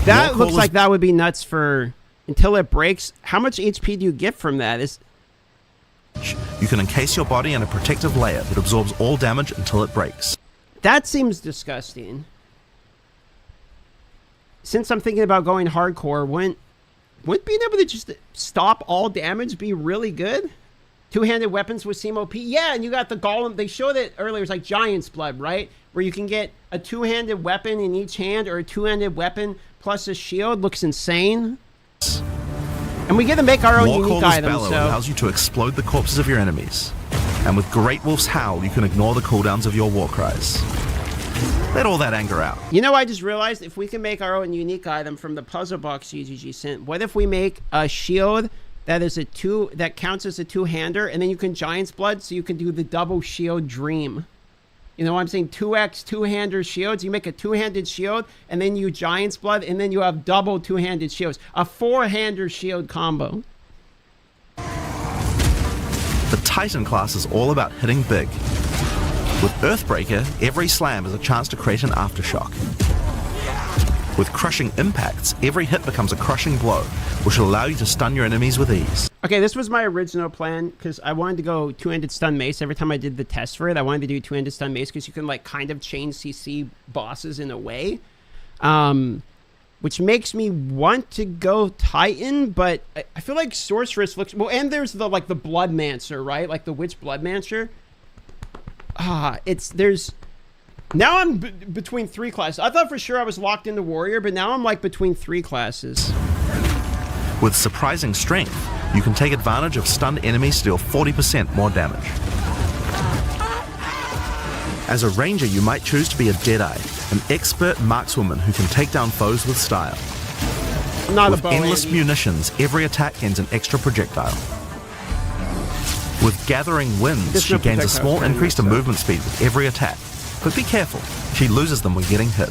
That looks like that would be nuts for... Until it breaks. How much HP do you get from that? You can encase your body in a protective layer that absorbs all damage until it breaks. That seems disgusting. Since I'm thinking about going hardcore, wouldn't being able to just stop all damage be really good? Two-handed weapons would seem OP. Yeah, and you got the Golem. They showed it earlier. It's like Giant's Blood, right? Where you can get a two-handed weapon in each hand, or a two-handed weapon plus a shield. Looks insane. And we get to make our own unique items, so... allows you to explode the corpses of your enemies. And with Great Wolf's Howl, you can ignore the cooldowns of your war cries. Let all that anger out. You know, I just realized if we can make our own unique item from the puzzle box UGG sent, what if we make a shield that is that counts as a two-hander, and then you can Giant's Blood, so you can do the double shield dream. You know what I'm saying? 2x two-hander shields. You make a two-handed shield, and then you Giant's Blood, and then you have double two-handed shields. A four-hander shield combo. The Titan class is all about hitting big. With Earthbreaker, every slam is a chance to create an aftershock. With Crushing Impacts, every hit becomes a crushing blow, which will allow you to stun your enemies with ease. Okay, this was my original plan, because I wanted to go two-handed stun mace. Every time I did the test for it, I wanted to do two-handed stun mace, because you can like kind of chain CC bosses in a way. Which makes me want to go Titan, but I feel like Sorceress looks... Well, and there's the like the Bloodmancer, right? Like the Witch Bloodmancer. There's... Now I'm between three classes. I thought for sure I was locked into Warrior, but now I'm like between three classes. With Surprising Strength, you can take advantage of stunned enemies to deal 40% more damage. As a ranger, you might choose to be a Deadeye, an expert markswoman who can take down foes with style. With endless munitions, every attack gains an extra projectile. With Gathering Winds, she gains a small increase to movement speed with every attack. But be careful, she loses them when getting hit.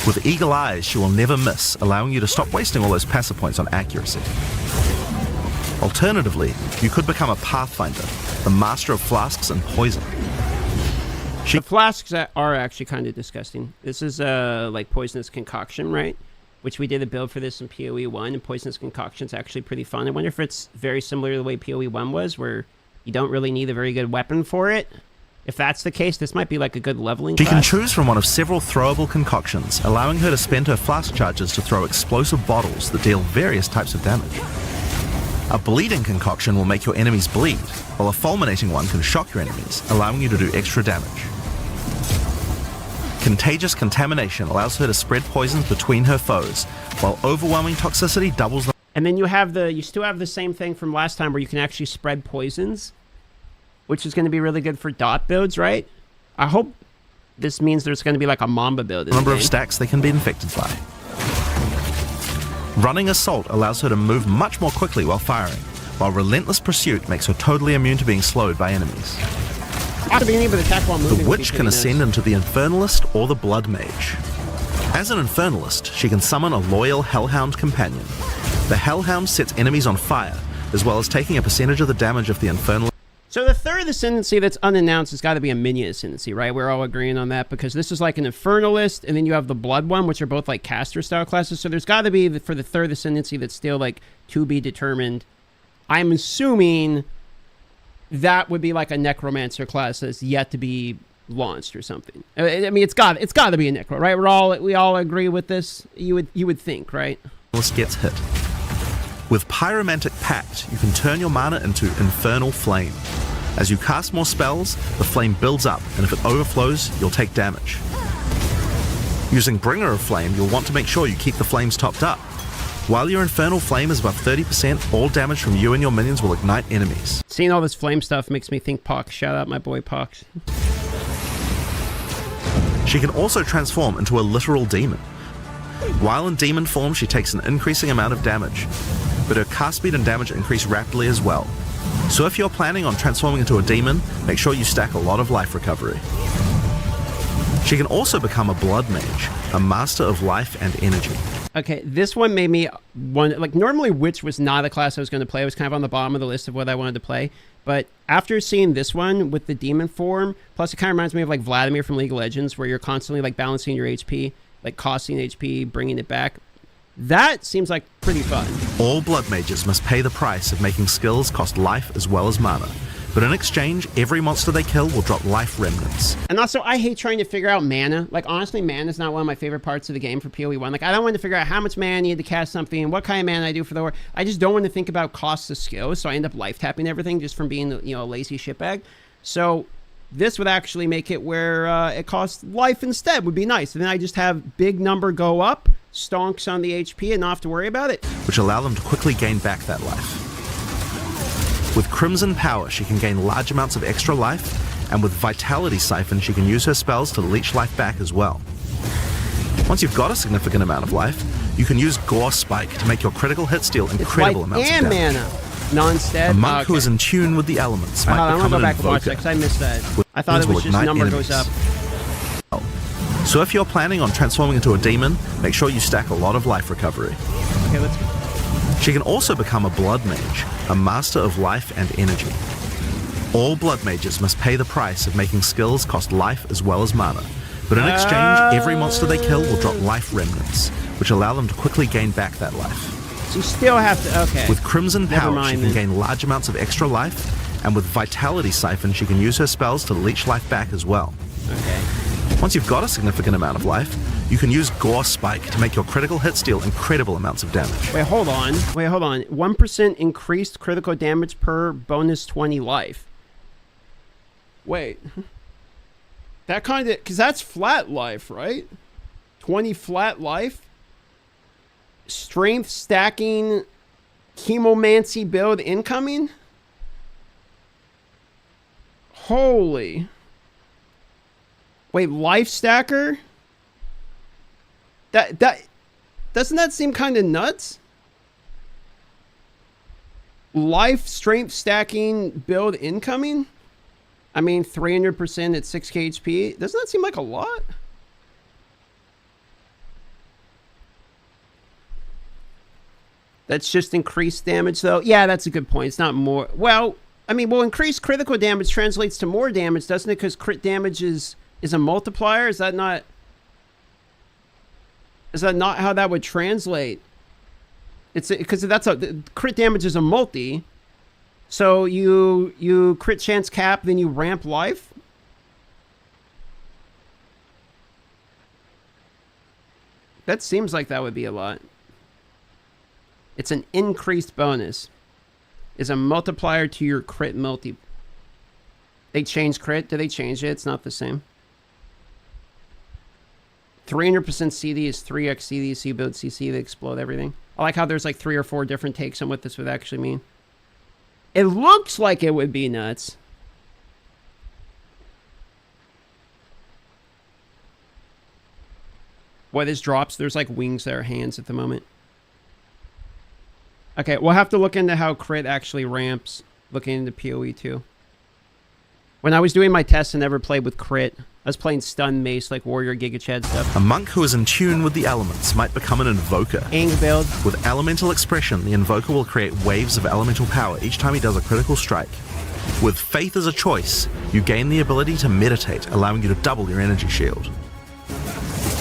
With Eagle Eyes, she will never miss, allowing you to stop wasting all those passive points on accuracy. Alternatively, you could become a Pathfinder, the master of flasks and poison. The flasks are actually kind of disgusting. This is like poisonous concoction, right? which we did a build for this in POE1, and Poisonous Concoction's actually pretty fun. I wonder if it's very similar to the way POE1 was, where you don't really need a very good weapon for it. If that's the case, this might be like a good leveling She class. can choose from one of several throwable concoctions, allowing her to spend her flask charges to throw explosive bottles that deal various types of damage. A bleeding concoction will make your enemies bleed, while a fulminating one can shock your enemies, allowing you to do extra damage. Contagious Contamination allows her to spread poisons between her foes, while Overwhelming Toxicity doubles the... And then you still have the same thing from last time where you can actually spread poisons, which is going to be really good for dot builds, right? I hope this means there's going to be like a Mamba build in the number of game. stacks they can be infected by. Running Assault allows her to move much more quickly while firing, while Relentless Pursuit makes her totally immune to being slowed by enemies. Being able to attack while moving The would be Witch pretty can nice. ascend into the Infernalist or the Blood Mage. As an Infernalist, she can summon a loyal Hellhound companion. The Hellhound sets enemies on fire, as well as taking a percentage of the damage of the Infernalist. So the third ascendancy that's unannounced has got to be a minion ascendancy, right? We're all agreeing on that because this is like an Infernalist, and then you have the Blood one, which are both like caster style classes. So there's got to be, for the third ascendancy that's still like to be determined. I'm assuming that would be like a Necromancer class that's yet to be launched or something. I mean, it's got to be a Necro, right? We all agree with this. You would think, right? Gets hit. With Pyromantic Pact, you can turn your mana into Infernal Flame. As you cast more spells, the flame builds up, and if it overflows, you'll take damage. Using Bringer of Flame, you'll want to make sure you keep the flames topped up. While your Infernal Flame is above 30%, all damage from you and your minions will ignite enemies. Seeing all this flame stuff makes me think Pox. Shout out my boy Pox. She can also transform into a literal demon. While in demon form, she takes an increasing amount of damage, but her cast speed and damage increase rapidly as well. So if you're planning on transforming into a demon, make sure you stack a lot of life recovery. She can also become a Blood Mage, a master of life and energy. Okay, this one made me like normally Witch was not a class I was going to play. It was kind of on the bottom of the list of what I wanted to play. But after seeing this one with the demon form, plus it kind of reminds me of like Vladimir from League of Legends, where you're constantly like balancing your HP, like costing HP, bringing it back. That seems like pretty fun. All Blood Mages must pay the price of making skills cost life as well as mana. But in exchange, every monster they kill will drop life remnants. And also, I hate trying to figure out mana. Like, honestly, mana is not one of my favorite parts of the game for PoE1. Like, I don't want to figure out how much mana I need to cast something, what kind of mana I do for the war. I just don't want to think about costs of skill, so I end up life tapping everything just from being, you know, a lazy shitbag. So this would actually make it where it costs life instead, would be nice. And then I just have big number go up, stonks on the HP, and not have to worry about it. Which allow them to quickly gain back that life. With Crimson Power, she can gain large amounts of extra life, and with Vitality Siphon, she can use her spells to leech life back as well. Once you've got a significant amount of life, you can use Gore Spike to make your critical hits deal incredible amounts of damage. Mana. Non-stead. A monk who is in tune with the elements might I'm become gonna go an back and watch that invoker. because I missed that. With I thought it will was just ignite number enemies. goes up. So if you're planning on transforming into a demon, make sure you stack a lot of life recovery. Okay, let's go. She can also become a Blood Mage, a master of life and energy. All Blood Mages must pay the price of making skills cost life as well as mana. But in exchange, every monster they kill will drop life remnants, which allow them to quickly gain back that life. So you still have to, okay. With Crimson Never Power, mind she can then. gain large amounts of extra life, and with Vitality Siphon, she can use her spells to leech life back as well. Okay. Once you've got a significant amount of life, you can use Gore Spike to make your critical hits deal incredible amounts of damage. Wait, hold on. 1% increased critical damage per bonus 20 life. Wait. That kind of, because that's flat life, right? 20 flat life? Strength stacking chemomancy build incoming? Holy. Wait, life stacker? That doesn't that seem kind of nuts? Life strength stacking build incoming? I mean, 300% at 6k HP. Doesn't that seem like a lot? That's just increased damage, though. Yeah, that's a good point. It's not more. Well, I mean, increased critical damage translates to more damage, doesn't it? Because crit damage is a multiplier. Is that not? Is that not how that would translate? It's because that's crit damage is a multi. So you crit chance cap, then you ramp life. That seems like that would be a lot. It's an increased bonus. Is a multiplier to your crit multi. They changed crit. Did they change it? It's not the same. 300% CD is 3x CD, so you build CC, they explode everything. I like how there's like 3 or 4 different takes on what this would actually mean. It looks like it would be nuts. What is drops? There's like wings that are hands at the moment. Okay, we'll have to look into how crit actually ramps, looking into POE2. When I was doing my tests, I never played with crit. I was playing stun mace like warrior Giga Chad stuff. A monk who is in tune with the elements might become an invoker. Ing build. With elemental expression, the invoker will create waves of elemental power each time he does a critical strike. With faith as a choice, you gain the ability to meditate, allowing you to double your energy shield.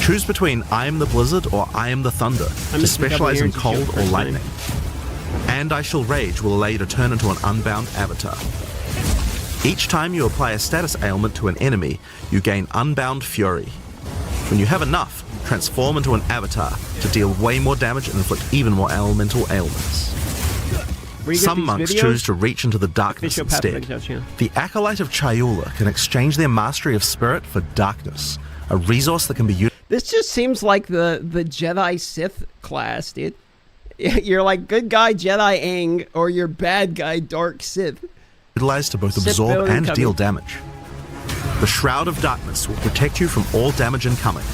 Choose between I am the blizzard or I am the thunder to specialize in cold or lightning. And I shall rage will allow you to turn into an unbound avatar. Each time you apply a status ailment to an enemy, you gain Unbound Fury. When you have enough, transform into an avatar to deal way more damage and inflict even more elemental ailments. Some monks choose to reach into the darkness instead. The Acolyte of Chayula can exchange their mastery of spirit for darkness, a resource that can be used. This just seems like the Jedi Sith class, dude. You're like good guy Jedi Aang, or you're bad guy Dark Sith. Utilized to both absorb and deal damage. The Shroud of Darkness will protect you from all damage incoming,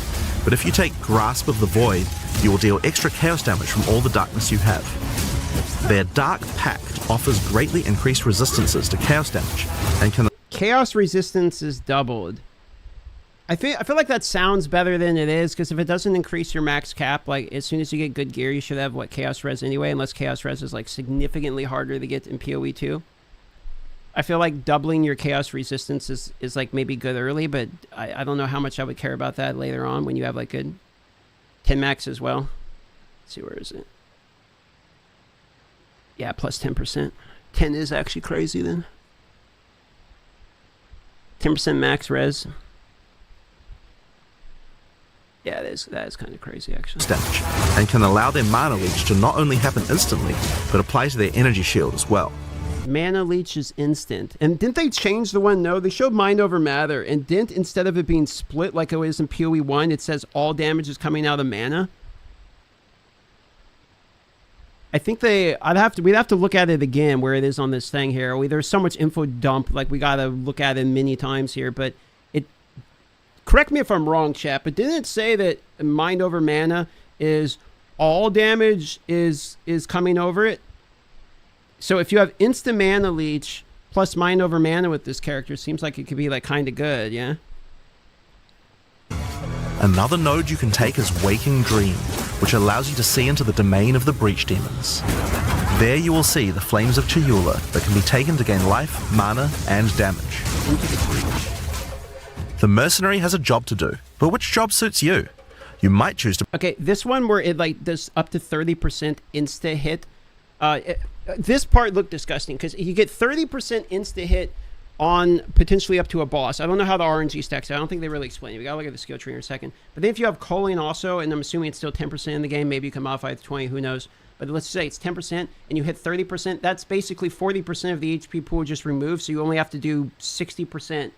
but if you take Grasp of the Void, you will deal extra chaos damage from all the darkness you have. Their Dark Pact offers greatly increased resistances to chaos damage, and can... Chaos resistance is doubled. I feel like that sounds better than it is, because if it doesn't increase your max cap, like as soon as you get good gear, you should have what Chaos Res anyway, unless Chaos Res is like significantly harder to get in PoE2. I feel like doubling your chaos resistance is like maybe good early, but I don't know how much I would care about that later on when you have like good 10 max as well. Let's see, where is it? Yeah, plus 10%. 10 is actually crazy then. 10% max res. Yeah, that is kind of crazy actually. Damage, and can allow their mana leech to not only happen instantly, but apply to their energy shield as well. Mana Leech is instant. And didn't they change the one? No, they showed Mind Over Matter. And didn't, instead of it being split like it was in PoE1, it says all damage is coming out of mana? I think we'd have to look at it again where it is on this thing here. There's so much info dump, like we got to look at it many times here. But correct me if I'm wrong, chat, but didn't it say that Mind Over Mana is all damage is coming over it? So if you have instant mana leech plus Mind Over Mana with this character, seems like it could be like kind of good, yeah? Another node you can take is Waking Dream, which allows you to see into the domain of the Breach Demons. There you will see the Flames of Chayula that can be taken to gain life, mana, and damage. The Mercenary has a job to do, but which job suits you? You might choose to... Okay, this one where it like does up to 30% insta hit. This part looked disgusting because you get 30% insta hit on potentially up to a boss. I don't know how the RNG stacks out. I don't think they really explain it. We gotta look at the skill tree in a second. But then if you have culling also, and I'm assuming it's still 10% in the game, maybe you can modify it to 20, who knows. But let's say it's 10% and you hit 30%, that's basically 40% of the HP pool just removed, so you only have to do 60%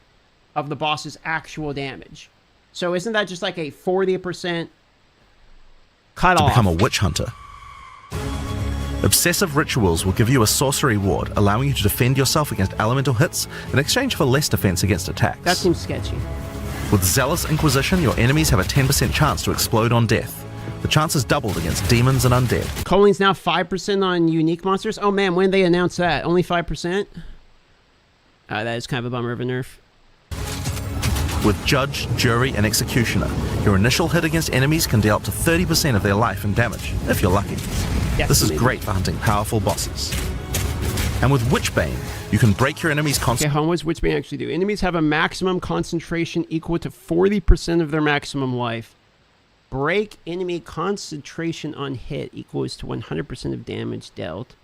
of the boss's actual damage. So isn't that just like a 40% cut off? To become a witch hunter. Obsessive Rituals will give you a sorcery ward, allowing you to defend yourself against elemental hits in exchange for less defense against attacks. That seems sketchy. With Zealous Inquisition, your enemies have a 10% chance to explode on death. The chance is doubled against demons and undead. Culling's now 5% on unique monsters? Oh man, when did they announce that? Only 5%? That is kind of a bummer of a nerf. With Judge, Jury, and Executioner, your initial hit against enemies can deal up to 30% of their life and damage, if you're lucky. This is great for hunting powerful bosses. And with Witchbane, you can break your enemy's concentration. Okay, how much Witchbane actually do? Enemies have a maximum concentration equal to 40% of their maximum life. Break enemy concentration on hit equals to 100% of damage dealt.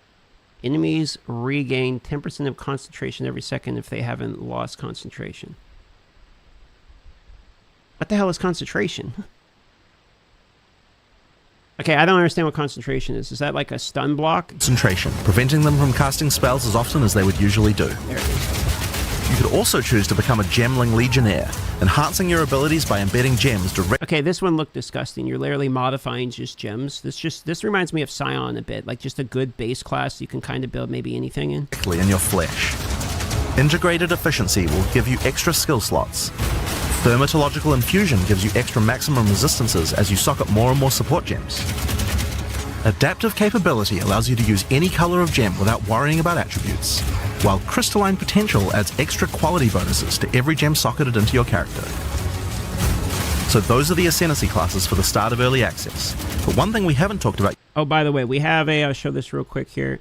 Enemies regain 10% of concentration every second if they haven't lost concentration. What the hell is concentration? Okay, I don't understand what concentration is. Is that like a stun block? Concentration, preventing them from casting spells as often as they would usually do. There it is. You could also choose to become a Gemling Legionnaire, enhancing your abilities by embedding gems directly. Okay, this one looked disgusting. You're literally modifying just gems. This reminds me of Scion a bit, like just a good base class you can kind of build maybe anything in. In your flesh. Integrated efficiency will give you extra skill slots. Thermatological infusion gives you extra maximum resistances as you sock up more and more support gems. Adaptive capability allows you to use any color of gem without worrying about attributes, while crystalline potential adds extra quality bonuses to every gem socketed into your character. So those are the Ascendancy classes for the start of early access. But one thing we haven't talked about... Oh, by the way, we have I'll show this real quick here.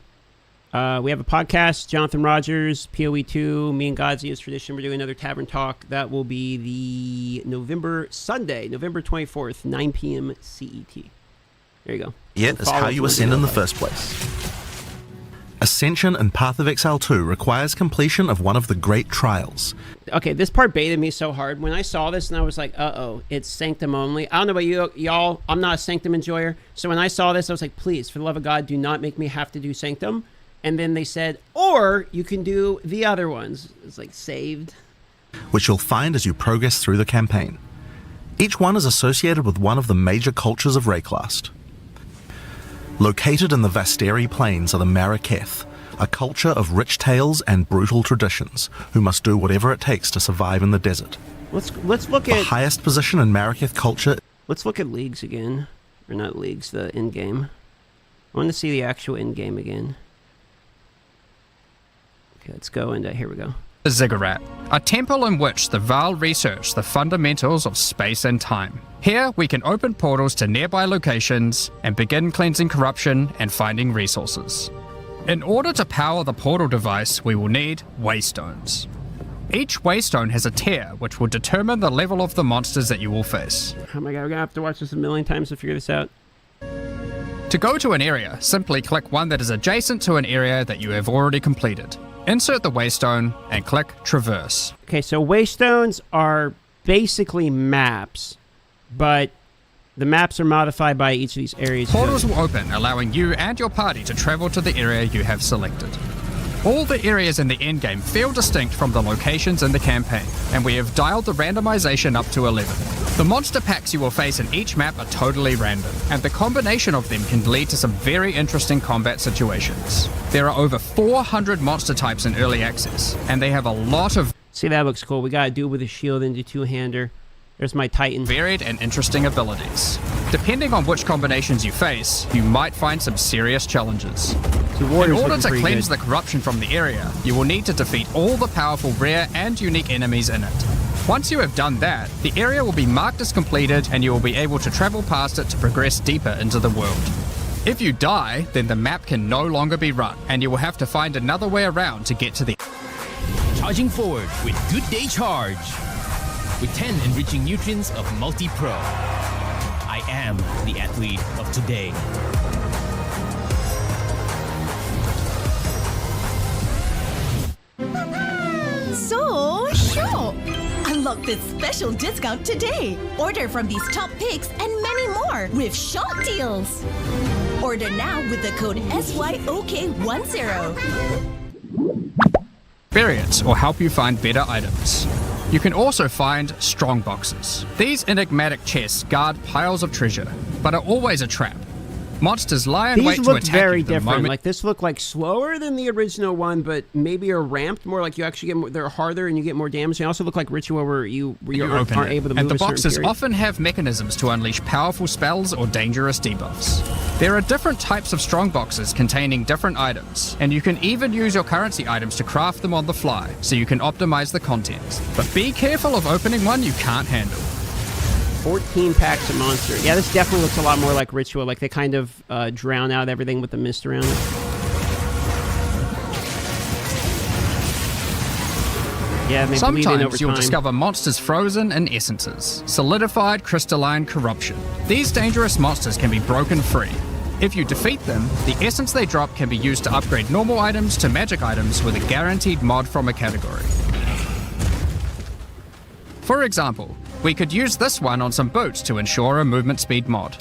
We have a podcast, Jonathan Rogers, POE2, me and Godzi as tradition. We're doing another Tavern Talk. That will be the Sunday, November 24th, 9 p.m. CET. There you go. Yet is how you ascend in the first place. Ascension in Path of Exile 2 requires completion of one of the great trials. Okay, this part baited me so hard. When I saw this and I was like, uh-oh, it's Sanctum only. I don't know about y'all, I'm not a Sanctum enjoyer. So when I saw this, I was like, please, for the love of God, do not make me have to do Sanctum. And then they said, or you can do the other ones. It's like saved. Which you'll find as you progress through the campaign. Each one is associated with one of the major cultures of Rayclast. Located in the Vasteri Plains are the Maraketh, a culture of rich tales and brutal traditions, who must do whatever it takes to survive in the desert. Let's look the at... The highest position in Maraketh culture... Let's look at leagues again. Or not leagues, the in-game. I want to see the actual in-game again. Okay, let's go, and here we go. The Ziggurat, a temple in which the Vaal research the fundamentals of space and time. Here, we can open portals to nearby locations and begin cleansing corruption and finding resources. In order to power the portal device, we will need waystones. Each waystone has a tier, which will determine the level of the monsters that you will face. Oh my god, we're gonna have to watch this a million times to figure this out. To go to an area, simply click one that is adjacent to an area that you have already completed. Insert the waystone and click Traverse. Okay, so waystones are basically maps, but the maps are modified by each of these areas. Portals will open, allowing you and your party to travel to the area you have selected. All the areas in the endgame feel distinct from the locations in the campaign, and we have dialed the randomization up to 11. The monster packs you will face in each map are totally random, and the combination of them can lead to some very interesting combat situations. There are over 400 monster types in early access, and they have a lot of... See, that looks cool. We gotta do it with a shield and a two-hander. There's my Titan. Varied and interesting abilities. Depending on which combinations you face, you might find some serious challenges. In order to cleanse the corruption from the area, you will need to defeat all the powerful rare and unique enemies in it. Once you have done that, the area will be marked as completed and you will be able to travel past it to progress deeper into the world. If you die, then the map can no longer be run, and you will have to find another way around to get to the... Charging forward with Good Day Charge. With 10 enriching nutrients of multi-pro. I am the athlete of today. So shop! Unlock this special discount today. Order from these top picks and many more with shop deals. Order now with the code SYOK10. Variants will help you find better items. You can also find strong boxes. These enigmatic chests guard piles of treasure, but are always a trap. Monsters lie in wait to attack you. These look very different. Like, this looked like slower than the original one, but maybe are ramped more. Like, you actually get more, they're harder and you get more damage. They also look like Ritual where you aren't able to move. And the boxes often have mechanisms to unleash powerful spells or dangerous debuffs. There are different types of strong boxes containing different items, and you can even use your currency items to craft them on the fly, so you can optimize the contents. But be careful of opening one you can't handle. 14 packs of monster. Yeah, this definitely looks a lot more like Ritual. Like, they kind of drown out everything with the mist around it. Yeah, they bleed in Sometimes over you'll time. discover monsters frozen in essences, solidified crystalline corruption. These dangerous monsters can be broken free. If you defeat them, the essence they drop can be used to upgrade normal items to magic items with a guaranteed mod from a category. For example, we could use this one on some boots to ensure a movement speed mod.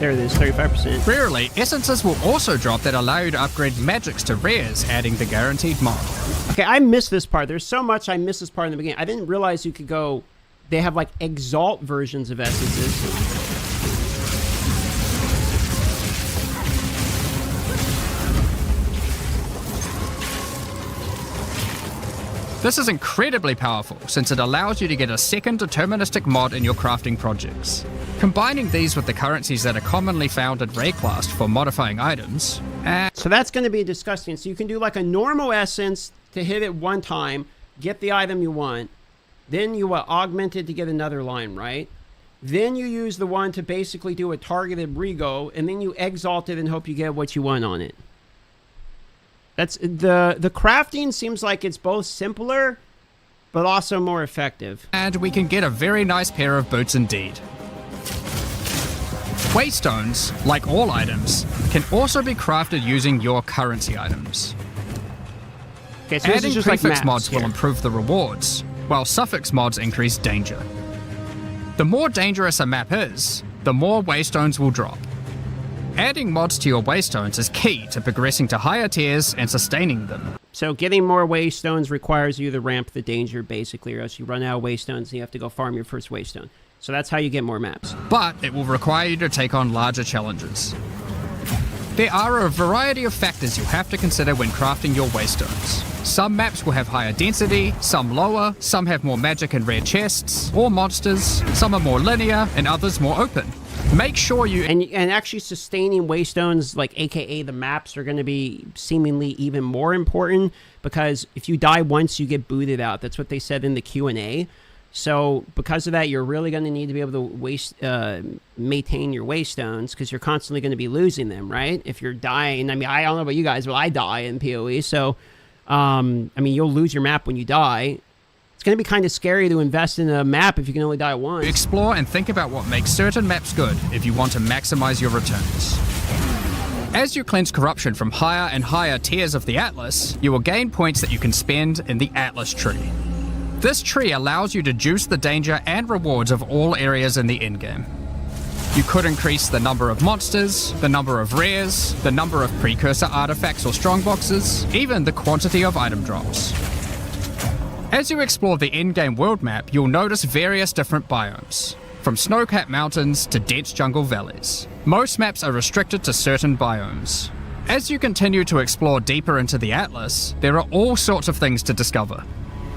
There it is, 35%. Rarely, essences will also drop that allow you to upgrade magics to rares, adding the guaranteed mod. Okay, I missed this part. There's so much I missed this part in the beginning. I didn't realize you could go... They have, like, exalt versions of essences. This is incredibly powerful, since it allows you to get a second deterministic mod in your crafting projects. Combining these with the currencies that are commonly found in Rayclast for modifying items... So that's going to be disgusting. So you can do like a normal essence to hit it one time, get the item you want, then you augment it to get another line, right? Then you use the one to basically do a targeted rego, and then you exalt it and hope you get what you want on it. That's the crafting seems like it's both simpler, but also more effective. And we can get a very nice pair of boots indeed. Waystones, like all items, can also be crafted using your currency items. Okay, so adding just prefix like mods here. will improve the rewards, while suffix mods increase danger. The more dangerous a map is, the more waystones will drop. Adding mods to your waystones is key to progressing to higher tiers and sustaining them. So getting more waystones requires you to ramp the danger, basically, or else you run out of waystones and you have to go farm your first waystone. So that's how you get more maps. But it will require you to take on larger challenges. There are a variety of factors you'll have to consider when crafting your waystones. Some maps will have higher density, some lower, some have more magic and rare chests, or monsters, some are more linear, and others more open. Make sure you... And actually sustaining waystones, like aka the maps, are going to be seemingly even more important, because if you die once, you get booted out. That's what they said in the Q&A. So because of that, you're really going to need to be able to maintain your waystones, because you're constantly going to be losing them, right? If you're dying, I mean, I don't know about you guys, but I die in PoE, so I mean, you'll lose your map when you die. It's going to be kind of scary to invest in a map if you can only die once. Explore and think about what makes certain maps good if you want to maximize your returns. As you cleanse corruption from higher and higher tiers of the Atlas, you will gain points that you can spend in the Atlas tree. This tree allows you to juice the danger and rewards of all areas in the endgame. You could increase the number of monsters, the number of rares, the number of precursor artifacts or strongboxes, even the quantity of item drops. As you explore the endgame world map, you'll notice various different biomes, from snow-capped mountains to dense jungle valleys. Most maps are restricted to certain biomes. As you continue to explore deeper into the Atlas, there are all sorts of things to discover.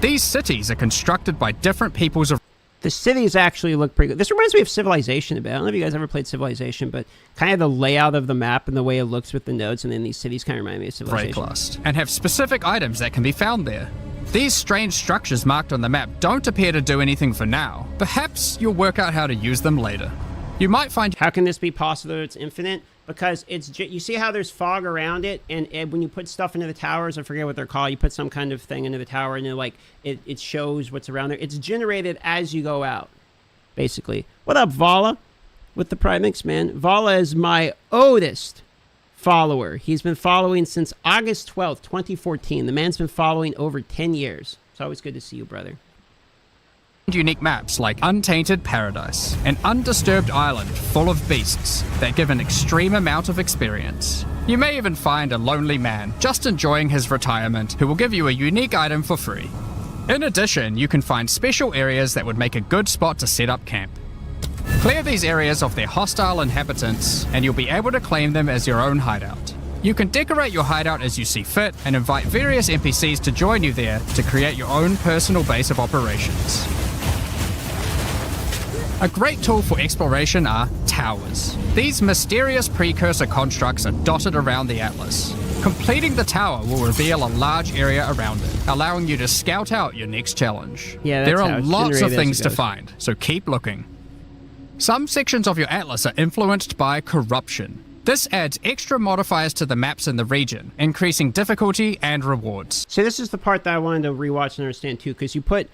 These cities are constructed by different peoples of... The cities actually look pretty good. This reminds me of Civilization a bit. I don't know if you guys ever played Civilization, but kind of the layout of the map and the way it looks with the nodes, and then these cities kind of remind me of Civilization. Rayclast, and have specific items that can be found there. These strange structures marked on the map don't appear to do anything for now. Perhaps you'll work out how to use them later. You might find... How can this be possible that it's infinite? Because it's you see how there's fog around it, and when you put stuff into the towers, I forget what they're called, you put some kind of thing into the tower, and it shows what's around there. It's generated as you go out, basically. What up, Vala? With the Primix, man. Vala is my oldest follower. He's been following since August 12th, 2014. The man's been following over 10 years. It's always good to see you, brother. Unique maps like Untainted Paradise, an undisturbed island full of beasts that give an extreme amount of experience. You may even find a lonely man just enjoying his retirement who will give you a unique item for free. In addition, you can find special areas that would make a good spot to set up camp. Clear these areas of their hostile inhabitants, and you'll be able to claim them as your own hideout. You can decorate your hideout as you see fit and invite various NPCs to join you there to create your own personal base of operations. A great tool for exploration are towers. These mysterious precursor constructs are dotted around the Atlas. Completing the tower will reveal a large area around it, allowing you to scout out your next challenge. Yeah, there that's how are it's lots of generated as things it to goes. find, so keep looking. Some sections of your Atlas are influenced by corruption. This adds extra modifiers to the maps in the region, increasing difficulty and rewards. So this is the part that I wanted to rewatch and understand too, because you put,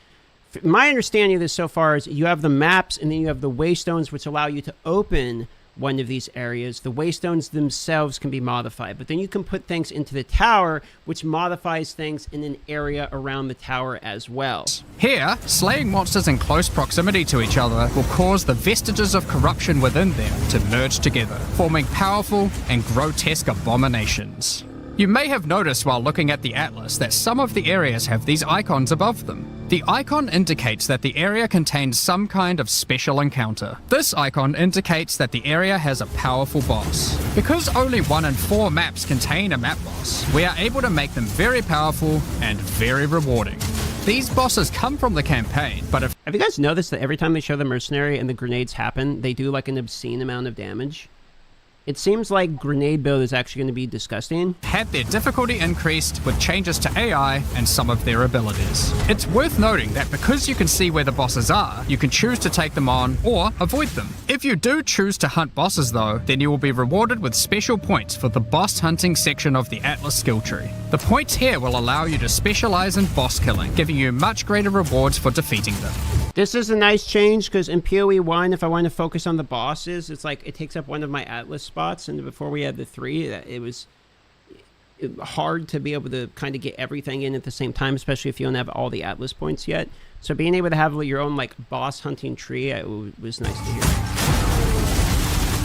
my understanding of this so far is you have the maps and then you have the waystones, which allow you to open one of these areas. The waystones themselves can be modified, but then you can put things into the tower, which modifies things in an area around the tower as well. Here, slaying monsters in close proximity to each other will cause the vestiges of corruption within them to merge together, forming powerful and grotesque abominations. You may have noticed while looking at the atlas that some of the areas have these icons above them. The icon indicates that the area contains some kind of special encounter. This icon indicates that the area has a powerful boss. Because only 1 in 4 maps contain a map boss, we are able to make them very powerful and very rewarding. These bosses come from the campaign, but if... Have you guys noticed that every time they show the mercenary and the grenades happen, they do like an obscene amount of damage? It seems like grenade build is actually going to be disgusting. Had their difficulty increased with changes to AI and some of their abilities. It's worth noting that because you can see where the bosses are, you can choose to take them on or avoid them. If you do choose to hunt bosses though, then you will be rewarded with special points for the boss hunting section of the Atlas skill tree. The points here will allow you to specialize in boss killing, giving you much greater rewards for defeating them. This is a nice change because in POE1, if I want to focus on the bosses, it's like it takes up one of my Atlas spots, and before we had the 3, it was hard to be able to kind of get everything in at the same time, especially if you don't have all the Atlas points yet. So being able to have your own like boss hunting tree was nice to hear.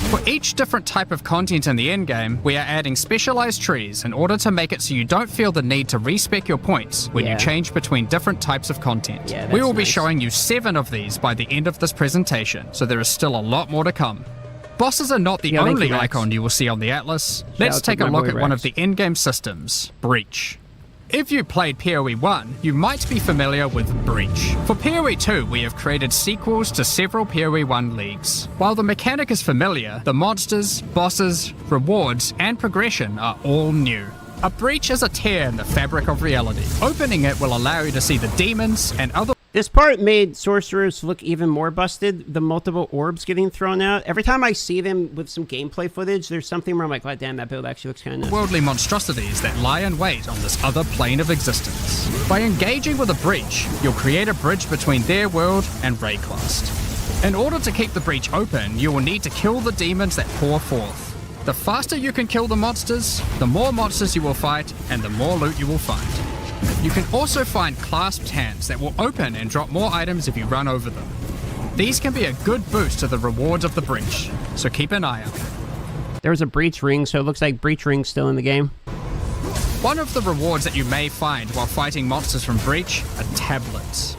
For each different type of content in the endgame, we are adding specialized trees in order to make it so you don't feel the need to respec your points when you change between different types of content. We will be showing you 7 of these by the end of this presentation, so there is still a lot more to come. Bosses are not the only icon you will see on the Atlas. Let's take a look at one of the endgame systems, Breach. If you played POE1, you might be familiar with Breach. For POE2, we have created sequels to several POE1 leagues. While the mechanic is familiar, the monsters, bosses, rewards, and progression are all new. A breach is a tear in the fabric of reality. Opening it will allow you to see the demons and other... This part made sorcerers look even more busted. The multiple orbs getting thrown out. Every time I see them with some gameplay footage, there's something where I'm like, oh, damn, that build actually looks kind of nice. Worldly monstrosities that lie in wait on this other plane of existence. By engaging with a breach, you'll create a bridge between their world and Rayclast. In order to keep the breach open, you will need to kill the demons that pour forth. The faster you can kill the monsters, the more monsters you will fight, and the more loot you will find. You can also find clasped hands that will open and drop more items if you run over them. These can be a good boost to the rewards of the breach, so keep an eye out. There was a breach ring, so it looks like breach ring's still in the game. One of the rewards that you may find while fighting monsters from Breach are tablets.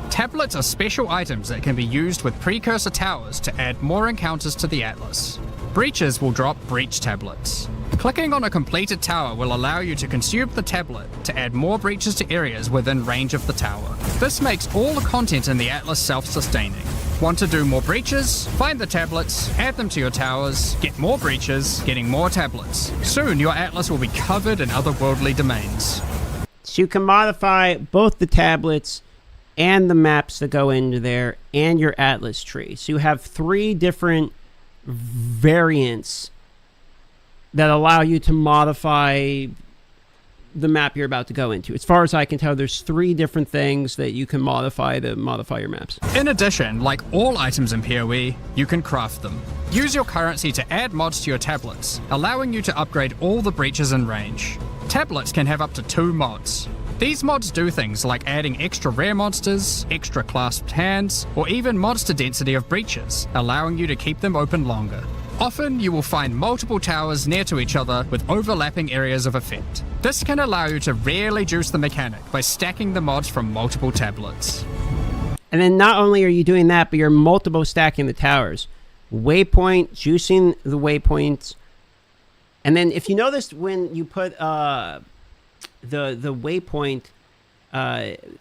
Tablets are special items that can be used with precursor towers to add more encounters to the Atlas. Breaches will drop breach tablets. Clicking on a completed tower will allow you to consume the tablet to add more breaches to areas within range of the tower. This makes all the content in the Atlas self-sustaining. Want to do more breaches? Find the tablets, add them to your towers, get more breaches, getting more tablets. Soon your Atlas will be covered in otherworldly domains. So you can modify both the tablets and the maps that go into there and your Atlas tree. So you have 3 different variants that allow you to modify the map you're about to go into. As far as I can tell, there's 3 different things that you can modify to modify your maps. In addition, like all items in PoE, you can craft them. Use your currency to add mods to your tablets, allowing you to upgrade all the breaches in range. Tablets can have up to 2 mods. These mods do things like adding extra rare monsters, extra clasped hands, or even monster density of breaches, allowing you to keep them open longer. Often, you will find multiple towers near to each other with overlapping areas of effect. This can allow you to really juice the mechanic by stacking the mods from multiple tablets. And then not only are you doing that, but you're multiple stacking the towers. Waypoint, juicing the waypoints. And then if you noticed when you put the waypoint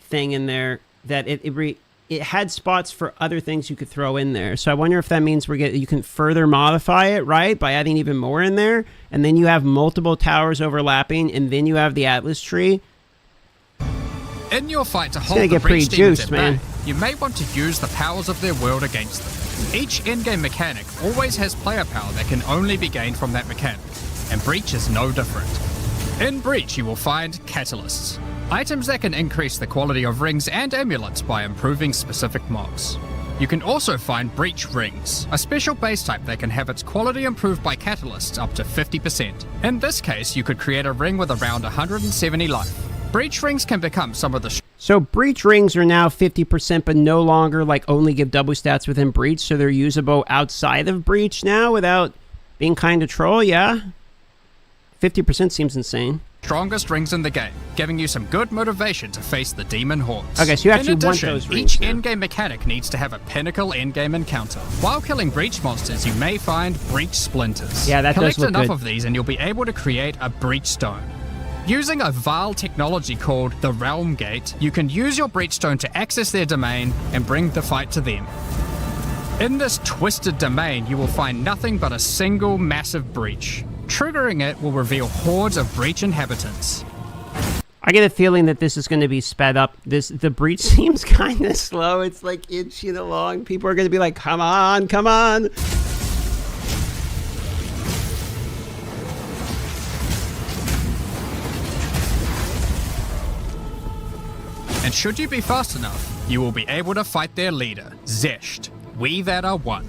thing in there, that it had spots for other things you could throw in there. So I wonder if that means you can further modify it, right? By adding even more in there. And then you have multiple towers overlapping, and then you have the Atlas tree. In your fight to hold the breach demons at bay, you may want to use the powers of their world against them. Each in-game mechanic always has player power that can only be gained from that mechanic, and Breach is no different. In Breach, you will find catalysts, items that can increase the quality of rings and amulets by improving specific mobs. You can also find Breach Rings, a special base type that can have its quality improved by catalysts up to 50%. In this case, you could create a ring with around 170 life. Breach Rings can become some of the... So Breach Rings are now 50%, but no longer like only give double stats within Breach, so they're usable outside of Breach now without being kind of troll, yeah? 50% seems insane. Strongest rings in the game, giving you some good motivation to face the demon hordes. Okay, so you actually in addition, want those rings each now. in-game mechanic needs to have a pinnacle in-game encounter. While killing Breach monsters, you may find Breach Splinters. Yeah, that Collect does look enough good. of these and you'll be able to create a Breach Stone. Using a Vaal technology called the Realm Gate, you can use your Breach Stone to access their domain and bring the fight to them. In this twisted domain, you will find nothing but a single massive breach. Triggering it will reveal hordes of Breach inhabitants. I get a feeling that this is going to be sped up. The Breach seems kind of slow. It's like inching along. People are going to be like, come on, come on. And should you be fast enough, you will be able to fight their leader, Zesht. We that are one.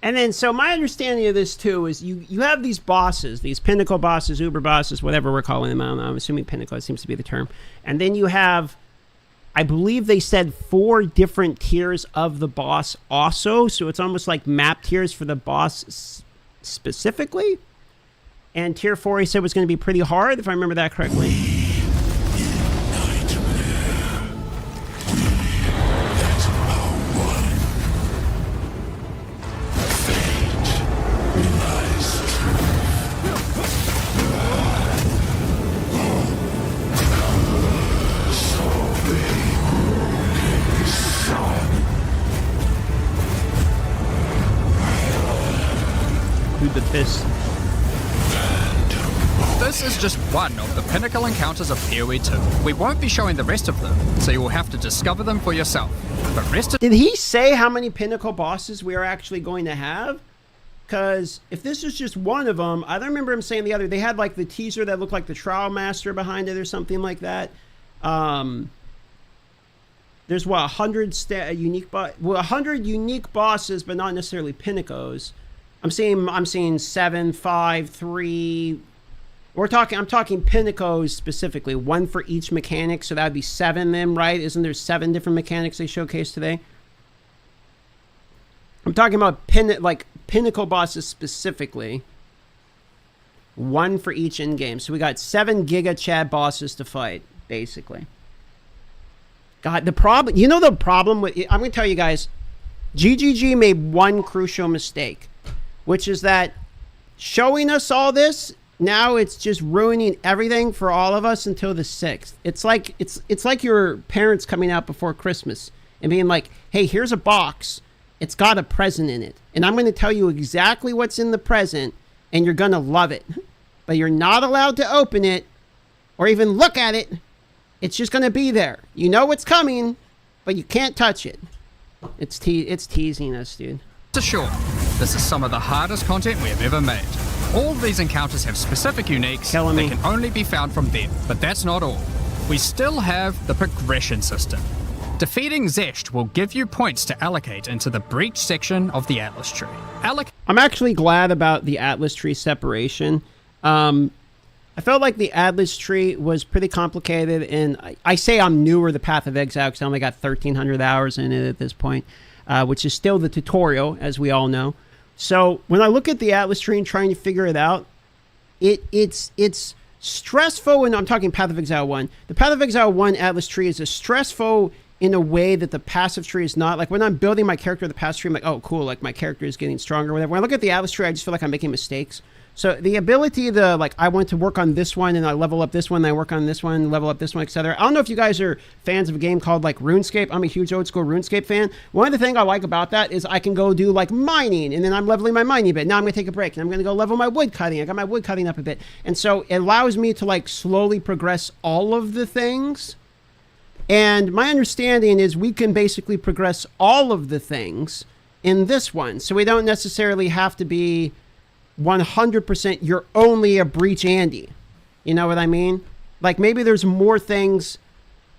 And then, so my understanding of this too is you have these bosses, these pinnacle bosses, uber bosses, whatever we're calling them. I don't know. I'm assuming pinnacle seems to be the term. And then you have, I believe they said 4 different tiers of the boss also. So it's almost like map tiers for the boss specifically. And tier 4 he said was going to be pretty hard, if I remember that correctly. This. This is just one of the pinnacle encounters of POE2. We won't be showing the rest of them, so you will have to discover them for yourself. But rest Did he say how many pinnacle bosses we are actually going to have? Because if this is just one of them, I don't remember him saying the other. They had like the teaser that looked like the Trial Master behind it or something like that. There's what, 100 100 unique bosses, but not necessarily pinnacles. I'm seeing 7, 5, 3. I'm talking pinnacles specifically, 1 for each mechanic, so that would be 7 then, right? Isn't there 7 different mechanics they showcased today? I'm talking about pinnacle bosses specifically. 1 for each in-game. So we got 7 Giga Chad bosses to fight, basically. God, the problem with I'm going to tell you guys, GGG made one crucial mistake, which is that showing us all this, now it's just ruining everything for all of us until the 6th. It's like your parents coming out before Christmas and being like, hey, here's a box. It's got a present in it. And I'm going to tell you exactly what's in the present, and you're going to love it. But you're not allowed to open it or even look at it. It's just going to be there. You know what's coming, but you can't touch it. It's teasing us, dude. To sure, this is some of the hardest content we have ever made. All of these encounters have specific uniques that can only be found from them, but that's not all. We still have the progression system. Defeating Zesht will give you points to allocate into the Breach section of the Atlas tree. I'm actually glad about the Atlas tree separation. I felt like the Atlas tree was pretty complicated, and I say I'm newer to Path of Exile because I only got 1,300 hours in it at this point. Which is still the tutorial, as we all know. So when I look at the Atlas tree and trying to figure it out, it's stressful, and I'm talking Path of Exile 1. The Path of Exile 1 Atlas tree is a stressful in a way that the passive tree is not. Like when I'm building my character, the passive tree, I'm like, oh, cool, like my character is getting stronger or whatever. When I look at the Atlas tree, I just feel like I'm making mistakes. So the ability to, like, I want to work on this one and I level up this one, and I work on this one, level up this one, etc. I don't know if you guys are fans of a game called, like, RuneScape. I'm a huge old school RuneScape fan. One of the things I like about that is I can go do, like, mining, and then I'm leveling my mining a bit. Now I'm going to take a break, and I'm going to go level my wood cutting. I got my wood cutting up a bit. And so it allows me to, like, slowly progress all of the things. And my understanding is we can basically progress all of the things in this one. So we don't necessarily have to be 100% you're only a Breach Andy. You know what I mean? Like maybe there's more things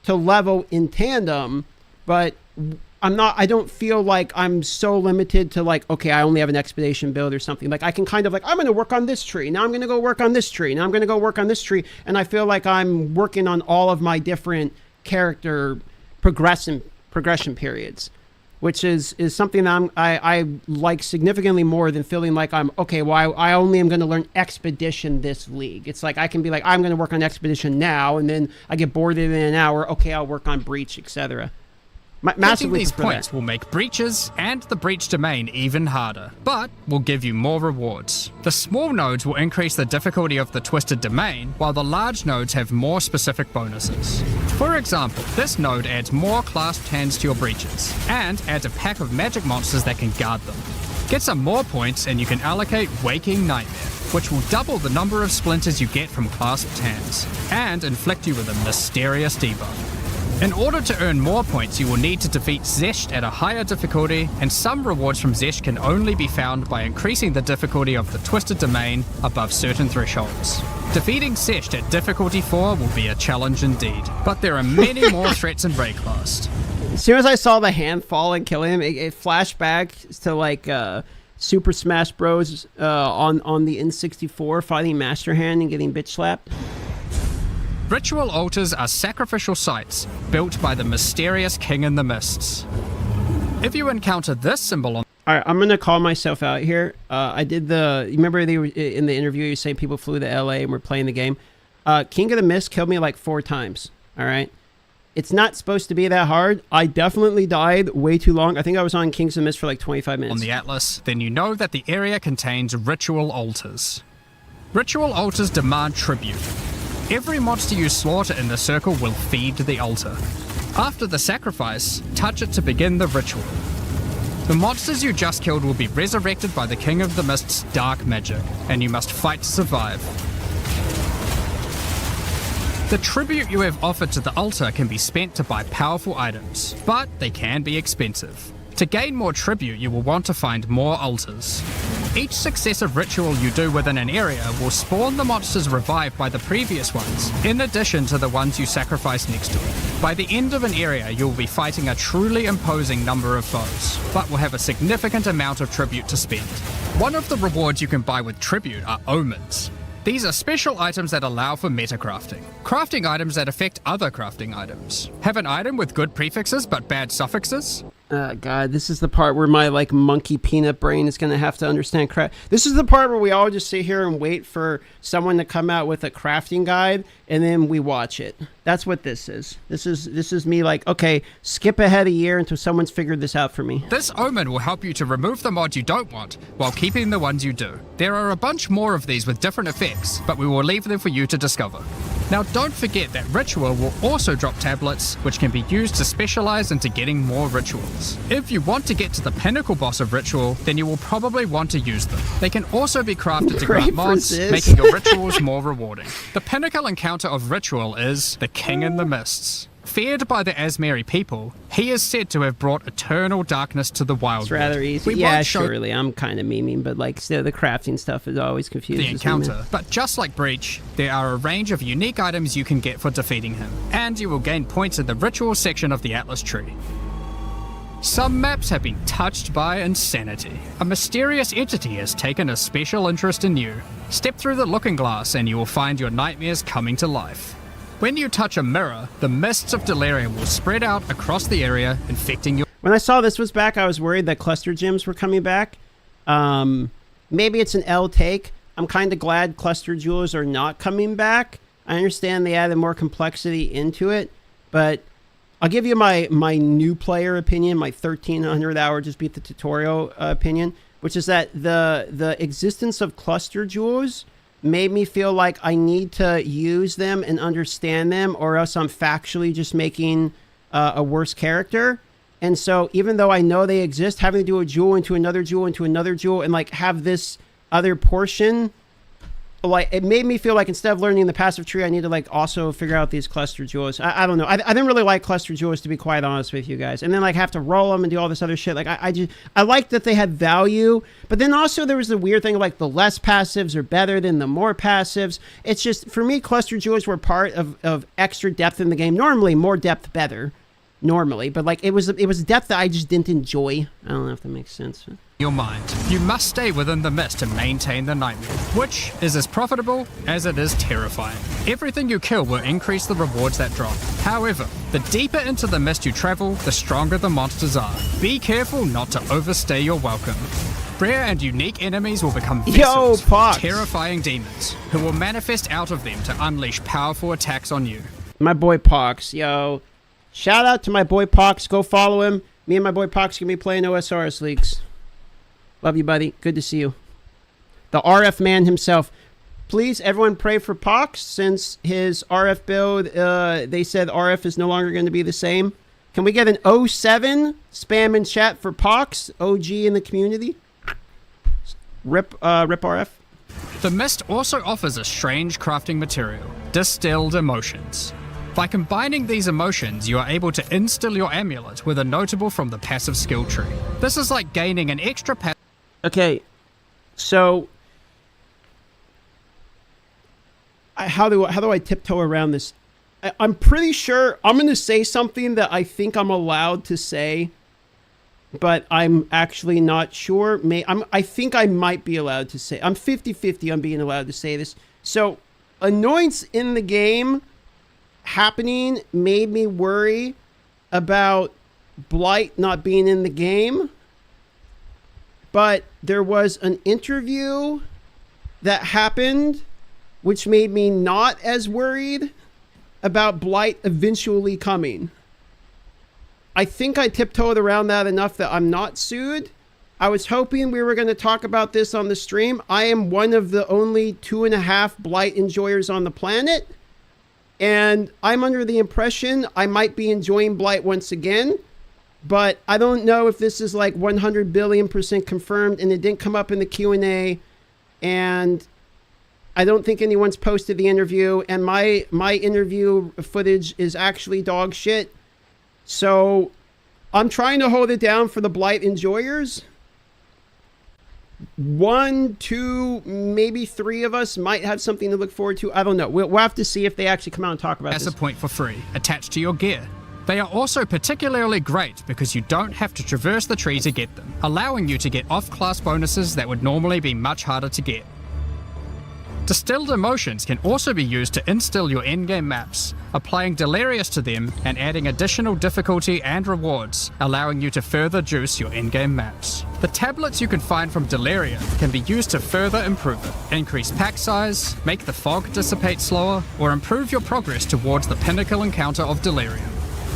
to level in tandem, but I don't feel like I'm so limited to like, okay, I only have an expedition build or something. Like I can kind of like, I'm going to work on this tree. Now I'm going to go work on this tree. Now I'm going to go work on this tree. And I feel like I'm working on all of my different character progression periods, which is something that I like significantly more than feeling like I'm, okay, well, I only am going to learn expedition this league. It's like, I can be like, I'm going to work on expedition now. And then I get bored in an hour. Okay, I'll work on breach, etc. Getting these points will make breaches and the breach domain even harder, but will give you more rewards. The small nodes will increase the difficulty of the twisted domain, while the large nodes have more specific bonuses. For example, this node adds more clasped hands to your breaches, and adds a pack of magic monsters that can guard them. Get some more points and you can allocate Waking Nightmare, which will double the number of splinters you get from clasped hands, and inflict you with a mysterious debuff. In order to earn more points, you will need to defeat Zesht at a higher difficulty, and some rewards from Zesht can only be found by increasing the difficulty of the Twisted Domain above certain thresholds. Defeating Zesht at difficulty 4 will be a challenge indeed, but there are many more threats in Rayclast. As soon as I saw the hand fall and kill him, it flashed back to like Super Smash Bros. On the N64 fighting Master Hand and getting bitch slapped. Ritual altars are sacrificial sites built by the mysterious King in the Mists. If you encounter this symbol on... Alright, I'm gonna call myself out here. I did you remember they were in the interview you say people flew to LA and were playing the game? King of the Mist killed me like 4 times. Alright? It's not supposed to be that hard. I definitely died way too long. I think I was on Kings of the Mist for like 25 minutes. On the Atlas, then you know that the area contains ritual altars. Ritual altars demand tribute. Every monster you slaughter in the circle will feed the altar. After the sacrifice, touch it to begin the ritual. The monsters you just killed will be resurrected by the King of the Mist's dark magic, and you must fight to survive. The tribute you have offered to the altar can be spent to buy powerful items, but they can be expensive. To gain more tribute, you will want to find more altars. Each successive ritual you do within an area will spawn the monsters revived by the previous ones, in addition to the ones you sacrifice next to it. By the end of an area, you will be fighting a truly imposing number of foes, but will have a significant amount of tribute to spend. One of the rewards you can buy with tribute are omens. These are special items that allow for metacrafting. Crafting items that affect other crafting items. Have an item with good prefixes but bad suffixes? God, this is the part where my like monkey peanut brain is gonna have to understand craft. This is the part where we all just sit here and wait for someone to come out with a crafting guide, and then we watch it. That's what this is. This is me like, okay, skip ahead a year until someone's figured this out for me. This omen will help you to remove the mod you don't want, while keeping the ones you do. There are a bunch more of these with different effects, but we will leave them for you to discover. Now don't forget that Ritual will also drop tablets, which can be used to specialize into getting more rituals. If you want to get to the pinnacle boss of Ritual, then you will probably want to use them. They can also be crafted to grant mods, making your rituals more rewarding. The pinnacle encounter of Ritual is the King in the Mists. Feared by the Asmeri people, he is said to have brought eternal darkness to the wild. It's rather easy. Yeah, surely. I'm kind of memeing, but like still the crafting stuff is always confusing. The encounter. But just like Breach, there are a range of unique items you can get for defeating him, and you will gain points in the ritual section of the Atlas tree. Some maps have been touched by insanity. A mysterious entity has taken a special interest in you. Step through the looking glass and you will find your nightmares coming to life. When you touch a mirror, the mists of delirium will spread out across the area, infecting your... When I saw this was back, I was worried that cluster gems were coming back. Maybe it's an L take. I'm kind of glad cluster jewels are not coming back. I understand they added more complexity into it, but I'll give you my new player opinion, my 1300 hour just beat the tutorial opinion, which is that the existence of cluster jewels made me feel like I need to use them and understand them, or else I'm factually just making a worse character. And so even though I know they exist, having to do a jewel into another jewel into another jewel and like have this other portion like it made me feel like instead of learning the passive tree, I need to like also figure out these cluster jewels. I don't know. I didn't really like cluster jewels, to be quite honest with you guys. And then like have to roll them and do all this other shit. Like I liked that they had value, but then also there was the weird thing of like the less passives are better than the more passives. It's just, for me, cluster jewels were part of extra depth in the game. Normally more depth better, normally, but like it was depth that I just didn't enjoy. I don't know if that makes sense. Your mind. You must stay within the mist to maintain the nightmare, which is as profitable as it is terrifying. Everything you kill will increase the rewards that drop. However, the deeper into the mist you travel, the stronger the monsters are. Be careful not to overstay your welcome. Rare and unique enemies will become vessels, terrifying demons, who will manifest out of them to unleash powerful attacks on you. My boy Pox, yo. Shout out to my boy Pox. Go follow him. Me and my boy Pox can be playing OSRS leagues. Love you, buddy. Good to see you. The RF man himself. Please, everyone pray for Pox, since his RF build, they said RF is no longer going to be the same. Can we get an 07 spam in chat for Pox, OG in the community? Rip RF. The mist also offers a strange crafting material, distilled emotions. By combining these emotions, you are able to instill your amulet with a notable from the passive skill tree. This is like gaining an extra passive. Okay, so how do I tiptoe around this? I'm pretty sure I'm going to say something that I think I'm allowed to say, but I'm actually not sure. I think I might be allowed to say. I'm 50-50 on being allowed to say this. So, annoyance in the game happening made me worry about Blight not being in the game. But there was an interview that happened which made me not as worried about Blight eventually coming. I think I tiptoed around that enough that I'm not sued. I was hoping we were going to talk about this on the stream. I am one of the only 2.5 Blight enjoyers on the planet. And I'm under the impression I might be enjoying Blight once again. But I don't know if this is like 100 billion% confirmed, and it didn't come up in the Q&A, and I don't think anyone's posted the interview, and my interview footage is actually dog shit. So I'm trying to hold it down for the Blight enjoyers. 1, 2, maybe 3 of us might have something to look forward to. I don't know. We'll have to see if they actually come out and talk about this. As a point for free, attached to your gear. They are also particularly great because you don't have to traverse the tree to get them, allowing you to get off-class bonuses that would normally be much harder to get. Distilled emotions can also be used to instill your endgame maps, applying Delirious to them and adding additional difficulty and rewards, allowing you to further juice your endgame maps. The tablets you can find from Delirium can be used to further improve it, increase pack size, make the fog dissipate slower, or improve your progress towards the pinnacle encounter of Delirium.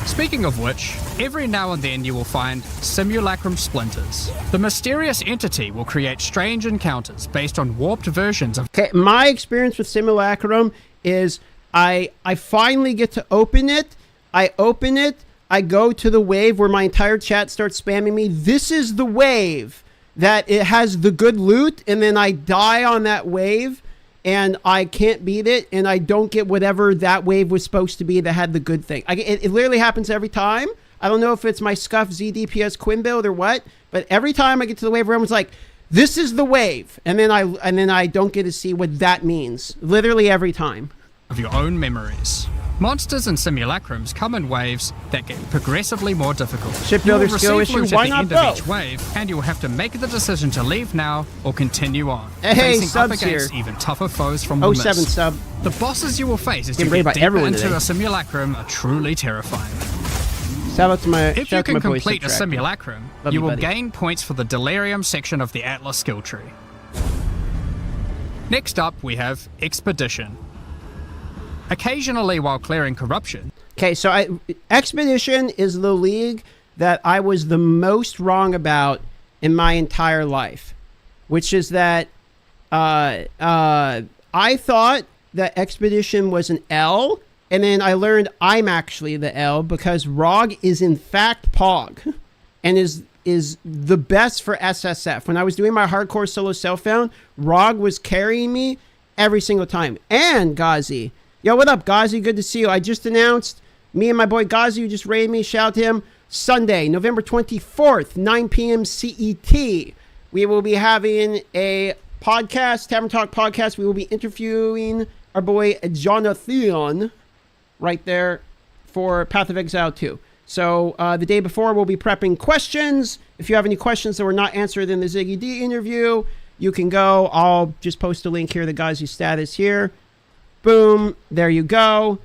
Speaking of which, every now and then you will find simulacrum splinters. The mysterious entity will create strange encounters based on warped versions of... Okay, my experience with simulacrum is I finally get to open it. I open it. I go to the wave where my entire chat starts spamming me. This is the wave that it has the good loot, and then I die on that wave. And I can't beat it, and I don't get whatever that wave was supposed to be that had the good thing. It literally happens every time. I don't know if it's my Scuff ZDPS Quinn build or what, but every time I get to the wave, everyone's like, "This is the wave," and then I don't get to see what that means. Literally every time. Of your own memories. Monsters and simulacrums come in waves that get progressively more difficult. Shipbuilder skill issue, why not at the end of each wave, and you'll have to make the decision to leave now or continue on. Hey, facing up subs against here. even tougher foes from the mist. 07 sub. The bosses you will face as you Getting get raided by everyone deeper into today. a simulacrum are truly terrifying. Shout out to my. If you can complete a simulacrum, Love you you, will buddy. gain points for the Delirium section of the Atlas skill tree. Next up, we have Expedition. Occasionally, while clearing corruption. Okay, so Expedition is the league that I was the most wrong about in my entire life, which is that I thought that Expedition was an L, and then I learned I'm actually the L because ROG is in fact POG, and is the best for SSF. When I was doing my hardcore solo self-found, ROG was carrying me, every single time. And Ghazi. Yo, what up, Ghazi? Good to see you. I just announced me and my boy Ghazi, who just raided me, shout to him, Sunday, November 24th, 9 p.m. CET. We will be having a podcast, Tavern Talk podcast. We will be interviewing our boy Jonathan right there for Path of Exile 2. So the day before, we'll be prepping questions. If you have any questions that were not answered in the Ziggy D interview, you can go. I'll just post a link here, the Ghazi status here. Boom. There you go.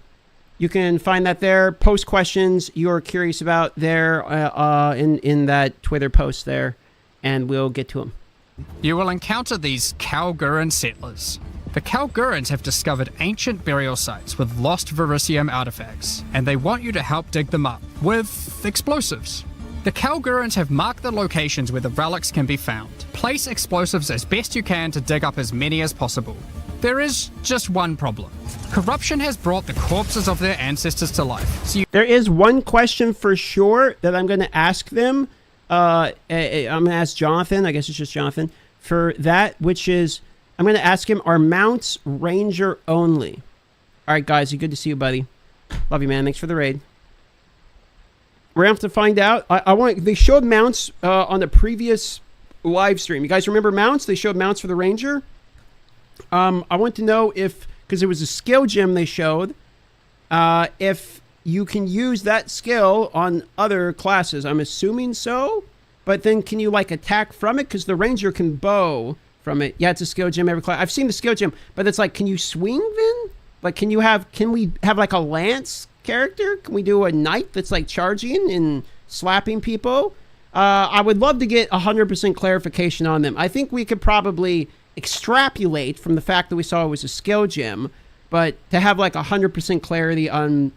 You can find that there. Post questions you're curious about there in that Twitter post there, and we'll get to them. You will encounter these Kalguran settlers. The Kalgurans have discovered ancient burial sites with lost Verisium artifacts, and they want you to help dig them up with explosives. The Kalgurans have marked the locations where the relics can be found. Place explosives as best you can to dig up as many as possible. There is just one problem. Corruption has brought the corpses of their ancestors to life. So there is one question for sure that I'm going to ask them. I'm going to ask Jonathan, I guess it's just Jonathan, for that, which is, I'm going to ask him, are mounts ranger only? All right, guys, good to see you, buddy. Love you, man. Thanks for the raid. We're going to have to find out. They showed mounts on the previous live stream. You guys remember mounts? They showed mounts for the ranger. I want to know if, because it was a skill gem they showed, if you can use that skill on other classes. I'm assuming so, but then can you like attack from it? Because the ranger can bow from it. Yeah, it's a skill gem every class. I've seen the skill gem, but it's like, can you swing then? Like, can we have like a lance character? Can we do a knight that's like charging and slapping people? I would love to get 100% clarification on them. I think we could probably extrapolate from the fact that we saw it was a skill gem, but to have like 100% clarity on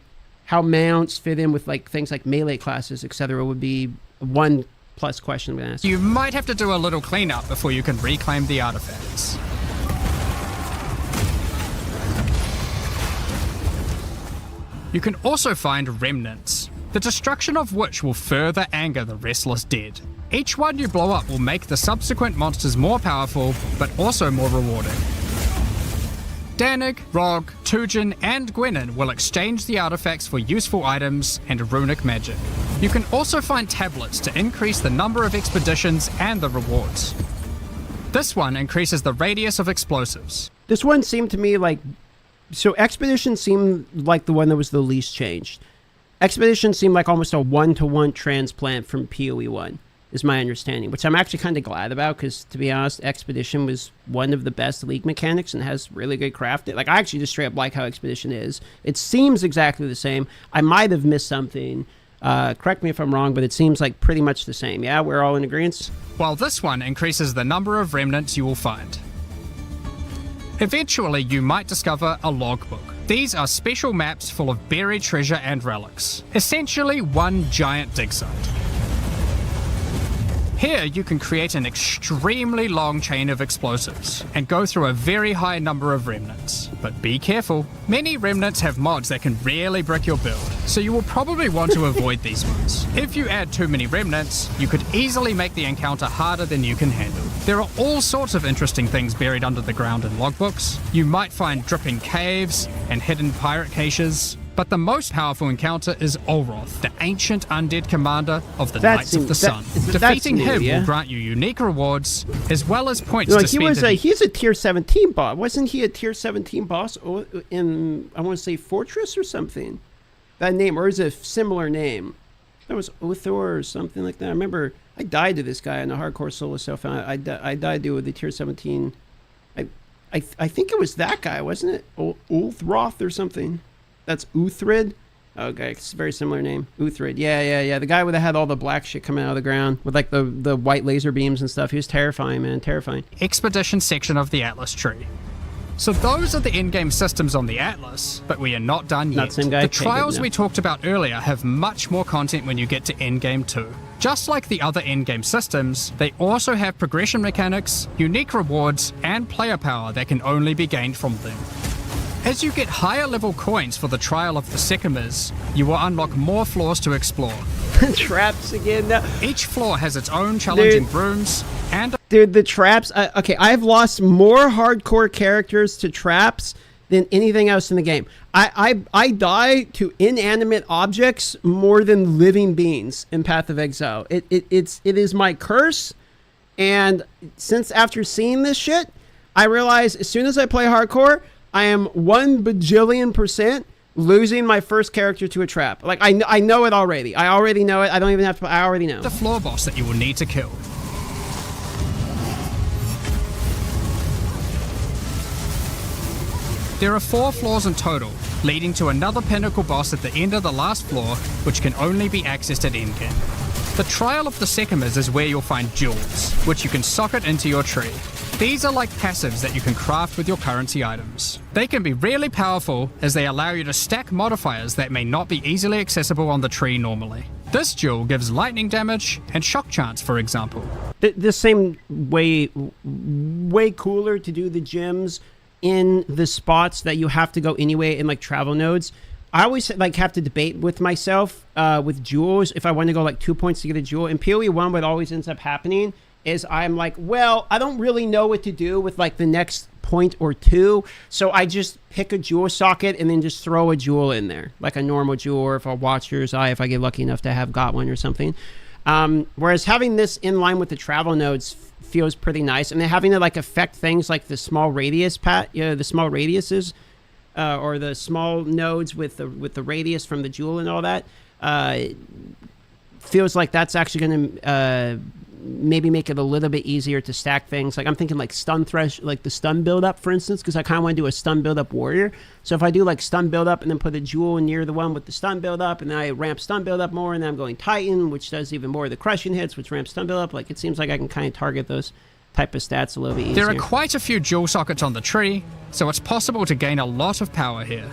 how mounts fit in with like things like melee classes, etc., would be one plus question I'm going to ask. You might have to do a little cleanup before you can reclaim the artifacts. You can also find remnants, the destruction of which will further anger the restless dead. Each one you blow up will make the subsequent monsters more powerful, but also more rewarding. Danig, Rog, Tujin, and Gwenin will exchange the artifacts for useful items and runic magic. You can also find tablets to increase the number of expeditions and the rewards. This one increases the radius of explosives. This one seemed to me like... So Expedition seemed like the one that was the least changed. Expedition seemed like almost a one-to-one transplant from POE1. Is my understanding, which I'm actually kind of glad about, because to be honest, Expedition was one of the best League mechanics and has really good crafting. Like, I actually just straight up like how Expedition is. It seems exactly the same. I might have missed something. Correct me if I'm wrong, but it seems like pretty much the same. Yeah, we're all in agreement? While this one increases the number of remnants you will find. Eventually, you might discover a logbook. These are special maps full of buried treasure and relics. Essentially, one giant dig site. Here, you can create an extremely long chain of explosives and go through a very high number of remnants. But be careful, many remnants have mods that can really brick your build, so you will probably want to avoid these ones. If you add too many remnants, you could easily make the encounter harder than you can handle. There are all sorts of interesting things buried under the ground in logbooks. You might find dripping caves and hidden pirate caches. But the most powerful encounter is Olroth, the ancient undead commander of the Knights of the Sun. Defeating him will grant you unique rewards, as well as points to spend. He's a tier 17 boss. Wasn't he a tier 17 boss in, I want to say, Fortress or something? That name, or is it a similar name? That was Uthor or something like that. I remember I died to this guy in a hardcore solo self. I died to the tier 17. I think it was that guy, wasn't it? Ulthroth or something. That's Uthrid? Okay, it's a very similar name. Uthrid. Yeah. The guy that had all the black shit coming out of the ground with like the white laser beams and stuff. He was terrifying, man. Terrifying. Expedition section of the Atlas tree. So those are the in-game systems on the Atlas, but we are not done yet. Not the same guy? The trials we talked about earlier have much more content when you get to endgame too. Just like the other endgame systems, they also have progression mechanics, unique rewards, and player power that can only be gained from them. As you get higher level coins for the Trial of the Sycamores, you will unlock more floors to explore. Traps again. Each floor has its own challenging rooms and... Dude, the traps. Okay, I've lost more hardcore characters to traps than anything else in the game. I die to inanimate objects more than living beings in Path of Exile. It is my curse. And since after seeing this shit, I realize as soon as I play hardcore, I am 1 bajillion% losing my first character to a trap. Like, I know it already. I already know it. I don't even have to. I already know. The floor boss that you will need to kill. There are 4 floors in total, leading to another pinnacle boss at the end of the last floor, which can only be accessed at endgame. The Trial of the Sekimas is where you'll find jewels, which you can socket into your tree. These are like passives that you can craft with your currency items. They can be really powerful as they allow you to stack modifiers that may not be easily accessible on the tree normally. This jewel gives lightning damage and shock chance, for example. The same way cooler to do the gems in the spots that you have to go anyway in like travel nodes. I always like have to debate with myself with jewels if I want to go like 2 points to get a jewel. In POE1, what always ends up happening is I'm like, well, I don't really know what to do with like the next point or 2, so I just pick a jewel socket and then just throw a jewel in there, like a normal jewel, or if a Watcher's Eye, if I get lucky enough to have got one or something. Whereas having this in line with the travel nodes feels pretty nice, and then having to like affect things like the small radius the small radiuses, or the small nodes with the radius from the jewel and all that, feels like that's actually going to maybe make it a little bit easier to stack things. Like I'm thinking like stun thresh, like the stun build up, for instance, because I kind of want to do a stun build up warrior. So if I do like stun build up and then put a jewel near the one with the stun build up, and then I ramp stun build up more, and then I'm going Titan, which does even more of the crushing hits, which ramps stun build up. Like it seems like I can kind of target those type of stats a little bit easier. There are quite a few jewel sockets on the tree, so it's possible to gain a lot of power here.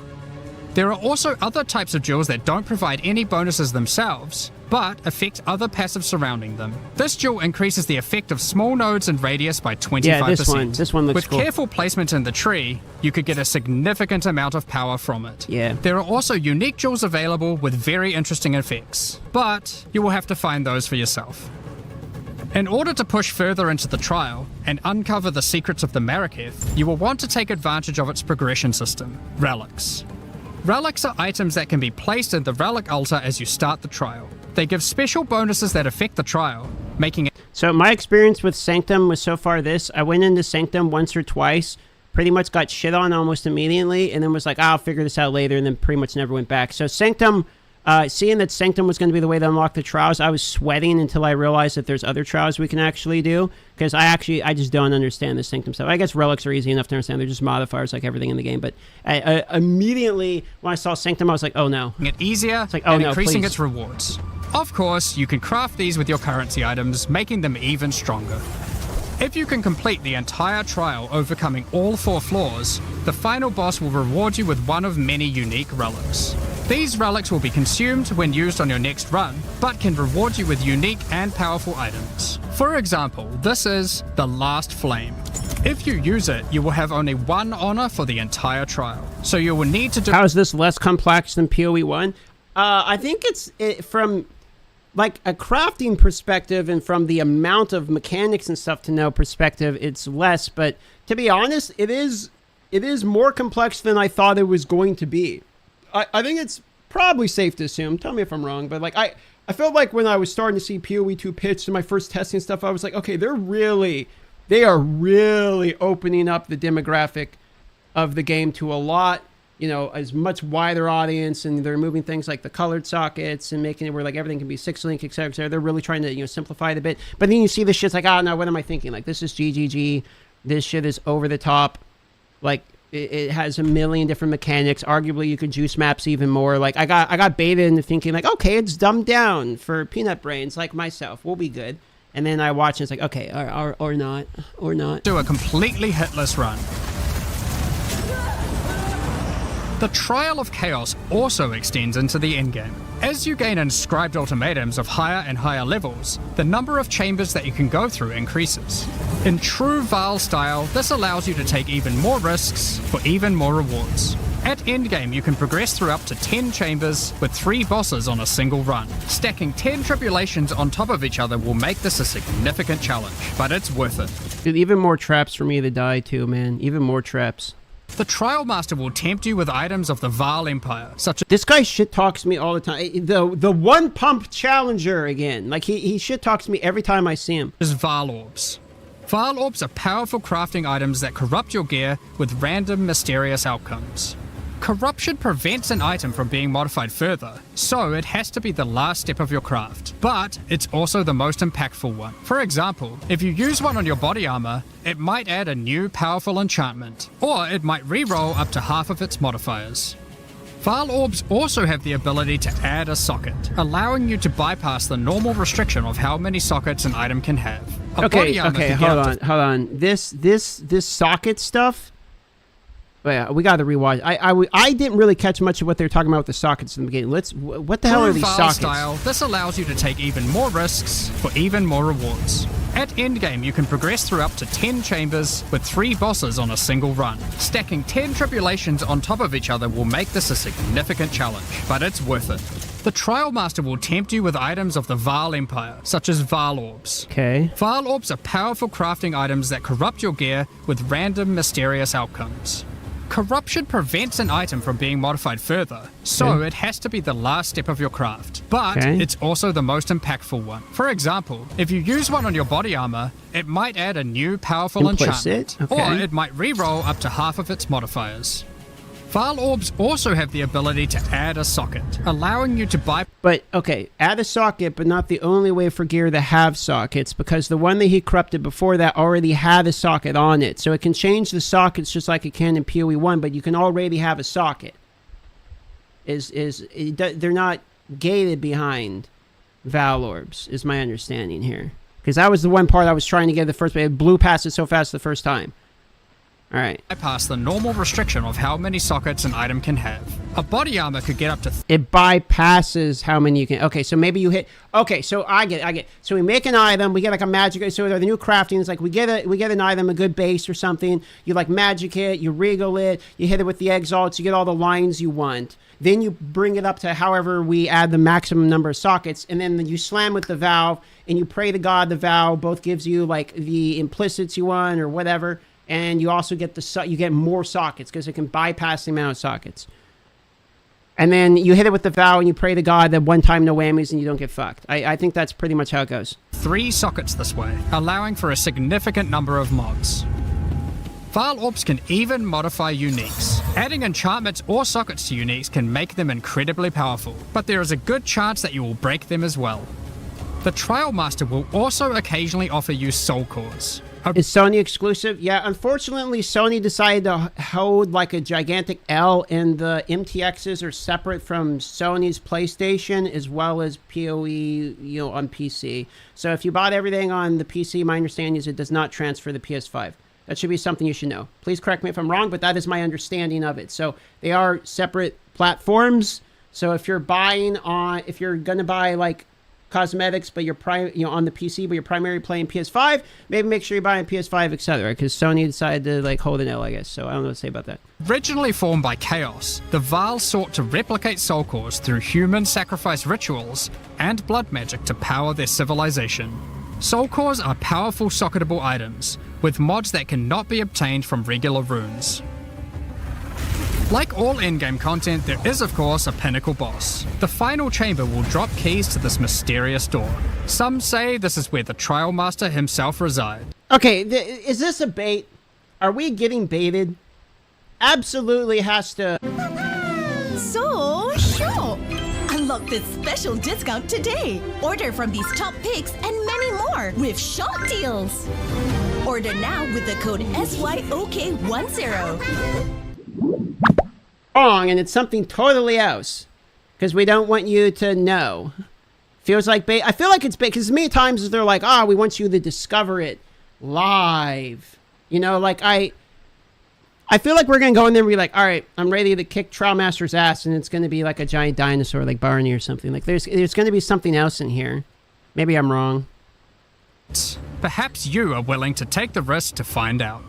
There are also other types of jewels that don't provide any bonuses themselves, but affect other passives surrounding them. This jewel increases the effect of small nodes and radius by 25%. Yeah, this one looks With cool. careful placement in the tree, you could get a significant amount of power from it. Yeah. There are also unique jewels available with very interesting effects, but you will have to find those for yourself. In order to push further into the trial and uncover the secrets of the Maraketh, you will want to take advantage of its progression system, relics. Relics are items that can be placed in the relic altar as you start the trial. They give special bonuses that affect the trial, making it... So my experience with Sanctum was so far this. I went into Sanctum once or twice, pretty much got shit on almost immediately, and then was like, I'll figure this out later, and then pretty much never went back. So Sanctum, seeing that Sanctum was going to be the way to unlock the trials, I was sweating until I realized that there's other trials we can actually do, because I just don't understand the Sanctum stuff. I guess relics are easy enough to understand. They're just modifiers like everything in the game, but immediately when I saw Sanctum, I was like, oh no. It easier it's like, and no, increasing please. its rewards. Of course, you can craft these with your currency items, making them even stronger. If you can complete the entire trial overcoming all 4 floors, the final boss will reward you with one of many unique relics. These relics will be consumed when used on your next run, but can reward you with unique and powerful items. For example, this is the Last Flame. If you use it, you will have only 1 honor for the entire trial, so you will need to do... How is this less complex than POE1? I think from like a crafting perspective and from the amount of mechanics and stuff to know perspective, it's less, but to be honest, it is more complex than I thought it was going to be. I think it's probably safe to assume, tell me if I'm wrong, but like I felt like when I was starting to see POE2 pitched in my first testing stuff, I was like, okay, they are really opening up the demographic of the game to a lot, as much wider audience, and they're moving things like the colored sockets and making it where like everything can be 6-link, et cetera. They're really trying to simplify it a bit. But then you see this shit's like, oh no, what am I thinking? Like this is GGG. This shit is over the top. Like it has a million different mechanics. Arguably, you could juice maps even more. Like I got baited into thinking like, okay, it's dumbed down for peanut brains like myself. We'll be good. And then I watch and it's like, okay, or not. Do a completely hitless run. The Trial of Chaos also extends into the endgame. As you gain inscribed ultimatums of higher and higher levels, the number of chambers that you can go through increases. In true Val style, this allows you to take even more risks for even more rewards. At endgame, you can progress through up to 10 chambers with 3 bosses on a single run. Stacking 10 tribulations on top of each other will make this a significant challenge, but it's worth it. Dude, even more traps for me to die to, man. Even more traps. The Trial Master will tempt you with items of the Vaal Empire, such as... This guy shit talks to me all the time. The one pump challenger again. Like, he shit talks to me every time I see him. Vaal Orbs. Vaal Orbs are powerful crafting items that corrupt your gear with random, mysterious outcomes. Corruption prevents an item from being modified further, so it has to be the last step of your craft. But it's also the most impactful one. For example, if you use one on your body armor, it might add a new powerful enchantment, or it might re-roll up to half of its modifiers. Vaal Orbs also have the ability to add a socket, allowing you to bypass the normal restriction of how many sockets an item can have. Okay, hold on. This socket stuff. Oh yeah, we got to rewatch. I didn't really catch much of what they were talking about with the sockets in the beginning. What the hell are these sockets? Style, this allows you to take even more risks for even more rewards. At endgame, you can progress through up to 10 chambers with 3 bosses on a single run. Stacking 10 tribulations on top of each other will make this a significant challenge, but it's worth it. The Trial Master will tempt you with items of the Vaal Empire, such as Vaal Orbs. Okay. Vaal Orbs are powerful crafting items that corrupt your gear with random, mysterious outcomes. Corruption prevents an item from being modified further, so it has to be the last step of your craft. But it's also the most impactful one. For example, if you use one on your body armor, it might add a new powerful enchantment, or it might re-roll up to half of its modifiers. Vaal Orbs also have the ability to add a socket, allowing you to buy... But, okay, add a socket, but not the only way for gear to have sockets, because the one that he corrupted before that already had a socket on it. So it can change the sockets just like it can in POE1, but you can already have a socket. They're not gated behind Vaal Orbs, is my understanding here. Because that was the one part I was trying to get the first, but it blew past it so fast the first time. Alright. Bypass the normal restriction of how many sockets an item can have. A body armor could get up to... It bypasses how many you can... Okay, so maybe you hit... Okay, so I get it. So we make an item, we get like a magic... So the new crafting is like we get an item, a good base or something. You like magic it, you regal it, you hit it with the exalts, you get all the lines you want. Then you bring it up to however we add the maximum number of sockets, and then you slam with the valve, and you pray to God the valve both gives you like the implicits you want or whatever. And you also get you get more sockets because it can bypass the amount of sockets. And then you hit it with the vow and you pray to God that one time no whammies and you don't get fucked. I think that's pretty much how it goes. 3 sockets this way, allowing for a significant number of mods. Vaal Orbs can even modify uniques. Adding enchantments or sockets to uniques can make them incredibly powerful, but there is a good chance that you will break them as well. The Trial Master will also occasionally offer you soul cores. Is Sony exclusive? Yeah, unfortunately, Sony decided to hold like a gigantic L, and the MTXs are separate from Sony's PlayStation as well as POE, on PC. So if you bought everything on the PC, my understanding is it does not transfer the PS5. That should be something you should know. Please correct me if I'm wrong, but that is my understanding of it. So they are separate platforms. So if you're going to buy like cosmetics, but you're on the PC, but you're primarily playing PS5, maybe make sure you're buying PS5, etc. Because Sony decided to like hold an L, I guess. So I don't know what to say about that. Originally formed by Chaos, the Vaal sought to replicate soul cores through human sacrifice rituals and blood magic to power their civilization. Soul cores are powerful socketable items, with mods that cannot be obtained from regular runes. Like all endgame content, there is of course a pinnacle boss. The final chamber will drop keys to this mysterious door. Some say this is where the Trial Master himself resides. Okay, is this a bait? Are we getting baited? Absolutely has to... So shop! Unlock this special discount today. Order from these top picks and many more with shop deals. Order now with the code SYOK10. Wrong, and it's something totally else. Because we don't want you to know. Feels like bait. I feel like it's bait, because many times they're like, we want you to discover it live. Like I feel like we're going to go in there and be like, all right, I'm ready to kick Trial Master's ass, and it's going to be like a giant dinosaur like Barney or something. Like there's going to be something else in here. Maybe I'm wrong. Perhaps you are willing to take the risk to find out.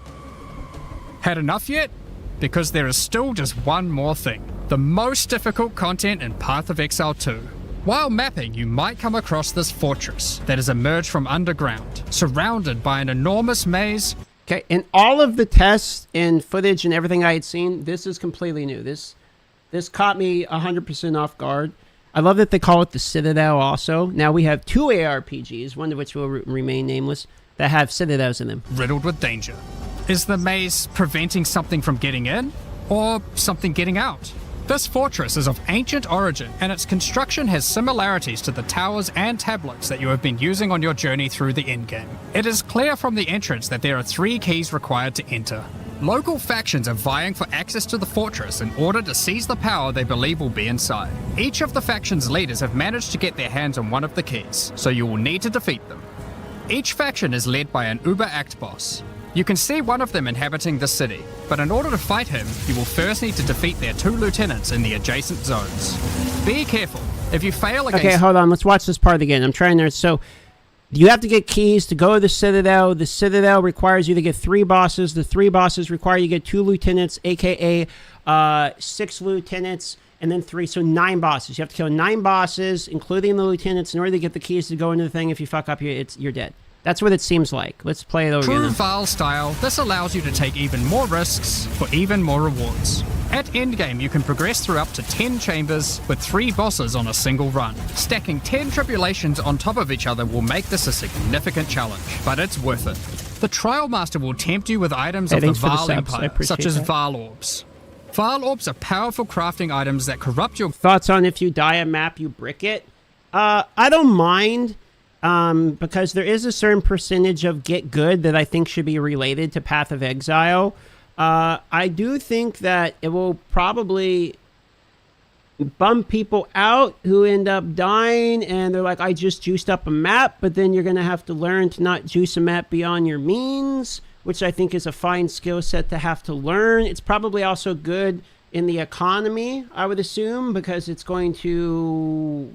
Had enough yet? because there is still just one more thing. The most difficult content in Path of Exile 2. While mapping, you might come across this fortress that has emerged from underground, surrounded by an enormous maze. Okay, in all of the tests and footage and everything I had seen, this is completely new. This caught me 100% off guard. I love that they call it the Citadel also. Now we have 2 ARPGs, one of which will remain nameless, that have Citadels in them. Riddled with danger. Is the maze preventing something from getting in, or something getting out? This fortress is of ancient origin, and its construction has similarities to the towers and tablets that you have been using on your journey through the endgame. It is clear from the entrance that there are 3 keys required to enter. Local factions are vying for access to the fortress in order to seize the power they believe will be inside. Each of the faction's leaders have managed to get their hands on one of the keys, so you will need to defeat them. Each faction is led by an Uber Act boss. You can see one of them inhabiting the city, but in order to fight him, you will first need to defeat their 2 lieutenants in the adjacent zones. Be careful. If you fail against... Okay, hold on. Let's watch this part again. I'm trying to... So, you have to get keys to go to the Citadel. The Citadel requires you to get 3 bosses. The 3 bosses require you to get 2 lieutenants, a.k.a. 6 lieutenants, and then 3. So 9 bosses. You have to kill 9 bosses, including the lieutenants, in order to get the keys to go into the thing. If you fuck up, you're dead. That's what it seems like. Let's play it over True again. Val style, this allows you to take even more risks for even more rewards. At endgame, you can progress through up to 10 chambers with 3 bosses on a single run. Stacking 10 tribulations on top of each other will make this a significant challenge, but it's worth it. The Trial Master will tempt you with items of the Val Empire, such as Val Orbs. Val Orbs are powerful crafting items that corrupt your... Thoughts on if you die a map, you brick it? I don't mind... because there is a certain percentage of get good that I think should be related to Path of Exile. I do think that it will probably bum people out who end up dying and they're like, I just juiced up a map, but then you're going to have to learn to not juice a map beyond your means, which I think is a fine skill set to have to learn. It's probably also good in the economy, I would assume, because it's going to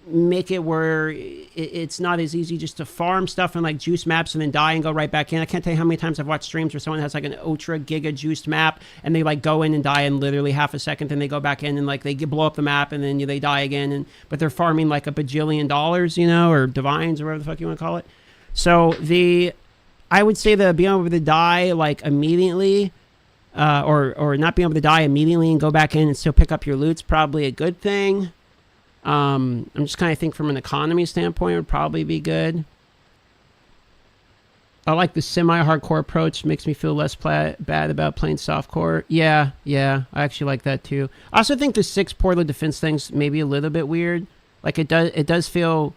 make it where it's not as easy just to farm stuff and like juice maps and then die and go right back in. I can't tell you how many times I've watched streams where someone has like an ultra giga juiced map and they like go in and die in literally half a second, then they go back in and like they blow up the map and then they die again, and but they're farming like $1 bajillion, you know, or divines or whatever the fuck you want to call it. So I would say that being able to die like immediately or not being able to die immediately and go back in and still pick up your loot's probably a good thing. I'm just kind of think from an economy standpoint, it would probably be good. I like the semi-hardcore approach. Makes me feel less bad about playing softcore. Yeah, I actually like that too. I also think the 6 portal defense thing's maybe a little bit weird. Like it does feel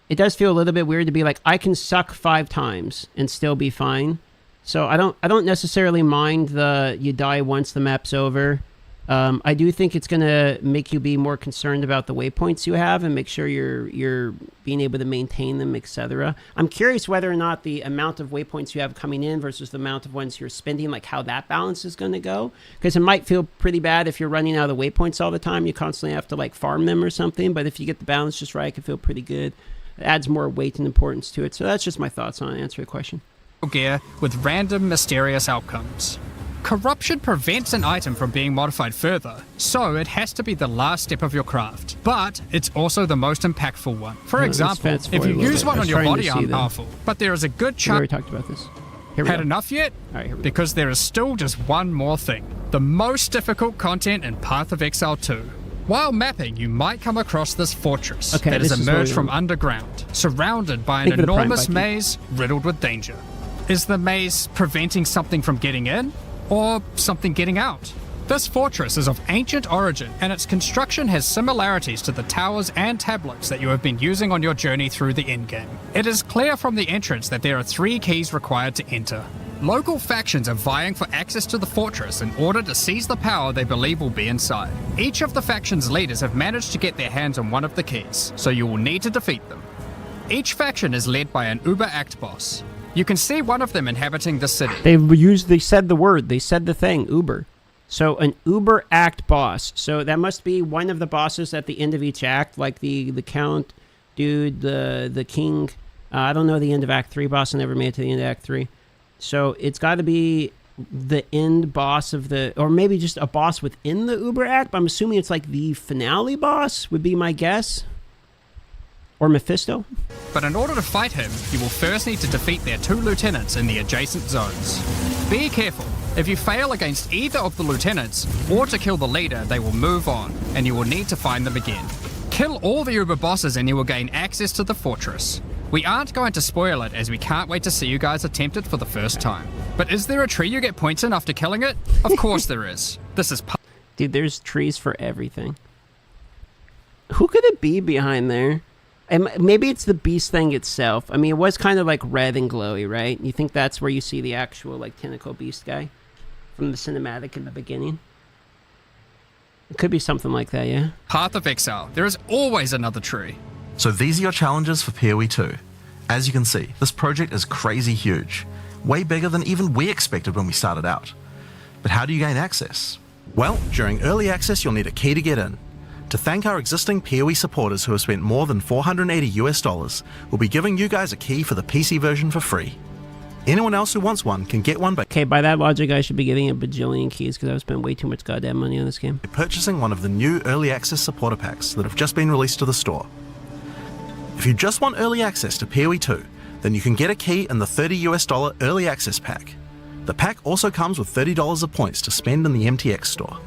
a little bit weird to be like, I can suck 5 times and still be fine. So I don't necessarily mind the you die once the map's over. I do think it's going to make you be more concerned about the waypoints you have and make sure you're being able to maintain them, etc. I'm curious whether or not the amount of waypoints you have coming in versus the amount of ones you're spending, like how that balance is going to go. Because it might feel pretty bad if you're running out of waypoints all the time. You constantly have to like farm them or something. But if you get the balance just right, it can feel pretty good. It adds more weight and importance to it. So that's just my thoughts on it. Answer your question. Gear with random mysterious outcomes. Corruption prevents an item from being modified further, so it has to be the last step of your craft. But it's also the most impactful one. For example, if you use one on your body arm powerful, but there is a good chance... We already talked about this. Had enough yet? All right, here we go. Because there is still just one more thing. The most difficult content in Path of Exile 2. While mapping, you might come across this fortress that has emerged from underground, surrounded by an enormous maze riddled with danger. Is the maze preventing something from getting in? Or something getting out? This fortress is of ancient origin, and its construction has similarities to the towers and tablets that you have been using on your journey through the endgame. It is clear from the entrance that there are 3 keys required to enter. Local factions are vying for access to the fortress in order to seize the power they believe will be inside. Each of the faction's leaders have managed to get their hands on one of the keys, so you will need to defeat them. Each faction is led by an Uber Act boss. You can see one of them inhabiting the city. They said the word. They said the thing, Uber. So an Uber Act boss. So that must be one of the bosses at the end of each act, like the Count dude, the King. I don't know the end of Act 3 boss. I never made it to the end of Act 3. So it's got to be the end boss of the, or maybe just a boss within the Uber Act. But I'm assuming it's like the finale boss would be my guess. Or Mephisto. But in order to fight him, you will first need to defeat their 2 lieutenants in the adjacent zones. Be careful. If you fail against either of the lieutenants, or to kill the leader, they will move on, and you will need to find them again. Kill all the Uber bosses and you will gain access to the fortress. We aren't going to spoil it, as we can't wait to see you guys attempt it for the first time. But is there a tree you get points in after killing it? Of course there is. This is... Dude, there's trees for everything. Who could it be behind there? And maybe it's the beast thing itself. I mean, it was kind of like red and glowy, right? You think that's where you see the actual like tentacle beast guy from the cinematic in the beginning? It could be something like that, yeah? Path of Exile. There is always another tree. So these are your challenges for POE2. As you can see, this project is crazy huge. Way bigger than even we expected when we started out. But how do you gain access? Well, during early access, you'll need a key to get in. To thank our existing POE supporters who have spent more than $480, we'll be giving you guys a key for the PC version for free. Anyone else who wants one can get one by... Okay, by that logic, I should be getting a bajillion keys because I've spent way too much goddamn money on this game. Purchasing one of the new early access supporter packs that have just been released to the store. If you just want early access to POE2, then you can get a key in the $30 early access pack. The pack also comes with $30 of points to spend in the MTX store.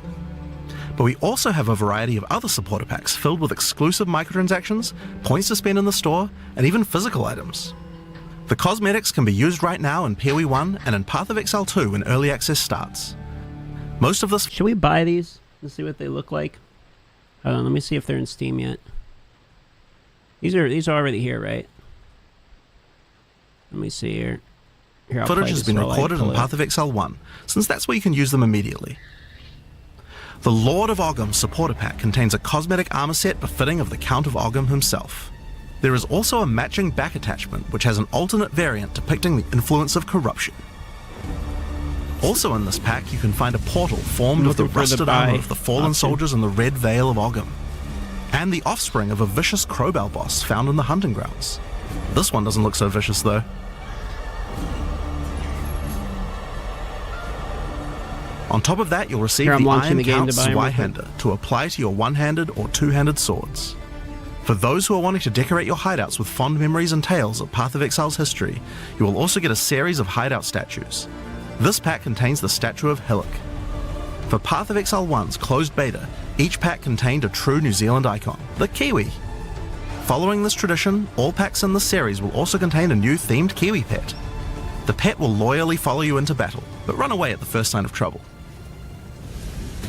But we also have a variety of other supporter packs filled with exclusive microtransactions, points to spend in the store, and even physical items. The cosmetics can be used right now in POE 1 and in Path of Exile 2 when early access starts. Most of this... Should we buy these and see what they look like? Hold on, let me see if they're in Steam yet. These are already here, right? Let me see here. Footage has been recorded in Path of Exile 1, since that's where you can use them immediately. The Lord of Ogham supporter pack contains a cosmetic armor set befitting of the Count of Ogham himself. There is also a matching back attachment which has an alternate variant depicting the influence of corruption. Also in this pack you can find a portal formed of the rusted armor of the fallen soldiers in the Red Veil of Ogham, and the offspring of a vicious crowbell boss found in the hunting grounds. This one doesn't look so vicious though. On top of that, you'll receive the Iron Count Zweihander to apply to your one-handed or two-handed swords. For those who are wanting to decorate your hideouts with fond memories and tales of Path of Exile's history, you will also get a series of hideout statues. This pack contains the statue of Hillock. For Path of Exile 1's closed beta, each pack contained a true New Zealand icon, the Kiwi. Following this tradition, all packs in this series will also contain a new themed Kiwi pet. The pet will loyally follow you into battle, but run away at the first sign of trouble.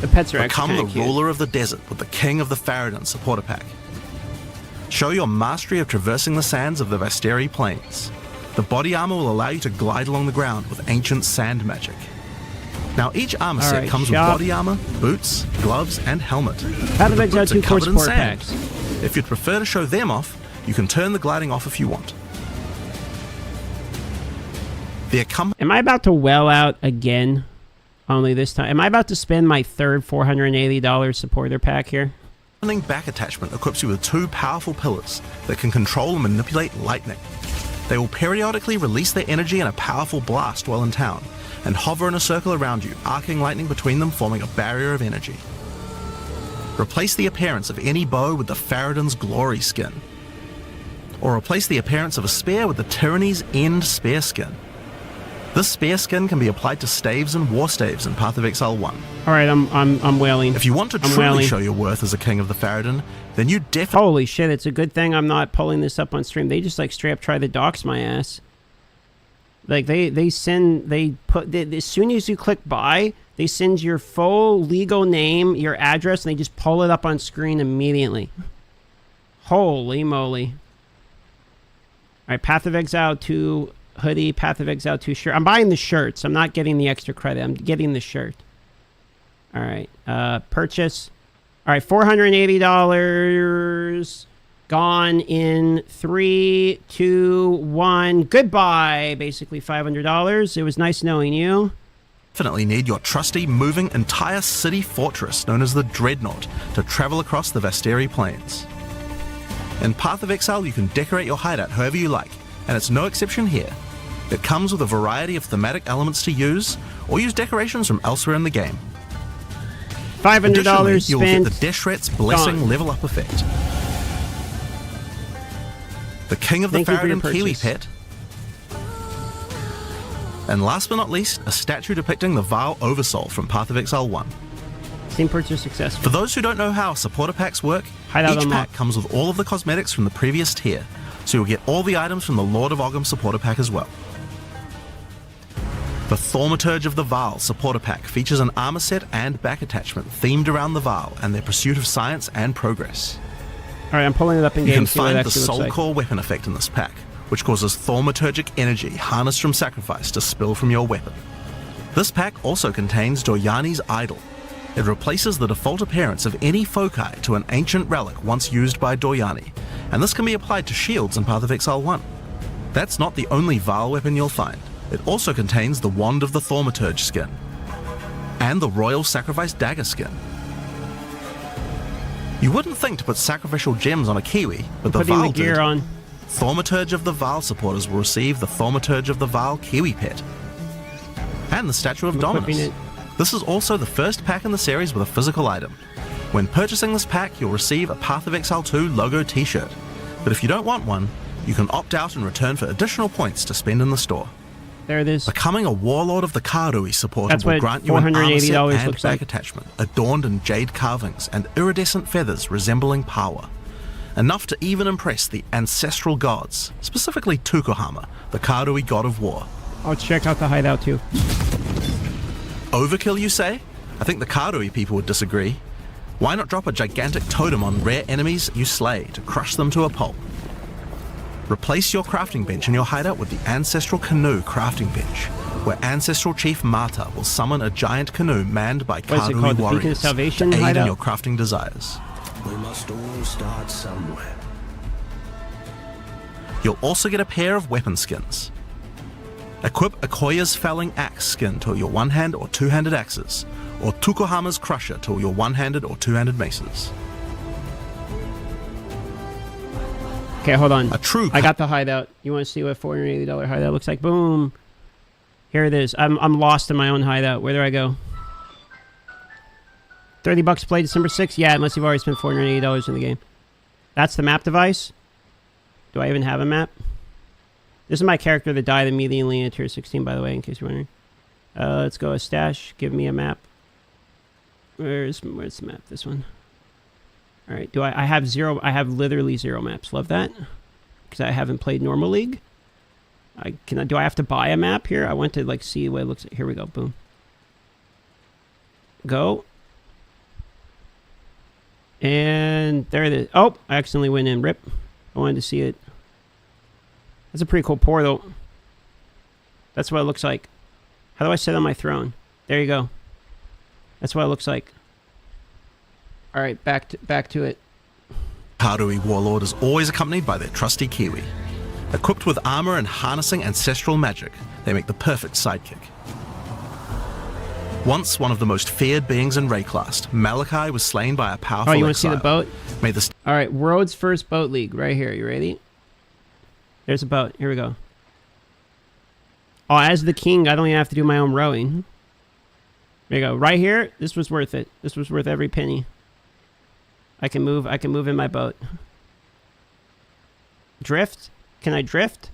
The pets are Become actually the ruler of the desert with the King of the Faradin supporter pack. Show your mastery of traversing the sands of the Vasteri Plains. The body armor will allow you to glide along the ground with ancient sand magic. Now each armor set comes with body armor, boots, gloves, and helmet. Path of Exile 2 core support sand. packs. If you'd prefer to show them off, you can turn the gliding off if you want. Am I about to well out again? Only this time. Am I about to spend my third $480 supporter pack here? The back attachment equips you with two powerful pillars that can control and manipulate lightning. They will periodically release their energy in a powerful blast while in town, and hover in a circle around you, arcing lightning between them, forming a barrier of energy. Replace the appearance of any bow with the Faradin's Glory skin. Or replace the appearance of a spear with the Tyranny's End spear skin. This spear skin can be applied to staves and war staves in Path of Exile 1. Alright, I'm wailing. If you want to truly show your worth as a king of the Faradin, then you definitely... Holy shit, it's a good thing I'm not pulling this up on stream. They just like straight up try to dox my ass. Like as soon as you click buy, they send your full legal name, your address, and they just pull it up on screen immediately. Holy moly. Alright, Path of Exile 2 hoodie, Path of Exile 2 shirt. I'm buying the shirts. I'm not getting the extra credit. I'm getting the shirt. Alright, purchase. Alright, $480. Gone in 3, 2, 1. Goodbye. Basically $500. It was nice knowing you. Definitely need your trusty, moving entire city fortress known as the Dreadnought to travel across the Vasteri Plains. In Path of Exile, you can decorate your hideout however you like, and it's no exception here. It comes with a variety of thematic elements to use, or use decorations from elsewhere in the game. $500 Additionally, you'll get spent. the Deshret's Blessing Gone. level up effect. The King of the Thank you for your Faradin Kiwi purchase. pet. And last but not least, a statue depicting the Vaal Oversoul from Path of Exile 1. Steam purchase successful. For those who don't know how supporter packs work, Hideout each unlocked. pack comes with all of the cosmetics from the previous tier, so you'll get all the items from the Lord of Ogham supporter pack as well. The Thaumaturge of the Vaal supporter pack features an armor set and back attachment themed around the Vaal and their pursuit of science and progress. All right, I'm pulling it up in You game. can See what it find the actually looks Soul like. Core weapon effect in this pack, which causes thaumaturgic energy harnessed from sacrifice to spill from your weapon. This pack also contains Doryani's Idol. It replaces the default appearance of any foci to an ancient relic once used by Doryani, and this can be applied to shields in Path of Exile 1. That's not the only Vaal weapon you'll find. It also contains the Wand of the Thaumaturge skin, and the Royal Sacrifice Dagger skin. You wouldn't think to put sacrificial gems on a Kiwi, but the Putting Vaal the gear did. on. Thaumaturge of the Vaal supporters will receive the Thaumaturge of the Vaal Kiwi pet, and the Statue of I'm equipping Dominus. it. This is also the first pack in the series with a physical item. When purchasing this pack, you'll receive a Path of Exile 2 logo t-shirt, but if you don't want one, you can opt out and return for additional points to spend in the store. There it is. Becoming a Warlord of the Karui supporter That's will what grant you an armor $480 set and looks back like. attachment, adorned in jade carvings and iridescent feathers resembling power. Enough to even impress the ancestral gods, specifically Tukohama, the Karui god of war. I'll check out the hideout too. Overkill, you say? I think the Karui people would disagree. Why not drop a gigantic totem on rare enemies you slay to crush them to a pulp? Replace your crafting bench in your hideout with the Ancestral Canoe crafting bench, where Ancestral Chief Marta will summon a giant canoe manned by What is it Karui called, the Beacon of warriors to Salvation aid in hideout? your crafting desires. We must all start somewhere. You'll also get a pair of weapon skins. Equip Akoya's Felling Axe skin to your one-hand or two-handed axes, or Tukohama's Crusher to your one-handed or two-handed maces. Okay, hold on. A true. I got the hideout. You want to see what a $480 hideout looks like? Boom. Here it is. I'm lost in my own hideout. Where do I go? $30 play December 6th? Yeah, unless you've already spent $480 in the game. That's the map device? Do I even have a map? This is my character that died immediately in tier 16, by the way, in case you're wondering. Let's go a stash. Give me a map. Where's the map? This one. All right. Do I have zero? I have literally zero maps. Love that. Because I haven't played normal league. Do I have to buy a map here? I want to like see what it looks like. Here we go. Boom. Go. And there it is. Oh, I accidentally went in. Rip. I wanted to see it. That's a pretty cool portal. That's what it looks like. How do I sit on my throne? There you go. That's what it looks like. All right, back to it. Karui Warlord is always accompanied by their trusty Kiwi. Equipped with armor and harnessing ancestral magic, they make the perfect sidekick. Once one of the most feared beings in Rayclast, Malachi was slain by a powerful Oh, you want to see the exile. boat? May the All right, world's first boat league right here. You ready? There's a boat. Here we go. Oh, as the king, I don't even have to do my own rowing. There you go. Right here, this was worth it. This was worth every penny. I can move in my boat. Drift? Can I drift?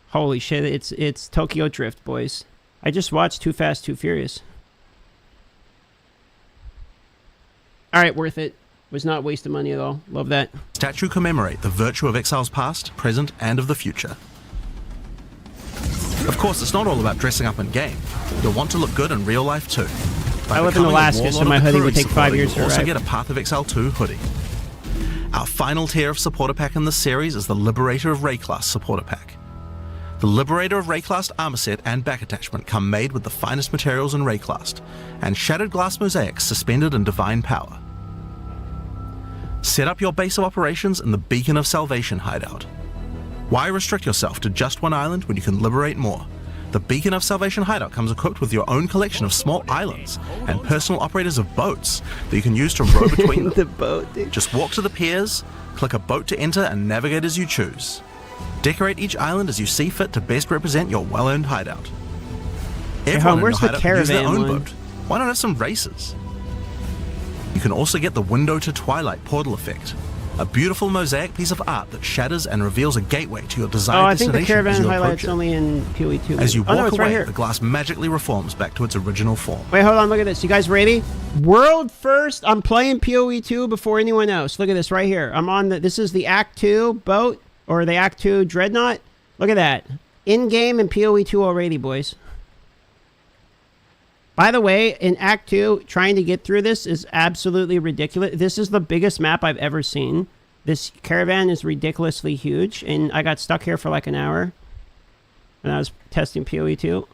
Holy shit, it's Tokyo Drift, boys. I just watched Too Fast, Too Furious. All right, worth it. Was not wasting money at all. Love that. statue commemorate the virtue of exiles past, present, and of the future. Of course, it's not all about dressing up in game. You'll want to look good in real life too. By I live in becoming a Alaska, so Warlord my of the hoodie would Karui take 5 supporter, years to you'll also arrive. get a Path of Exile 2 hoodie. Our final tier of supporter pack in this series is the Liberator of Rayclast supporter pack. The Liberator of Rayclast armor set and back attachment come made with the finest materials in Rayclast, and shattered glass mosaics suspended in divine power. Set up your base of operations in the Beacon of Salvation hideout. Why restrict yourself to just one island when you can liberate more? The Beacon of Salvation hideout comes equipped with your own collection of small islands and personal operators of boats that you can use to row between them. The boat, dude. Just walk to the piers, click a boat to enter, and navigate as you choose. Decorate each island as you see fit to best represent your well-earned hideout. Everyone in where's your the hideout could use their caravan own one? boat. Why not have some races? You can also get the Window to Twilight portal effect, a beautiful mosaic piece of art that shatters and reveals a gateway to your desired Oh, I think the destination as caravan you highlight's approach it. only in POE2. As you oh, no, walk it's away, right here. the glass magically reforms back to its original form. Wait, hold on. Look at this. You guys ready? World first. I'm playing POE2 before anyone else. Look at this right here. I'm on the. This is the Act 2 boat or the Act 2 dreadnought. Look at that. In game in POE2 already, boys. By the way, in Act 2, trying to get through this is absolutely ridiculous. This is the biggest map I've ever seen. This caravan is ridiculously huge, and I got stuck here for like an hour when I was testing POE2.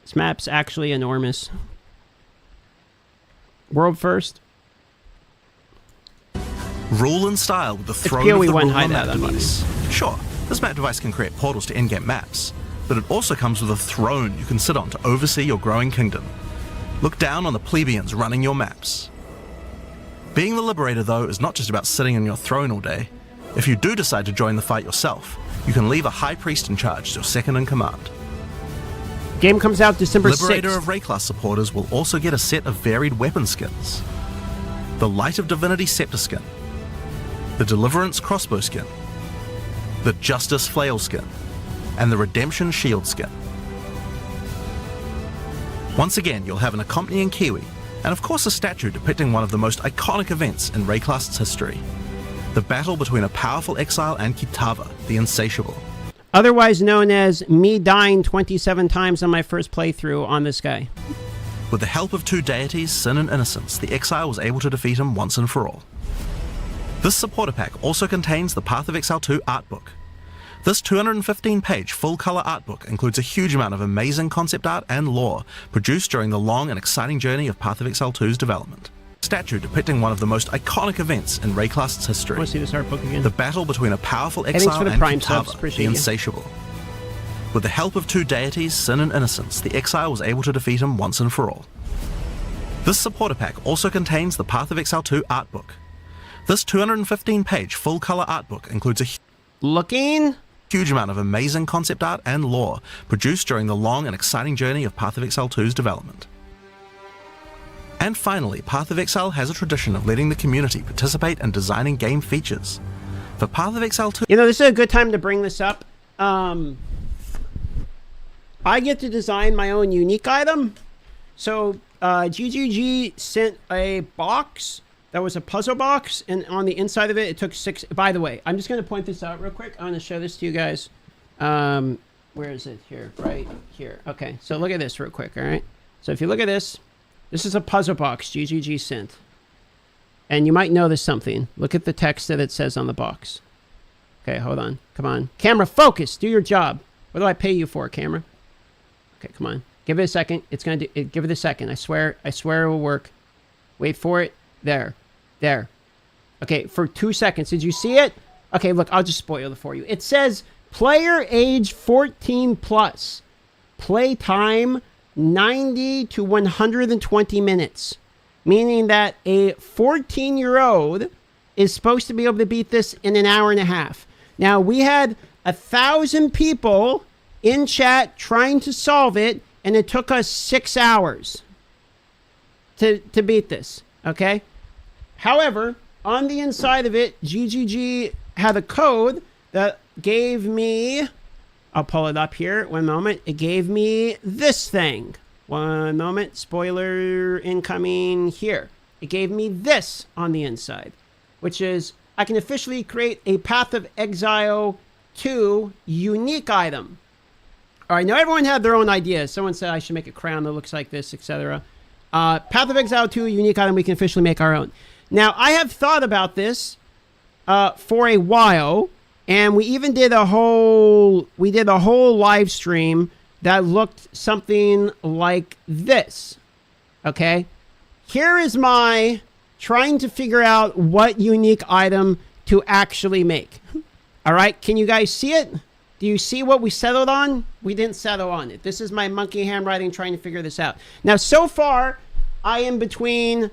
This map's actually enormous. World first. Rule and style with the It's throne of the POE1 ruler hideout, map device. Sure, this map device can create portals to in-game maps, but it also comes with a throne you can sit on to oversee your growing kingdom. Look down on the plebeians running your maps. Being the Liberator, though, is not just about sitting on your throne all day. If you do decide to join the fight yourself, you can leave a High Priest in charge as your second in command. Game comes out December 6th. Liberator of Ray-class supporters will also get a set of varied weapon skins. The Light of Divinity Scepter skin, the Deliverance crossbow skin, the Justice flail skin, and the Redemption shield skin. Once again, you'll have an accompanying Kiwi, and of course a statue depicting one of the most iconic events in Rayclast's history, the battle between a powerful exile and Kitava, the Insatiable. Otherwise known as me dying 27 times on my first playthrough on this guy. With the help of two deities, Sin and Innocence, the exile was able to defeat him once and for all. This supporter pack also contains the Path of Exile 2 art book. This 215-page full-color art book includes a huge amount of amazing concept art and lore produced during the long and exciting journey of Path of Exile 2's development. Statue depicting one of the most iconic events in Rayclast's history. I want to see this art book again. The battle between a powerful Thanks exile for the and Prime subs. Kitava, Appreciate the you. Insatiable. With the help of two deities, Sin and Innocence, the exile was able to defeat him once and for all. This supporter pack also contains the Path of Exile 2 art book. This 215-page full-color art book includes a huge amount of amazing concept art and lore produced during the long and exciting journey of Path of Exile 2's development. And finally, Path of Exile has a tradition of letting the community participate in designing game features. For Path of Exile 2... You know, this is a good time to bring this up. I get to design my own unique item. So, GGG sent a box that was a puzzle box, and on the inside of it, it took 6... By the way, I'm just going to point this out real quick. I'm going to show this to you guys. Where is it? Here, right here. Okay, so look at this real quick, all right? So if you look at this, this is a puzzle box GGG sent. And you might notice something. Look at the text that it says on the box. Okay, hold on. Come on. Camera, focus. Do your job. What do I pay you for, camera? Okay, come on. Give it a second. It's going to do... Give it a second. I swear it will work. Wait for it. There. There. Okay, for 2 seconds. Did you see it? Okay, look, I'll just spoil it for you. It says player age 14 plus. Play time 90 to 120 minutes. Meaning that a 14-year-old is supposed to be able to beat this in an hour and a half. Now, we had 1,000 people in chat trying to solve it, and it took us 6 hours to beat this, okay? However, on the inside of it, GGG had a code that gave me... I'll pull it up here. One moment. It gave me this thing. One moment. Spoiler incoming here. It gave me this on the inside, which is I can officially create a Path of Exile 2 unique item. All right, now everyone had their own ideas. Someone said I should make a crown that looks like this, etc. Path of Exile 2 unique item we can officially make our own. Now, I have thought about this for a while, and we even did a whole live stream that looked something like this. Okay? Here is my trying to figure out what unique item to actually make. All right? Can you guys see it? Do you see what we settled on? We didn't settle on it. This is my monkey handwriting trying to figure this out. Now, so far, I am between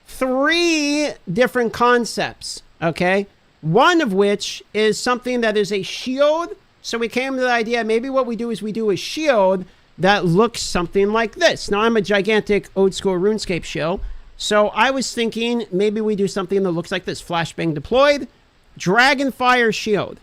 3 different concepts. Okay? One of which is something that is a shield. So we came to the idea, maybe what we do is we do a shield that looks something like this. Now, I'm a gigantic old school RuneScape shill, so I was thinking maybe we do something that looks like this. Flashbang deployed, Dragonfire shield.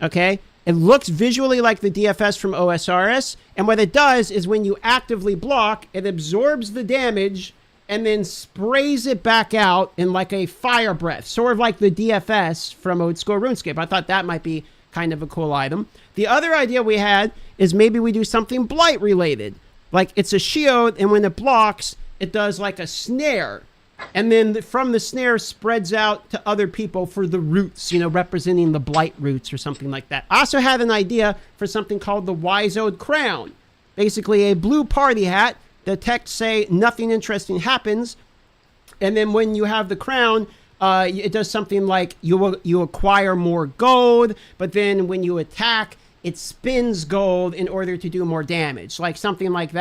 Okay? It looks visually like the DFS from OSRS, and what it does is when you actively block, it absorbs the damage and then sprays it back out in like a fire breath, sort of like the DFS from Old School RuneScape. I thought that might be kind of a cool item. The other idea we had is maybe we do something Blight related. Like it's a shield, and when it blocks, it does like a snare. And then from the snare spreads out to other people for the roots, you know, representing the Blight roots or something like that. I also had an idea for something called the Wise Ode Crown. Basically a blue party hat. The text say nothing interesting happens. And then when you have the crown, it does something like you acquire more gold, but then when you attack, it spins gold in order to do more damage. Like something like that.